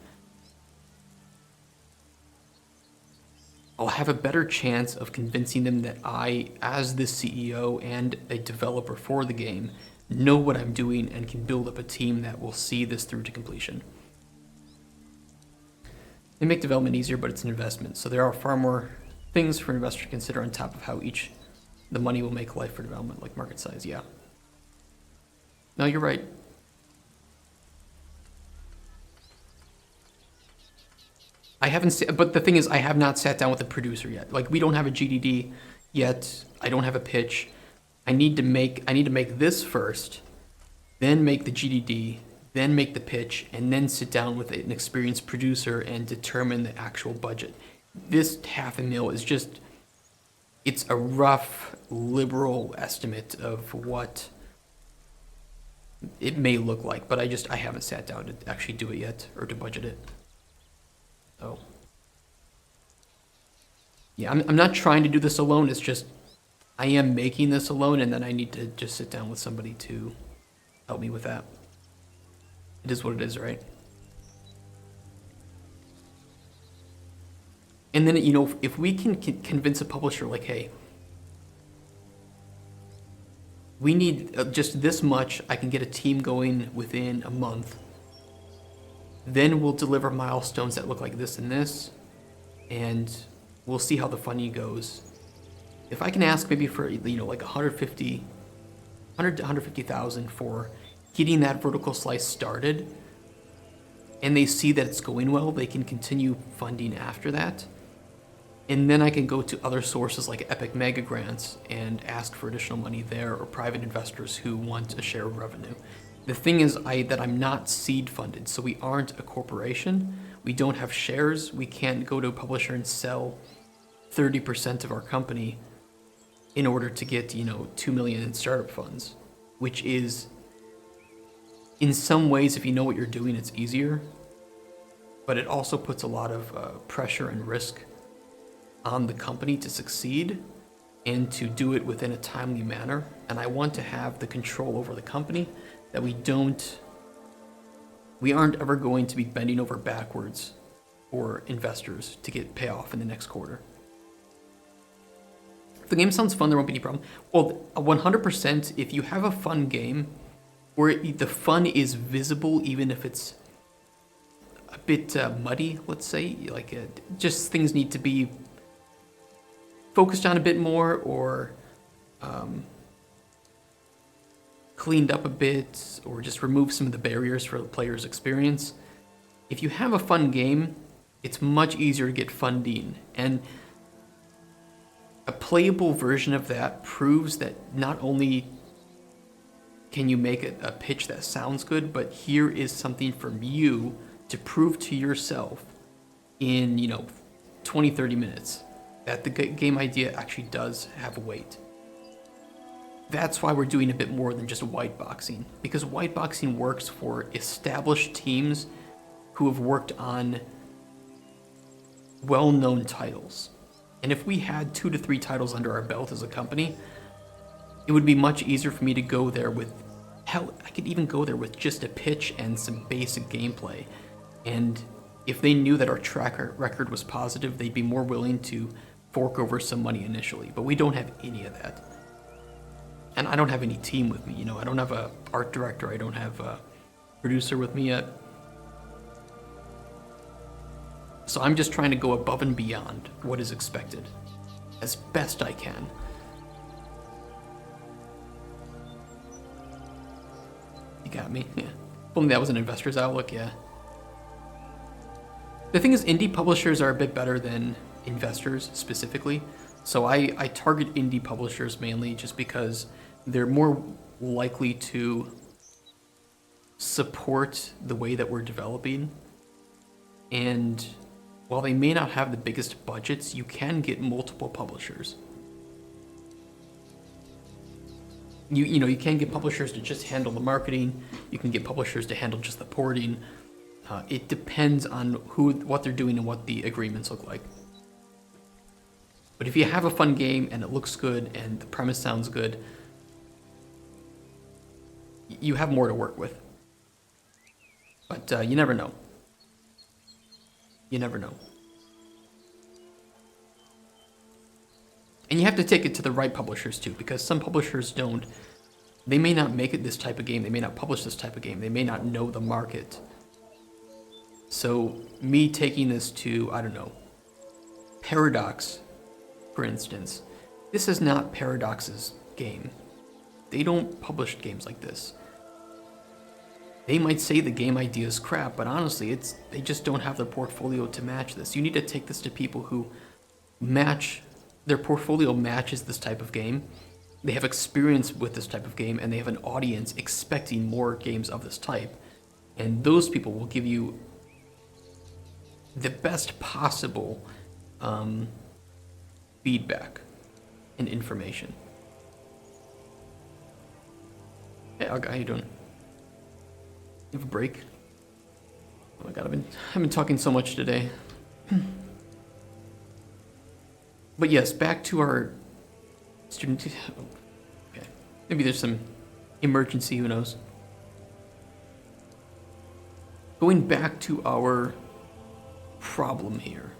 I'll have a better chance of convincing them that I, as the CEO and a developer for the game, know what I'm doing and can build up a team that will see this through to completion. They make development easier, but it's an investment. So there are far more things for an investor to consider on top of how the money will make life for development, like market size, yeah. No, you're right. But the thing is, I have not sat down with a producer yet. Like, we don't have a GDD yet. I don't have a pitch. I need to make this first, then make the GDD, then make the pitch, and then sit down with an experienced producer and determine the actual budget. This $500,000 is just, it's a rough, liberal estimate of what it may look like, but I haven't sat down to actually do it yet, or to budget it. So, yeah, I'm not trying to do this alone. It's just, I am making this alone, and then I need to just sit down with somebody to help me with that. It is what it is, right? And then, if we can convince a publisher, like, hey, we need just this much, I can get a team going within a month. Then we'll deliver milestones that look like this and this, and we'll see how the funding goes. If I can ask maybe for, like 100 to 150,000 for getting that vertical slice started, and they see that it's going well, they can continue funding after that. And then I can go to other sources like Epic Mega Grants and ask for additional money there, or private investors who want a share of revenue. The thing is that I'm not seed funded, so we aren't a corporation. We don't have shares. We can't go to a publisher and sell 30% of our company in order to get, $2 million in startup funds, which is, in some ways, if you know what you're doing, it's easier, but it also puts a lot of pressure and risk on the company to succeed and to do it within a timely manner. And I want to have the control over the company, that we aren't ever going to be bending over backwards for investors to get payoff in the next quarter. If the game sounds fun, there won't be any problem. Well, 100%, if you have a fun game where the fun is visible, even if it's a bit muddy, let's say, like just things need to be focused on a bit more, or cleaned up a bit, or just remove some of the barriers for the player's experience. If you have a fun game, it's much easier to get funding, and a playable version of that proves that not only can you make a pitch that sounds good, but here is something from you to prove to yourself in 20-30 minutes that the game idea actually does have weight. that's why we're doing a bit more than just white boxing, because white boxing works for established teams who have worked on well-known titles. And if we had 2 to 3 titles under our belt as a company, it would be much easier for me to go there with, hell, I could even go there with just a pitch and some basic gameplay. And if they knew that our track record was positive, they'd be more willing to fork over some money initially. But we don't have any of that. And I don't have any team with me, you know, I don't have a art director, I don't have a producer with me yet. So I'm just trying to go above and beyond what is expected, as best I can. You got me, yeah. If only that was an investor's outlook, yeah. The thing is, indie publishers are a bit better than investors specifically. So I target indie publishers mainly just because they're more likely to support the way that we're developing. And while they may not have the biggest budgets, you can get multiple publishers. You know, you can get publishers to just handle the marketing. You can get publishers to handle just the porting. It depends on what they're doing and what the agreements look like. But if you have a fun game and it looks good and the premise sounds good, you have more to work with. But you never know. You never know. And you have to take it to the right publishers too, because some publishers don't. They may not make it this type of game. They may not publish this type of game. They may not know the market. So me taking this to, I don't know, Paradox, for instance, this is not Paradox's game. They don't publish games like this. They might say the game idea is crap, but honestly, they just don't have the portfolio to match this. You need to take this to people who their portfolio matches this type of game. They have experience with this type of game, and they have an audience expecting more games of this type. And those people will give you the best possible feedback and information. Hey, how you doing? You have a break? Oh my god, I've been talking so much today. But yes, back to our student. Okay, maybe there's some emergency, who knows? Going back to our problem here.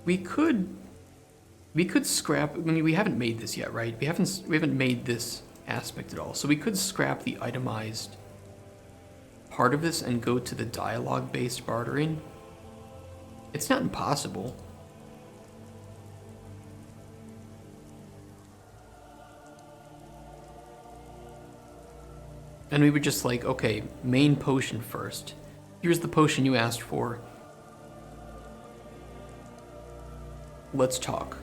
We could scrap. I mean, we haven't made this yet, right? We haven't made this aspect at all. So we could scrap the itemized part of this and go to the dialogue-based bartering. It's not impossible. And we would just like, okay, main potion first. Here's the potion you asked for. Let's talk.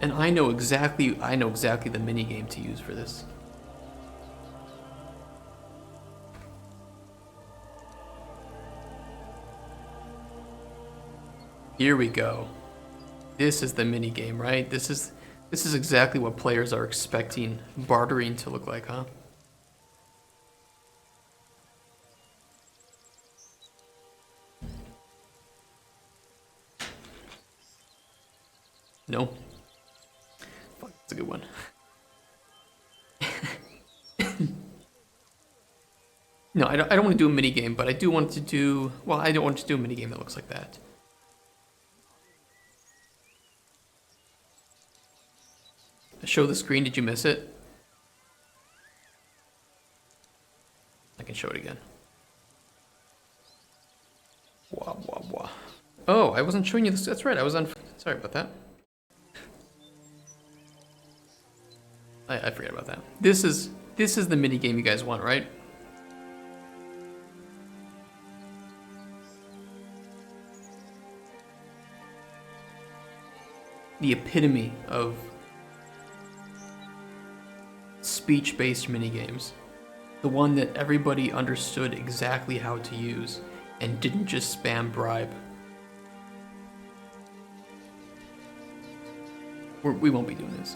And I know exactly the mini game to use for this. Here we go. This is the mini game, right? This is exactly what players are expecting bartering to look like, huh? No? Fuck, that's a good one. No, I don't want to do a mini game, but I do want to do. Well, I don't want to do a mini game that looks like that. Show the screen. Did you miss it? I can show it again. Wah, wah, wah. Oh, I wasn't showing you this. That's right. I was on. Sorry about that. I forget about that. This is the mini game you guys want, right? The epitome of speech-based minigames. The one that everybody understood exactly how to use. and didn't just spam bribe. We won't be doing this.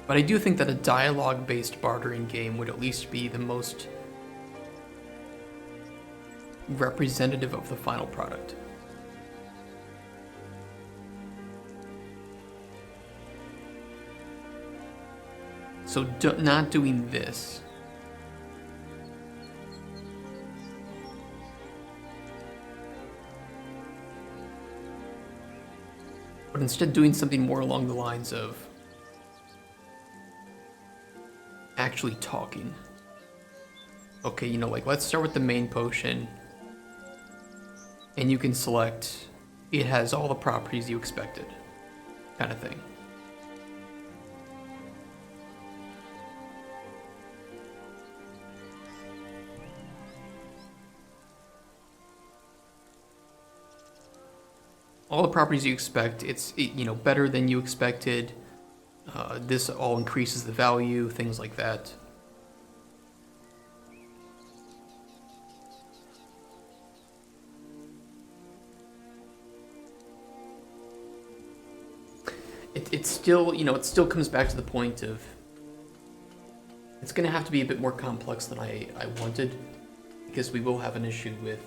But I do think that a dialogue-based bartering game would at least be the most representative of the final product. So not doing this. But instead doing something more along the lines of actually talking. Okay, you know, like let's start with the main potion. And you can select, it has all the properties you expected, kind of thing. All the properties you expect, it's, you know, better than you expected. This all increases the value, things like that. It's still, you know, it still comes back to the point of it's going to have to be a bit more complex than I wanted, because we will have an issue with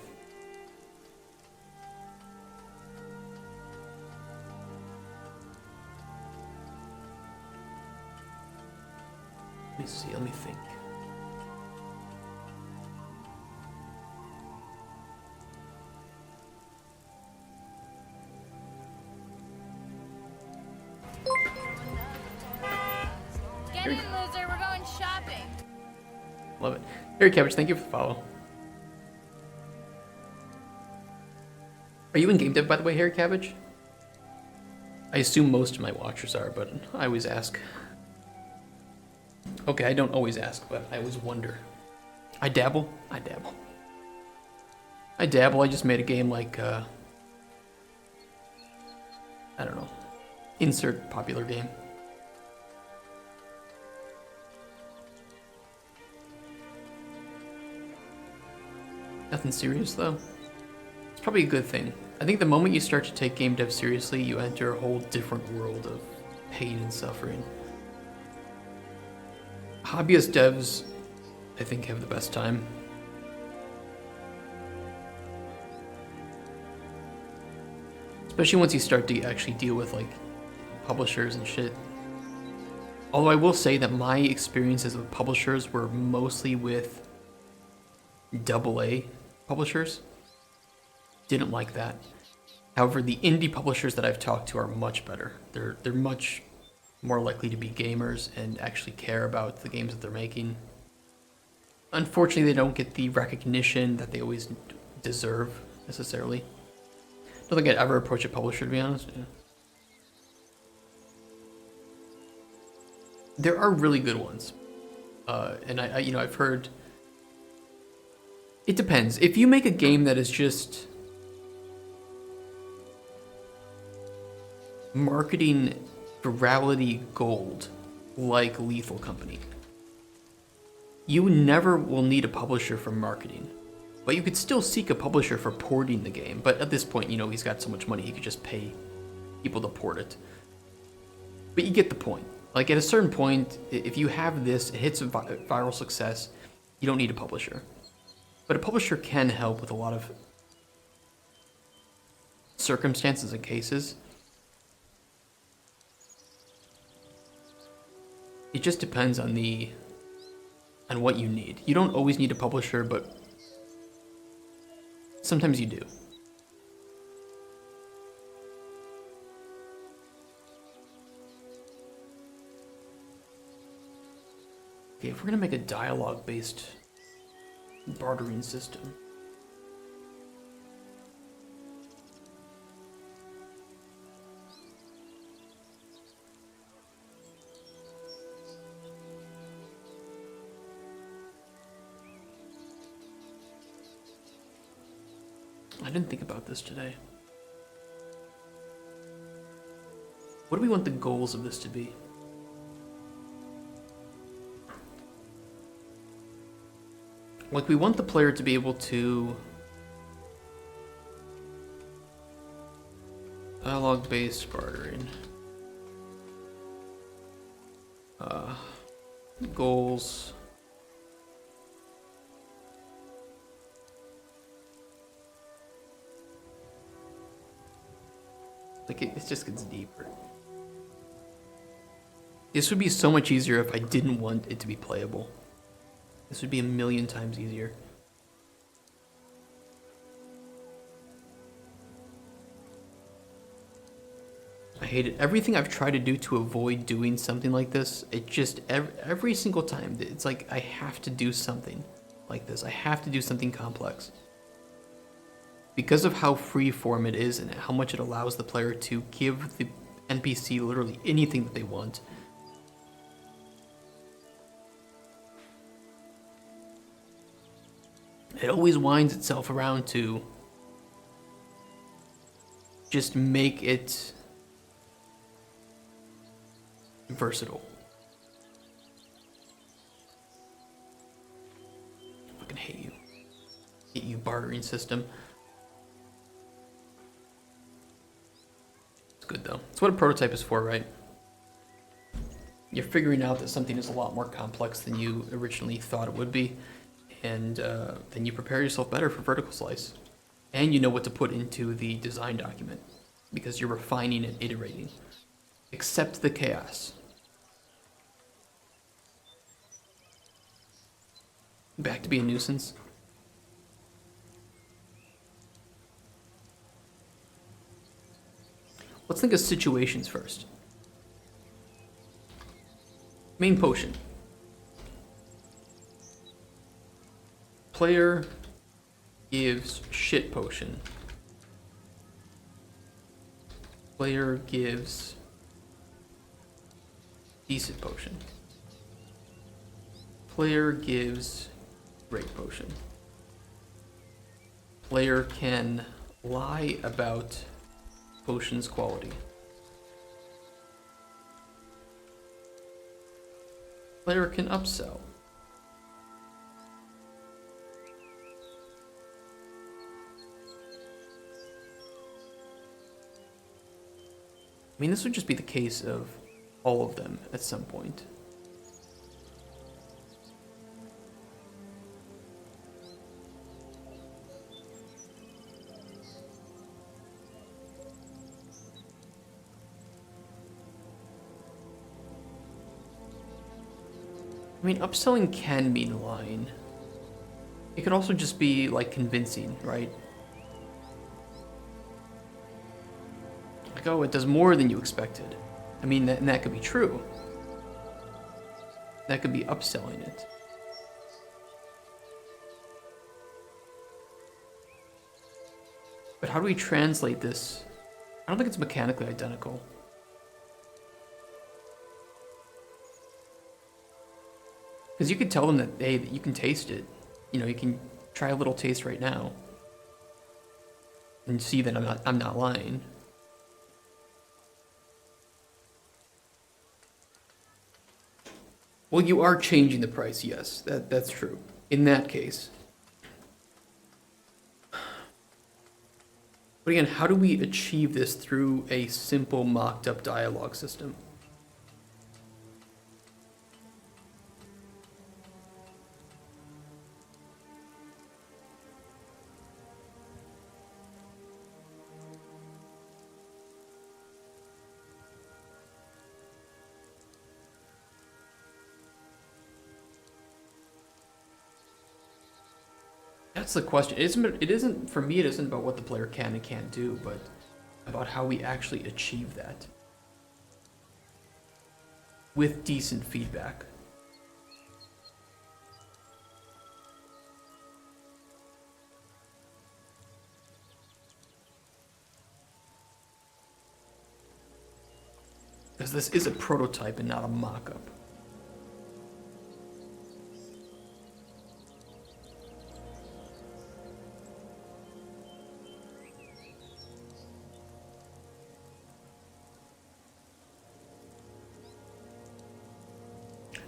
let me think. Get in, loser. We're going shopping. Love it. Harry Cabbage, thank you for the follow. Are you in game dev, by the way, Harry Cabbage? I assume most of my watchers are, but I always ask. Okay, I don't always ask, but I always wonder. I dabble. I just made a game like, I don't know. Insert popular game. Nothing serious, though. It's probably a good thing. I think the moment you start to take game dev seriously, you enter a whole different world of pain and suffering. Hobbyist devs, I think, have the best time. Especially once you start to actually deal with, like, publishers and shit. Although I will say that my experiences with publishers were mostly with AA publishers. Didn't like that. However, the indie publishers that I've talked to are much better. They're much more likely to be gamers and actually care about the games that they're making. Unfortunately, they don't get the recognition that they always deserve, necessarily. I don't think I'd ever approach a publisher, to be honest. Yeah. There are really good ones. And I you know, I've heard... It depends. If you make a game that is just marketing virality gold, like Lethal Company, you never will need a publisher for marketing. But you could still seek a publisher for porting the game. But at this point, you know, he's got so much money, he could just pay people to port it. But you get the point. Like, at a certain point, if you have this, it hits a viral success, you don't need a publisher. But a publisher can help with a lot of circumstances and cases. It just depends on what you need. You don't always need a publisher, but sometimes you do. Okay, if we're gonna make a dialogue-based bartering system, I didn't think about this today. What do we want the goals of this to be? Like, we want the player to be able to Dialogue-based bartering. Goals. Like it just gets deeper. This would be so much easier if I didn't want it to be playable. This would be a million times easier. I hate it. Everything I've tried to do to avoid doing something like this, it just, every single time, it's like I have to do something like this. I have to do something complex. Because of how free-form it is and how much it allows the player to give the NPC literally anything that they want. It always winds itself around to just make it versatile. I fucking hate you. Hate you, bartering system. It's good though. It's what a prototype is for, right? You're figuring out that something is a lot more complex than you originally thought it would be, and then you prepare yourself better for vertical slice. And you know what to put into the design document, because you're refining and iterating. Accept the chaos. Back to being a nuisance. Let's think of situations first. Main potion. Player gives shit potion. Player gives decent potion. Player gives great potion. Player can lie about potion's quality. Player can upsell. I mean, this would just be the case of all of them at some point. I mean, upselling can mean lying. It could also just be, like, convincing, right? Like, oh, it does more than you expected. I mean, that could be true. That could be upselling it. But how do we translate this? I don't think it's mechanically identical. Because you could tell them that, hey, that you can taste it. You know, you can try a little taste right now. And see that I'm not lying. Well, you are changing the price, yes. That's true. In that case. But again, how do we achieve this through a simple mocked up dialogue system? That's the question. It isn't for me. It isn't about what the player can and can't do, but about how we actually achieve that with decent feedback. Because this is a prototype and not a mock-up.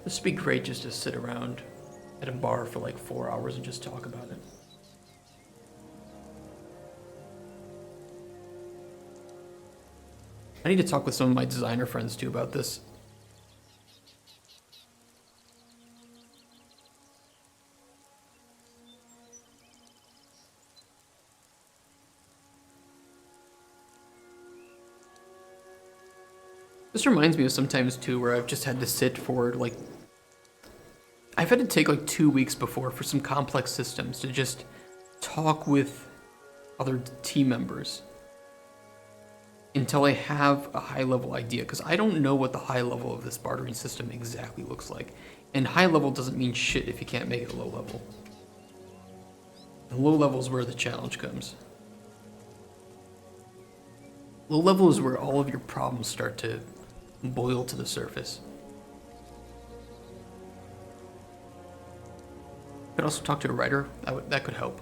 This would be great just to sit around at a bar for like 4 hours and just talk about it. I need to talk with some of my designer friends too about this. This reminds me of sometimes too where I've just had to sit for like, I've had to take like 2 weeks before for some complex systems to just talk with other team members until I have a high level idea, because I don't know what the high level of this bartering system exactly looks like. And high level doesn't mean shit if you can't make it low level. The low level is where the challenge comes. Low level is where all of your problems start to boil to the surface. Could also talk to a writer. That could help.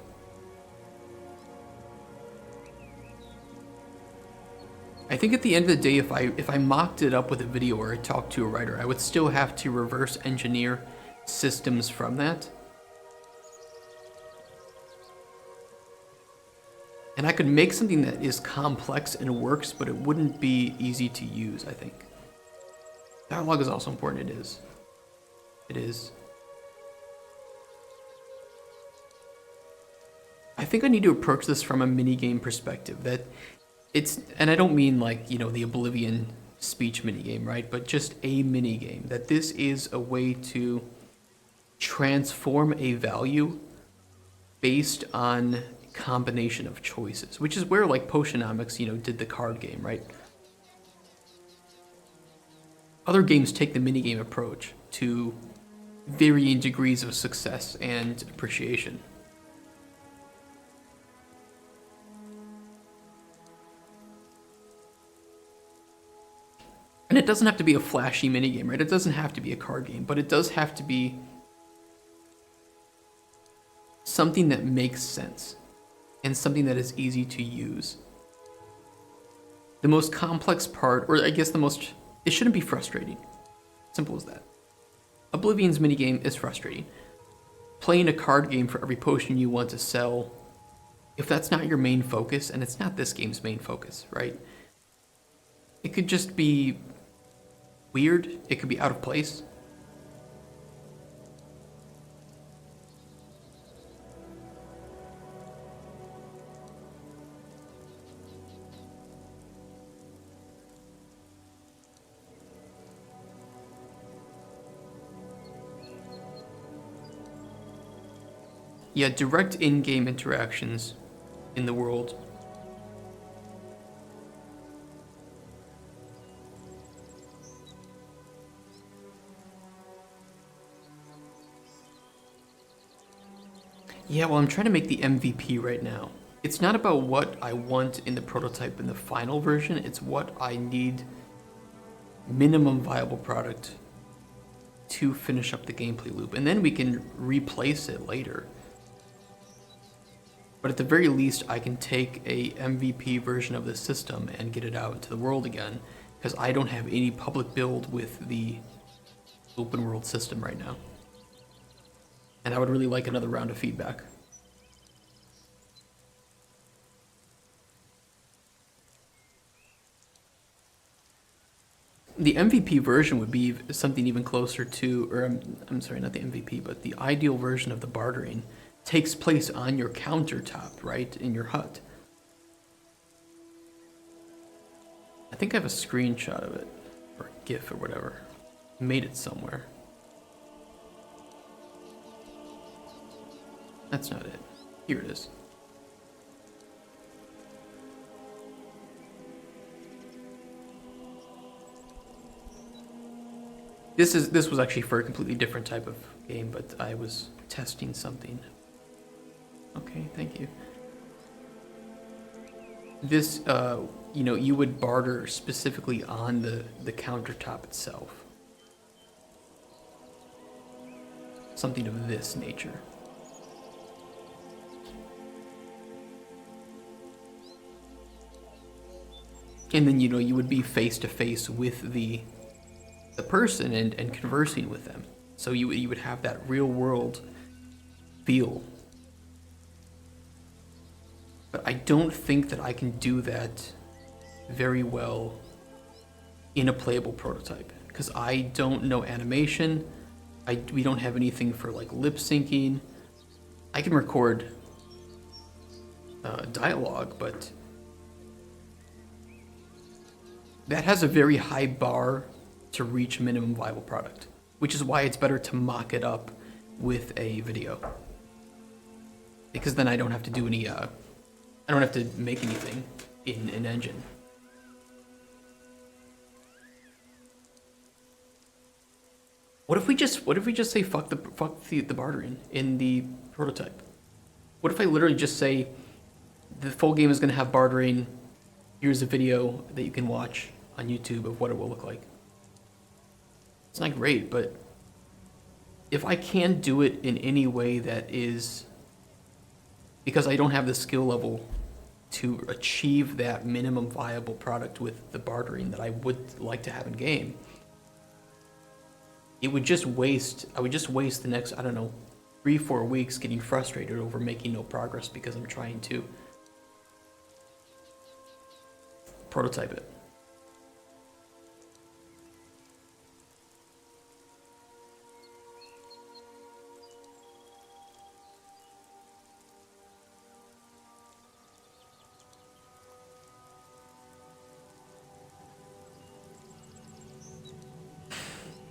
I think at the end of the day, if I mocked it up with a video or I talked to a writer, I would still have to reverse engineer systems from that. And I could make something that is complex and works, but it wouldn't be easy to use, I think. Dialogue is also important. It is. It is. I think I need to approach this from a minigame perspective. That it's, and I don't mean like, you know, the Oblivion speech minigame, right? But just a minigame. That this is a way to transform a value based on combination of choices, which is where like Potionomics, you know, did the card game, right? Other games take the minigame approach to varying degrees of success and appreciation. And it doesn't have to be a flashy minigame, right? It doesn't have to be a card game, but it does have to be something that makes sense and something that is easy to use. The most complex part, or I guess it shouldn't be frustrating. Simple as that. Oblivion's minigame is frustrating. Playing a card game for every potion you want to sell, if that's not your main focus, and it's not this game's main focus, right? It could just be weird, it could be out of place. Yeah, direct in-game interactions in the world. Yeah, well, I'm trying to make the MVP right now. It's not about what I want in the prototype in the final version, it's what I need minimum viable product to finish up the gameplay loop. And then we can replace it later. But at the very least, I can take a MVP version of this system and get it out into the world again, because I don't have any public build with the open world system right now. And I would really like another round of feedback. The MVP version would be something even closer to, or I'm sorry, not the MVP, but the ideal version of the bartering takes place on your countertop, right, in your hut. I think I have a screenshot of it, or a GIF or whatever. Made it somewhere. That's not it. Here it is. This was actually for a completely different type of game, but I was testing something. Okay, thank you. This, you know, you would barter specifically on the countertop itself. Something of this nature. And then, you know, you would be face to face with the person and conversing with them. So you would have that real world feel. But I don't think that I can do that very well in a playable prototype, because I don't know animation. We don't have anything for like lip syncing. I can record dialogue, but that has a very high bar to reach minimum viable product, which is why it's better to mock it up with a video, because then I don't have to do any I don't have to make anything in an engine. What if we just say fuck the bartering in the prototype? What if I literally just say the full game is going to have bartering? Here's a video that you can watch on YouTube of what it will look like. It's not great, but if I can do it in any way that is, because I don't have the skill level to achieve that minimum viable product with the bartering that I would like to have in game, I would just waste the next, I don't know, 3-4 weeks getting frustrated over making no progress because I'm trying to prototype it.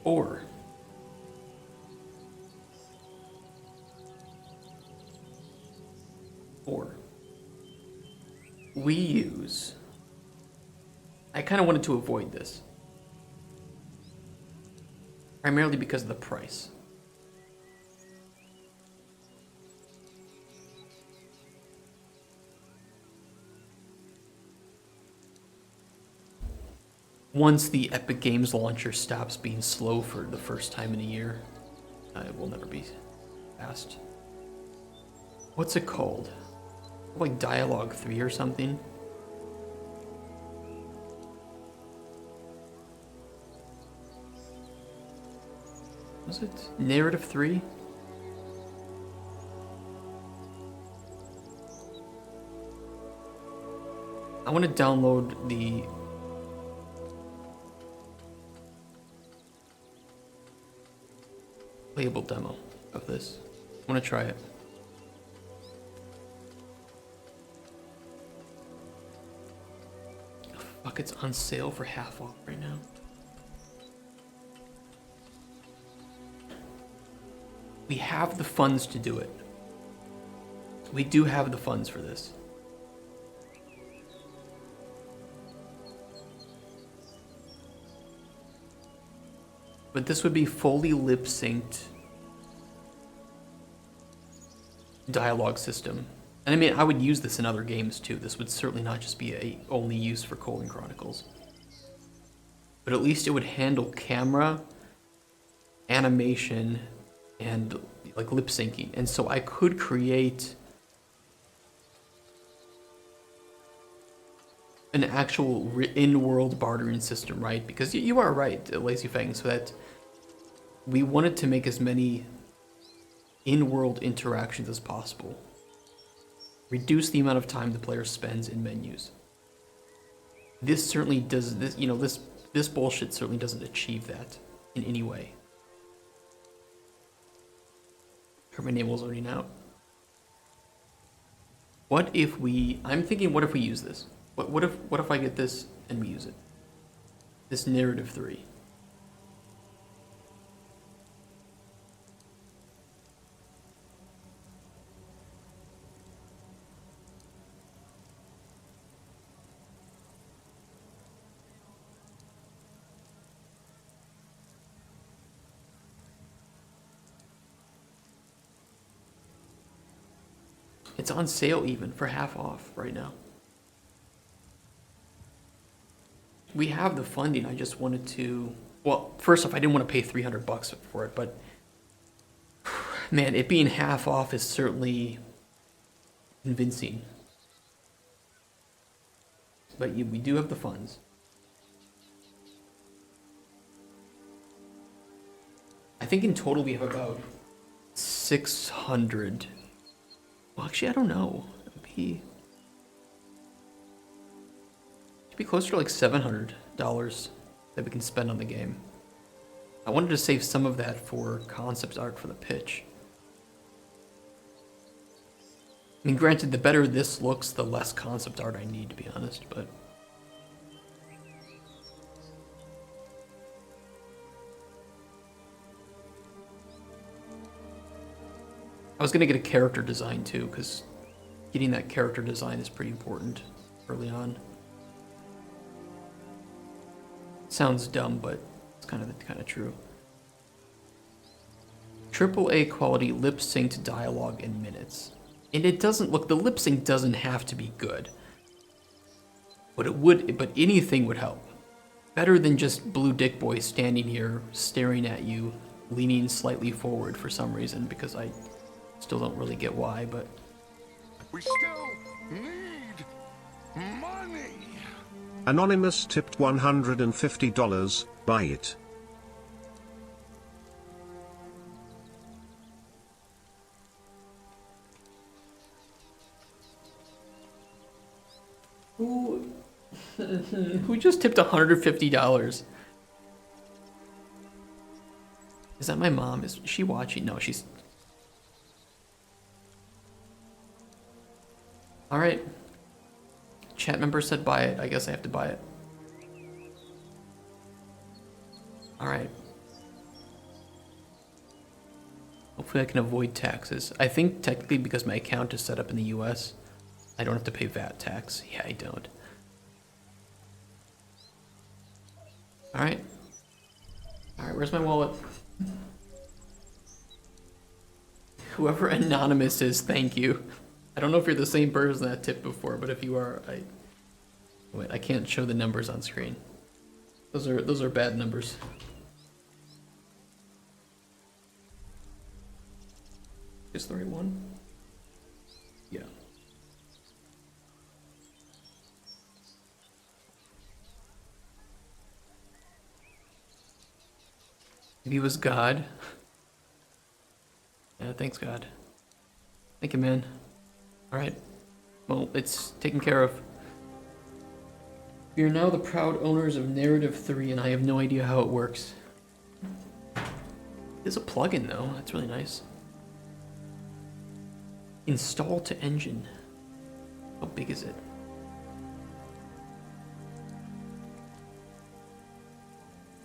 Or we use, I kind of wanted to avoid this, primarily because of the price. Once the Epic Games launcher stops being slow for the first time in a year, it will never be fast. What's it called? Like Dialogue 3 or something? Was it Narrative 3? I want to download the playable demo of this. I want to try it. Oh, fuck, it's on sale for half off right now. We have the funds to do it. We do have the funds for this. But this would be fully lip-synced dialogue system. And I mean, I would use this in other games too. This would certainly not just be a only use for Cauldron Chronicles. But at least it would handle camera, animation, and like lip syncing. And so I could create an actual in-world bartering system, right? Because you are right, Lazy Fang, so that we wanted to make as many in-world interactions as possible. Reduce the amount of time the player spends in menus. This certainly does this, you know, this bullshit certainly doesn't achieve that in any way. Heard my name was loading out. What if we, I'm thinking, what if we use this? What if I get this and we use it? This Narrative 3. It's on sale even for half off right now. We have the funding. I just wanted to, well, first off, I didn't want to pay $300 for it, but man, it being half off is certainly convincing. But we do have the funds. I think in total we have about 600. Well, actually, I don't know. It'd be closer to like $700 that we can spend on the game. I wanted to save some of that for concept art for the pitch. I mean, granted, the better this looks, the less concept art I need, to be honest, but... I was gonna get a character design too, because getting that character design is pretty important early on. Sounds dumb, but it's kind of true. AAA quality lip synced dialogue in minutes. And it doesn't look, the lip sync doesn't have to be good. But anything would help. Better than just Blue Dick Boy standing here staring at you, leaning slightly forward for some reason, because I still don't really get why, but... We still need money. Anonymous tipped $150. Buy it. Who just tipped $150? Is that my mom? Is she watching? No, she's... Alright. Chat member said buy it. I guess I have to buy it. Alright. Hopefully I can avoid taxes. I think technically because my account is set up in the US, I don't have to pay VAT tax. Yeah, I don't. Alright. Alright, where's my wallet? Whoever Anonymous is, thank you. I don't know if you're the same person that tipped before, but if you are, wait, I can't show the numbers on screen. Those are bad numbers. Is the right one? Yeah. Maybe it was God. Yeah, thanks, God. Thank you, man. Alright. Well, it's taken care of. We are now the proud owners of Narrative 3, and I have no idea how it works. There's a plugin, though. That's really nice. Install to engine. How big is it?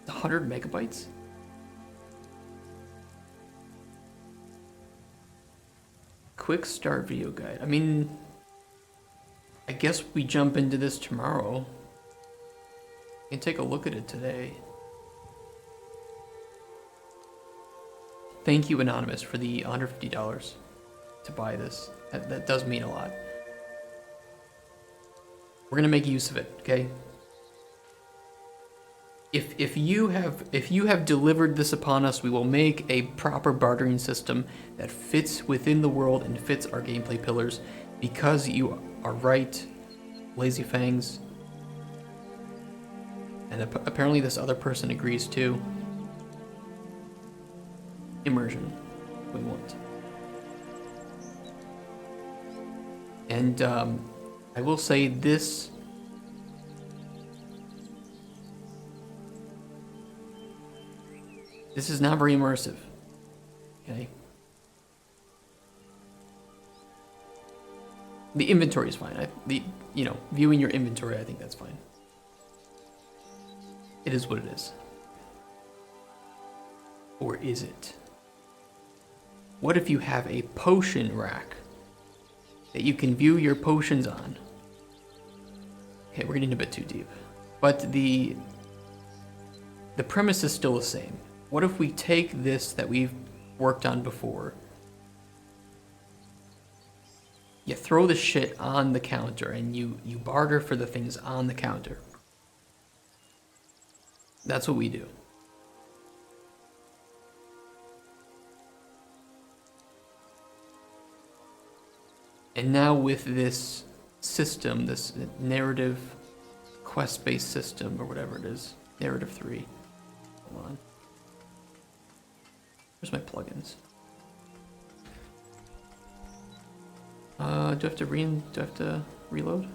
It's 100 megabytes? Quick start video guide. I mean, I guess we jump into this tomorrow. We can take a look at it today. Thank you, Anonymous, for the $150 to buy this. That does mean a lot. We're gonna make use of it, okay? If you have delivered this upon us, we will make a proper bartering system that fits within the world and fits our gameplay pillars, because you are right, Lazy Fangs. And apparently this other person agrees too. Immersion, we want. And I will say this. This is not very immersive, okay? The inventory is fine. Viewing your inventory, I think that's fine. It is what it is. Or is it? What if you have a potion rack that you can view your potions on? Okay, we're getting a bit too deep. But the premise is still the same. What if we take this that we've worked on before, you throw the shit on the counter and you barter for the things on the counter? That's what we do. And now with this system, this narrative quest-based system, or whatever it is, Narrative 3. Hold on. Where's my plugins? Do I have to reload?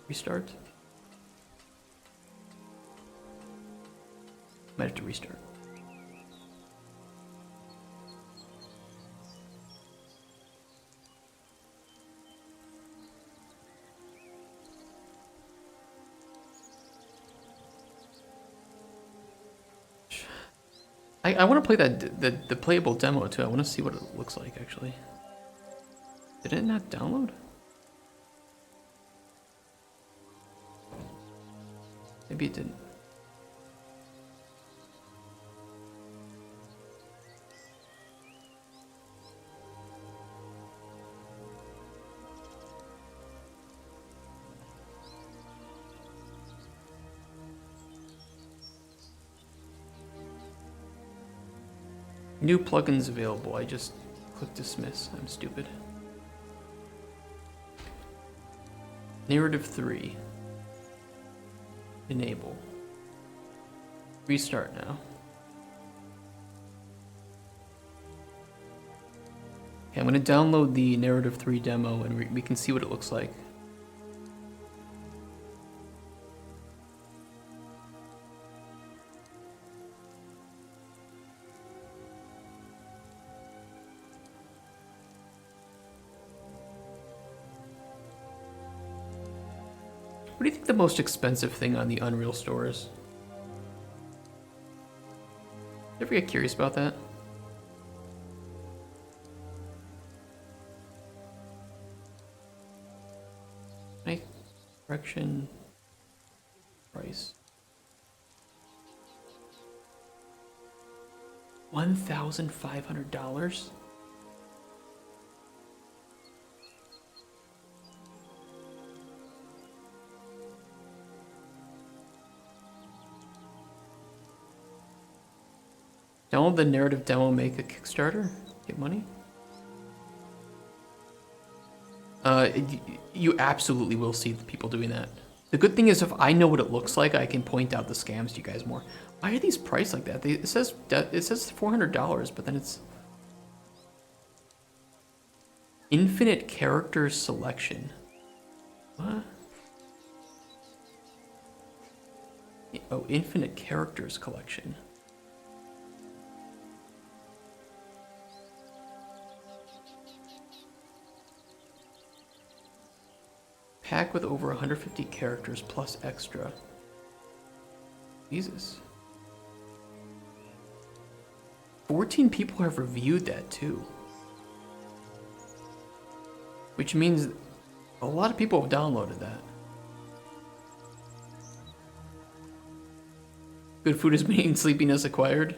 Restart? Might have to restart. I want to play that the playable demo too. I want to see what it looks like actually. Did it not download? Maybe it didn't. New plugins available. I just clicked dismiss. I'm stupid. Narrative 3. Enable. Restart now. Okay, I'm going to download the Narrative 3 demo and we can see what it looks like. What do you think the most expensive thing on the Unreal Store is? You ever get curious about that? Make correction price. $1,500? Download the narrative demo, make a Kickstarter, get money. You absolutely will see the people doing that. The good thing is if I know what it looks like, I can point out the scams to you guys more. Why are these priced like that? It says $400, but then it's infinite character selection. What? Oh, infinite characters collection. Pack with over 150 characters plus extra. Jesus. 14 people have reviewed that too. Which means a lot of people have downloaded that. Good food is meaning sleepiness acquired.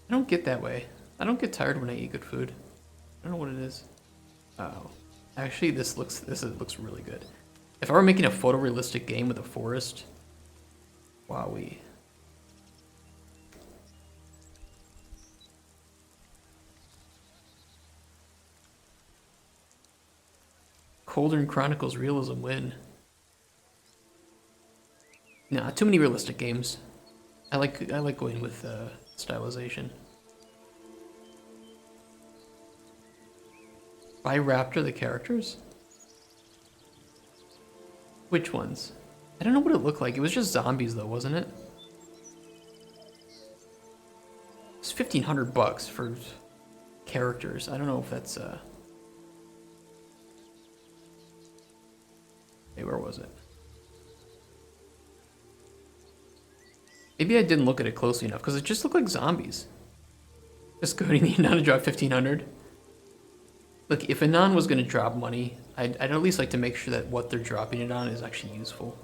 I don't get that way. I don't get tired when I eat good food. I don't know what it is. Oh. Actually, this looks really good. If I were making a photorealistic game with a forest, wowee. Cauldron Chronicles realism win. Nah, too many realistic games. I like going with stylization. By Raptor the characters? Which ones? I don't know what it looked like. It was just zombies though, wasn't it? It's $1,500 for characters. I don't know if that's Hey, where was it? Maybe I didn't look at it closely enough because it just looked like zombies. Just coding the Anon to drop 1,500. Look, if Anon was going to drop money, I'd at least like to make sure that what they're dropping it on is actually useful.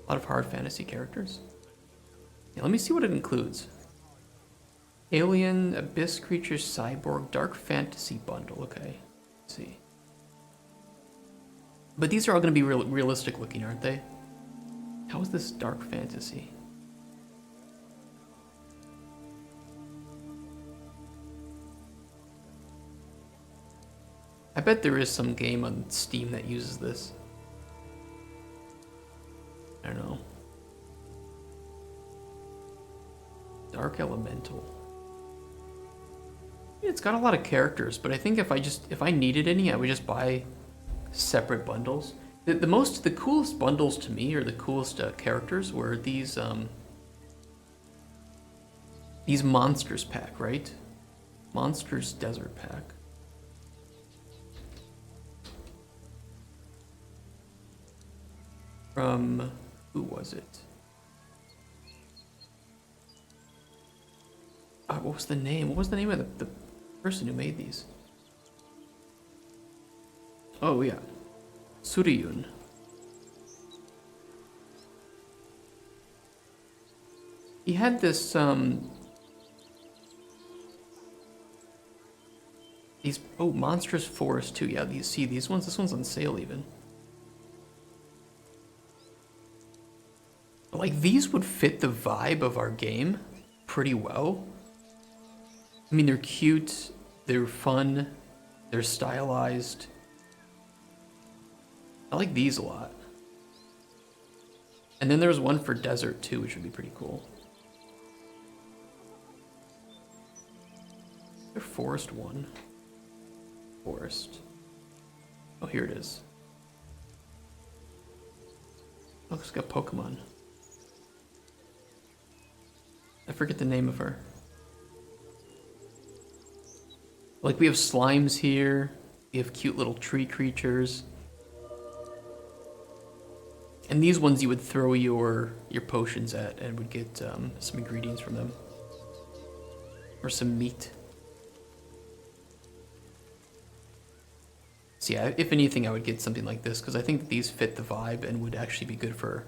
A lot of hard fantasy characters. Yeah, let me see what it includes. Alien, Abyss Creatures, Cyborg, Dark Fantasy Bundle. Okay, let's see. But these are all going to be realistic looking, aren't they? How is this Dark Fantasy? I bet there is some game on Steam that uses this. I don't know. Dark Elemental. It's got a lot of characters, but I think if I needed any, I would just buy separate bundles. The coolest bundles to me, or the coolest characters, were these monsters pack, right? Monsters Desert pack. From who was it? What was the name? What was the name of the person who made these? Oh yeah, Suriyun. He had this these Monstrous Forest too. Yeah, these ones. This one's on sale even. Like, these would fit the vibe of our game pretty well. I mean, they're cute, they're fun, they're stylized. I like these a lot. And then there's one for desert too, which would be pretty cool. Is there forest one? Forest. Oh, here it is. Oh, it's got Pokemon. I forget the name of her. Like, we have slimes here. We have cute little tree creatures. And these ones you would throw your potions at and would get some ingredients from them. Or some meat. So yeah, if anything, I would get something like this, because I think these fit the vibe and would actually be good for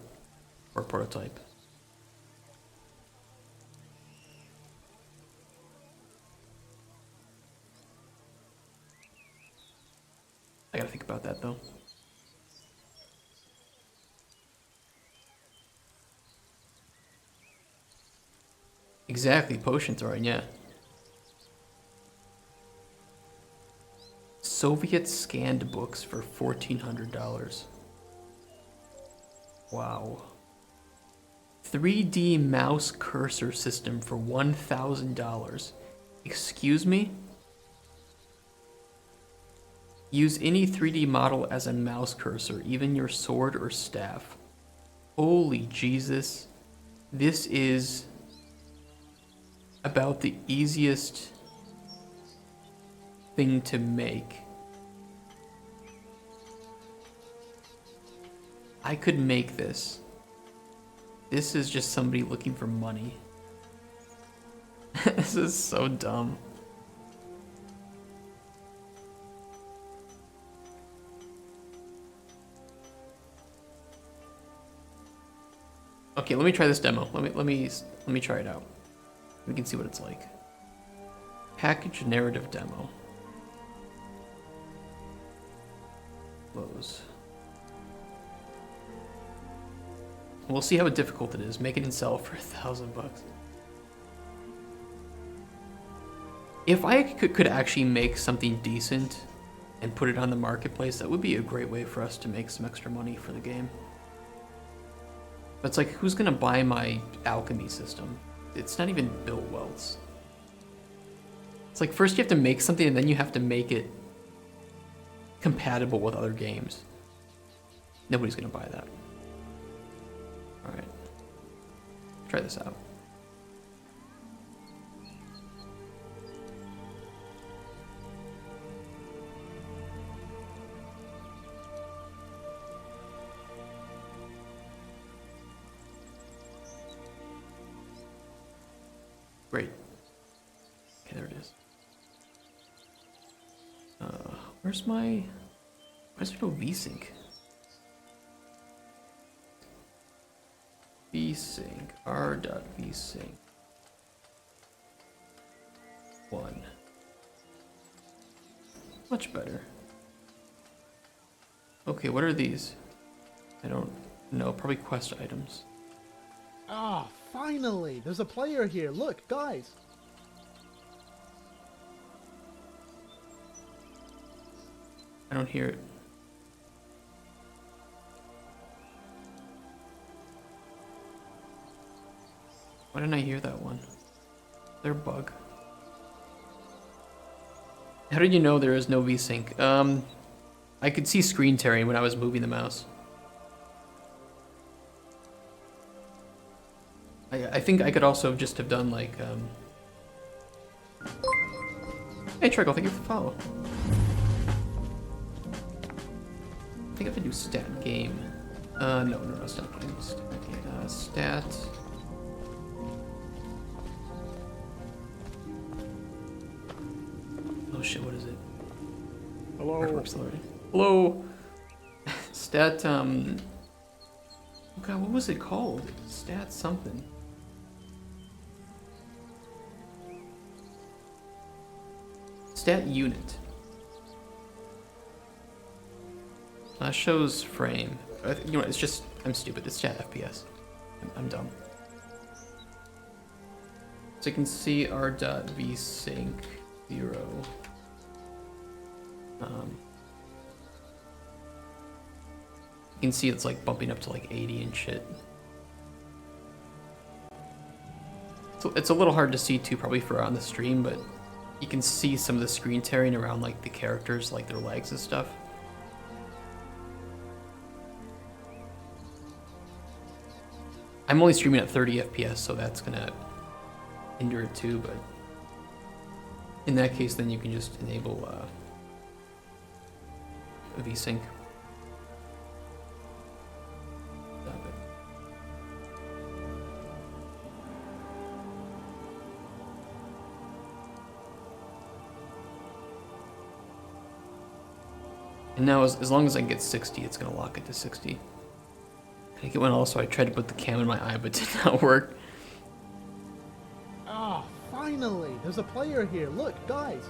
a prototype. I gotta think about that though. Exactly, potion throwing, yeah. Soviet scanned books for $1,400. Wow. 3D mouse cursor system for $1,000. Excuse me? Use any 3D model as a mouse cursor, even your sword or staff. Holy Jesus. This is about the easiest thing to make. I could make this. This is just somebody looking for money. This is so dumb. Okay, let me try this demo. Let me try it out. We can see what it's like. Package narrative demo. Close. We'll see how difficult it is. Make it and sell for $1,000. If I could actually make something decent and put it on the marketplace, that would be a great way for us to make some extra money for the game. But it's like, who's gonna buy my alchemy system? It's not even built well. It's like, first you have to make something and then you have to make it compatible with other games. Nobody's gonna buy that. Alright. Try this out. Great. Okay, there it is. Where's my... Where's there no VSync? VSync, r.vsync 1. Much better. Okay, what are these? I don't know, probably quest items. Ah, finally! There's a player here. Look, guys. I don't hear it. Why didn't I hear that one? Is there a bug? How did you know there is no VSync? I could see screen tearing when I was moving the mouse. I think I could also just have done like, Hey Trickle, thank you for the follow. I think I have to do stat game. No, stat game. Stat. Oh shit, what is it? Hello. Hello. Stat, oh god, what was it called? Stat something. Stat unit. That shows frame. You know what, it's just, I'm stupid. It's stat FPS. I'm dumb. So you can see r.vsync 0. You can see it's like bumping up to like 80 and shit. So it's a little hard to see too, probably for on the stream, but you can see some of the screen tearing around like the characters, like their legs and stuff. I'm only streaming at 30 FPS, so that's gonna hinder it too, but in that case, then you can just enable VSync. Stop it. And now, as long as I get 60, it's gonna lock it to 60. I get one also. I tried to put the cam in my eye, but did not work. Ah, finally! There's a player here. Look, guys.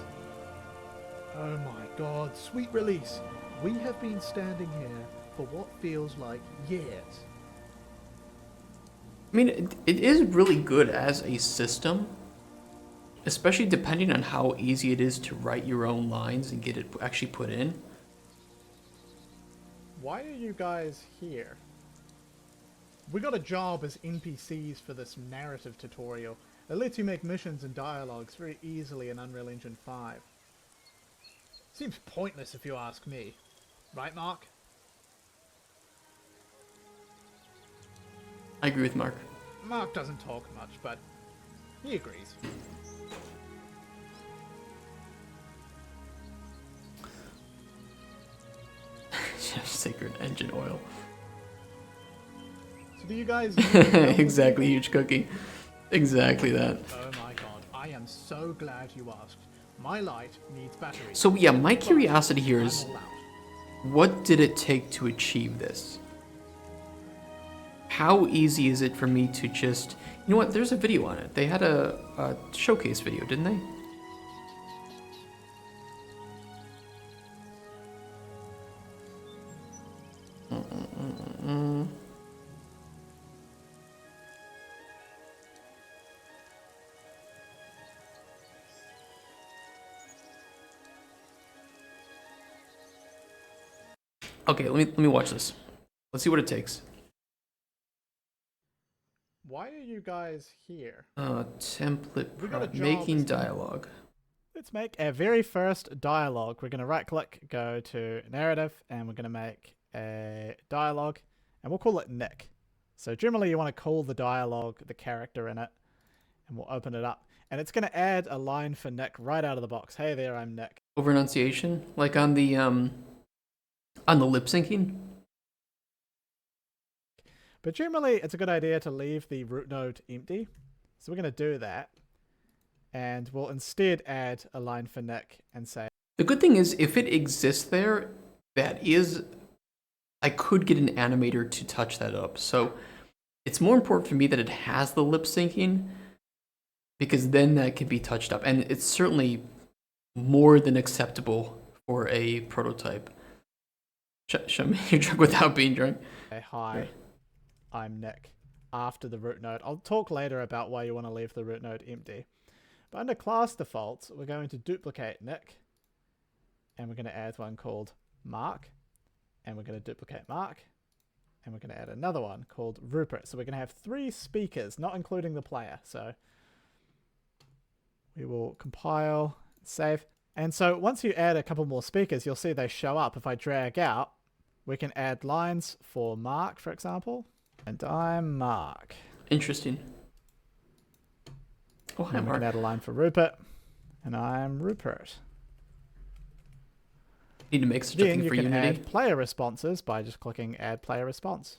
Oh my god, sweet release. We have been standing here for what feels like years. I mean, it is really good as a system, especially depending on how easy it is to write your own lines and get it actually put in. Why are you guys here? We got a job as NPCs for this narrative tutorial that lets you make missions and dialogues very easily in Unreal Engine 5. Seems pointless if you ask me. Right, Mark? I agree with Mark. Mark doesn't talk much, but he agrees. Sacred engine oil. So do you guys... Exactly, huge cookie. Exactly that. Oh my god, I am so glad you asked. My light needs batteries. So yeah, my curiosity here is, I'm all out. what did it take to achieve this? How easy is it for me to just... You know what, there's a video on it. They had a showcase video, didn't they? Okay, let me watch this. Let's see what it takes. Why are you guys here? Template We got a job making as- dialogue. Let's make our very first dialogue. We're going to right click, go to narrative, and we're going to make a dialogue, and we'll call it Nick. So generally you want to call the dialogue the character in it, and we'll open it up. And it's going to add a line for Nick right out of the box. Hey there, I'm Nick. Over enunciation, like on the lip syncing. But generally it's a good idea to leave the root node empty. So we're going to do that. And we'll instead add a line for Nick and say, The good thing is, if it exists there, I could get an animator to touch that up. So it's more important for me that it has the lip syncing, because then that can be touched up. And it's certainly more than acceptable for a prototype. Show me you're drunk without being drunk. hey, hi, I'm Nick, after the root node. I'll talk later about why you want to leave the root node empty. But under class defaults, we're going to duplicate Nick, and we're going to add one called Mark, and we're going to duplicate Mark, and we're going to add another one called Rupert. So we're going to have 3 speakers, not including the player. So we will compile, save. And so once you add a couple more speakers, you'll see they show up. If I drag out, we can add lines for Mark, for example. And I'm Mark. Interesting. Oh, hi, And we Mark. can add a line for Rupert. And I'm Rupert. Need to make such a Then thing you for can Unity. add player responses by just clicking Add Player Response.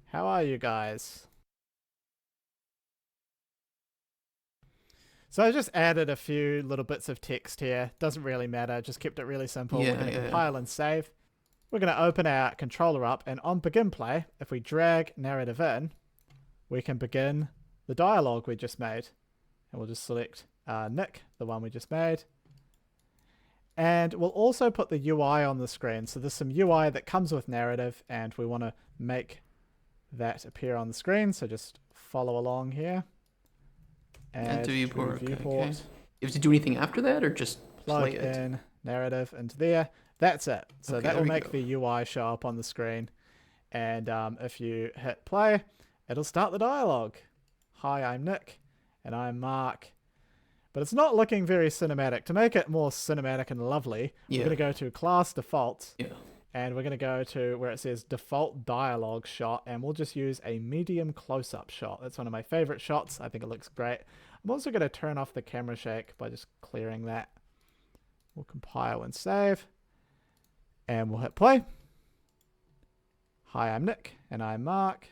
How are you guys? So I just added a few little bits of text here. Doesn't really matter. Just kept it really simple. Yeah, We're going to yeah. compile and save. We're going to open our controller up, and on begin play, if we drag narrative in, we can begin the dialogue we just made. And we'll just select Nick, the one we just made. And we'll also put the UI on the screen. So there's some UI that comes with narrative, and we want to make that appear on the screen. So just follow along here. Add to viewport. Okay, viewport. okay. You have to do anything after that, or just Plug play it? in narrative into there. That's it. So Okay, that there will we make go. the UI show up on the screen. And if you hit play, it'll start the dialogue. Hi, I'm Nick, and I'm Mark. But it's not looking very cinematic. To make it more cinematic and lovely, Yeah. we're going to go to class defaults. Yeah. And we're going to go to where it says default dialogue shot, and we'll just use a medium close-up shot. That's one of my favorite shots. I think it looks great. I'm also going to turn off the camera shake by just clearing that. We'll compile and save. And we'll hit play. Hi, I'm Nick, and I'm Mark.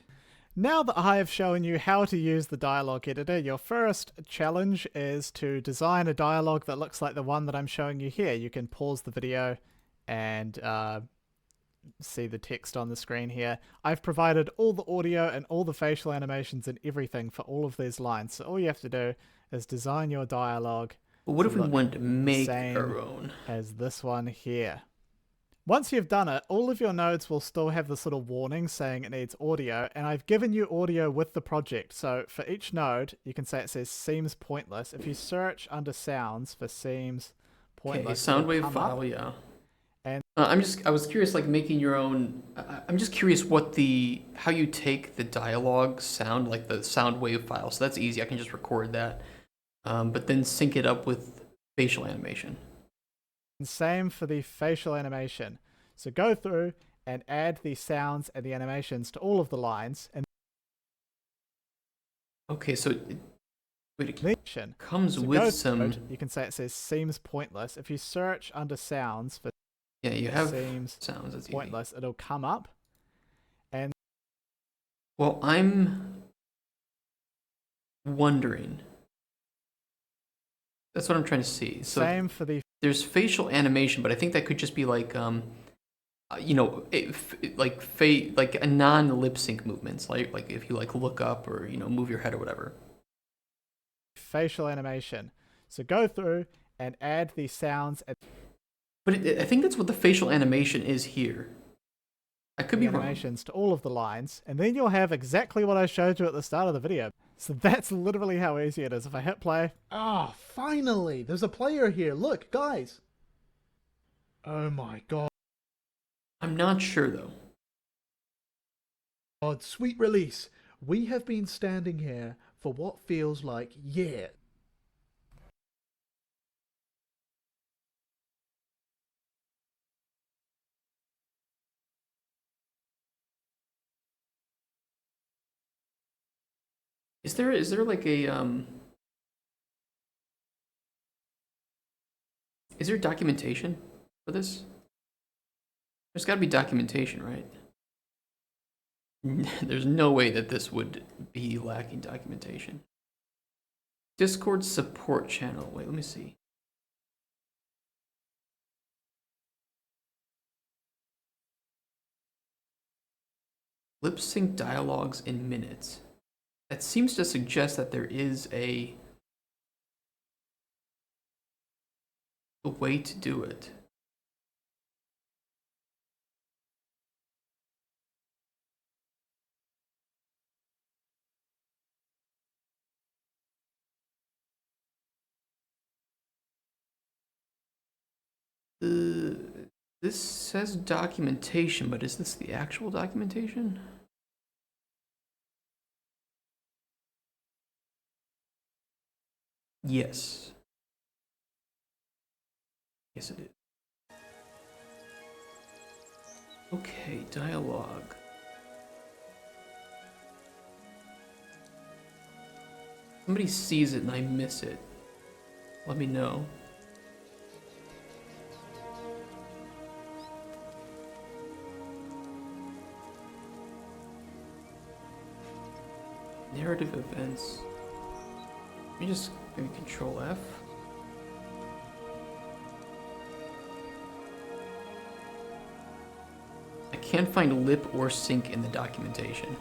Now that I have shown you how to use the dialogue editor, your first challenge is to design a dialogue that looks like the one that I'm showing you here. You can pause the video and see the text on the screen here. I've provided all the audio and all the facial animations and everything for all of these lines. So all you have to do is design your dialogue. But what if we look wanted to make same our own? as this one here. Once you've done it, all of your nodes will still have this little warning saying it needs audio, and I've given you audio with the project. So for each node, you can say it says seems pointless. If you search under sounds for seems Okay, pointless, sound it'll wave come file, up. yeah. And I was curious, like making your own. I'm just curious how you take the dialogue sound, like the sound wave file. So that's easy. I can just record that, but then sync it up with facial animation. same for the facial animation. So go through and add the sounds and the animations to all of the lines, and Okay, so wait, it animation. comes So go with through some. it, you can say it says seems pointless. If you search under sounds for Yeah, you have seems sounds. That's easy. pointless, it'll come up. And Well, I'm wondering. That's what I'm trying to see. So same for the there's facial animation, but I think that could just be like, like a non-lip sync movements, like if you like look up or move your head or whatever. facial animation. So go through and add the sounds and But I think that's what the facial animation is here. I could the be wrong. animations to all of the lines, and then you'll have exactly what I showed you at the start of the video. So that's literally how easy it is. If I hit play, Ah, finally! There's a player here. Look, guys. Oh my god. I'm not sure though. Sweet release. We have been standing here for what feels like years. Is there like a is there documentation for this? There's got to be documentation, right? There's no way that this would be lacking documentation. Discord support channel. Wait, let me see. Lip sync dialogues in minutes. That seems to suggest that there is a way to do it. This says documentation, but is this the actual documentation? Yes. Yes, it is. Okay, dialogue. Somebody sees it and I miss it. Let me know. Narrative events. Let me just maybe Control F. I can't find lip or sync in the documentation.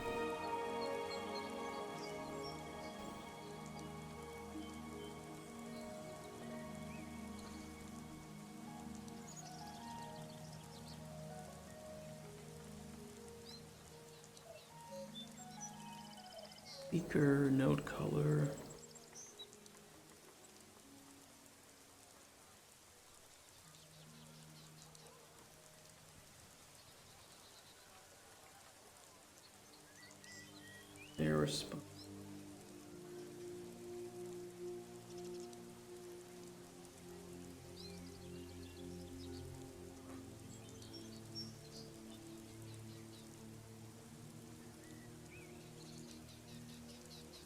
Speaker, node color. Their response.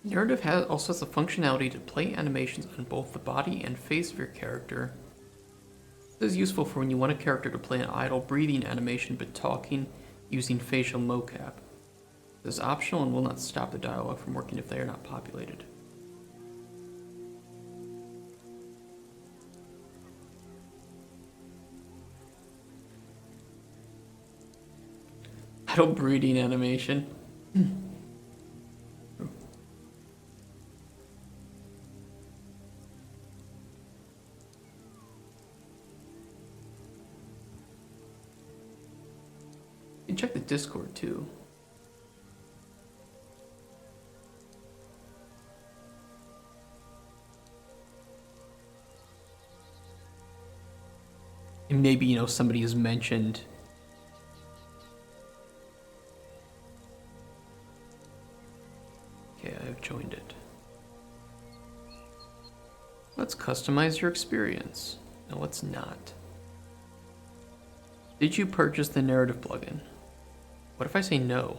Narrative also has the functionality to play animations on both the body and face of your character. This is useful for when you want a character to play an idle breathing animation but talking using facial mocap. This is optional and will not stop the dialogue from working if they are not populated. Idle breathing animation. You can check the Discord too. And maybe, you know, somebody has mentioned okay, I've joined it. Let's customize your experience. No, let's not. Did you purchase the narrative plugin? What if I say no?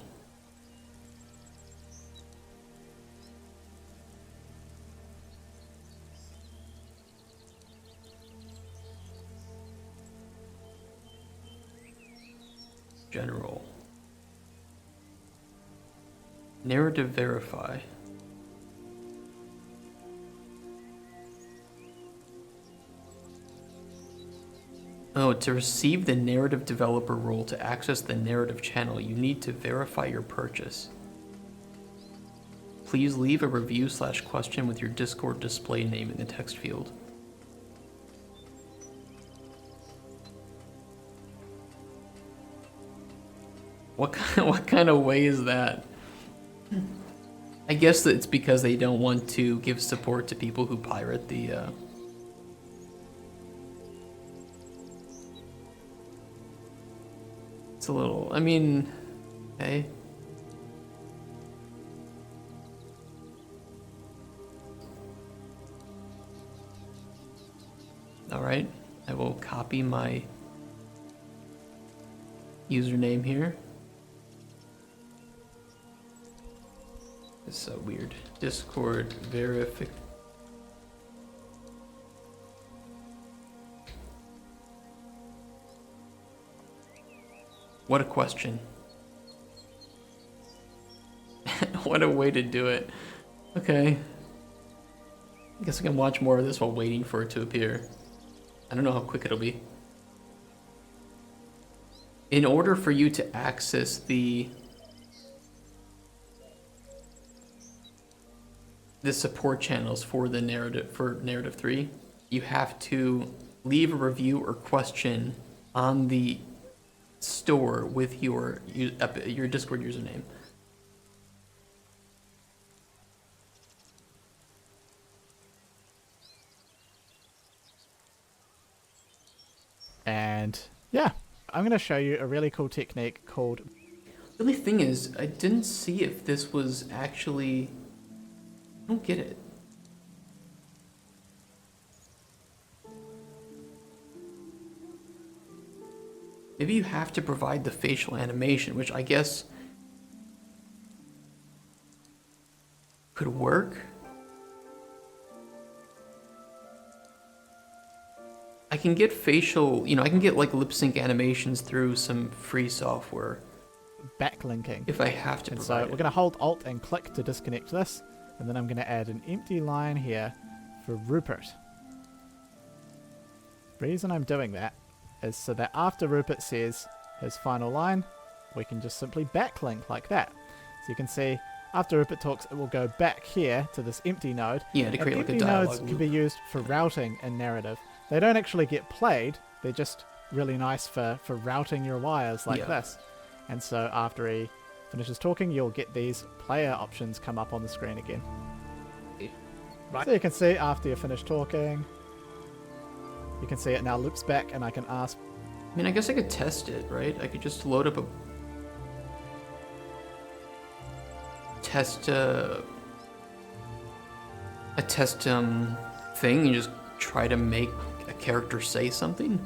General. Narrative verify. Oh, to receive the narrative developer role to access the narrative channel, you need to verify your purchase. Please leave a review/question with your Discord display name in the text field. What kind of way is that? I guess that it's because they don't want to give support to people who pirate the It's a little, I mean, okay. All right, I will copy my username here. It's so weird. Discord verific. What a question. What a way to do it. Okay. I guess I can watch more of this while waiting for it to appear. I don't know how quick it'll be. In order for you to access the support channels for the narrative 3, you have to leave a review or question on the store with your Discord username. And yeah, I'm going to show you a really cool technique called... The only thing is, I didn't see if this was actually... I don't get it. Maybe you have to provide the facial animation, which I guess could work. I can get facial, I can get like lip sync animations through some free software Backlinking. if I have to And so provide we're it. going to hold Alt and click to disconnect this, and then I'm going to add an empty line here for Rupert. The reason I'm doing that is so that after Rupert says his final line, we can just simply backlink like that. So you can see after Rupert talks, it will go back here to this empty node. Yeah, to create and like a empty nodes dialogue can be loop. used for routing and narrative. They don't actually get played, they're just really nice for routing your wires like Yeah. this. And so after he finishes talking, you'll get these player options come up on the screen again. Right. So you can see after you finish talking, you can see it now loops back, and I can ask. I mean, I guess I could test it, right? I could just load up a test thing and just try to make a character say something.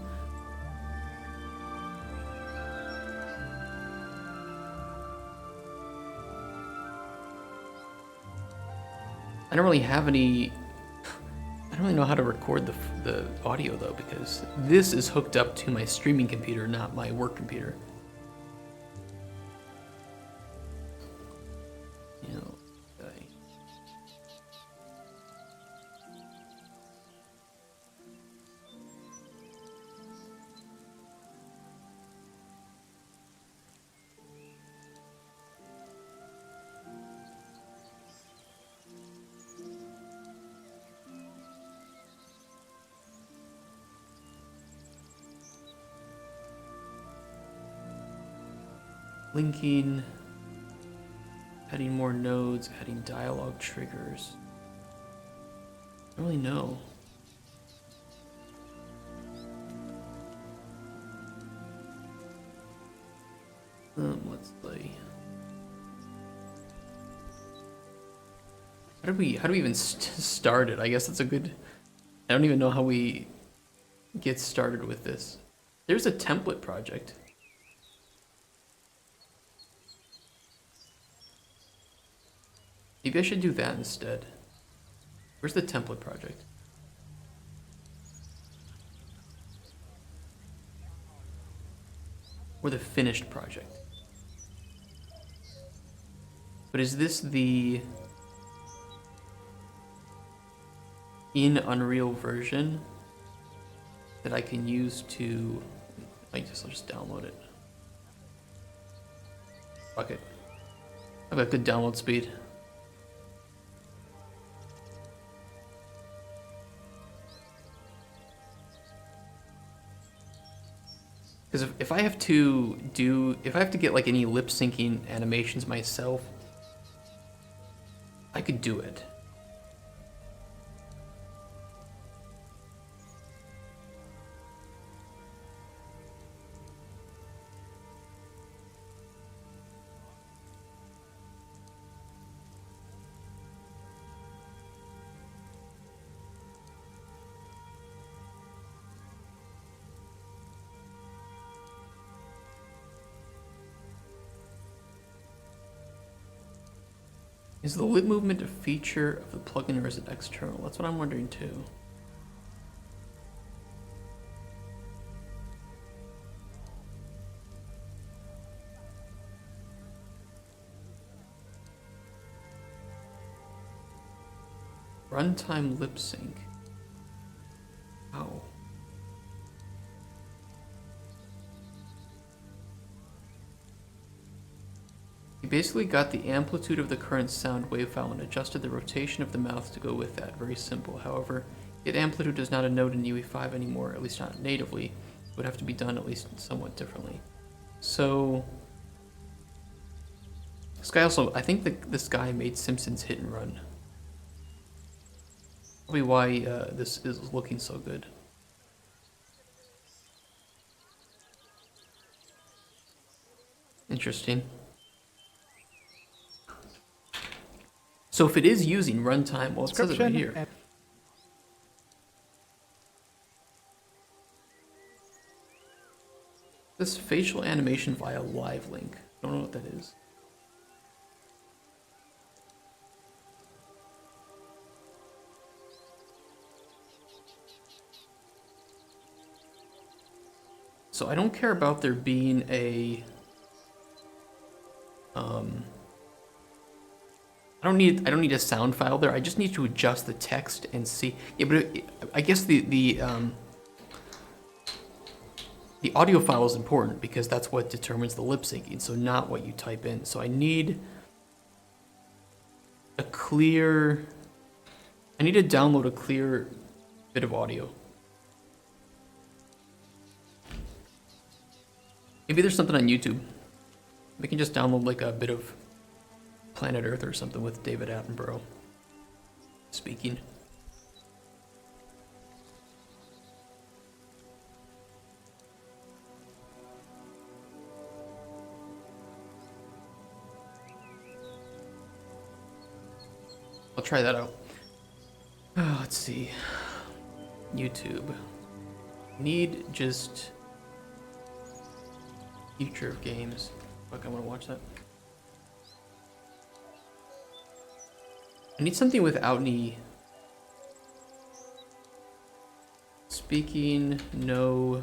I don't really have any. I don't really know how to record the audio though, because this is hooked up to my streaming computer, not my work computer. Okay. Linking, adding more nodes, adding dialogue triggers. I don't really know. Let's see. How do we even start it? I guess that's a good. I don't even know how we get started with this. There's a template project. Maybe I should do that instead. Where's the template project? Or the finished project? But is this the in Unreal version that I can use to? I'll just download it. Fuck it. I've got good download speed. Because if I have to get like any lip syncing animations myself, I could do it. Is the lip movement a feature of the plugin or is it external? That's what I'm wondering too. Runtime lip sync. How? He basically got the amplitude of the current sound wave file and adjusted the rotation of the mouth to go with that. Very simple. However, yet amplitude is not a node in UE5 anymore, at least not natively. It would have to be done at least somewhat differently. So, this guy also, I think this guy made Simpsons Hit and Run. Probably why this is looking so good. Interesting. So if it is using runtime, well, it says it right here. and- This facial animation via live link. I don't know what that is. So I don't care about there being a I don't need a sound file there. I just need to adjust the text and see. Yeah, but I guess the audio file is important because that's what determines the lip syncing, so not what you type in. So I need a clear. I need to download a clear bit of audio. Maybe there's something on YouTube. We can just download like a bit of Planet Earth or something with David Attenborough speaking. I'll try that out. Let's see. YouTube. Need just future of games. Fuck, I want to watch that. I need something without any speaking, no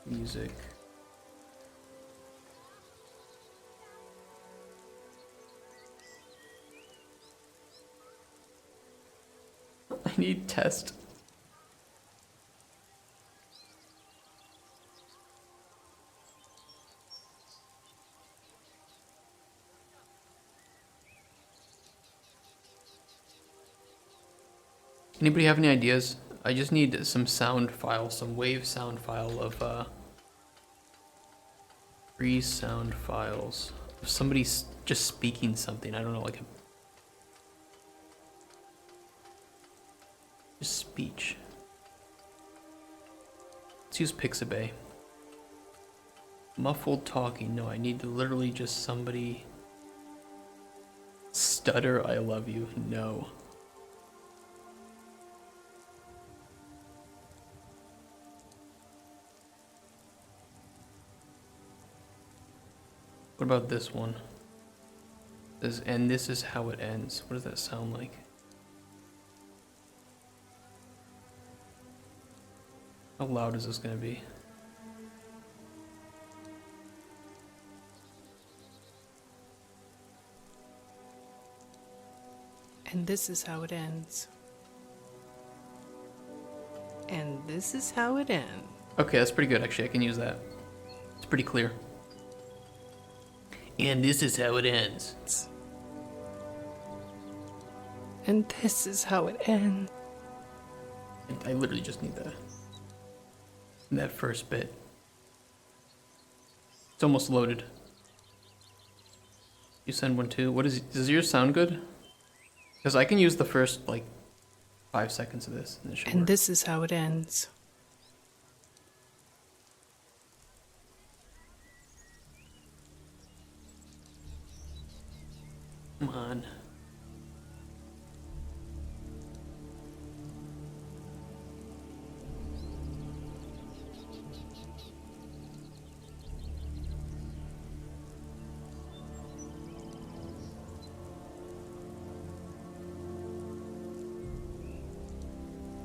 music. I need test. Anybody have any ideas? I just need some sound file, some wave sound file of free sound files. If somebody's just speaking something, I don't know, like a just speech. Let's use Pixabay. Muffled talking. No, I need to literally just somebody stutter I love you. No. What about this one? And this is how it ends. What does that sound like? How loud is this gonna be? And this is how it ends. And this is how it ends. Okay, that's pretty good actually. I can use that. It's pretty clear. And this is how it ends. And this is how it ends. I literally just need that first bit. It's almost loaded. You send one too. Does yours sound good? Because I can use the first like 5 seconds of this. And this is how it ends. Come on.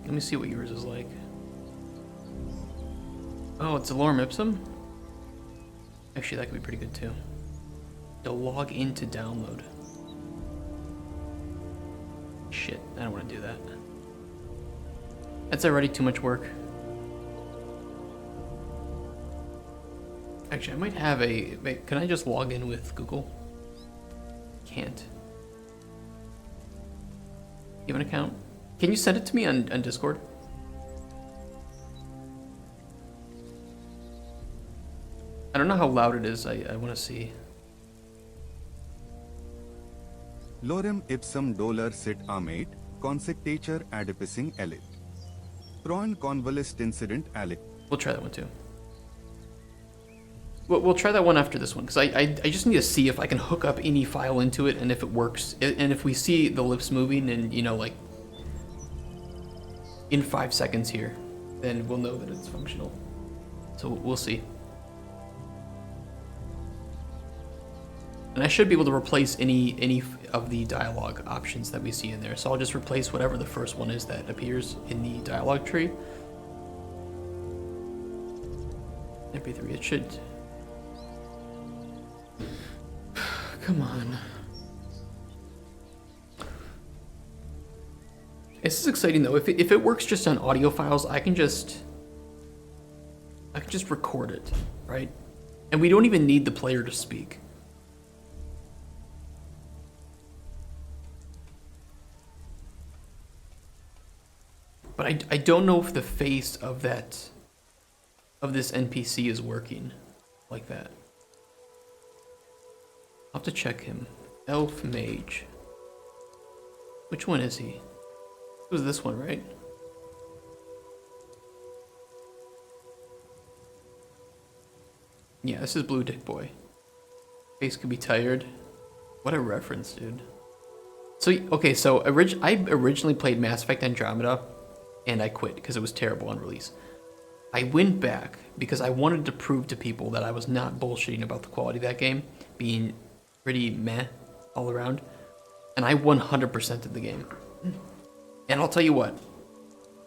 Let me see what yours is like. Oh, it's a lorem ipsum? Actually, that could be pretty good too. To log in to download. Shit, I don't want to do that. That's already too much work. Actually, I might have a... Wait, can I just log in with Google? Can't. You have an account? Can you send it to me on Discord? I don't know how loud it is. I want to see. Lorem ipsum dolor sit amate, consectature adipicing elit. Proin convalescent incident alic. We'll try that one too. We'll try that one after this one, because I just need to see if I can hook up any file into it and if it works. And if we see the lips moving and, you know, like, in 5 seconds here, then we'll know that it's functional. So we'll see. And I should be able to replace any of the dialogue options that we see in there. So I'll just replace whatever the first one is that appears in the dialogue tree. MP3, it should... Come on. This is exciting though. If it works just on audio files, I can just record it, right? And we don't even need the player to speak. But I don't know if the face of this NPC is working like that. I'll have to check him. Elf Mage. Which one is he? It was this one, right? Yeah, this is Blue Dick Boy. Face could be tired. What a reference, dude. So, okay, so I originally played Mass Effect Andromeda, and I quit because it was terrible on release. I went back because I wanted to prove to people that I was not bullshitting about the quality of that game, being pretty meh all around, and I 100%ed the game. And I'll tell you what,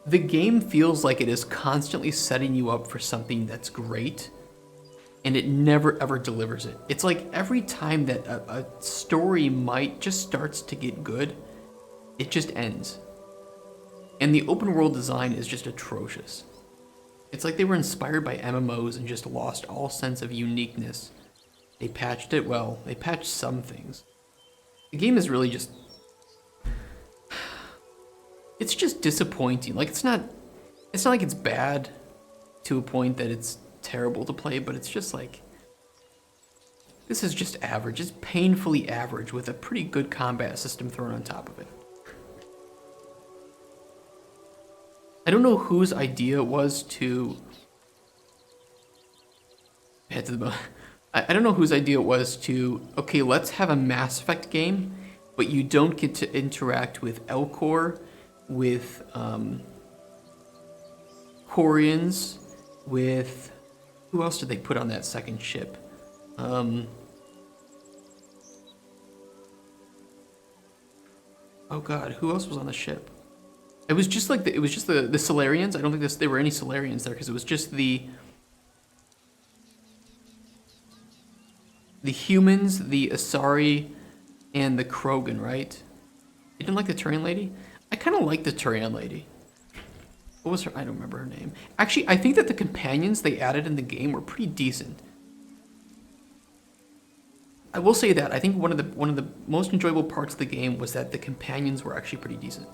the game feels like it is constantly setting you up for something that's great, and it never ever delivers it. It's like every time that a story might just starts to get good, it just ends. And the open world design is just atrocious. It's like they were inspired by MMOs and just lost all sense of uniqueness. They patched it well, they patched some things. The game is really just... It's just disappointing. Like, it's not like it's bad to a point that it's terrible to play, but it's just like, this is just average. It's painfully average with a pretty good combat system thrown on top of it. I don't know whose idea it was to head to the I don't know whose idea it was to, okay, let's have a Mass Effect game, but you don't get to interact with Elcor, with Quarians, with... Who else did they put on that second ship? Oh god, who else was on the ship? It was just like the Solarians. I don't think there were any Solarians there because it was just the humans, the Asari, and the Krogan, right? You didn't like the Turian lady? I kind of like the Turian lady. What was her? I don't remember her name. Actually, I think that the companions they added in the game were pretty decent. I will say that I think one of the most enjoyable parts of the game was that the companions were actually pretty decent.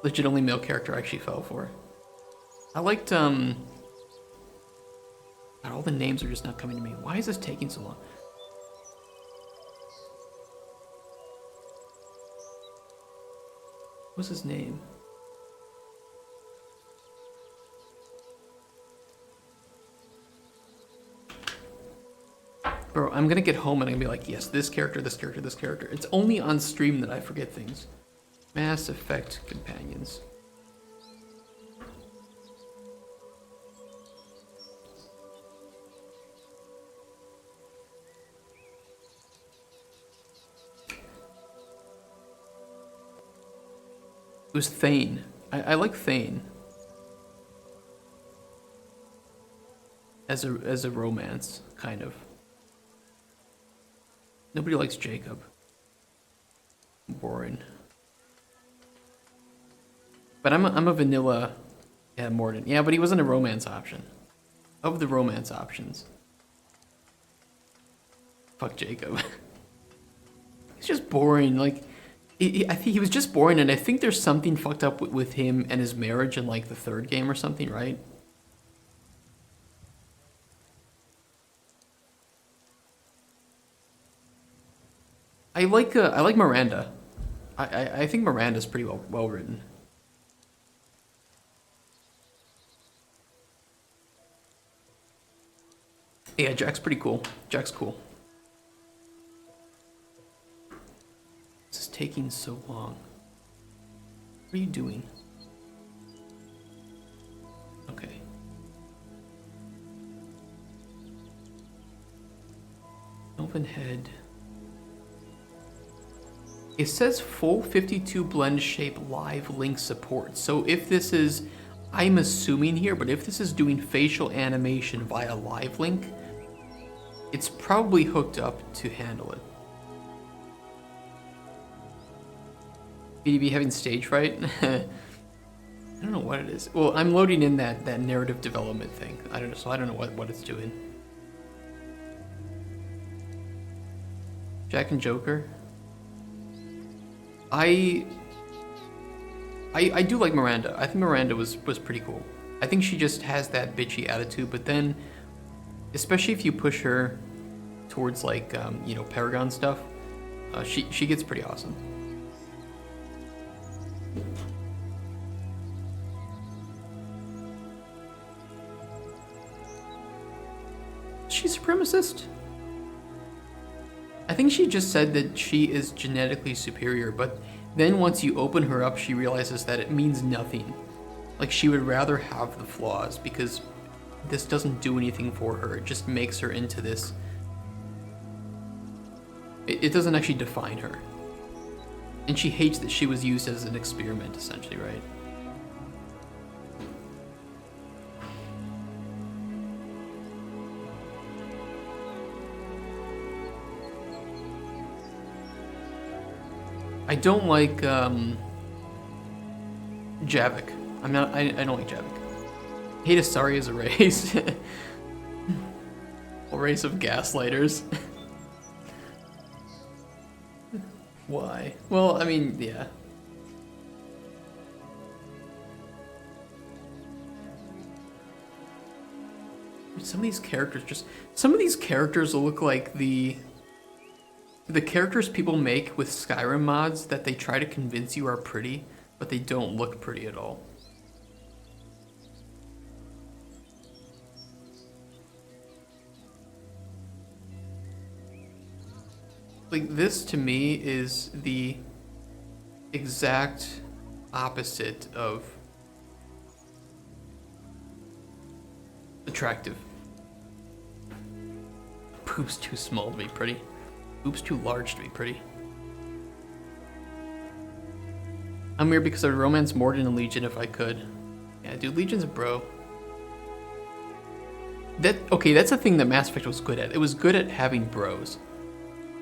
Legit only male character I actually fell for. I liked God, all the names are just not coming to me. Why is this taking so long? What's his name? Bro, I'm gonna get home and I'm gonna be like, yes, this character, this character, this character. It's only on stream that I forget things. Mass Effect companions. It was Thane. I like Thane as a romance, kind of. Nobody likes Jacob. Boring. But I'm a vanilla, yeah, Mordin. Yeah, but he wasn't a romance option. Of the romance options, fuck Jacob. He's just boring. Like, I think he was just boring, and I think there's something fucked up with him and his marriage in like the third game or something, right? I like Miranda. I think Miranda's pretty well written. Yeah, Jack's pretty cool. Jack's cool. This is taking so long. What are you doing? Okay. Elven head. It says full 52 blend shape live link support. So if this is, I'm assuming here, but if this is doing facial animation via live link, it's probably hooked up to handle it. BDB having stage fright? I don't know what it is. Well, I'm loading in that narrative development thing. I don't know, so I don't know what it's doing. Jack and Joker. I do like Miranda. I think Miranda was pretty cool. I think she just has that bitchy attitude, but then, especially if you push her towards like you know, Paragon stuff, she gets pretty awesome. Is she a supremacist? I think she just said that she is genetically superior, but then once you open her up, she realizes that it means nothing. Like, she would rather have the flaws because this doesn't do anything for her. It just makes her into this. It doesn't actually define her. And she hates that she was used as an experiment, essentially, right? I don't like Javik. I don't like Javik. I hate Asari as a race. A race of gaslighters. Why? Well, I mean, yeah. Some of these characters look like the characters people make with Skyrim mods that they try to convince you are pretty, but they don't look pretty at all. Like, this to me is the exact opposite of attractive. Poop's too small to be pretty. Poop's too large to be pretty. I'm weird because I would romance Morden and Legion if I could. Yeah, dude, Legion's a bro. Okay, that's the thing that Mass Effect was good at. It was good at having bros.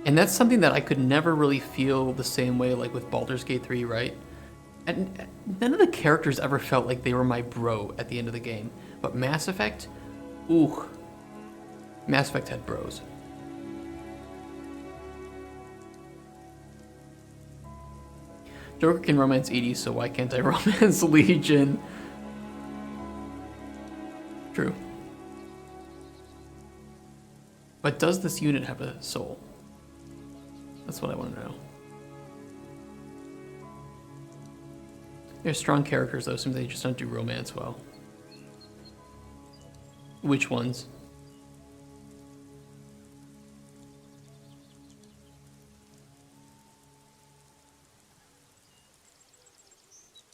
And that's something that I could never really feel the same way like with Baldur's Gate 3, right? And none of the characters ever felt like they were my bro at the end of the game. But Mass Effect? Ooh. Mass Effect had bros. Joker can romance Edie, so why can't I romance Legion? True. But does this unit have a soul? That's what I want to know. They're strong characters though, since they just don't do romance well. Which ones?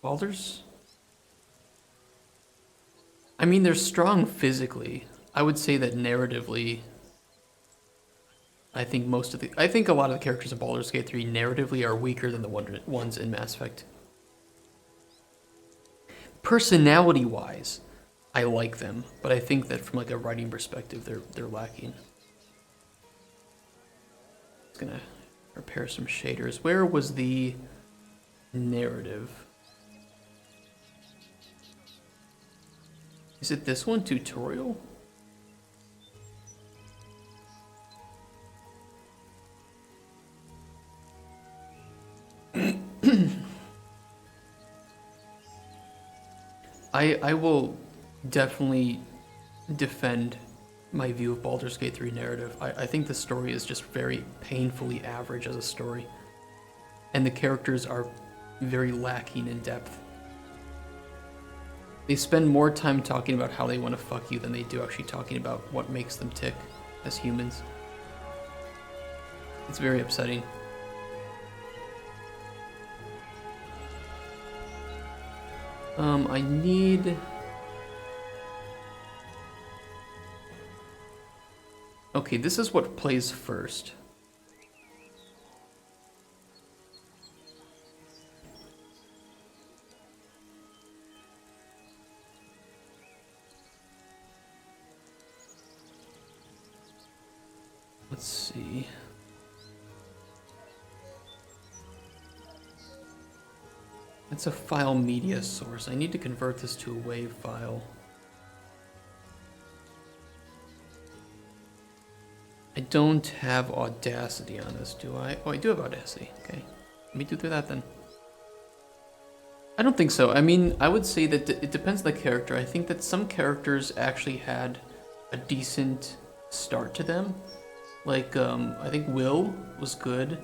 Baldur's? I mean, they're strong physically. I would say that narratively, I think a lot of the characters in Baldur's Gate 3 narratively are weaker than the ones in Mass Effect. Personality-wise, I like them, but I think that from like a writing perspective, they're lacking. Just gonna repair some shaders. Where was the narrative? Is it this one, tutorial? I will definitely defend my view of Baldur's Gate 3 narrative. I think the story is just very painfully average as a story. And the characters are very lacking in depth. They spend more time talking about how they want to fuck you than they do actually talking about what makes them tick as humans. It's very upsetting. I need... Okay, this is what plays first. Let's see. It's a file media source. I need to convert this to a WAV file. I don't have Audacity on this, do I? Oh, I do have Audacity. Okay. Let me do that then. I don't think so. I mean, I would say that it depends on the character. I think that some characters actually had a decent start to them. Like, I think Will was good.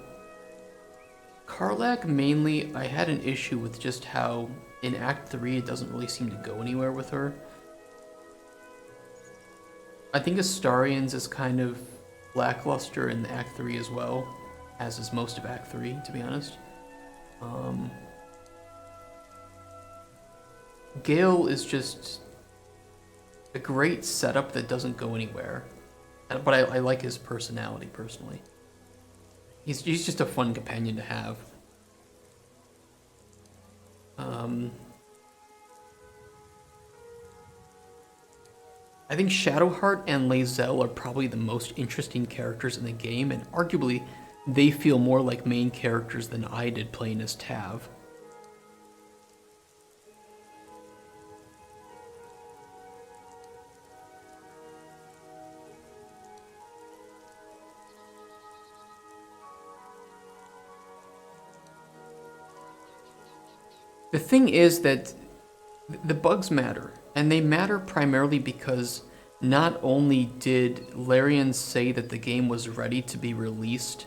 Karlak, mainly, I had an issue with just how in Act 3 it doesn't really seem to go anywhere with her. I think Astarians is kind of lackluster in Act 3 as well, as is most of Act 3, to be honest. Gale is just a great setup that doesn't go anywhere. But I like his personality, personally. He's just a fun companion to have. I think Shadowheart and Lae'zel are probably the most interesting characters in the game, and arguably, they feel more like main characters than I did playing as Tav. The thing is that the bugs matter, and they matter primarily because not only did Larian say that the game was ready to be released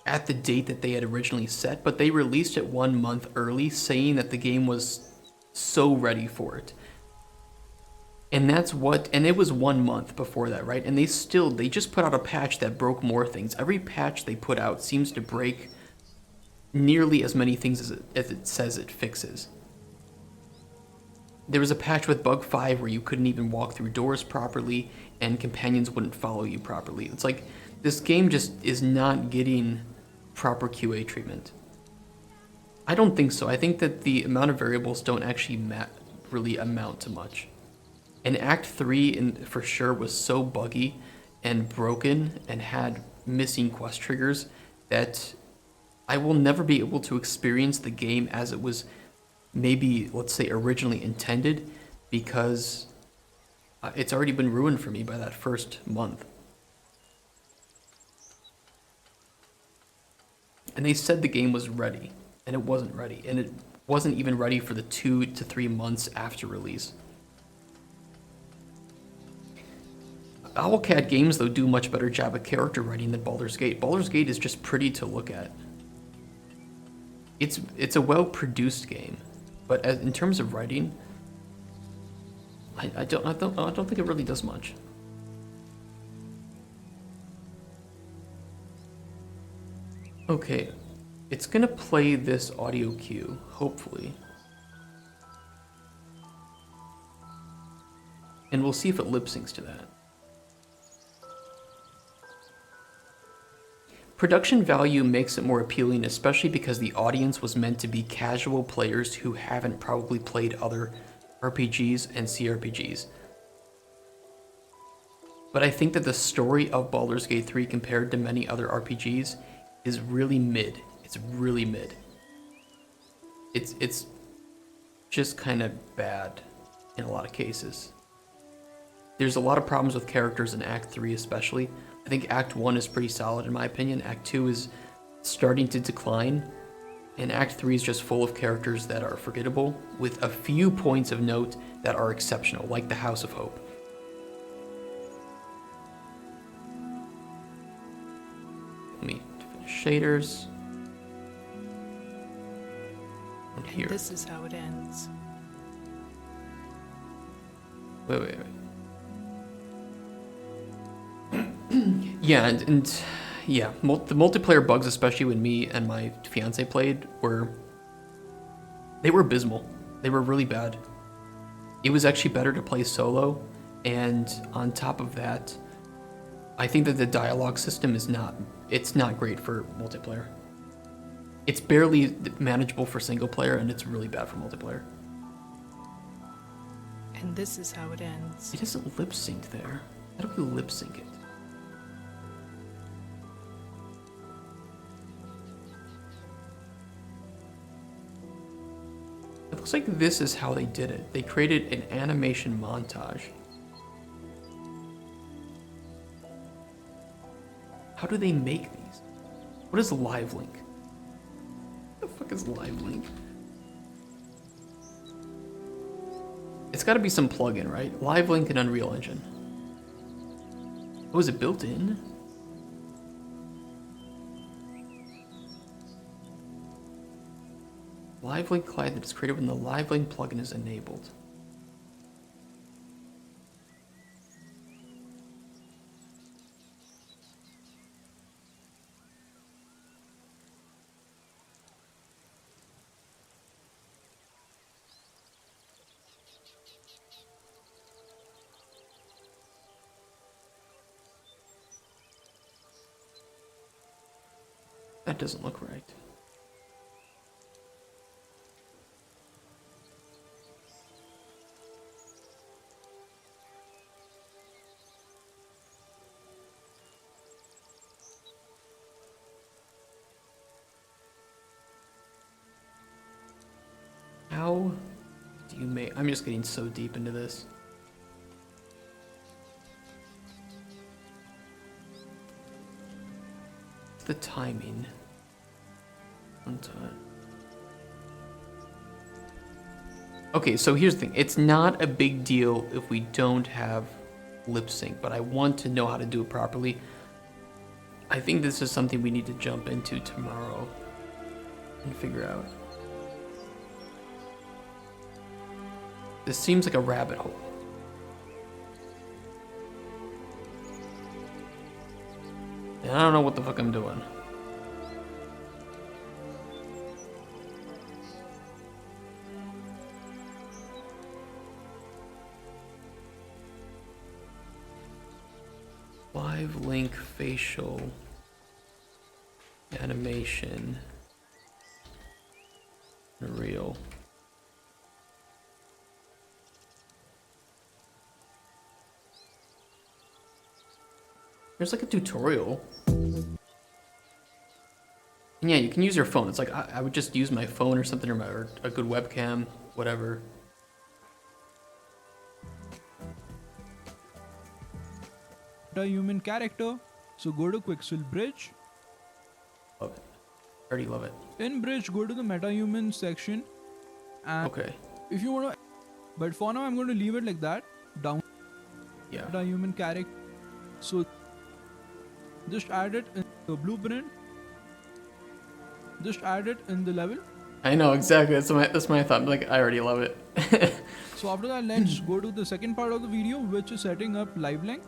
at the date that they had originally set, but they released it 1 month early, saying that the game was so ready for it. And and it was 1 month before that, right? And they just put out a patch that broke more things. Every patch they put out seems to break nearly as many things as it says it fixes. There was a patch with bug 5 where you couldn't even walk through doors properly and companions wouldn't follow you properly. It's like this game just is not getting proper QA treatment. I don't think so. I think that the amount of variables don't actually really amount to much. And Act 3 for sure was so buggy and broken and had missing quest triggers that I will never be able to experience the game as it was maybe, let's say, originally intended, because it's already been ruined for me by that first month. And they said the game was ready, and it wasn't ready, and it wasn't even ready for the 2 to 3 months after release. Owlcat games, though, do a much better job of character writing than Baldur's Gate. Baldur's Gate is just pretty to look at. It's a well-produced game, but in terms of writing, I don't think it really does much. Okay, it's gonna play this audio cue, hopefully, and we'll see if it lip syncs to that. Production value makes it more appealing, especially because the audience was meant to be casual players who haven't probably played other RPGs and CRPGs. But I think that the story of Baldur's Gate 3 compared to many other RPGs is really mid. It's really mid. It's just kind of bad in a lot of cases. There's a lot of problems with characters in Act 3 especially. I think Act 1 is pretty solid in my opinion. Act 2 is starting to decline. And Act 3 is just full of characters that are forgettable, with a few points of note that are exceptional, like the House of Hope. Let me finish shaders. And here. This is how it ends. Wait. Yeah, and yeah, the multiplayer bugs, especially when me and my fiance played, were They were abysmal. They were really bad. It was actually better to play solo, and on top of that, I think that the dialogue system is not great for multiplayer. It's barely manageable for single player, and it's really bad for multiplayer. And this is how it ends. It isn't lip synced there. How do we lip sync it? It looks like this is how they did it. They created an animation montage. How do they make these? What is live link? What the fuck is live link? It's got to be some plugin, right? Live link in Unreal Engine. Oh, is it built in? Live link client that is created when the live link plugin is enabled. That doesn't look right. How do you make... I'm just getting so deep into this. The timing. One time. Okay, so here's the thing. It's not a big deal if we don't have lip sync, but I want to know how to do it properly. I think this is something we need to jump into tomorrow and figure out. This seems like a rabbit hole. And I don't know what the fuck I'm doing. Live link facial animation Unreal. There's like a tutorial. And yeah, you can use your phone. It's like I would just use my phone or something, or a good webcam, whatever. A human character, so go to Quixel Bridge. Love it. Already love it. In Bridge, go to the MetaHuman section. And okay. If you want to, but for now, I'm going to leave it like that. Down. Yeah. MetaHuman character. So just add it in the blueprint. Just add it in the level. I know exactly. That's my thought. Like I already love it. So after that, let's go to the second part of the video, which is setting up LiveLink.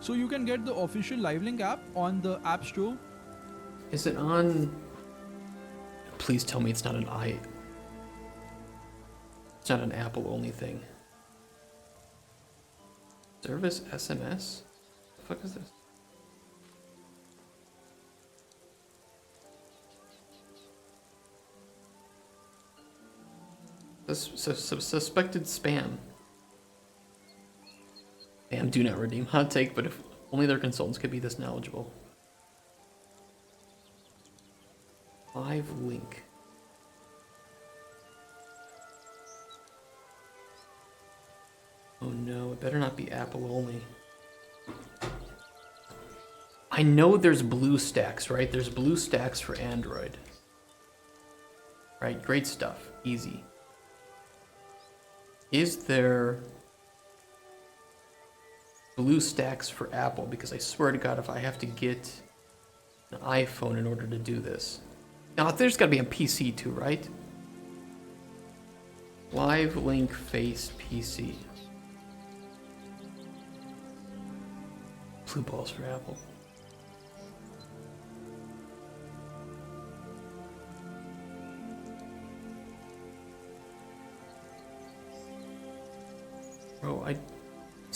So you can get the official LiveLink app on the App Store. Is it on? Please tell me it's not It's not an Apple only thing. Service SMS? What the fuck is this? Suspected spam. Spam do not redeem. Hot take, but if only their consultants could be this knowledgeable. Live link. Oh no, it better not be Apple only. I know there's BlueStacks, right? There's BlueStacks for Android. Right, great stuff. Easy. Is there BlueStacks for Apple? Because I swear to God, if I have to get an iPhone in order to do this. Now, there's got to be a PC too, right? Live link face PC. Blue balls for Apple.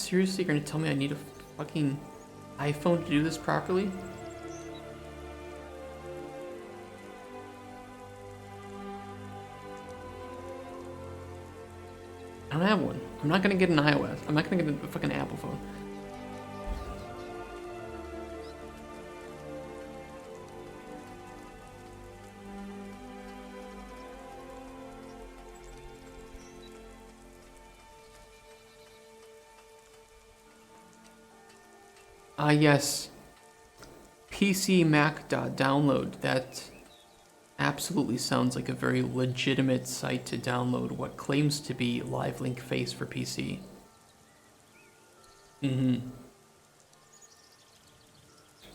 seriously gonna tell me I need a fucking iPhone to do this properly? I don't have one. I'm not gonna get an iOS. I'm not gonna get a fucking Apple phone. Ah, yes. PCMac.download. That absolutely sounds like a very legitimate site to download what claims to be LiveLink Face for PC.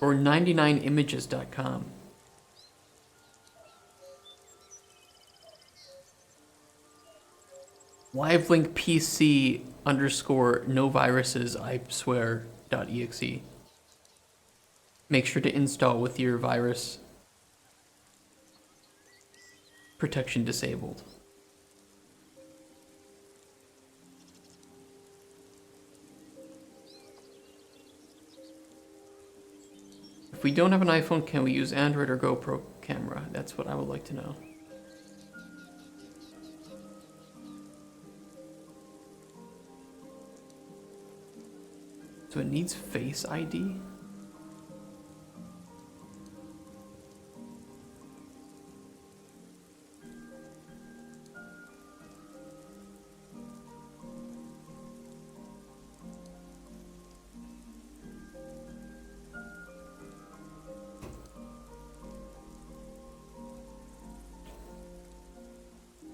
Or 99images.com. LiveLink PC _ no viruses, I swear, .exe. Make sure to install with your virus protection disabled. If we don't have an iPhone, can we use Android or GoPro camera? That's what I would like to know. So it needs Face ID?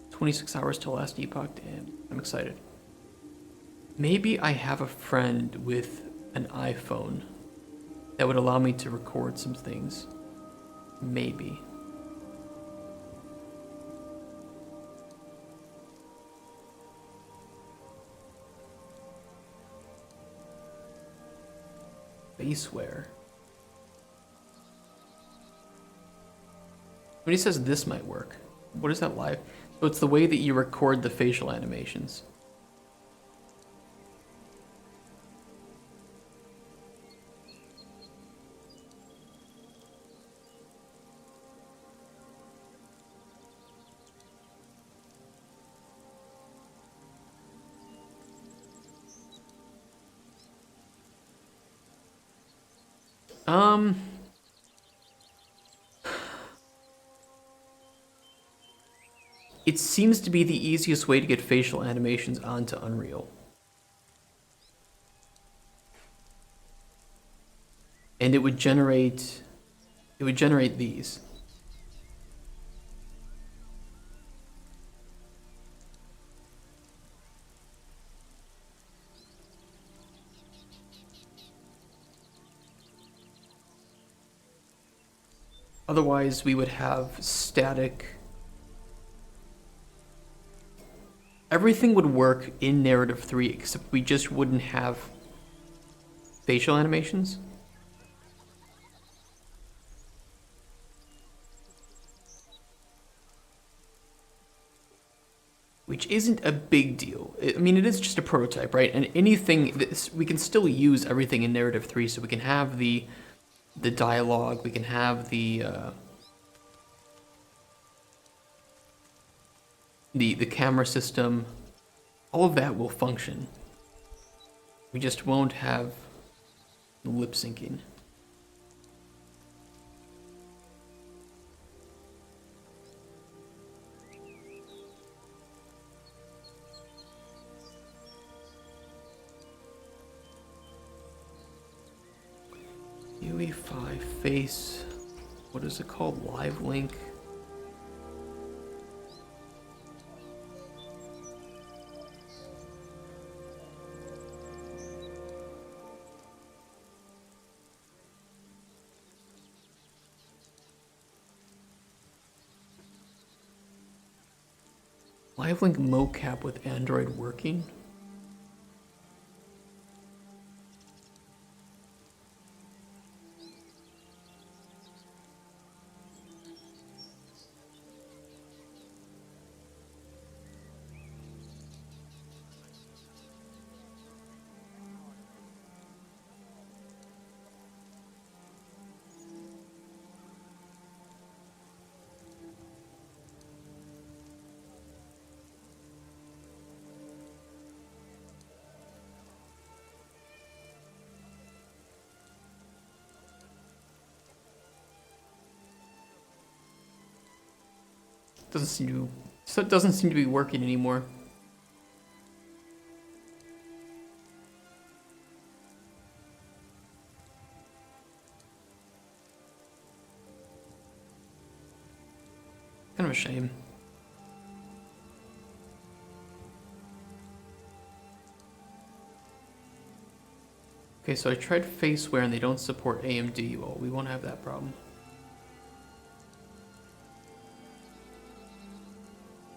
"26 hours till last epoch." Damn, I'm excited. Maybe I have a friend with an iPhone that would allow me to record some things. Maybe. Baseware. When he says this might work, what is that live? So it's the way that you record the facial animations. It seems to be the easiest way to get facial animations onto Unreal. And it would generate these. Otherwise, we would have static. Everything would work in Narrative 3, except we just wouldn't have facial animations. Which isn't a big deal. I mean, it is just a prototype, right? And anything, we can still use everything in Narrative 3, so we can have the dialogue, we can have the camera system, all of that will function. We just won't have lip syncing. UE5 face, what is it called? Live link. Live link mocap with Android working? doesn't seem to be working anymore. Kind of a shame. Okay, so I tried Faceware and they don't support AMD. Well, we won't have that problem.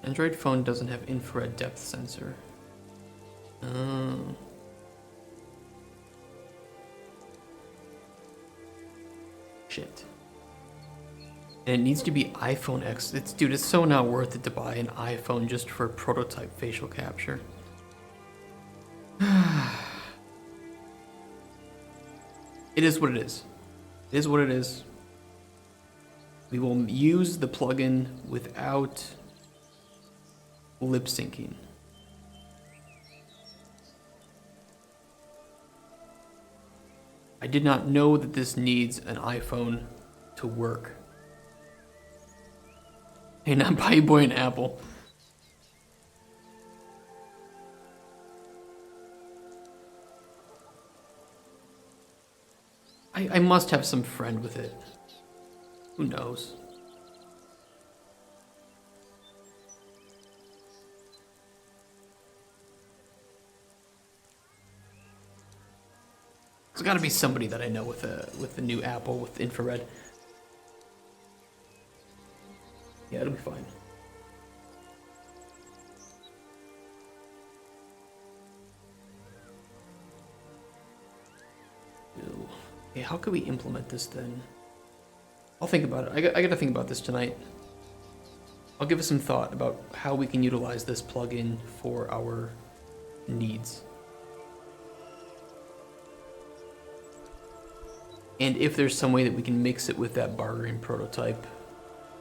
Android phone doesn't have infrared depth sensor. Oh. Shit. And it needs to be iPhone X. Dude, it's so not worth it to buy an iPhone just for prototype facial capture. It is what it is. It is what it is. We will use the plugin without lip syncing. I did not know that this needs an iPhone to work. Hey, not buy your boy an Apple. I must have some friend with it. Who knows? There's got to be somebody that I know with the new Apple with infrared. Yeah, it'll be fine. Ew. Okay, how could we implement this then? I'll think about it. I gotta think about this tonight. I'll give it some thought about how we can utilize this plugin for our needs. And if there's some way that we can mix it with that bartering prototype,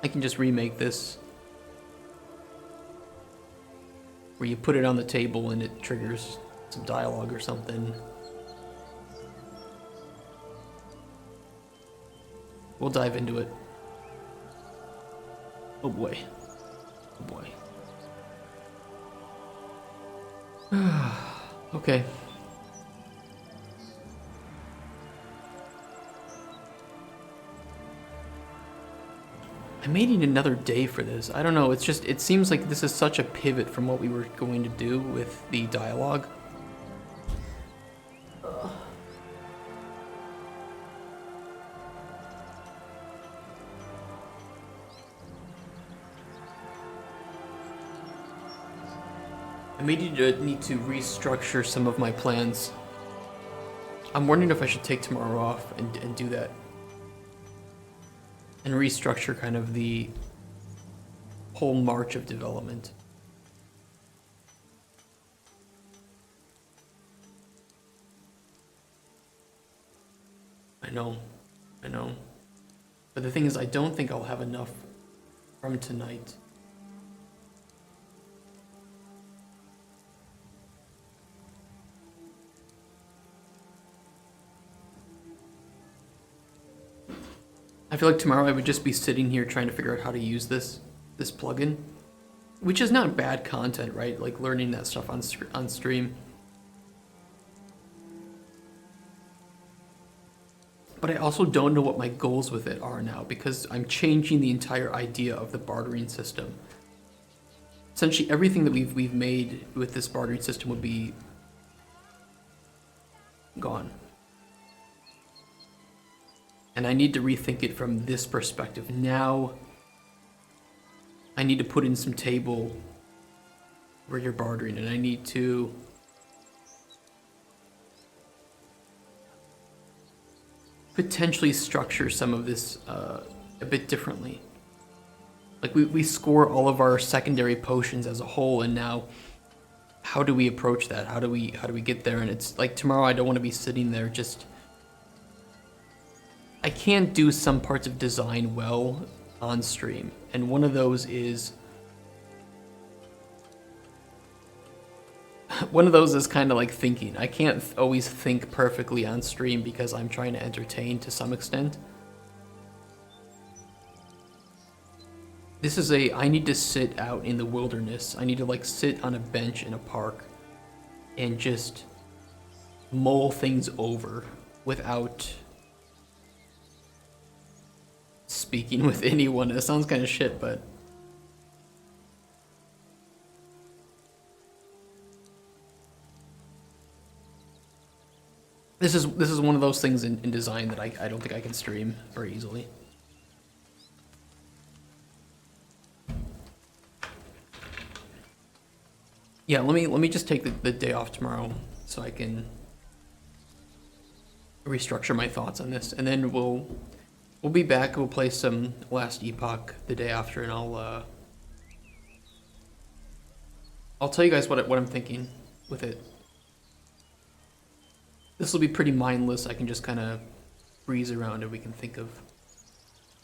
I can just remake this. Where you put it on the table and it triggers some dialogue or something. We'll dive into it. Oh boy. Oh boy. Okay. I may need another day for this. I don't know, it's just, it seems like this is such a pivot from what we were going to do with the dialogue. I may need to restructure some of my plans. I'm wondering if I should take tomorrow off and do that. And restructure kind of the whole march of development. I know. But the thing is, I don't think I'll have enough from tonight. I feel like tomorrow I would just be sitting here trying to figure out how to use this plugin, which is not bad content, right? Like learning that stuff on stream. But I also don't know what my goals with it are now because I'm changing the entire idea of the bartering system. Essentially, everything that we've made with this bartering system would be gone. And I need to rethink it from this perspective. Now, I need to put in some table where you're bartering, and I need to potentially structure some of this a bit differently. Like we score all of our secondary potions as a whole, and now how do we approach that? How do we get there? And it's like tomorrow I don't want to be sitting there just. I can't do some parts of design well on stream, and one of those is kind of like thinking. I can't always think perfectly on stream because I'm trying to entertain to some extent. This is I need to sit out in the wilderness. I need to like sit on a bench in a park and just mull things over without speaking with anyone. It sounds kind of shit, but this is one of those things in design that I don't think I can stream very easily. Yeah, let me just take the day off tomorrow so I can restructure my thoughts on this, and then we'll be back. We'll play some Last Epoch the day after, and I'll tell you guys what I'm thinking with it. This will be pretty mindless. I can just kind of breeze around and we can think of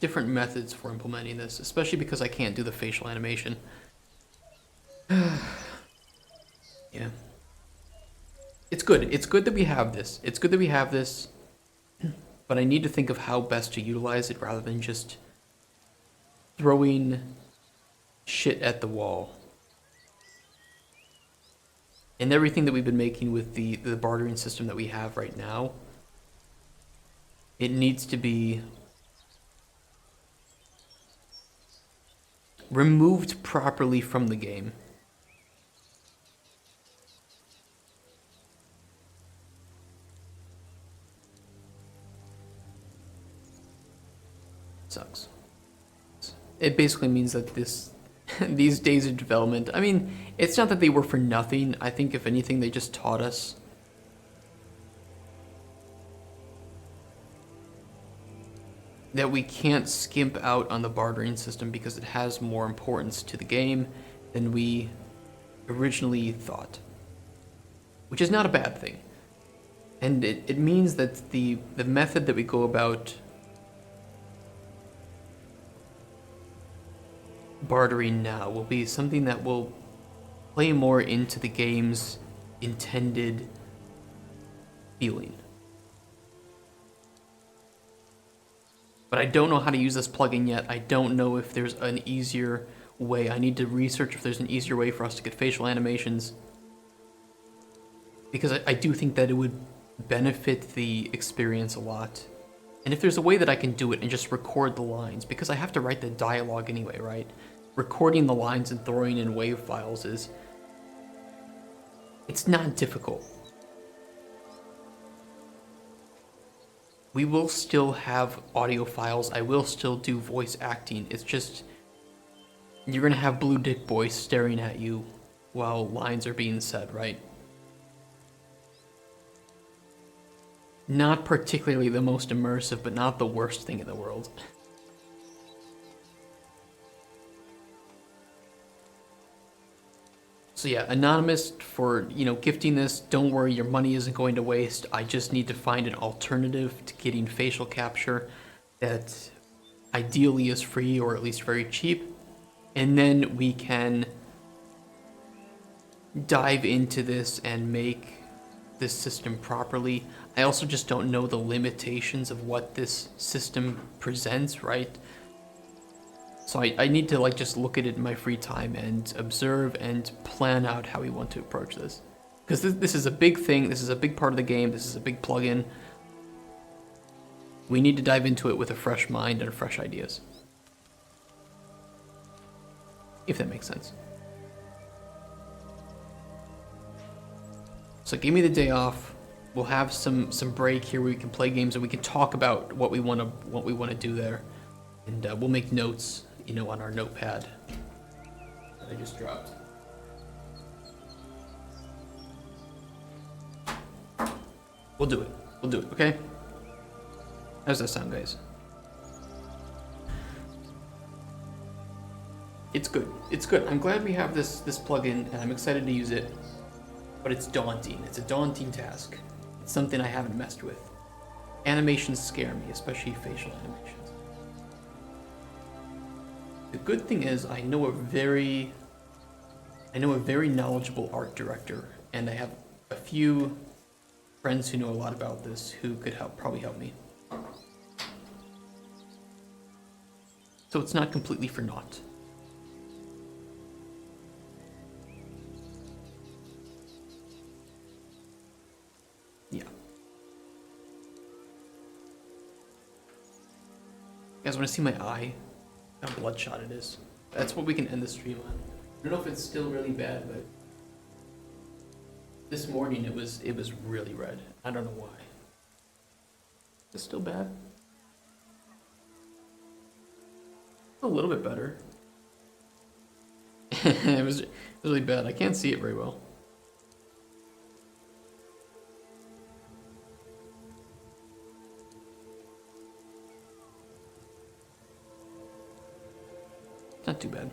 different methods for implementing this, especially because I can't do the facial animation. Yeah. It's good. It's good that we have this. It's good that we have this, but I need to think of how best to utilize it rather than just throwing shit at the wall. And everything that we've been making with the bartering system that we have right now, it needs to be removed properly from the game. Sucks. It basically means that these days of development, I mean, it's not that they were for nothing. I think if anything, they just taught us that we can't skimp out on the bartering system because it has more importance to the game than we originally thought, which is not a bad thing. And it means that the method that we go about bartering now will be something that will play more into the game's intended feeling. But I don't know how to use this plugin yet. I don't know if there's an easier way. I need to research if there's an easier way for us to get facial animations, because I do think that it would benefit the experience a lot. And if there's a way that I can do it and just record the lines, because I have to write the dialogue anyway, right? Recording the lines and throwing in wave files it's not difficult. We will still have audio files. I will still do voice acting. It's just, you're gonna have Blue Dick Boy staring at you while lines are being said, right? Not particularly the most immersive, but not the worst thing in the world. So yeah, Anonymous, for, gifting this, don't worry, your money isn't going to waste. I just need to find an alternative to getting facial capture that ideally is free or at least very cheap. And then we can dive into this and make this system properly. I also just don't know the limitations of what this system presents, right? So I need to just look at it in my free time and observe and plan out how we want to approach this. Because this is a big thing, this is a big part of the game, this is a big plugin. We need to dive into it with a fresh mind and fresh ideas. If that makes sense. So give me the day off. We'll have some break here where we can play games and we can talk about what we want to do there. And we'll make notes, on our notepad that I just dropped. We'll do it, okay? How's that sound, guys? It's good. I'm glad we have this plugin, and I'm excited to use it, but it's daunting. It's a daunting task. It's something I haven't messed with. Animations scare me, especially facial animations. The good thing is I know a very knowledgeable art director, and I have a few friends who know a lot about this who could probably help me. So it's not completely for naught. guys want to see my eye? How bloodshot it is. That's what we can end the stream on. I don't know if it's still really bad, but this morning it was really red. I don't know why. It's still bad. A little bit better. It was really bad. I can't see it very well. Not too bad.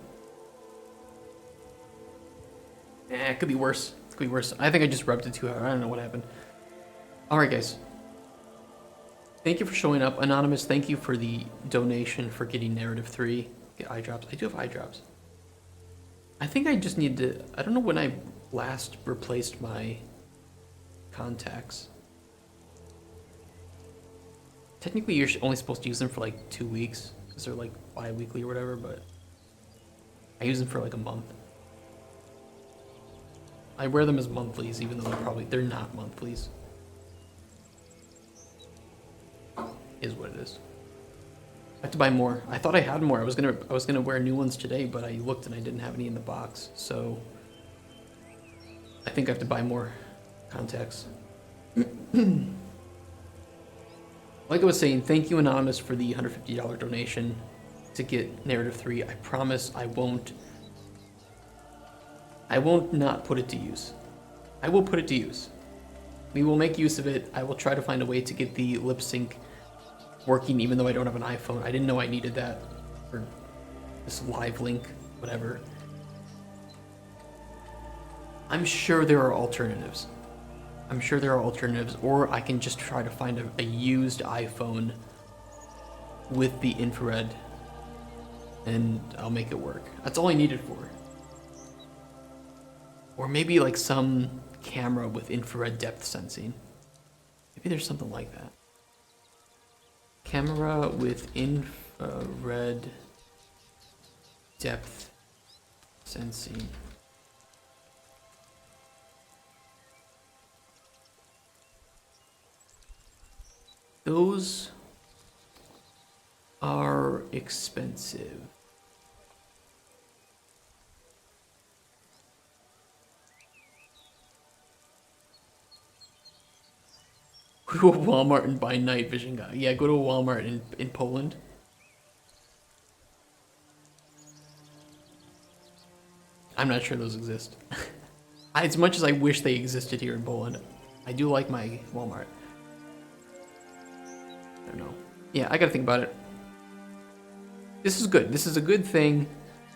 It could be worse. It could be worse. I think I just rubbed it too hard. I don't know what happened. Alright, guys. Thank you for showing up. Anonymous, thank you for the donation for getting Narrative 3. Get eye drops. I do have eye drops. I think I just need to... I don't know when I last replaced my contacts. Technically, you're only supposed to use them for like 2 weeks. Because they're like bi-weekly or whatever, but... I use them for like a month. I wear them as monthlies, even though they're not monthlies. Is what it is. I have to buy more. I thought I had more. I was gonna wear new ones today, but I looked and I didn't have any in the box, so I think I have to buy more contacts. Like I was saying, thank you Anonymous for the $150 donation to get Narrative 3. I promise I won't not put it to use. I will put it to use. We will make use of it. I will try to find a way to get the lip sync working even though I don't have an iPhone. I didn't know I needed that for this live link, whatever. I'm sure there are alternatives. I'm sure there are alternatives, or I can just try to find a used iPhone with the infrared and I'll make it work. That's all I need it for. Or maybe like some camera with infrared depth sensing. Maybe there's something like that. Camera with infrared depth sensing. Those are expensive. Go to a Walmart and buy night vision guy. Yeah, go to a Walmart in Poland. I'm not sure those exist. As much as I wish they existed here in Poland, I do like my Walmart. I don't know. Yeah, I gotta think about it. This is good. This is a good thing.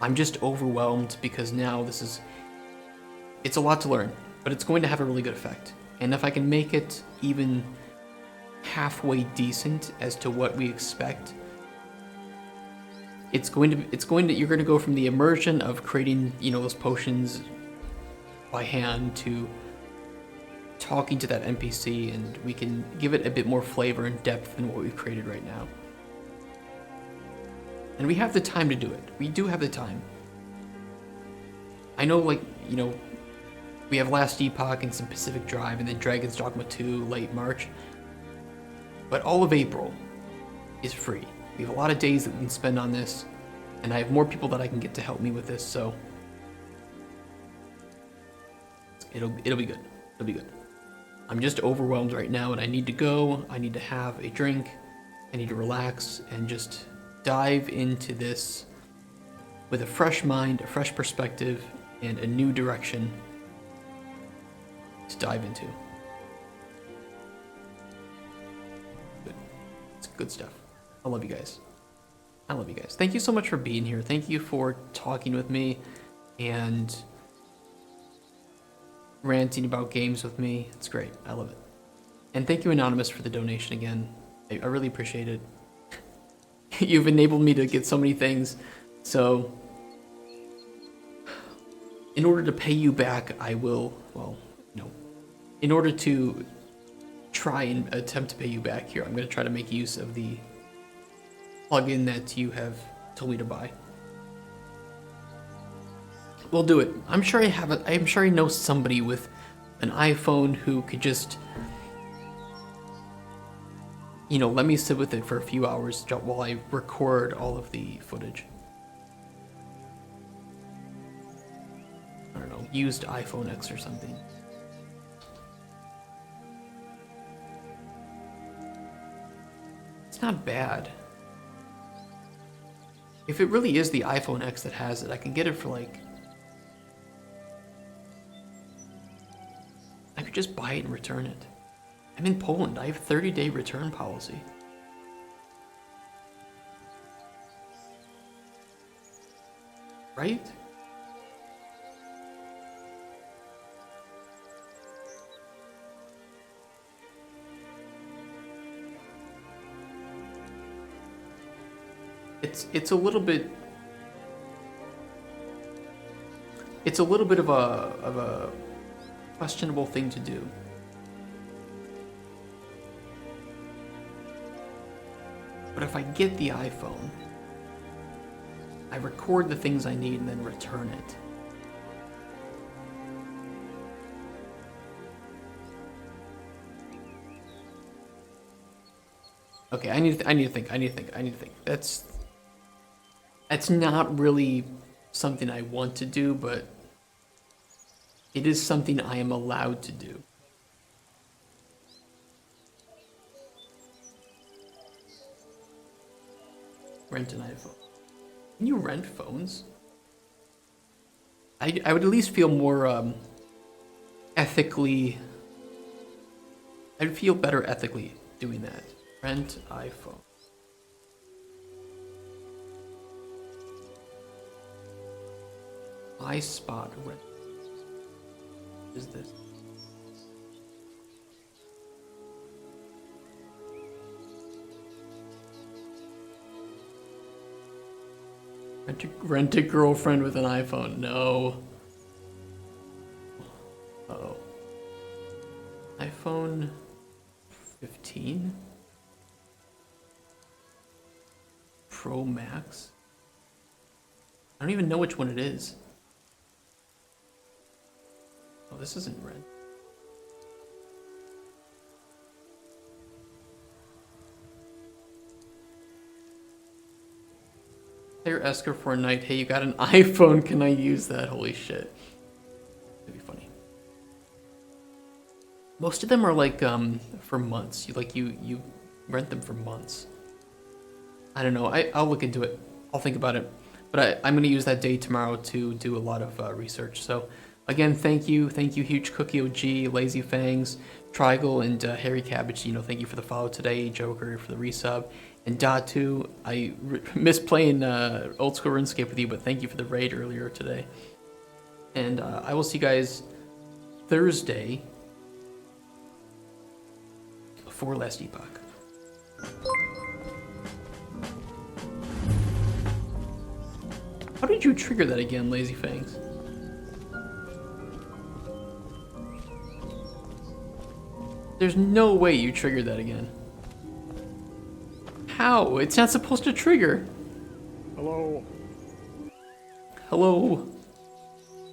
I'm just overwhelmed because now it's a lot to learn, but it's going to have a really good effect. And if I can make it even halfway decent as to what we expect, you're going to go from the immersion of creating, those potions by hand to talking to that NPC, and we can give it a bit more flavor and depth than what we've created right now. And we have the time to do it. We do have the time. I know, we have Last Epoch and some Pacific Drive and then Dragon's Dogma 2 late March. But all of April is free. We have a lot of days that we can spend on this, and I have more people that I can get to help me with this, so it'll be good. It'll be good. I'm just overwhelmed right now, and I need to go. I need to have a drink. I need to relax and just dive into this with a fresh mind, a fresh perspective, and a new direction to dive into. Good. It's good stuff. I love you guys. I love you guys. Thank you so much for being here. Thank you for talking with me and ranting about games with me. It's great. I love it. And thank you, Anonymous, for the donation again. I really appreciate it. You've enabled me to get so many things. So, in order to pay you back, I will, in order to try and attempt to pay you back here, I'm going to try to make use of the plugin that you have told me to buy. We'll do it. I'm sure I have it. I'm sure I know somebody with an iPhone who could just you know, let me sit with it for a few hours while I record all of the footage. I don't know, used iPhone X or something. It's not bad. If it really is the iPhone X that has it, I can get it for like... I could just buy it and return it. I'm in Poland. I have a 30-day return policy. Right? It's a little bit... It's a little bit of a questionable thing to do. But if I get the iPhone, I record the things I need and then return it. Okay, I need to think. That's not really something I want to do, but it is something I am allowed to do. Rent an iPhone. Can you rent phones? I would at least feel more ethically... I'd feel better ethically doing that. Rent iPhone. iSpot rent. What is this? Rent a girlfriend with an iPhone. No. Uh-oh. iPhone 15? Pro Max? I don't even know which one it is. Oh, this isn't red. Player Esker for a night. Hey, you got an iPhone. Can I use that? Holy shit. That'd be funny. Most of them are like for months. You rent them for months. I don't know. I'll look into it. I'll think about it. But I'm gonna use that day tomorrow to do a lot of research. So again, thank you, Huge Cookie OG, Lazy Fangs, Trigal, and Harry Cabbage. Thank you for the follow today. Joker for the resub. And Datu, I miss playing old school RuneScape with you, but thank you for the raid earlier today. And I will see you guys Thursday before Last Epoch. How did you trigger that again, Lazy Fangs? There's no way you triggered that again. How? It's not supposed to trigger. Hello. Hello.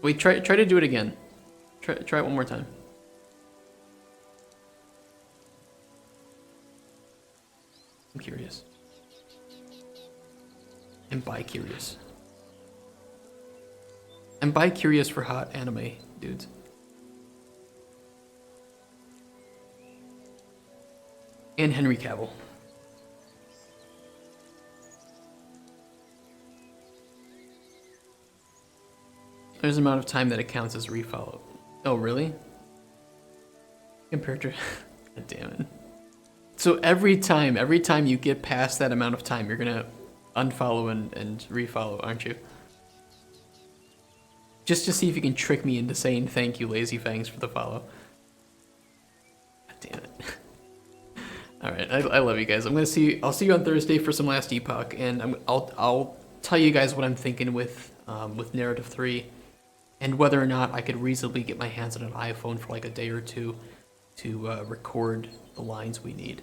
Wait, try to do it again. Try it one more time. I'm curious. And bi-curious. I'm bi-curious for hot anime dudes. And Henry Cavill. There's an amount of time that it counts as refollow. Oh, really? Compared to... God damn it. So every time you get past that amount of time, you're gonna unfollow and refollow, aren't you? Just to see if you can trick me into saying thank you, Lazy Fangs, for the follow. God damn it. Alright, I love you guys. I'll see you on Thursday for some Last Epoch, and I'll tell you guys what I'm thinking with Narrative 3. And whether or not I could reasonably get my hands on an iPhone for like a day or two to record the lines we need.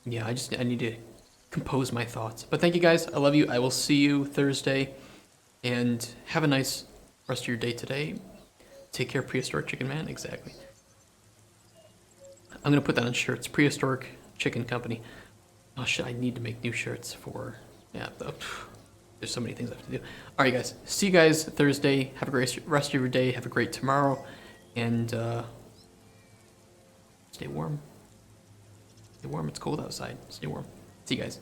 Yeah, I need to compose my thoughts. But thank you guys. I love you. I will see you Thursday. And have a nice rest of your day today. Take care, Prehistoric Chicken Man. Exactly. I'm gonna put that on shirts. Prehistoric Chicken Company. Oh shit! I need to make new shirts for. Yeah. There's so many things I have to do. All right, guys. See you guys Thursday. Have a great rest of your day. Have a great tomorrow, and stay warm. Stay warm. It's cold outside. Stay warm. See you guys.